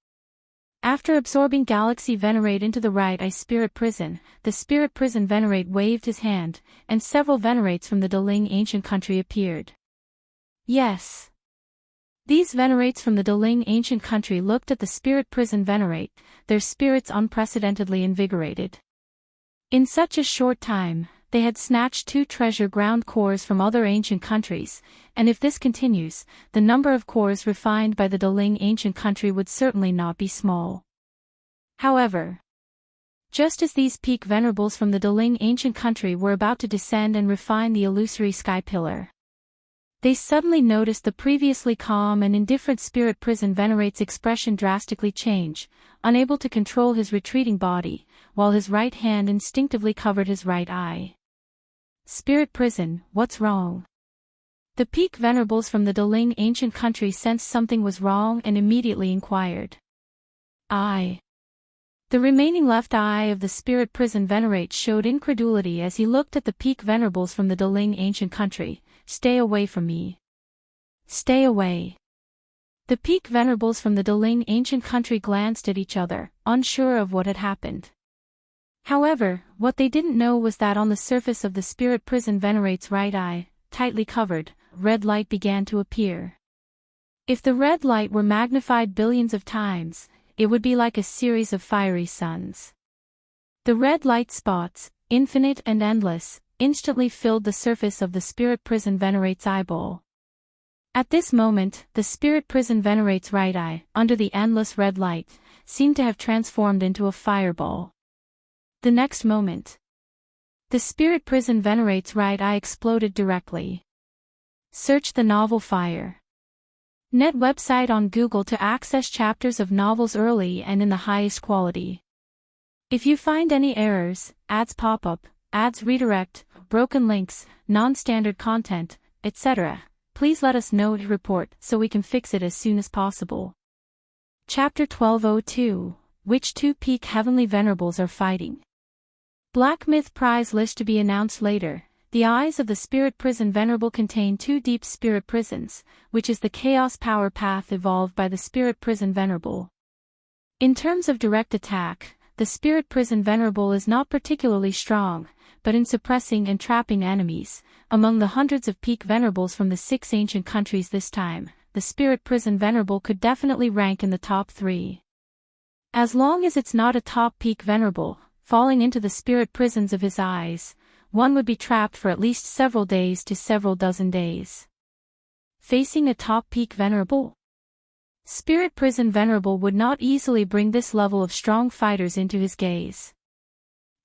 After absorbing Galaxy Venerate into the right eye spirit prison, the spirit prison Venerate waved his hand, and several Venerates from the Daling ancient country appeared. Yes. These Venerates from the Daling ancient country looked at the spirit prison Venerate, their spirits unprecedentedly invigorated. In such a short time, they had snatched 2 treasure ground cores from other ancient countries, and if this continues, the number of cores refined by the Daling ancient country would certainly not be small. However, just as these peak venerables from the Daling ancient country were about to descend and refine the illusory sky pillar, they suddenly noticed the previously calm and indifferent spirit prison Venerate's expression drastically change, unable to control his retreating body, while his right hand instinctively covered his right eye. Spirit prison, what's wrong? The peak venerables from the Daling ancient country sensed something was wrong and immediately inquired. The remaining left eye of the spirit prison Venerate showed incredulity as he looked at the peak venerables from the Daling ancient country. Stay away from me. Stay away. The peak venerables from the Daling ancient country glanced at each other, unsure of what had happened. However, what they didn't know was that on the surface of the spirit prison Venerate's right eye, tightly covered, red light began to appear. If the red light were magnified billions of times, it would be like a series of fiery suns. The red light spots, infinite and endless, instantly filled the surface of the spirit prison Venerate's eyeball. At this moment, the spirit prison Venerate's right eye, under the endless red light, seemed to have transformed into a fireball. The next moment, the spirit prison Venerate's right eye exploded directly. Search the novel Fire. Net website on Google to access chapters of novels early and in the highest quality. If you find any errors, ads pop up, ads redirect, broken links, non-standard content, etc., please let us know to report so we can fix it as soon as possible. Chapter 1202, which 2 peak heavenly venerables are fighting? Black Myth Prize list to be announced later. The eyes of the spirit prison venerable contain 2 deep spirit prisons, which is the chaos power path evolved by the spirit prison venerable. In terms of direct attack, the spirit prison venerable is not particularly strong, but in suppressing and trapping enemies, among the hundreds of peak venerables from the 6 ancient countries this time, the spirit prison venerable could definitely rank in the top 3. As long as it's not a top peak venerable, falling into the spirit prisons of his eyes, one would be trapped for at least several days to several dozen days. Facing a top peak venerable? Spirit prison venerable would not easily bring this level of strong fighters into his gaze.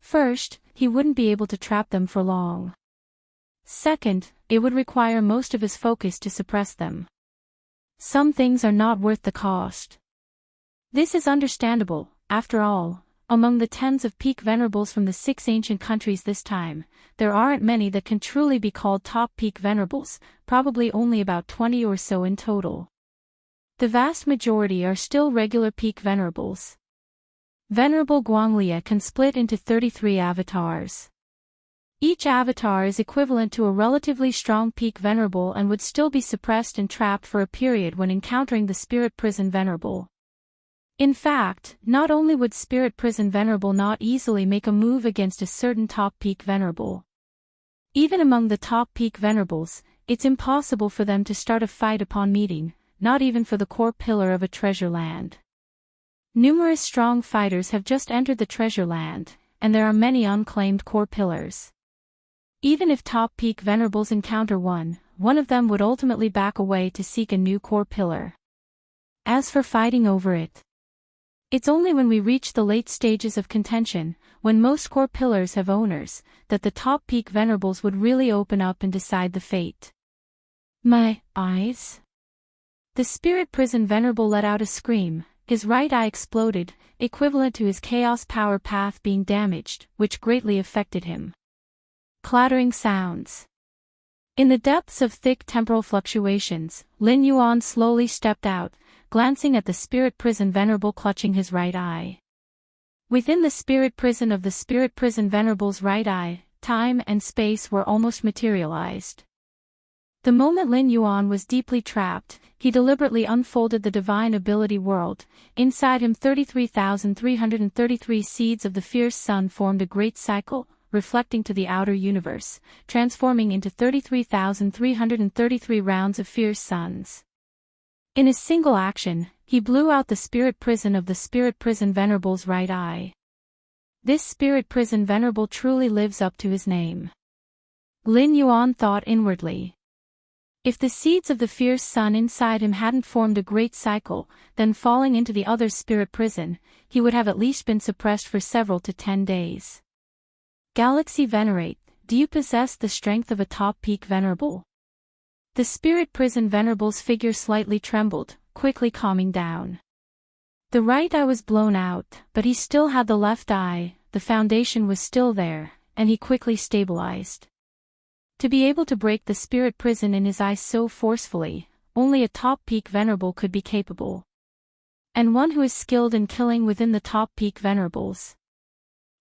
First, he wouldn't be able to trap them for long. Second, it would require most of his focus to suppress them. Some things are not worth the cost. This is understandable, after all. Among the tens of peak venerables from the 6 ancient countries this time, there aren't many that can truly be called top peak venerables, probably only about 20 or so in total. The vast majority are still regular peak venerables. Venerable Guanglia can split into 33 avatars. Each avatar is equivalent to a relatively strong peak venerable and would still be suppressed and trapped for a period when encountering the spirit prison venerable. In fact, not only would spirit prison venerable not easily make a move against a certain top peak venerable. Even among the top peak venerables, it's impossible for them to start a fight upon meeting, not even for the core pillar of a treasure land. Numerous strong fighters have just entered the treasure land, and there are many unclaimed core pillars. Even if top peak venerables encounter one of them would ultimately back away to seek a new core pillar. As for fighting over it, it's only when we reach the late stages of contention, when most core pillars have owners, that the top peak venerables would really open up and decide the fate. My eyes? The spirit prison venerable let out a scream, his right eye exploded, equivalent to his chaos power path being damaged, which greatly affected him. Clattering sounds. In the depths of thick temporal fluctuations, Lin Yuan slowly stepped out, glancing at the spirit prison venerable clutching his right eye. Within the spirit prison of the spirit prison venerable's right eye, time and space were almost materialized. The moment Lin Yuan was deeply trapped, he deliberately unfolded the divine ability world. Inside him 33,333 seeds of the fierce sun formed a great cycle, reflecting to the outer universe, transforming into 33,333 rounds of fierce suns. In a single action, he blew out the spirit prison of the spirit prison Venerable's right eye. This spirit prison Venerable truly lives up to his name. Lin Yuan thought inwardly. If the seeds of the fierce sun inside him hadn't formed a great cycle, then falling into the other's spirit prison, he would have at least been suppressed for several to 10 days. Galaxy Venerate, do you possess the strength of a top peak Venerable? The spirit prison Venerable's figure slightly trembled, quickly calming down. The right eye was blown out, but he still had the left eye, the foundation was still there, and he quickly stabilized. To be able to break the spirit prison in his eye so forcefully, only a top peak Venerable could be capable. And one who is skilled in killing within the top peak Venerables.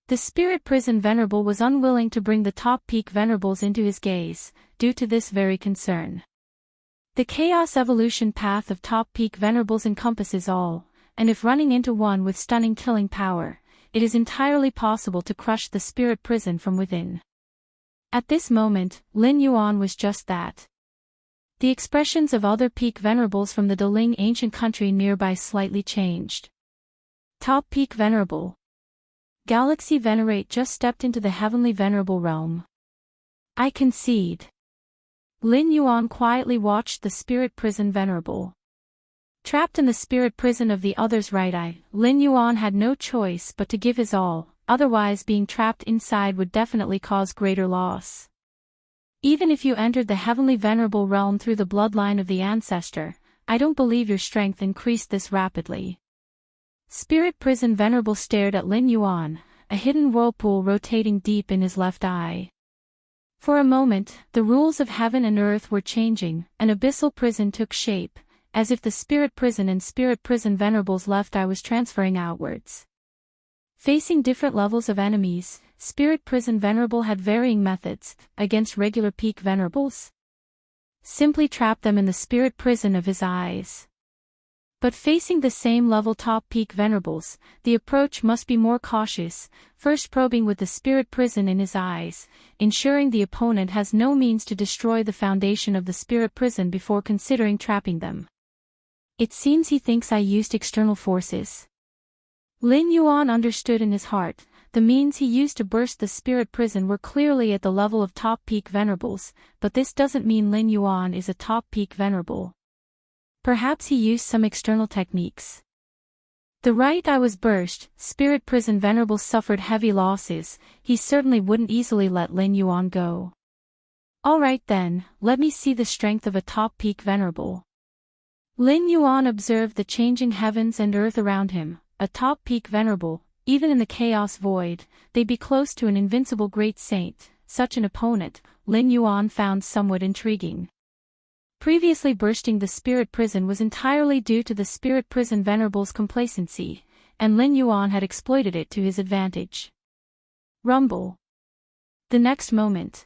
The spirit prison Venerable was unwilling to bring the top peak Venerables into his gaze, due to this very concern. The chaos evolution path of top peak Venerables encompasses all, and if running into one with stunning killing power, it is entirely possible to crush the spirit prison from within. At this moment, Lin Yuan was just that. The expressions of other peak Venerables from the Daling ancient country nearby slightly changed. Top peak Venerable. Galaxy Venerate just stepped into the heavenly Venerable realm. I concede. Lin Yuan quietly watched the spirit prison Venerable. Trapped in the spirit prison of the other's right eye, Lin Yuan had no choice but to give his all. Otherwise being trapped inside would definitely cause greater loss. Even if you entered the heavenly Venerable realm through the bloodline of the ancestor, I don't believe your strength increased this rapidly. Spirit prison Venerable stared at Lin Yuan, a hidden whirlpool rotating deep in his left eye. For a moment, the rules of heaven and earth were changing, an abyssal prison took shape, as if the spirit prison and spirit prison Venerable's left eye was transferring outwards. Facing different levels of enemies, Spirit Prison Venerable had varying methods. Against regular peak Venerables, simply trap them in the spirit prison of his eyes. But facing the same level top peak Venerables, the approach must be more cautious, first probing with the spirit prison in his eyes, ensuring the opponent has no means to destroy the foundation of the spirit prison before considering trapping them. It seems he thinks I used external forces. Lin Yuan understood in his heart, the means he used to burst the spirit prison were clearly at the level of top peak Venerables, but this doesn't mean Lin Yuan is a top peak Venerable. Perhaps he used some external techniques. The right eye was burst, spirit prison Venerable suffered heavy losses, he certainly wouldn't easily let Lin Yuan go. Alright then, let me see the strength of a top peak Venerable. Lin Yuan observed the changing heavens and earth around him. A top peak Venerable, even in the chaos void, they'd be close to an invincible great saint. Such an opponent, Lin Yuan found somewhat intriguing. Previously bursting the spirit prison was entirely due to the spirit prison Venerable's complacency, and Lin Yuan had exploited it to his advantage. Rumble. The next moment,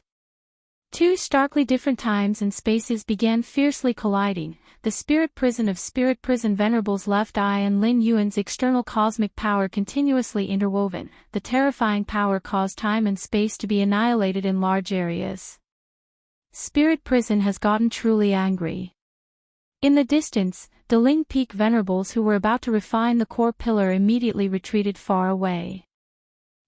two starkly different times and spaces began fiercely colliding, the spirit prison of spirit prison Venerable's left eye and Lin Yuan's external cosmic power continuously interwoven. The terrifying power caused time and space to be annihilated in large areas. Spirit prison has gotten truly angry. In the distance, Daling Peak Venerables who were about to refine the core pillar immediately retreated far away.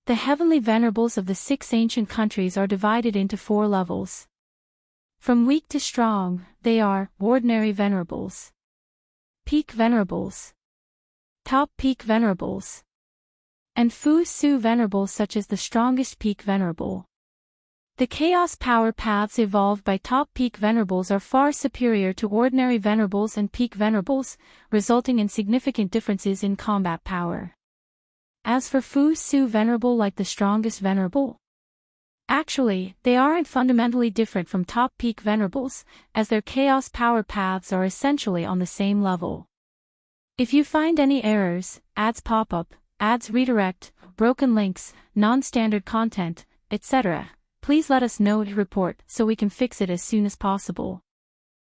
The heavenly Venerables of the 6 ancient countries are divided into 4 levels. From weak to strong, they are ordinary Venerables, peak Venerables, top peak Venerables, and Fu Su Venerables such as the strongest peak Venerable. The chaos power paths evolved by top peak Venerables are far superior to ordinary Venerables and peak Venerables, resulting in significant differences in combat power. As for Fu Su Venerable like the strongest Venerable, actually, they aren't fundamentally different from top peak Venerables, as their chaos power paths are essentially on the same level. If you find any errors, ads pop up, ads redirect, broken links, non-standard content, etc., please let us know to report so we can fix it as soon as possible.